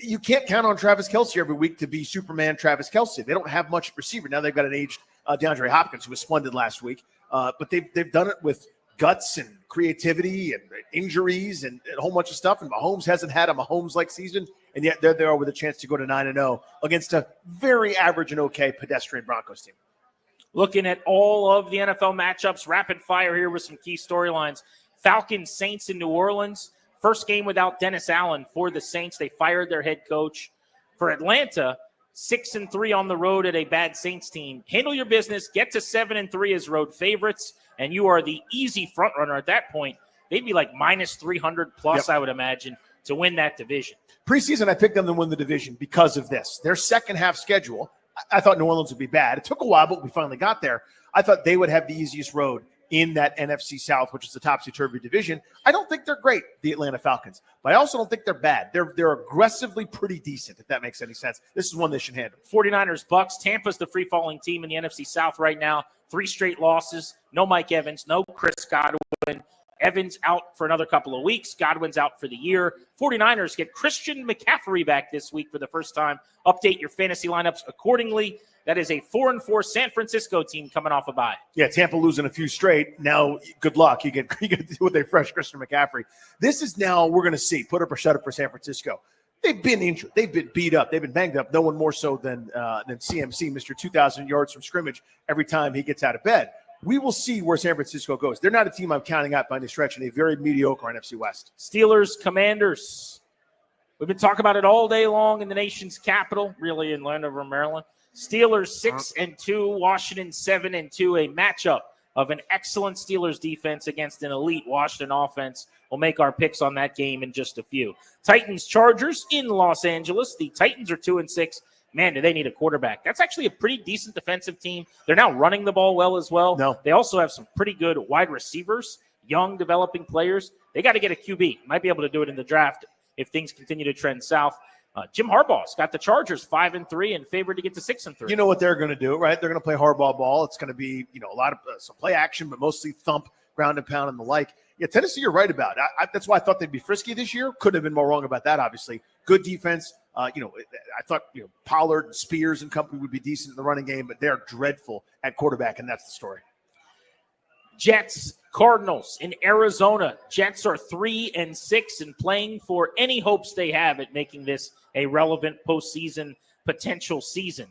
You can't count on Travis Kelce every week to be Superman Travis Kelce. They don't have much receiver. Now they've got an aged DeAndre Hopkins, who was splendid last week. But they've done it with guts and creativity and injuries and a whole bunch of stuff. And Mahomes hasn't had a Mahomes-like season, and yet they're there with a chance to go to 9-0 against a very average and okay pedestrian Broncos team. Looking at all of the NFL matchups, rapid fire here with some key storylines. Falcons, Saints in New Orleans. First game without Dennis Allen for the Saints. They fired their head coach. For Atlanta, 6-3 on the road at a bad Saints team. Handle your business. Get to 7-3 as road favorites, and you are the easy front runner at that point. They'd be like minus 300 plus, I would imagine, to win that division. Preseason, I picked them to win the division because of this. Their second half schedule, I thought New Orleans would be bad. It took a while, but we finally got there. I thought they would have the easiest road in that NFC South, which is the topsy-turvy division. I don't think they're great, the Atlanta Falcons, but I also don't think they're bad. They're aggressively pretty decent, if that makes any sense. This is one they should handle. 49ers, Bucks. Tampa's the free-falling team in the NFC South right now. 3 straight losses. No Mike Evans, no Chris Godwin. Evans out for another couple of weeks. Godwin's out for the year. 49ers get Christian McCaffrey back this week for the first time. Update your fantasy lineups accordingly. That is a 4-4 San Francisco team coming off a bye. Yeah, Tampa losing a few straight. Now, good luck. You get to deal with a fresh Christian McCaffrey. This is now, we're going to see, put up or shut up for San Francisco. They've been injured. They've been beat up. They've been banged up. No one more so than CMC, Mr. 2,000 yards from scrimmage every time he gets out of bed. We will see where San Francisco goes. They're not a team I'm counting out by any stretch, and a very mediocre NFC West. Steelers, Commanders. We've been talking about it all day long in the nation's capital, really in Landover, Maryland. Steelers 6-2, Washington 7-2, a matchup of an excellent Steelers defense against an elite Washington offense. We'll make our picks on that game in just a few. Titans-Chargers in Los Angeles. The Titans are 2-6. Man, do they need a quarterback. That's actually a pretty decent defensive team. They're now running the ball well as well. No. They also have some pretty good wide receivers, young developing players. They got to get a QB. Might be able to do it in the draft if things continue to trend south. Jim Harbaugh's got the Chargers 5-3 and favored to get to 6-3. You know what they're going to do, right? They're going to play hardball ball. It's going to be, a lot of some play action, but mostly thump, ground and pound, and the like. Yeah, Tennessee, you're right about. That's why I thought they'd be frisky this year. Couldn't have been more wrong about that. Obviously, good defense. I thought Pollard, Spears, and company would be decent in the running game, but they're dreadful at quarterback, and that's the story. Jets, Cardinals in Arizona. Jets are 3-6 and playing for any hopes they have at making this a relevant postseason potential season.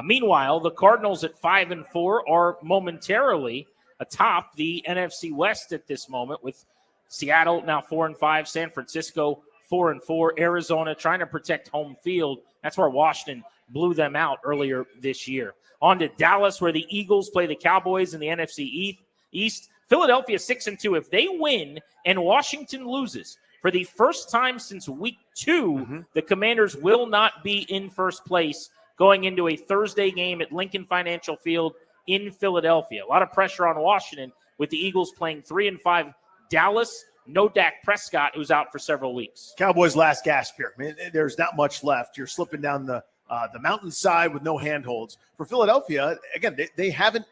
Meanwhile, the Cardinals at 5-4 are momentarily atop the NFC West at this moment, with Seattle now 4-5, San Francisco 4-4, Arizona trying to protect home field. That's where Washington blew them out earlier this year. On to Dallas, where the Eagles play the Cowboys in the NFC East. Philadelphia 6-2. If they win and Washington loses for the first time since week 2, the Commanders will not be in first place going into a Thursday game at Lincoln Financial Field in Philadelphia. A lot of pressure on Washington with the Eagles playing 3-5 Dallas. No Dak Prescott, who's out for several weeks. Cowboys' last gasp here. I mean, there's not much left. You're slipping down the mountainside with no handholds. For Philadelphia, again, they haven't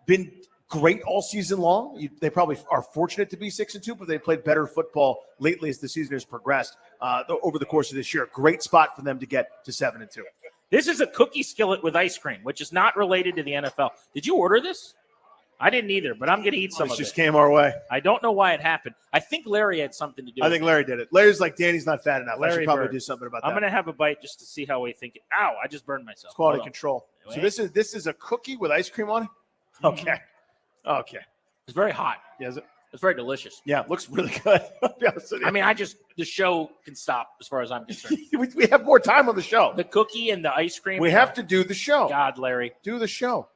been great all season long. They probably are fortunate to be 6-2, but they played better football lately as the season has progressed over the course of this year. Great spot for them to get to 7-2. This is a cookie skillet with ice cream, which is not related to the NFL. Did you order this? I didn't either, but I'm going to eat some of it. This just came our way. I don't know why it happened. I think Larry had something to do with it. I think Larry did it. Larry's like, Danny's not fat enough. I should probably do something about that. I'm going to have a bite just to see how we think it. Ow, I just burned myself. It's quality control. So this is a cookie with ice cream on it? Okay. Okay. It's very hot. Yeah, is it? It's very delicious. Yeah, it looks really good. I mean, the show can stop as far as I'm concerned. we have more time on the show. The cookie and the ice cream. We have to do the show. God, Larry. Do the show.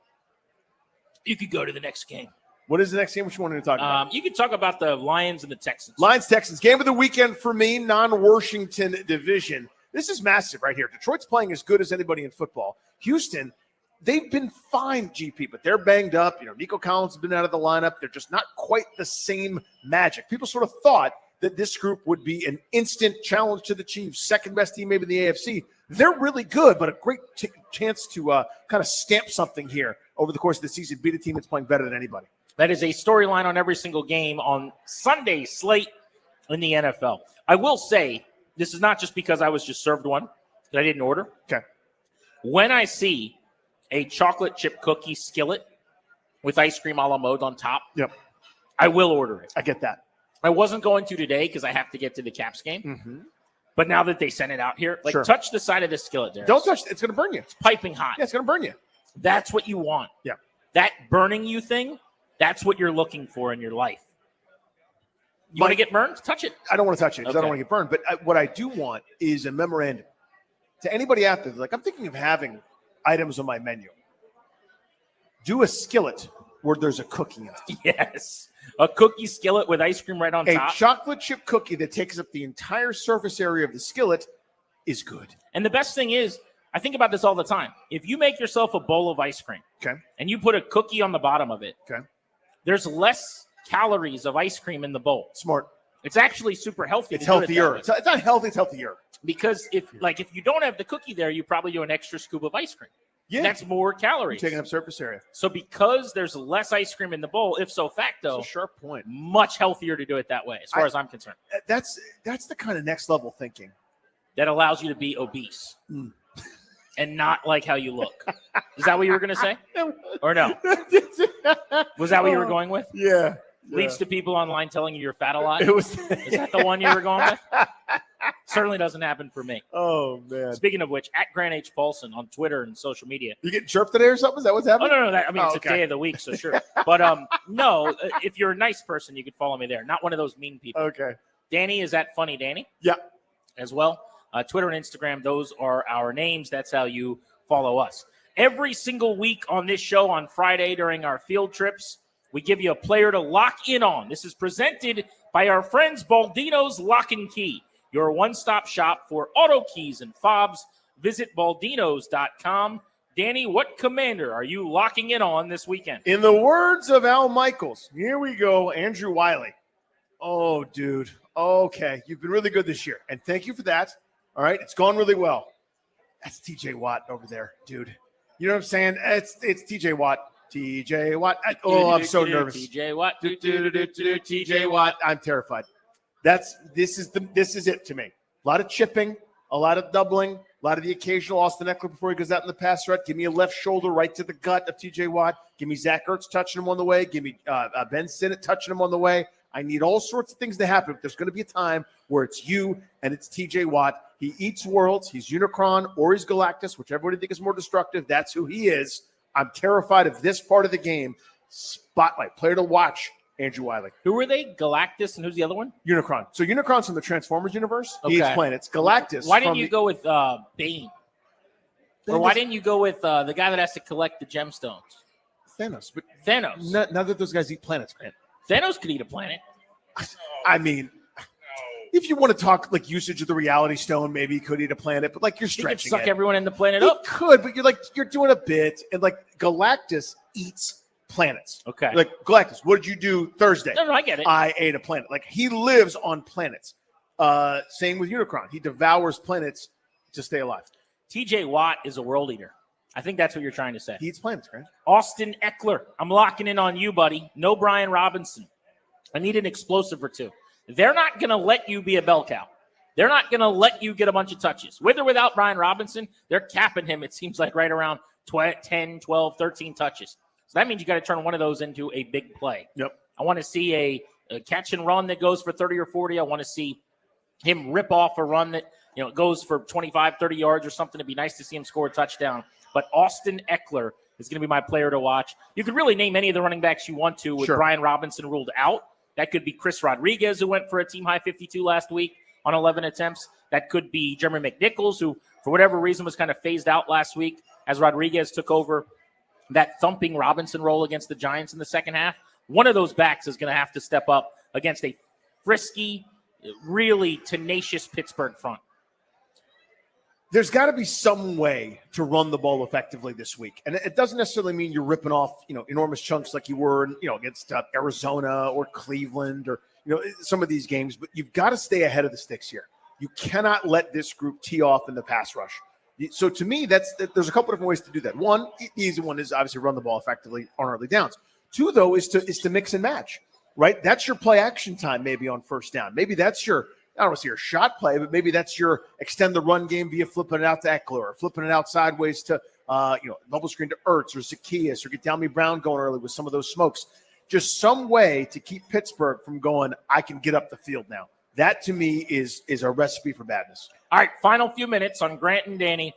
You could go to the next game. What is the next game? Which one are you talking about? You could talk about the Lions and the Texans. Lions-Texans. Game of the weekend for me, non-Washington division. This is massive right here. Detroit's playing as good as anybody in football. Houston, they've been fine, GP, but they're banged up. Nico Collins has been out of the lineup. They're just not quite the same magic. People sort of thought that this group would be an instant challenge to the Chiefs, second best team maybe in the AFC. They're really good, but a great chance to kind of stamp something here over the course of the season, beat a team that's playing better than anybody. That is a storyline on every single game on Sunday's slate in the NFL. I will say, this is not just because I was just served one that I didn't order. Okay. When I see a chocolate chip cookie skillet with ice cream a la mode on top, I will order it. I get that. I wasn't going to today because I have to get to the Caps game. Mm-hmm. But now that they sent it out here, touch the side of the skillet there. Don't touch it. It's going to burn you. It's piping hot. Yeah, it's going to burn you. That's what you want. Yeah. That burning you thing, that's what you're looking for in your life. You want to get burned? Touch it. I don't want to touch it because I don't want to get burned. But what I do want is a memorandum to anybody out there. Like, I'm thinking of having items on my menu. Do a skillet where there's a cookie in it. Yes. A cookie skillet with ice cream right on top. A chocolate chip cookie that takes up the entire surface area of the skillet is good. And the best thing is, I think about this all the time. If you make yourself a bowl of ice cream, and you put a cookie on the bottom of it, there's less calories of ice cream in the bowl. Smart. It's actually super healthy. It's healthier. It's not healthy. It's healthier. Because if you don't have the cookie there, you probably do an extra scoop of ice cream. Yeah. That's more calories. You're taking up surface area. So because there's less ice cream in the bowl, if so facto, that's a sharp point. Much healthier to do it that way, as far as I'm concerned. That's the kind of next level thinking that allows you to be obese and not like how you look. Is that what you were going to say? Or no? Was that what you were going with? Yeah. Leads to people online telling you you're fat a lot? Is that the one you were going with? Certainly doesn't happen for me. Oh, man. Speaking of which, at Grant H. Paulson on Twitter and social media. You getting chirped today or something? Is that what's happening? Oh, no. It's a day of the week, so sure. But no, if you're a nice person, you could follow me there. Not one of those mean people. Okay. Danny, is that Funny Danny? Yeah. As well. Twitter and Instagram, those are our names. That's how you follow us. Every single week on this show on Friday during our field trips, we give you a player to lock in on. This is presented by our friends Baldino's Lock and Key, your one-stop shop for auto keys and fobs. Visit baldinos.com. Danny, what commander are you locking in on this weekend? In the words of Al Michaels, here we go, Andrew Wiley. Oh, dude. Okay, you've been really good this year, and thank you for that. All right, it's gone really well. That's TJ Watt over there, dude. You know what I'm saying? It's TJ Watt. TJ Watt. I'm so nervous. TJ Watt. TJ Watt. I'm terrified. This is it to me. A lot of chipping, a lot of doubling, a lot of the occasional Austin Eckler before he goes out in the pass route. Give me a left shoulder right to the gut of TJ Watt. Give me Zach Ertz touching him on the way. Give me Ben Sinnott touching him on the way. I need all sorts of things to happen. There's going to be a time where it's you and it's TJ Watt. He eats worlds. He's Unicron or he's Galactus, whichever one you think is more destructive. That's who he is. I'm terrified of this part of the game. Spotlight, player to watch, Andrew Wiley. Who are they? Galactus, and who's the other one? Unicron. So Unicron's from the Transformers universe. Okay. He eats planets. Galactus. Why didn't you go with Bane? Or why didn't you go with the guy that has to collect the gemstones? Thanos. But Thanos. Now that those guys eat planets, Grant. Thanos could eat a planet. I mean, if you want to talk like usage of the Reality Stone, maybe he could eat a planet, but like you're He could stretching suck it. everyone in the planet He up. could, but you're doing a bit, and like Galactus eats planets. Okay. Like Galactus, what did you do Thursday? No, I get it. I ate a planet. Like he lives on planets. Same with Unicron. He devours planets to stay alive. TJ Watt is a world eater. I think that's what you're trying to say. He eats planets, Grant. Austin Eckler. I'm locking in on you, buddy. No Brian Robinson. I need an explosive or two. They're not going to let you be a bell cow. They're not going to let you get a bunch of touches. With or without Brian Robinson, they're capping him, it seems like, right around 10, 12, 13 touches. So that means you got to turn one of those into a big play. Yep. I want to see a catch and run that goes for 30 or 40. I want to see him rip off a run that goes for 25, 30 yards or something. It'd be nice to see him score a touchdown. But Austin Eckler is going to be my player to watch. You could really name any of the running backs you want to with Brian Robinson ruled out. That could be Chris Rodriguez, who went for a team-high 52 last week on 11 attempts. That could be Jeremy McNichols, who, for whatever reason, was kind of phased out last week as Rodriguez took over that thumping Robinson role against the Giants in the second half. One of those backs is going to have to step up against a frisky, really tenacious Pittsburgh front. There's got to be some way to run the ball effectively this week. And it doesn't necessarily mean you're ripping off, enormous chunks like you were, against Arizona or Cleveland or, some of these games, but you've got to stay ahead of the sticks here. You cannot let this group tee off in the pass rush. So to me, there's a couple different ways to do that. One, the easy one is obviously run the ball effectively on early downs. Two, though, is to mix and match, right? That's your play action time maybe on first down. Maybe that's your, I don't want to say your shot play, but maybe that's your extend the run game via flipping it out to Eckler or flipping it out sideways to, bubble screen to Ertz or Zacchaeus or get Downey Brown going early with some of those smokes. Just some way to keep Pittsburgh from going, I can get up the field now. That to me is a recipe for badness. All right, final few minutes on Grant and Danny.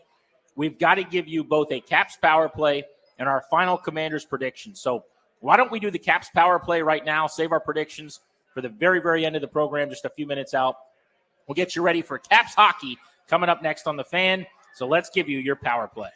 We've got to give you both a Caps power play and our final Commanders prediction. So why don't we do the Caps power play right now, save our predictions for the very, very end of the program, just a few minutes out. We'll get you ready for Caps hockey coming up next on The Fan. So let's give you your power play.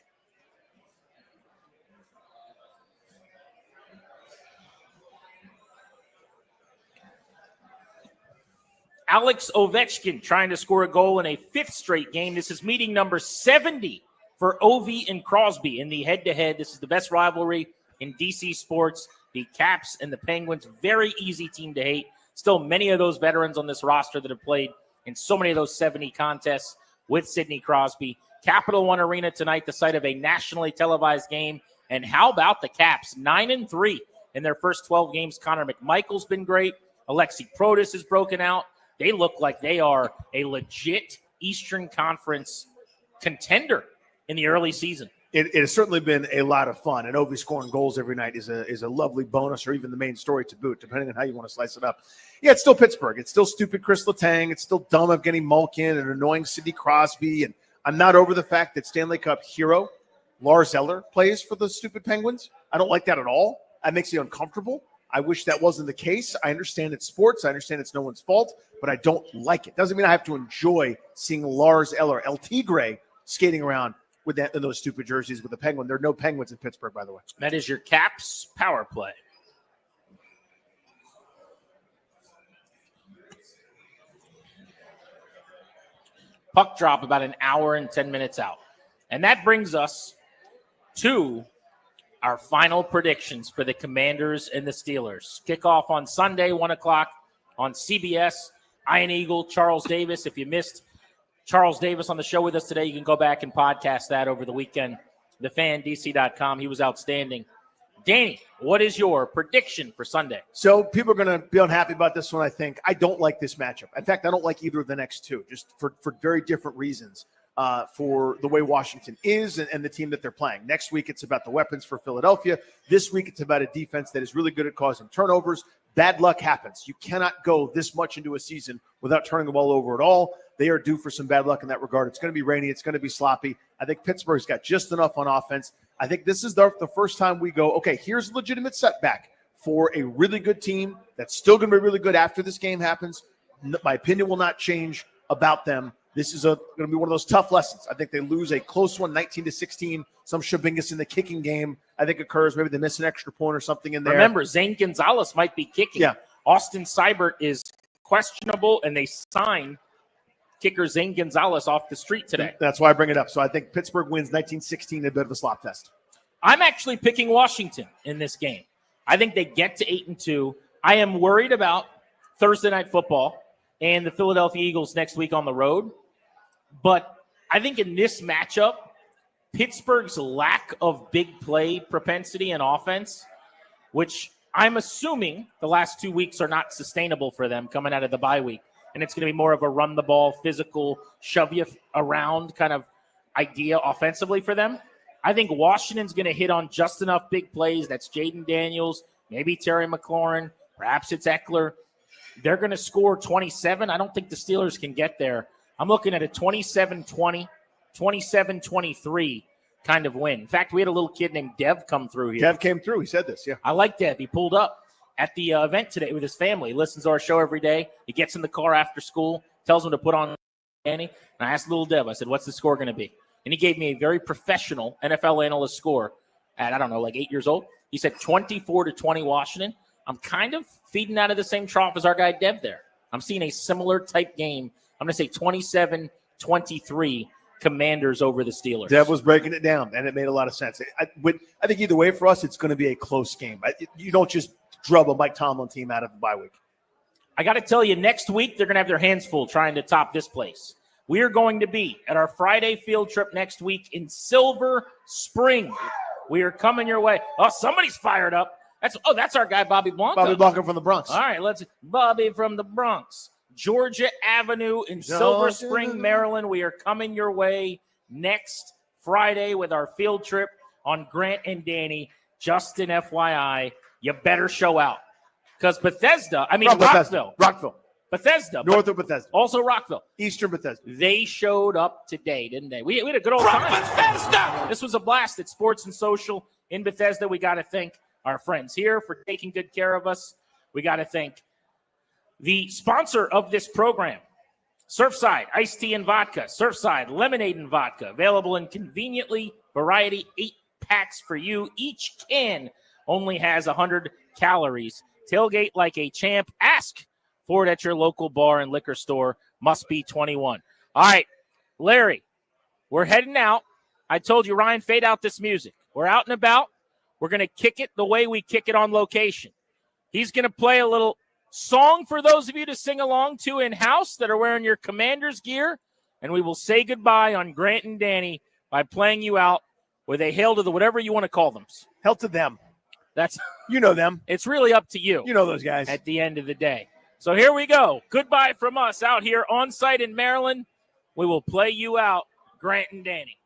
Alex Ovechkin trying to score a goal in a fifth straight game. This is meeting number 70 for Ovi and Crosby in the head-to-head. This is the best rivalry in DC sports. The Caps and the Penguins, very easy team to hate. Still many of those veterans on this roster that have played in so many of those 70 contests with Sidney Crosby. Capital One Arena tonight, the site of a nationally televised game. And how about the Caps? 9-3 in their first 12 games. Connor McMichael's been great. Alexi Protas has broken out. They look like they are a legit Eastern Conference contender in the early season. It has certainly been a lot of fun, and Ovi scoring goals every night is a lovely bonus, or even the main story to boot, depending on how you want to slice it up. Yeah, it's still Pittsburgh. It's still stupid Chris Letang. It's still dumb Evgeny Malkin and annoying Sidney Crosby. And I'm not over the fact that Stanley Cup hero Lars Eller plays for the stupid Penguins. I don't like that at all. That makes me uncomfortable. I wish that wasn't the case. I understand it's sports. I understand it's no one's fault, but I don't like it. Doesn't mean I have to enjoy seeing Lars Eller, El Tigre, skating around with that in those stupid jerseys with the Penguin. There are no Penguins in Pittsburgh, by the way. That is your Caps power play. puck drop about an hour and 10 minutes out. And that brings us to our final predictions for the Commanders and the Steelers. Kickoff on Sunday, 1 o'clock on CBS. Iron Eagle, Charles Davis. If you missed Charles Davis on the show with us today, you can go back and podcast that over the weekend. TheFanDC.com. He was outstanding. Danny, what is your prediction for Sunday? So people are going to be unhappy about this one, I think. I don't like this matchup. In fact, I don't like either of the next two, just for very different reasons. For the way Washington is and the team that they're playing. Next week, it's about the weapons for Philadelphia. This week, it's about a defense that is really good at causing turnovers. Bad luck happens. You cannot go this much into a season without turning the ball over at all. They are due for some bad luck in that regard. It's going to be rainy. It's going to be sloppy. I think Pittsburgh's got just enough on offense. I think this is the first time we go, okay, here's a legitimate setback for a really good team that's still going to be really good after this game happens. My opinion will not change about them. This is going to be one of those tough lessons. I think they lose a close one, 19-16. Some Shabingus in the kicking game, I think, occurs. Maybe they miss an extra point or something in there. Remember, Zane Gonzalez might be kicking. Yeah. Austin Seibert is questionable, and they signed kicker Zane Gonzalez off the street today. That's why I bring it up. So I think Pittsburgh wins 19-16, a bit of a slop fest. I'm actually picking Washington in this game. I think they get to 8-2. I am worried about Thursday Night Football and the Philadelphia Eagles next week on the road. But I think in this matchup, Pittsburgh's lack of big play propensity and offense, which I'm assuming the last 2 weeks are not sustainable for them coming out of the bye week. And it's going to be more of a run the ball, physical, shove you around kind of idea offensively for them. I think Washington's going to hit on just enough big plays. That's Jaden Daniels, maybe Terry McLaurin, perhaps it's Eckler. They're going to score 27. I don't think the Steelers can get there. I'm looking at a 27-20, 27-23 kind of win. In fact, we had a little kid named Dev come through here. Dev came through. He said this, yeah. I like Dev. He pulled up at the event today with his family. He listens to our show every day. He gets in the car after school, tells him to put on Danny. And I asked little Dev, I said, what's the score going to be? And he gave me a very professional NFL analyst score at, 8 years old. He said 24-20 Washington. I'm kind of feeding out of the same trough as our guy Dev there. I'm seeing a similar type game. I'm going to say 27-23 Commanders over the Steelers. Dev was breaking it down, and it made a lot of sense. I think either way for us, it's going to be a close game. You don't just drub a Mike Tomlin team out of the bye week. I got to tell you, next week, they're going to have their hands full trying to top this place. We are going to be at our Friday field trip next week in Silver Spring. We are coming your way. Oh, somebody's fired up. That's our guy, Bobby Blanco. Bobby Blanco from the Bronx. All right, Bobby from the Bronx. Georgia Avenue in Silver Spring, Maryland. We are coming your way next Friday with our field trip on Grant and Danny. Just an FYI, you better show out. Because Rockville. Bethesda. North of Bethesda. Also Rockville. Eastern Bethesda. They showed up today, didn't they? We had a good old time. Bethesda! This was a blast at Sports and Social in Bethesda. We got to thank our friends here for taking good care of us. We got to thank the sponsor of this program, Surfside, iced tea and vodka. Surfside, lemonade and vodka. Available in conveniently variety 8 packs for you. Each can only has 100 calories. Tailgate like a champ. Ask for it at your local bar and liquor store. Must be 21. All right, Larry, we're heading out. I told you, Ryan, fade out this music. We're out and about. We're going to kick it the way we kick it on location. He's going to play a little song for those of you to sing along to in-house that are wearing your Commanders gear, and we will say goodbye on Grant and Danny by playing you out with a hail to the whatever you want to call them. Hail to them. That's you know them. It's really up to you. You know those guys. At the end of the day. So here we go. Goodbye from us out here on site in Maryland. We will play you out, Grant and Danny.